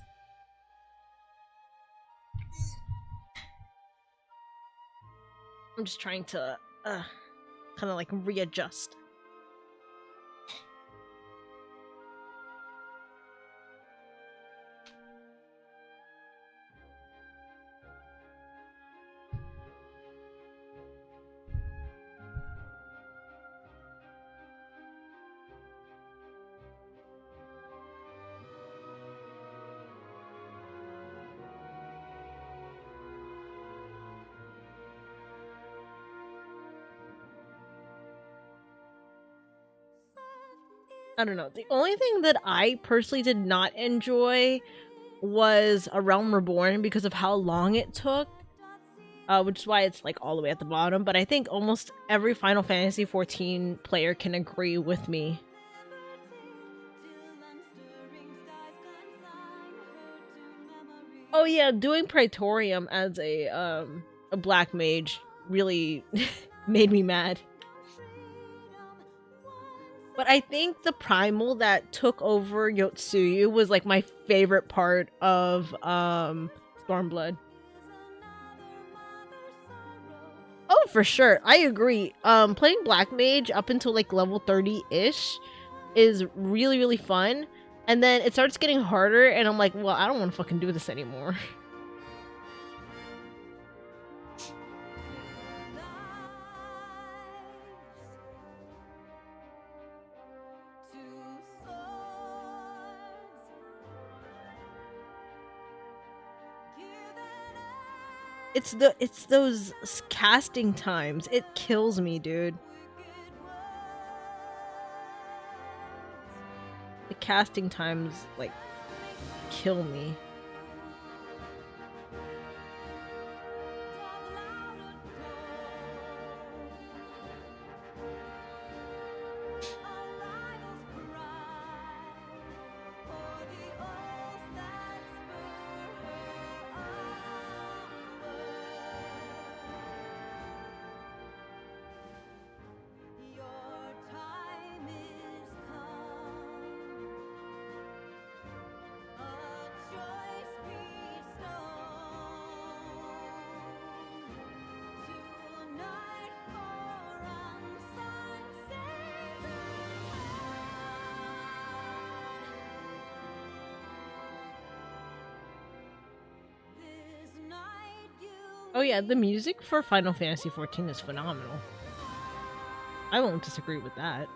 I'm just trying to, kind of like readjust. I don't know. The only thing that I personally did not enjoy was A Realm Reborn because of how long it took. Which is why it's like all the way at the bottom. But I think almost every Final Fantasy XIV player can agree with me. Oh yeah, doing Praetorium as a black mage really made me mad. But I think the primal that took over Yotsuyu was like my favorite part of Stormblood. Oh, for sure. I agree. Playing Black Mage up until like level 30-ish is really, really fun. And then it starts getting harder and I'm like, well, I don't want to fucking do this anymore. It's those casting times. It kills me, dude. The casting times like kill me. Oh yeah, the music for Final Fantasy XIV is phenomenal. I won't disagree with that.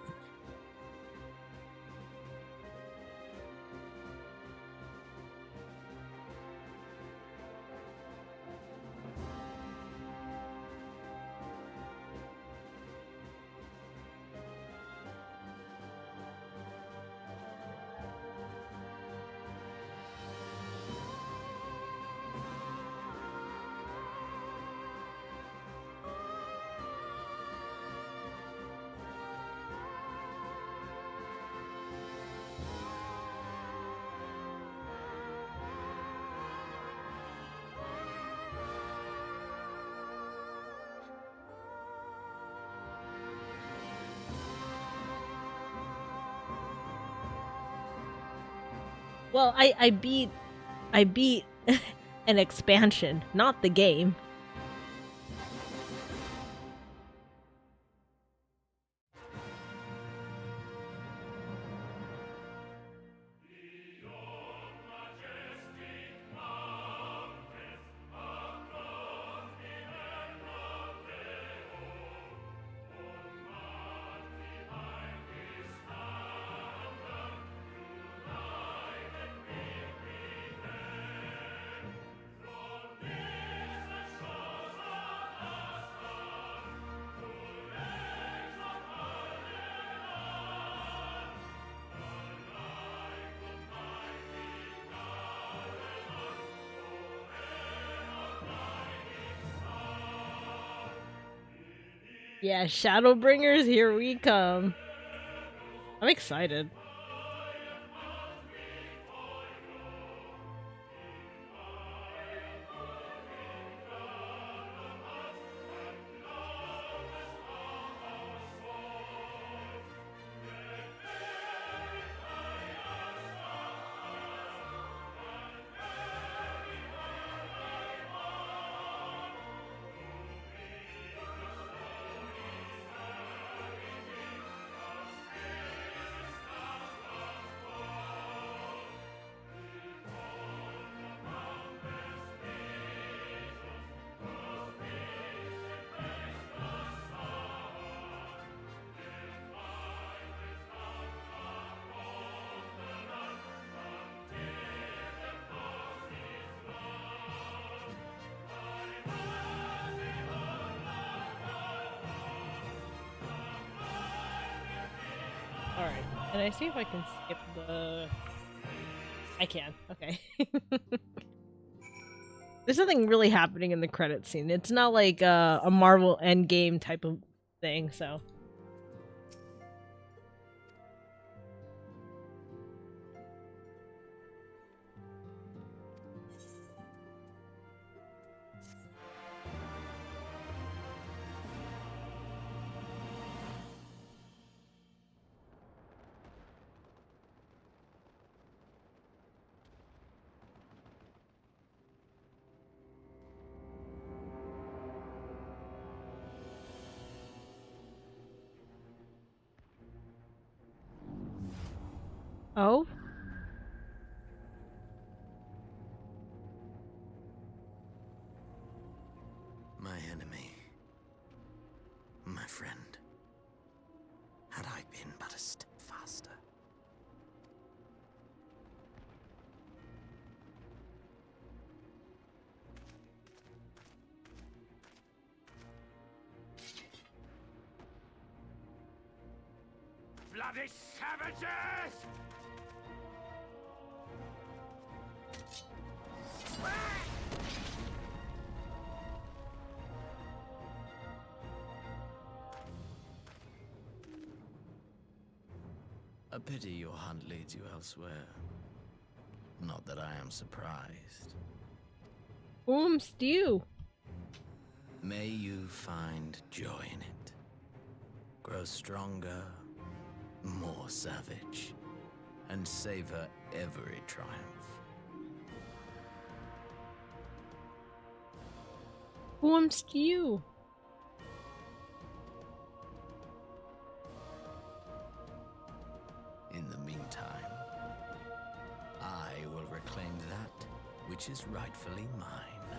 Well, I beat an expansion, not the game. Yeah, Shadowbringers, here we come. I'm excited. Alright, and I see if I can skip the... I can, okay. There's nothing really happening in the credit scene. It's not like a Marvel Endgame type of thing, so... Oh? My enemy. My friend. Had I been but a step faster. Bloody savages! A pity your hunt leads you elsewhere. Not that I am surprised. Stew. May you find joy in it. Grow stronger, more savage, and savor every triumph. Stew. In the meantime, I will reclaim that which is rightfully mine.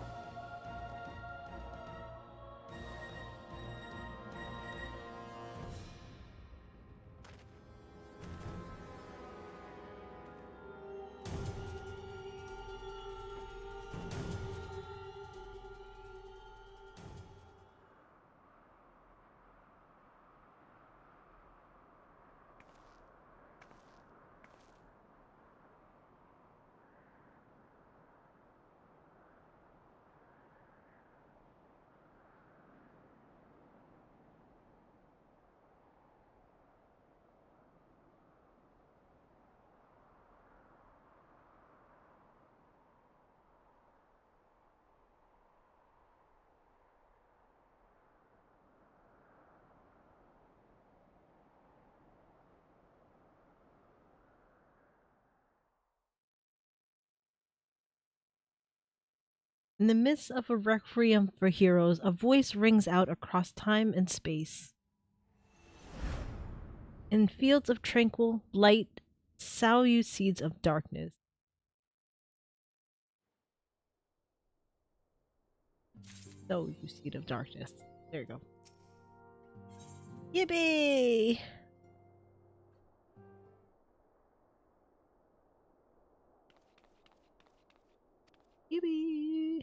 In the midst of a requiem for heroes, a voice rings out across time and space. In fields of tranquil light, sow you seeds of darkness. Sow you seed of darkness. There you go. Yippee! Yippee!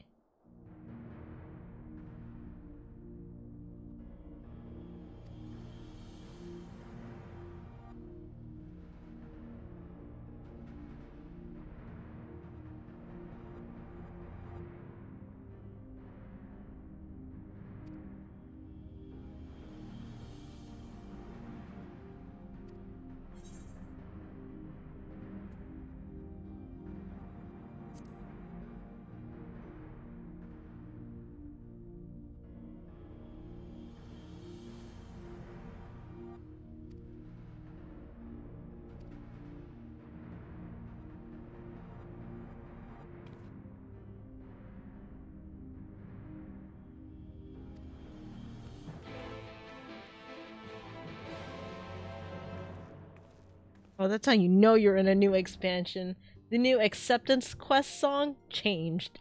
Oh, that's how you know you're in a new expansion. The new acceptance quest song changed.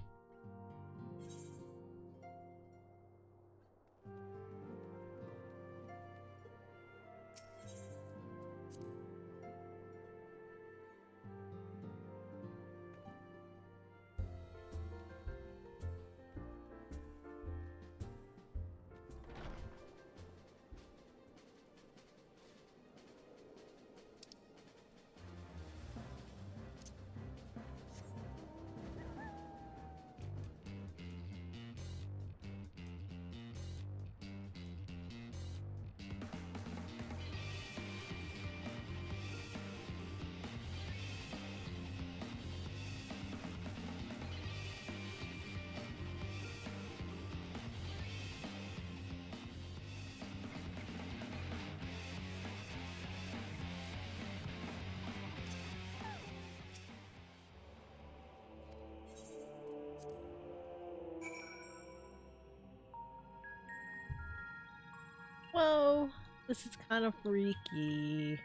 Whoa, this is kind of freaky.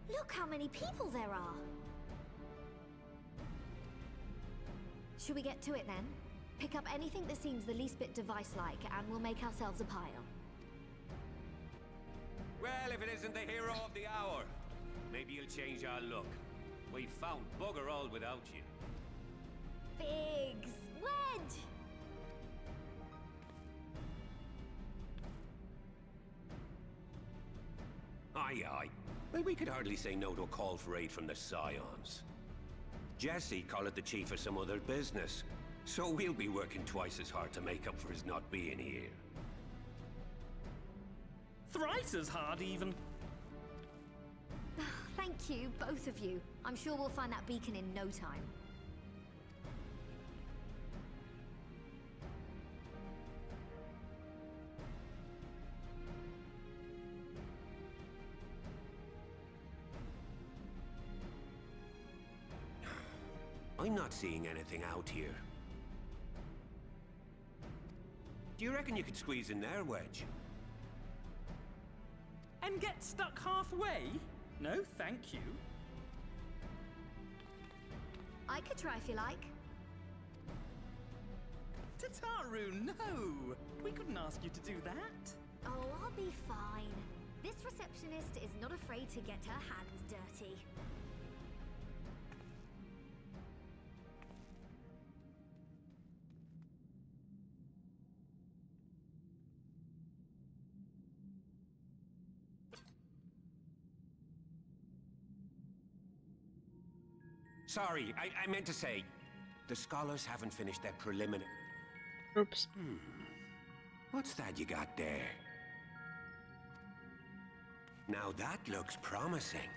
Look how many people there are! Should we get to it then? Pick up anything that seems the least bit device-like, and we'll make ourselves a pile. Well, if it isn't the hero of the hour, maybe you'll change our look. We've found bugger all without you. Biggs! Wedge! Aye, aye. Well, we could hardly say no to a call for aid from the Scions. Jesse called it the chief of some other business, so we'll be working twice as hard to make up for his not being here. Thrice as hard, even. Thank you, both of you. I'm sure we'll find that beacon in no time. I'm not seeing anything out here. Do you reckon you could squeeze in there, Wedge? And get stuck halfway? No, thank you. I could try if you like. Tataru, no! We couldn't ask you to do that. Oh, I'll be fine. This receptionist is not afraid to get her hands dirty. Sorry, I meant to say, the scholars haven't finished their preliminary... Oops. What's that you got there? Now that looks promising.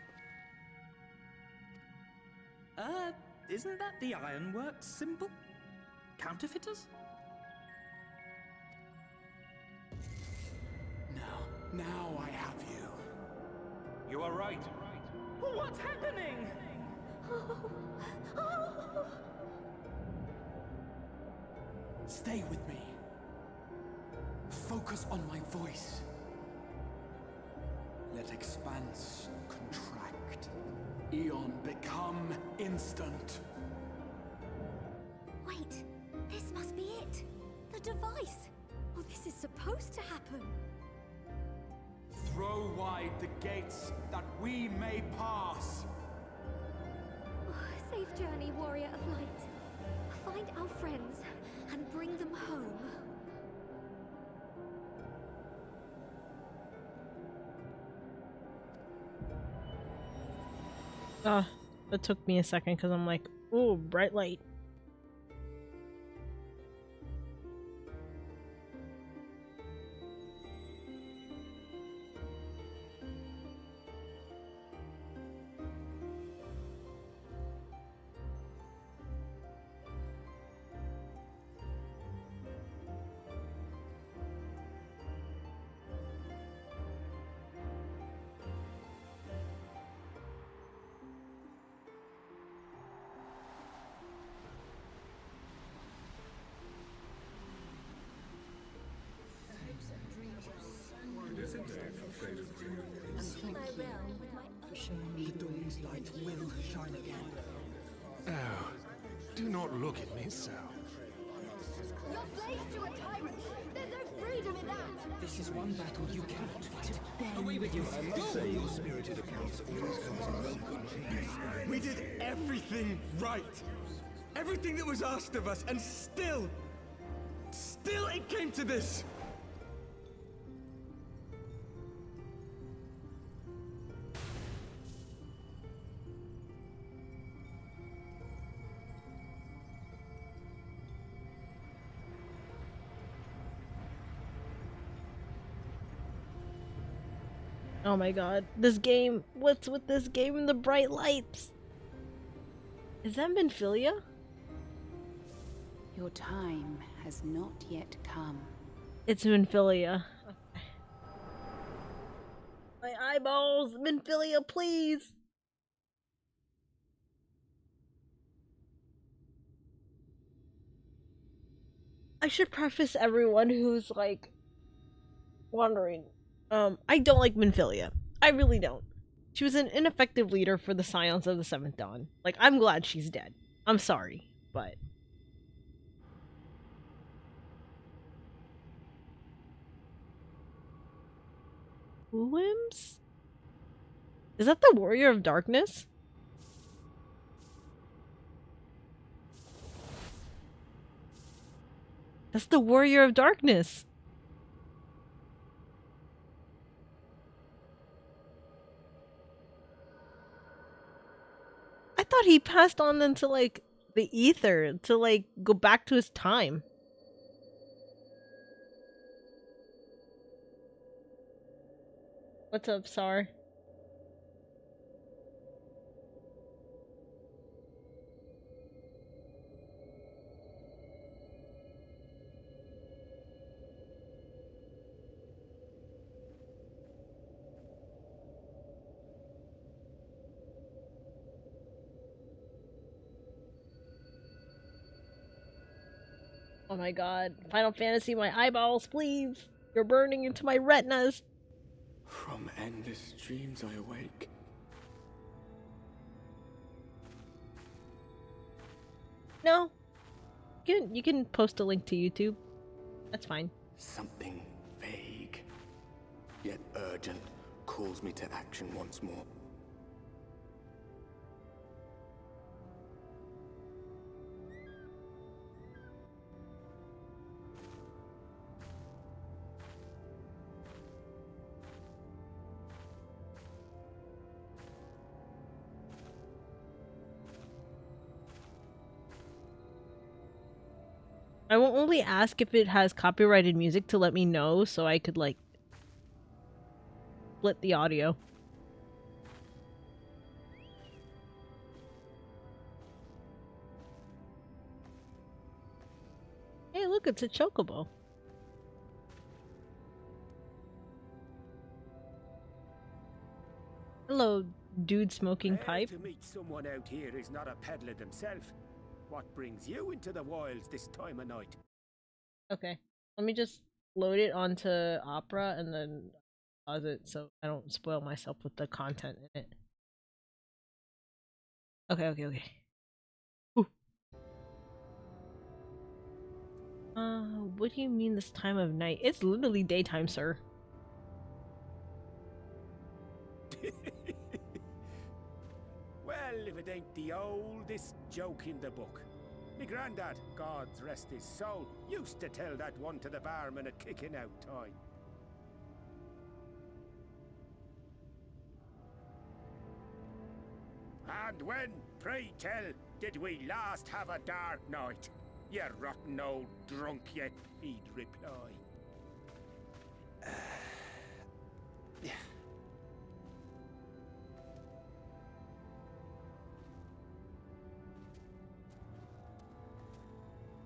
Isn't that the ironworks symbol? Counterfeiters? Now I have you. You are right. What's happening? Stay with me. Focus on my voice. Let expanse contract. Eon become instant. Wait, this must be it. The device. Oh, this is supposed to happen. Throw wide the gates that we may pass. Oh, safe journey, warrior of light. Find our friends and bring them home. That took me a second because I'm like, ooh, bright light. The dawn's light will shine again. Oh, do not look at me so. You're slaves to a tyrant. There's no freedom in that. This is one battle you cannot fight. Away with you. I must say your spirited accounts always comes in well condition. We did everything right. Everything that was asked of us, and still it came to this. Oh my god, this game. What's with this game and the bright lights? Is that Minfilia? Your time has not yet come. It's Minfilia. Okay. My eyeballs! Minfilia, please! I should preface everyone who's like wondering. I don't like Minfilia. I really don't. She was an ineffective leader for the Scions of the Seventh Dawn. Like, I'm glad she's dead. I'm sorry, but... Wims? Is that the Warrior of Darkness? That's the Warrior of Darkness! I thought he passed on into, like, the ether to, like, go back to his time. What's up, Sar? Oh my god. Final Fantasy, my eyeballs, please! You're burning into my retinas! From endless dreams I awake. No. You can post a link to YouTube. That's fine. Something vague, yet urgent, calls me to action once more. I will only ask if it has copyrighted music to let me know so I could, like... split the audio. Hey, look, it's a chocobo. Hello, dude smoking pipe. To meet someone out here who's not a peddler themselves. What brings you into the wilds this time of night? Okay, let me just load it onto Opera and then pause it so I don't spoil myself with the content in it. Okay. Ooh. What do you mean this time of night? It's literally daytime, sir. Well, if it ain't the oldest joke in the book. Me granddad, God rest his soul, used to tell that one to the barman at kicking out time. And when, pray tell, did we last have a dark night? You rotten old drunk yet, he'd reply.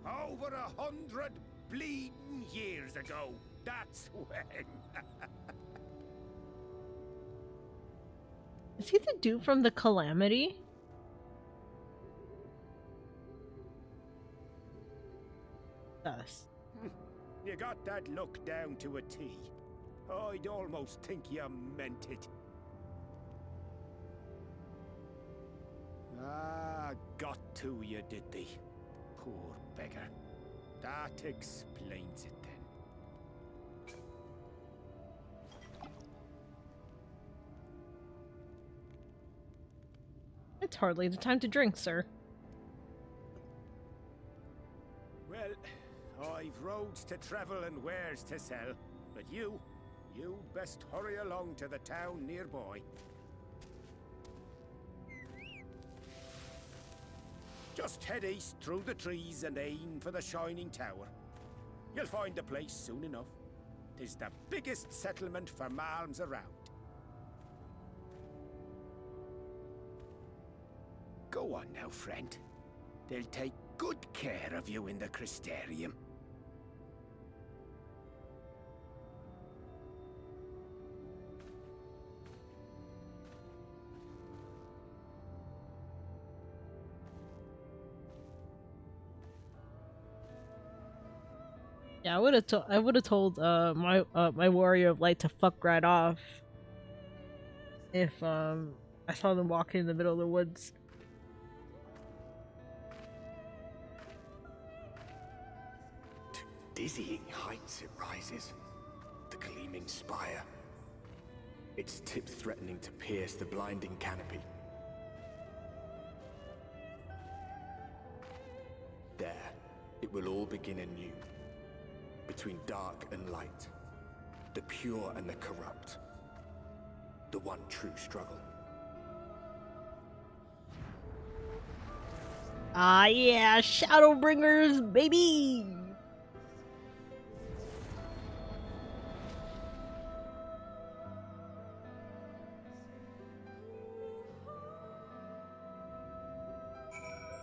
Over 100 bleeding years ago, that's when. Is he the dude from the Calamity? Us. You got that look down to a T. I'd almost think you meant it. Ah, got to you, did they? Poor beggar. That explains it then. It's hardly the time to drink, sir. Well, I've roads to travel and wares to sell, but you best hurry along to the town nearby. Just head east through the trees and aim for the Shining Tower. You'll find the place soon enough. 'Tis the biggest settlement for malms around. Go on now, friend. They'll take good care of you in the Crystarium. Yeah, I would have told my warrior of light to fuck right off if I saw them walking in the middle of the woods. To dizzying heights it rises, the gleaming spire. Its tip threatening to pierce the blinding canopy. There, it will all begin anew. Between dark and light, the pure and the corrupt, the one true struggle. Ah yeah, Shadowbringers, baby!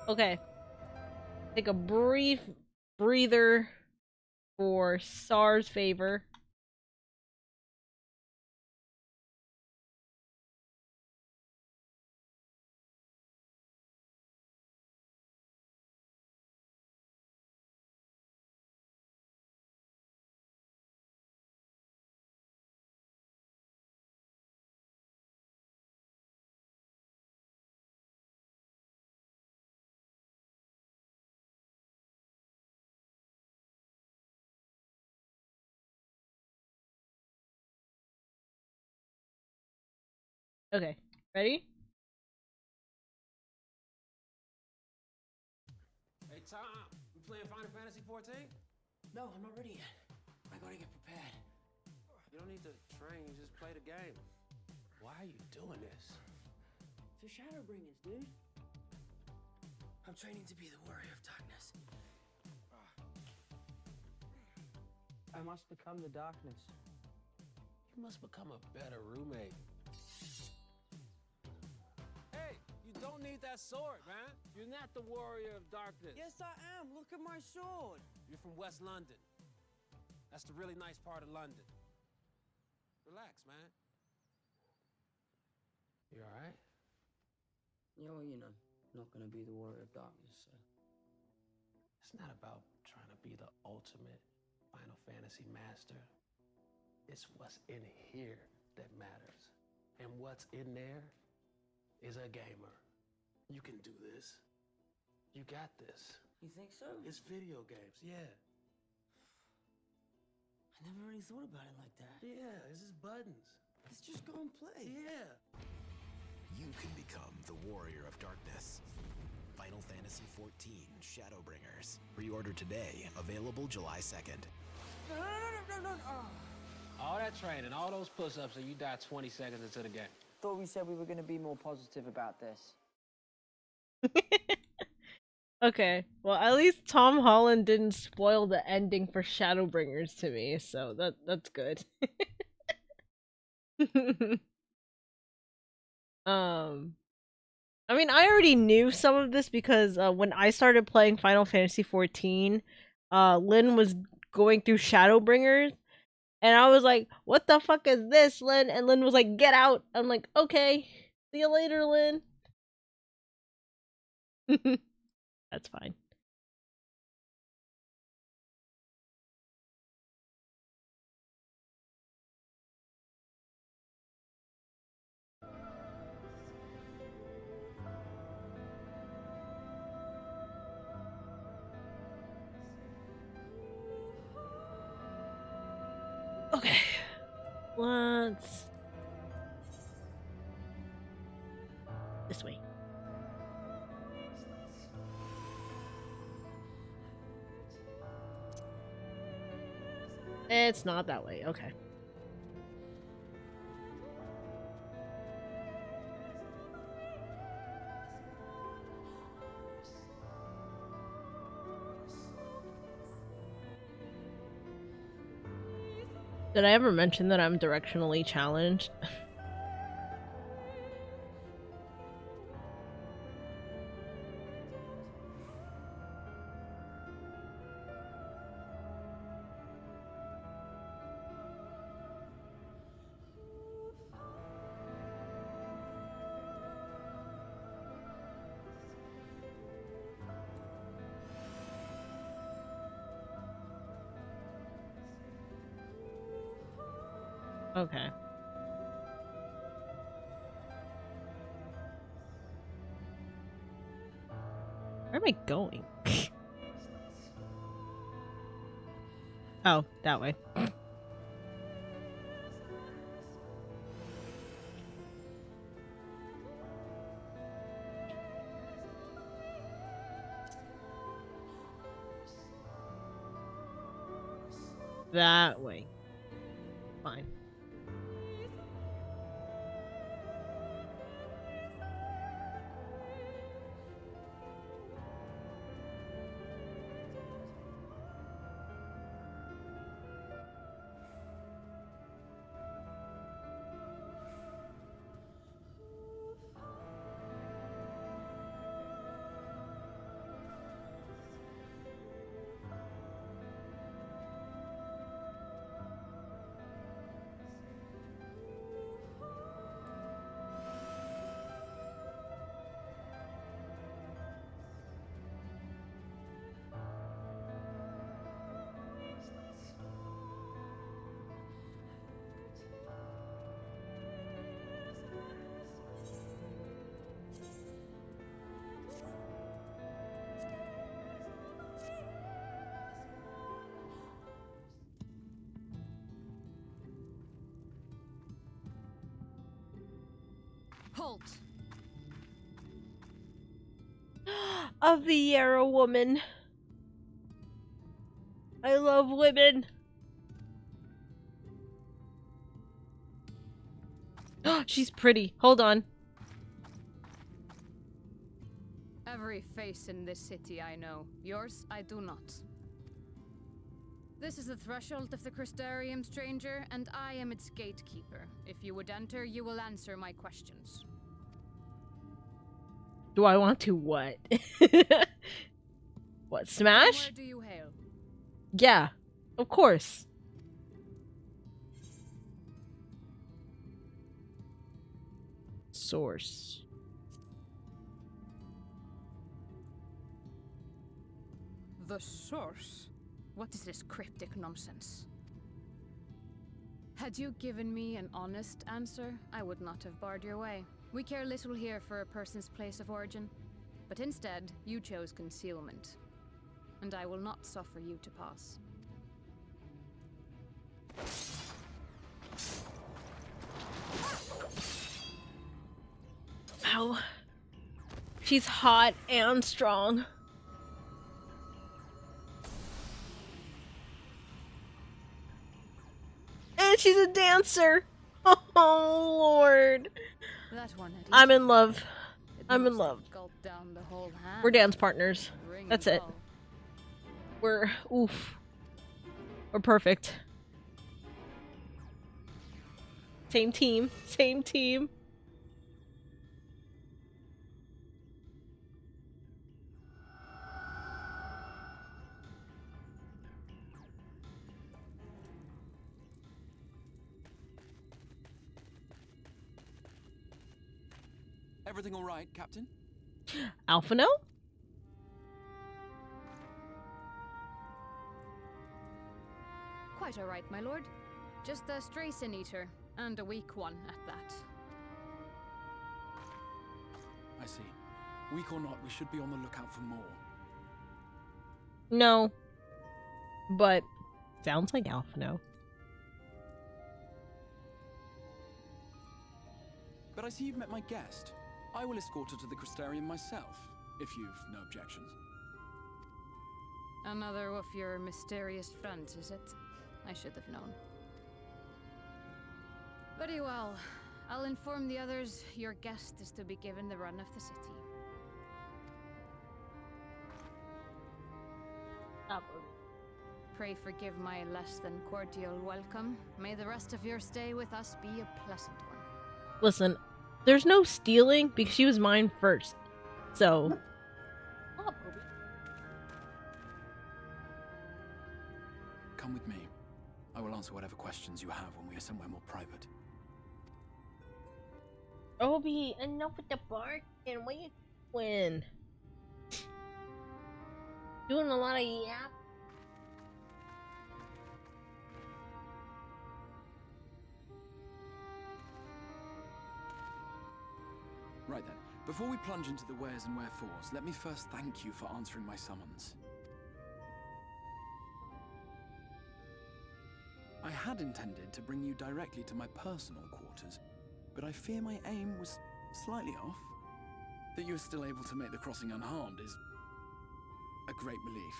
Okay. Take a brief breather for SAR's favor. Okay, ready? Hey Tom, we playing Final Fantasy 14? No, I'm not ready yet. I gotta get prepared. You don't need to train, just play the game. Why are you doing this? For Shadowbringers, dude. I'm training to be the warrior of darkness. I must become the darkness. You You must become a better roommate. Hey, you don't need that sword, man. You're not the warrior of darkness. Yes, I am. Look at my sword. You're from West London. That's the really nice part of London. Relax, man. You all right? Yeah, well, you know, not gonna be the warrior of darkness, so. It's not about trying to be the ultimate Final Fantasy master. It's what's in here that matters. And what's in there is a gamer. You can do this. You got this. You think so? It's video games, yeah. I never really thought about it like that. Yeah, this is buttons. Let's just go and play. Yeah. You can become the warrior of darkness. Final Fantasy XIV Shadowbringers. Pre-order today. Available July 2nd. No. All that training, all those push-ups, and you die 20 seconds into the game. Thought we said we were gonna be more positive about this. Okay, well at least Tom Holland didn't spoil the ending for Shadowbringers to me, so that's good. I mean, I already knew some of this because when I started playing Final Fantasy XIV, Lynn was going through Shadowbringers, and I was like, "What the fuck is this, Lynn?" And Lynn was like, "Get out." I'm like, "Okay, see you later, Lynn." That's fine. Okay. Let's... this way. It's not that way. Okay. Did I ever mention that I'm directionally challenged? Okay. Where am I going? Oh, that way. That way. Fine. Halt! Of the Yarrow woman. I love women. She's pretty. Hold on. Every face in this city I know. Yours, I do not. This is the threshold of the Crystarium, stranger, and I am its gatekeeper. If you would enter, you will answer my questions. Do I want to what? What, smash? From where do you hail? Yeah, of course. Source. The source? What is this cryptic nonsense? Had you given me an honest answer, I would not have barred your way. We care little here for a person's place of origin, but instead, you chose concealment. And I will not suffer you to pass. Ow. She's hot and strong. And she's a dancer. Oh, Lord. That one, I'm in love. I'm in love. Down the whole hand. We're dance partners. Ring That's and it. all. We're We're perfect. Same team. Same team. Everything all right, Captain? Alphino? Quite all right, my lord. Just a stray sin eater, and a weak one at that. I see. Weak or not, we should be on the lookout for more. No. But sounds like Alphino. But I see you've met my guest. I will escort her to the Crystarium myself, if you've no objections. Another of your mysterious friends, is it? I should have known. Very well. I'll inform the others your guest is to be given the run of the city. Pray forgive my less than cordial welcome. May the rest of your stay with us be a pleasant one. Listen, there's no stealing because she was mine first. So. Come with me. I will answer whatever questions you have when we are somewhere more private. Obi, enough with the bark and what you doing? Doing a lot of yap. Right then, before we plunge into the wheres and wherefores, let me first thank you for answering my summons. I had intended to bring you directly to my personal quarters, but I fear my aim was slightly off. That you are still able to make the crossing unharmed is a great relief.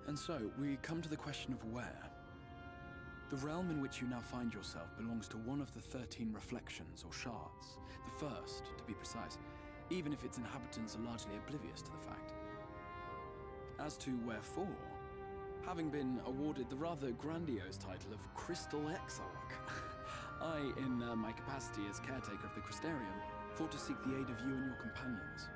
And so, we come to the question of where. The realm in which you now find yourself belongs to one of the 13 reflections, or shards. The first, to be precise, even if its inhabitants are largely oblivious to the fact. As to wherefore, having been awarded the rather grandiose title of Crystal Exarch, I, in my capacity as caretaker of the Crystarium, thought to seek the aid of you and your companions.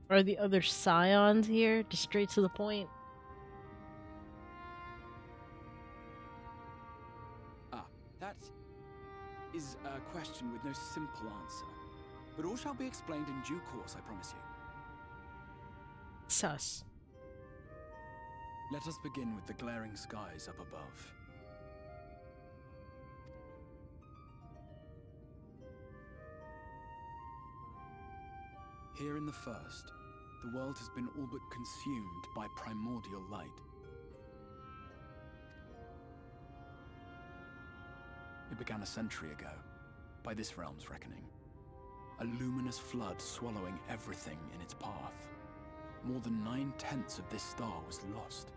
Are the other scions here? Just straight to the point. That is a question with no simple answer. But all shall be explained in due course, I promise you. Sus. Let us begin with the glaring skies up above. Here in the first, the world has been all but consumed by primordial light. It began a century ago, by this realm's reckoning. A luminous flood swallowing everything in its path. More than 9/10 of this star was lost.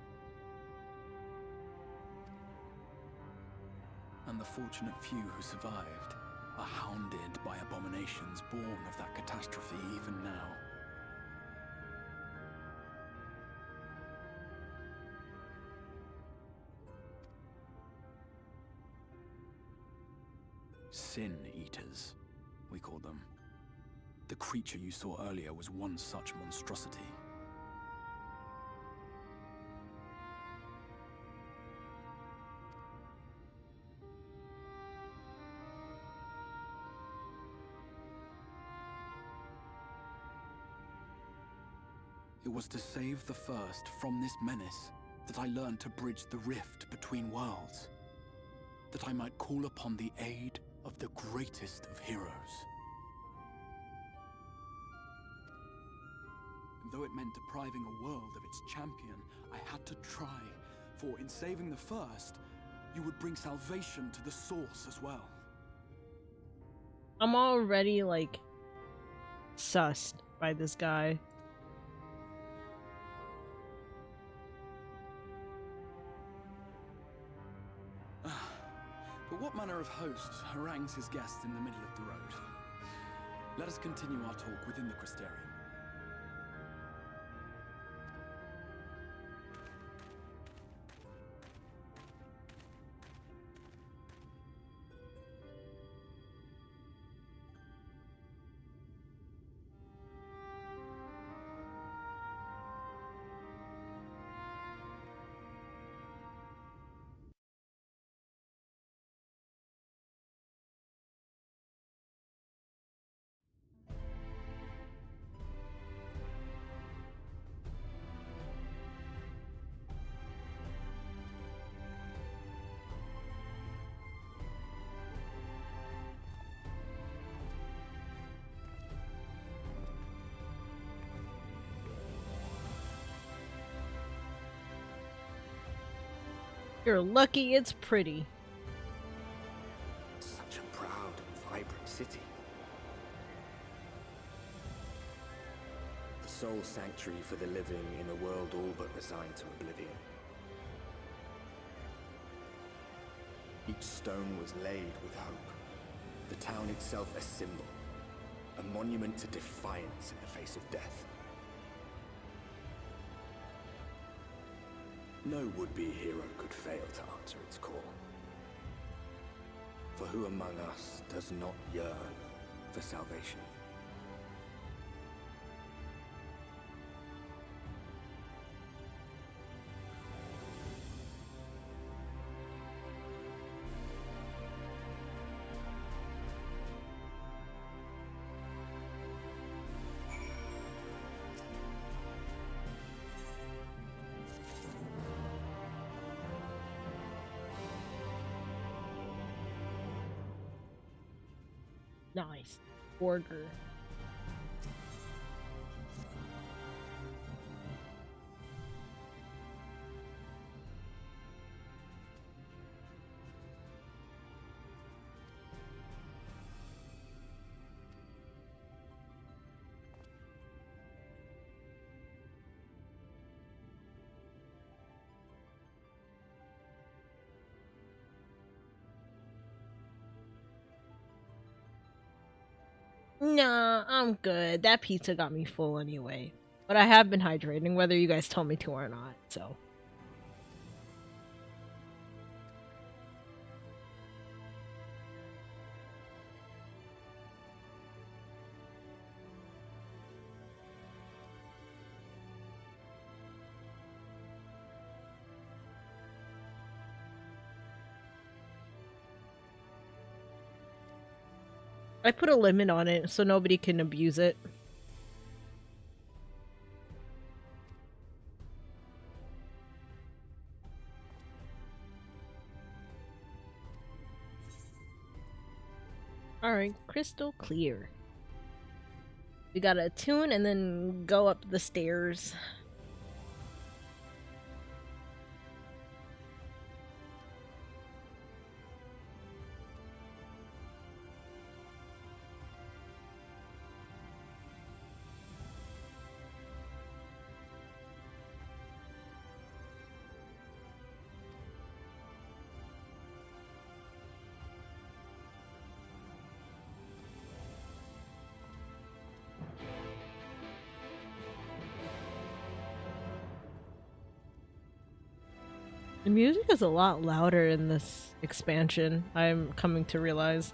and the fortunate few who survived are hounded by abominations born of that catastrophe even now. Sin Eaters, we call them. The creature you saw earlier was one such monstrosity. It was to save the First from this menace that I learned to bridge the rift between worlds. That I might call upon the aid of the greatest of heroes. And though it meant depriving a world of its champion, I had to try, for in saving the First, you would bring salvation to the Source as well. I'm already, like, sussed by this guy. But what manner of host harangues his guests in the middle of the road? Let us continue our talk within the Crystarium. You're lucky it's pretty. Such a proud and vibrant city. The sole sanctuary for the living in a world all but resigned to oblivion. Each stone was laid with hope. The town itself a symbol, a monument to defiance in the face of death. No would-be hero could fail to answer its call. For who among us does not yearn for salvation? Nice. Order. Nah, I'm good. That pizza got me full anyway. But I have been hydrating, whether you guys told me to or not, so. I put a limit on it so nobody can abuse it. Alright, crystal clear. We gotta tune and then go up the stairs. The music is a lot louder in this expansion, I'm coming to realize.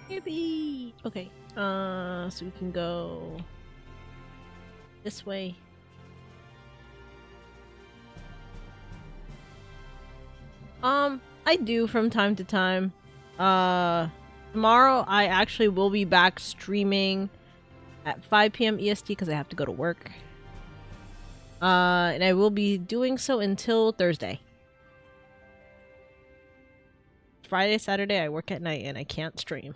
Yippee! Okay, so we can go this way. I do from time to time. Tomorrow I actually will be back streaming at 5 p.m. EST because I have to go to work. And I will be doing so until Thursday. Friday, Saturday, I work at night and I can't stream.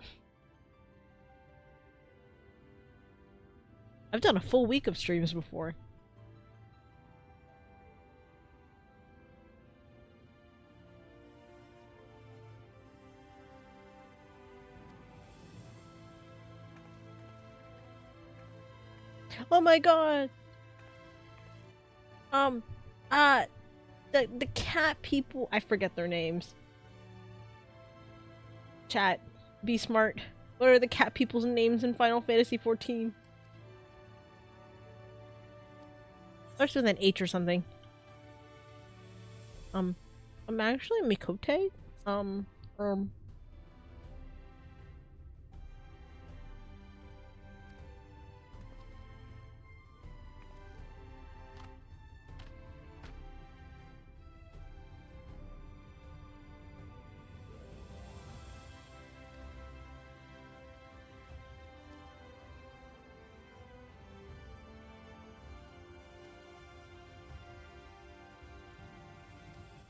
I've done a full week of streams before. Oh my god! The cat people, I forget their names. Chat, be smart. What are the cat people's names in Final Fantasy XIV? Starts with an H or something. I'm actually Mikote.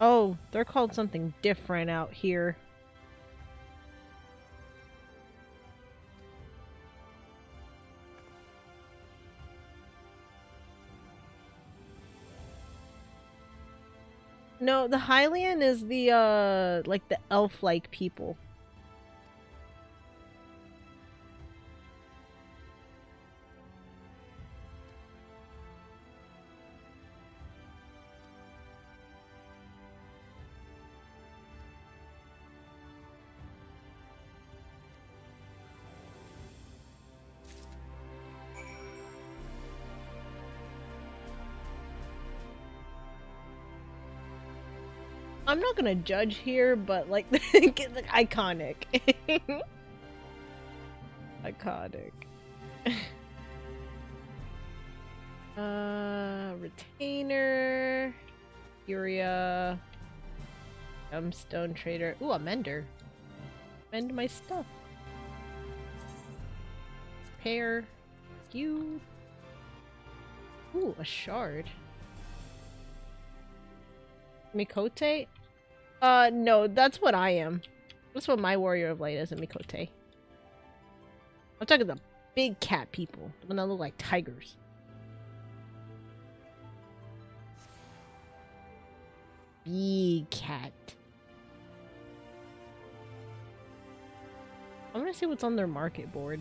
Oh, they're called something different out here. No, the Hylian is the, like the elf-like people. I'm not gonna judge here, but like, iconic. Iconic. Retainer. Furia. Gemstone Trader. Ooh, a mender. Mend my stuff. Repair. You. Ooh, a shard. Mikote? No, that's what I am. That's what my Warrior of Light is, a Mikote. I'm talking the big cat people. The one that look like tigers. Big cat. I'm gonna see what's on their market board.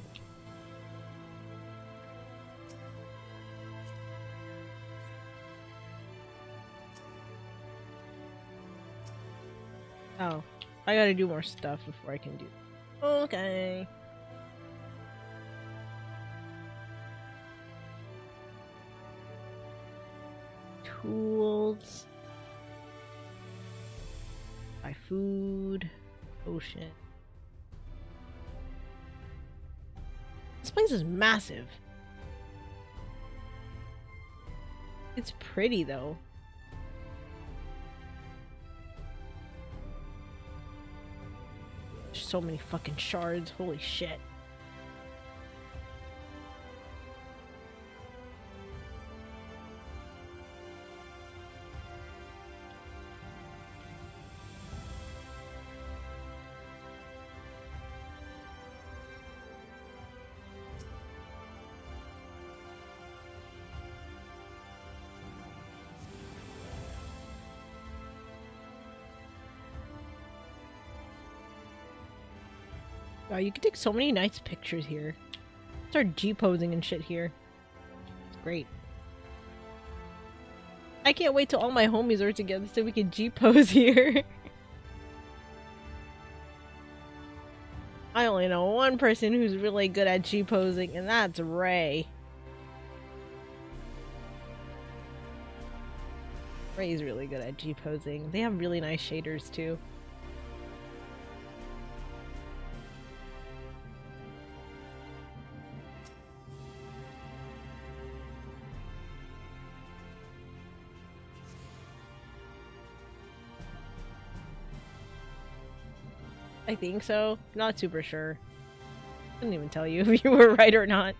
Oh, I gotta do more stuff before I can do. Okay. Tools. Buy food. Ocean. This place is massive. It's pretty though. There's so many fucking shards. Holy shit. Wow, you can take so many nice pictures here. Start G-posing and shit here. It's great. I can't wait till all my homies are together so we can G-pose here. I only know one person who's really good at G-posing, and that's Ray. Ray's really good at G-posing. They have really nice shaders, too. I think so. Not super sure. Couldn't even tell you if you were right or not.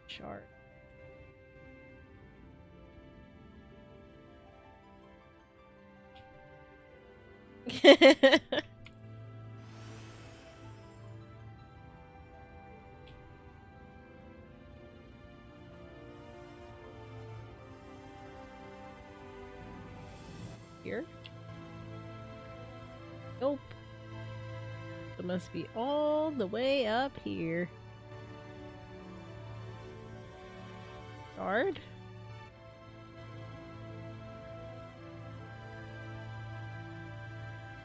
Shard. Here? Nope. It must be all the way up here. Shard?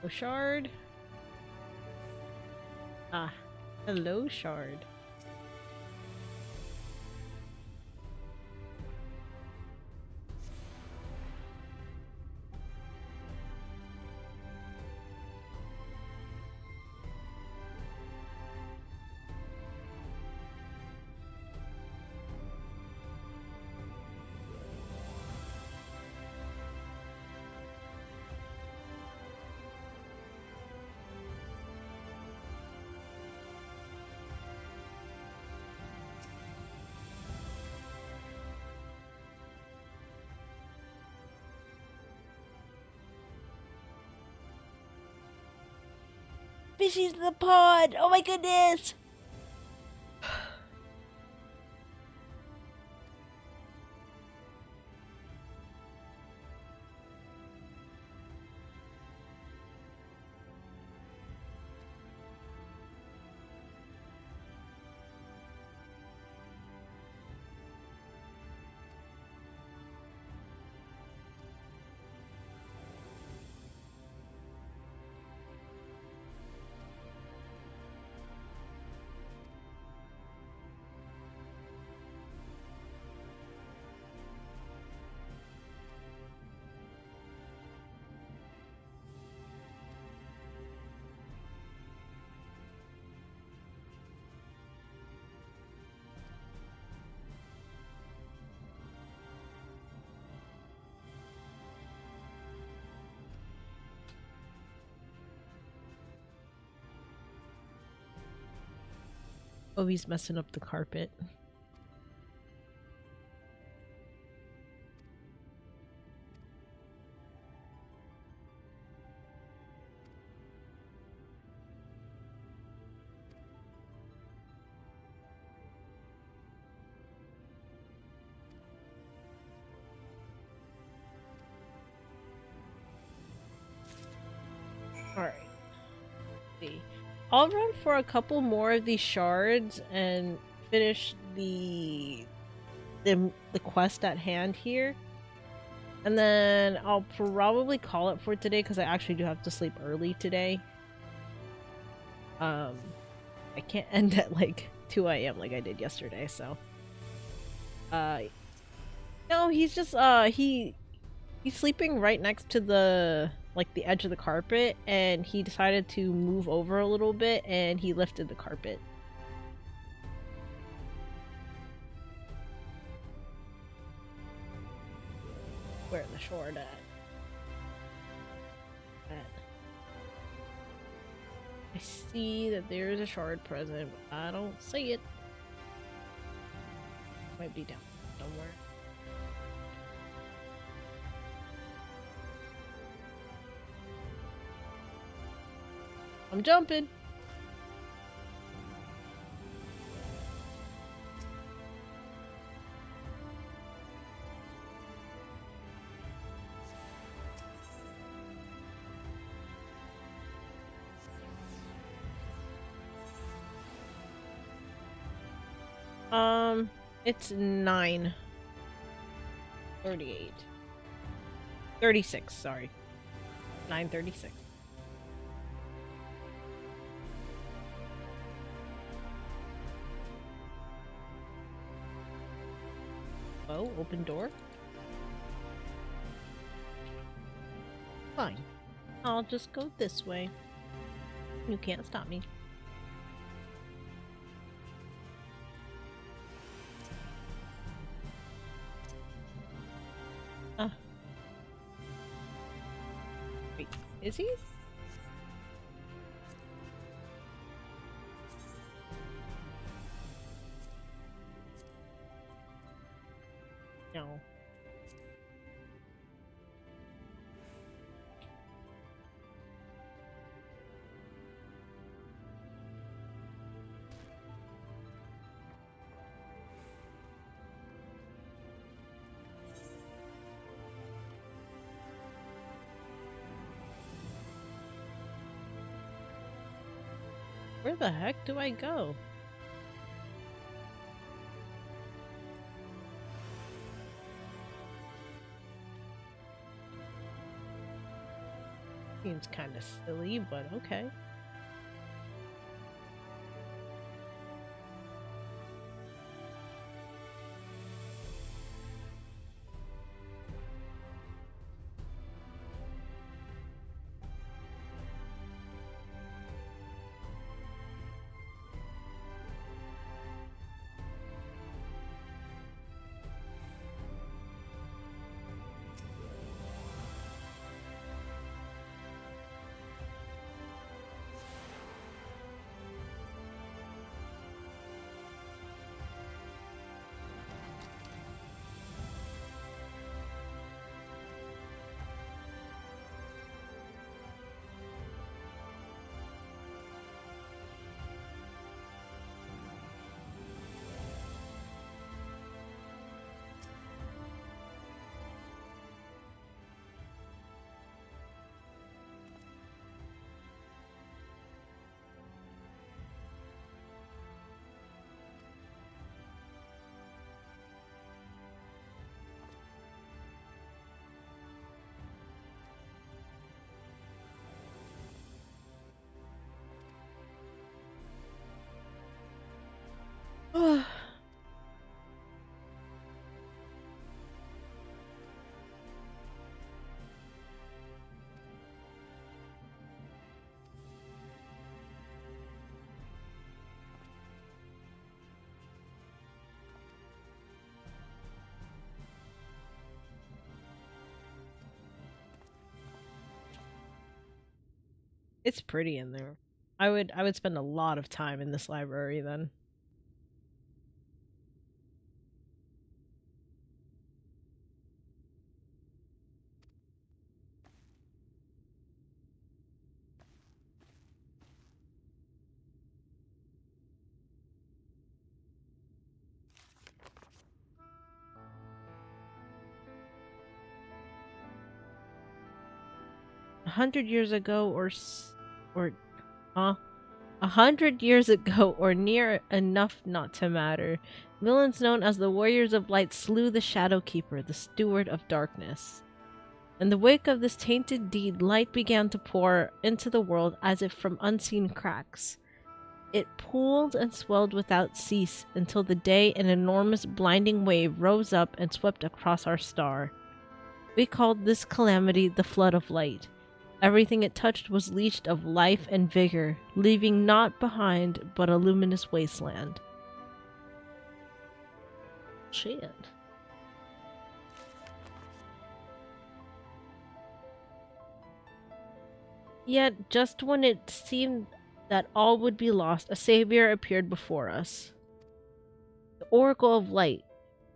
Oh, Shard? Ah, hello, Shard. Fishies in the pond! Oh my goodness! Oh, he's messing up the carpet. Alright. See. I'll run for a couple more of these shards and finish the quest at hand here. And then I'll probably call it for today because I actually do have to sleep early today. I can't end at like 2 AM like I did yesterday, so. No, he's just he's sleeping right next to the edge of the carpet, and he decided to move over a little bit and he lifted the carpet. Where the shard at? I see that there is a shard present, but I don't see it. Might be down somewhere. I'm jumping. It's 9:38. 36, sorry. 9:36. Oh, open door? Fine. I'll just go this way. You can't stop me. Wait, is he? No. Where the heck do I go? Seems kind of silly, but okay. It's pretty in there. I would spend a lot of time in this library then. $100 years ago or 100 years ago or near enough not to matter, villains known as the Warriors of Light slew the Shadow Keeper, the Steward of Darkness. In the wake of this tainted deed, light began to pour into the world as if from unseen cracks. It pooled and swelled without cease until the day an enormous blinding wave rose up and swept across our star. We called this calamity the Flood of Light. Everything it touched was leached of life and vigor, leaving naught behind but a luminous wasteland. Shit. Yet, just when it seemed that all would be lost, a savior appeared before us. The Oracle of Light.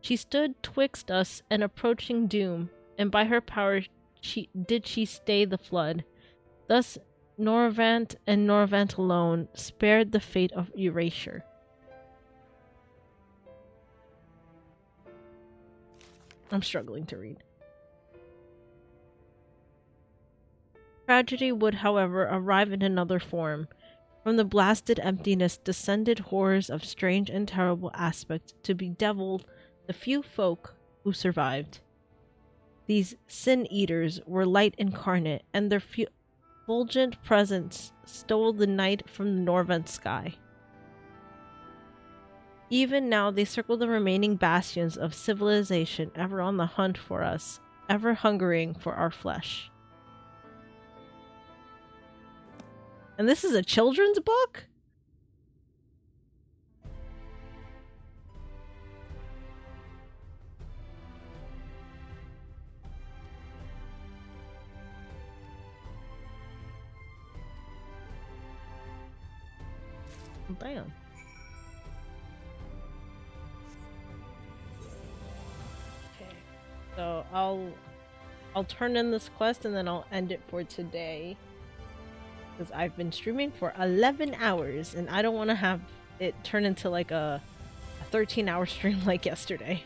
She stood twixt us and approaching doom, and by her power she stay the flood. Thus, Norvant and Norvant alone spared the fate of erasure. I'm struggling to read. Tragedy would, however, arrive in another form. From the blasted emptiness descended horrors of strange and terrible aspect to bedevil the few folk who survived. These sin-eaters were light incarnate, and their fulgent presence stole the night from the Norvent sky. Even now they circle the remaining bastions of civilization, ever on the hunt for us, ever hungering for our flesh. And this is a children's book? Damn. Okay. So I'll turn in this quest and then I'll end it for today. Because I've been streaming for 11 hours and I don't want to have it turn into like a 13-hour stream like yesterday.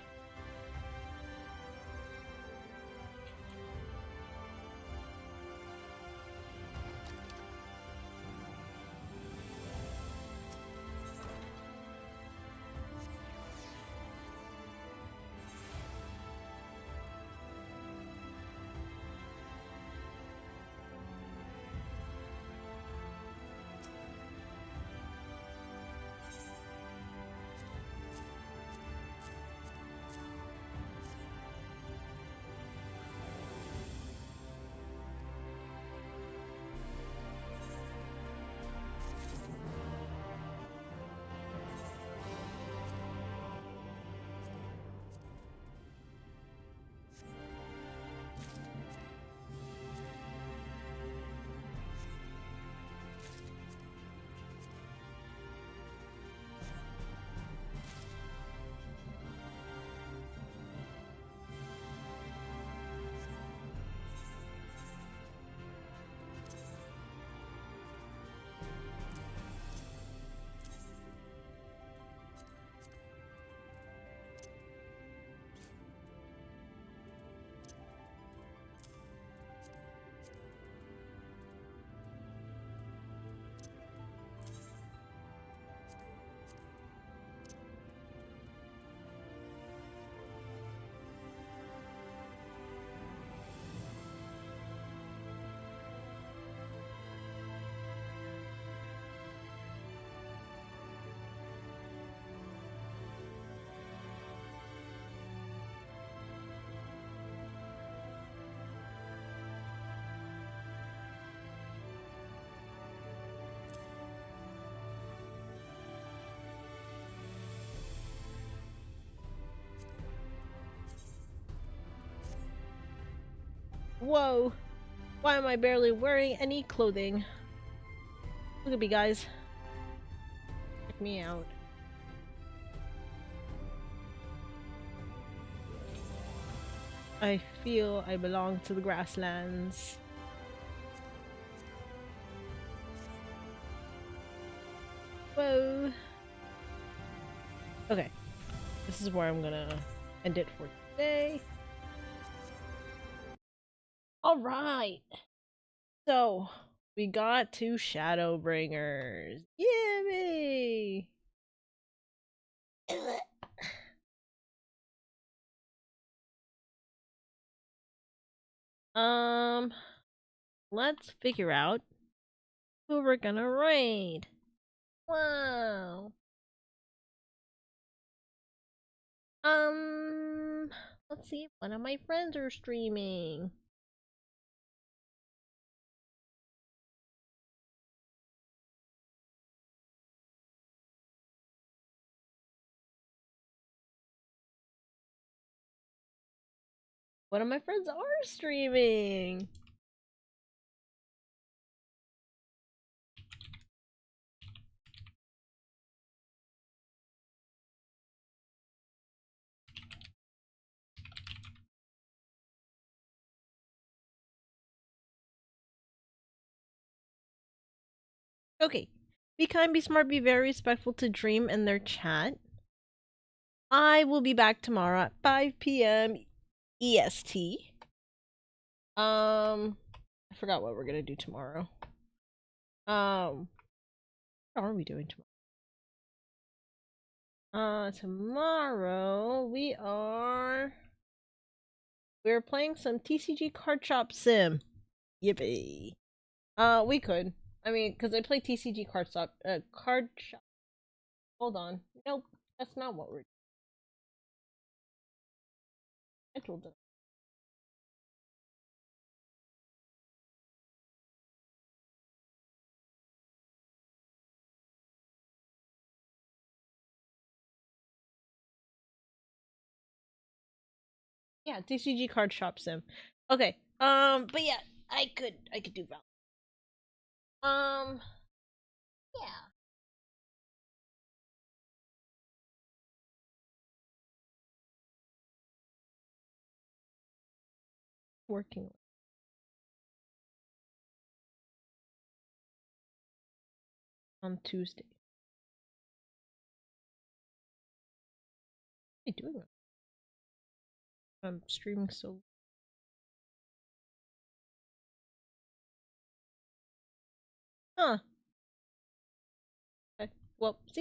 Whoa! Why am I barely wearing any clothing? Look at me, guys. Check me out. I feel I belong to the grasslands. Whoa! Okay. This is where I'm gonna end it for today. Alright! So, we got 2 Shadowbringers. Yippee! Let's figure out who we're gonna raid. Wow. Let's see if one of my friends are streaming. One of my friends are streaming. Okay. Be kind, be smart, be very respectful to Dream and their chat. I will be back tomorrow at 5 p.m. EST. I forgot what we're gonna do tomorrow. What are we doing tomorrow? Tomorrow we're playing some TCG Card Shop Sim. Yippee. We could. I mean, because I play TCG Card Shop. Hold on. Nope, that's not what we're scheduled. Yeah, TCG Card Shop Sim. Okay. But yeah, I could do Val. Yeah. Working on Tuesday. What am I doing? I'm streaming so. Huh. Okay. Well, see ya.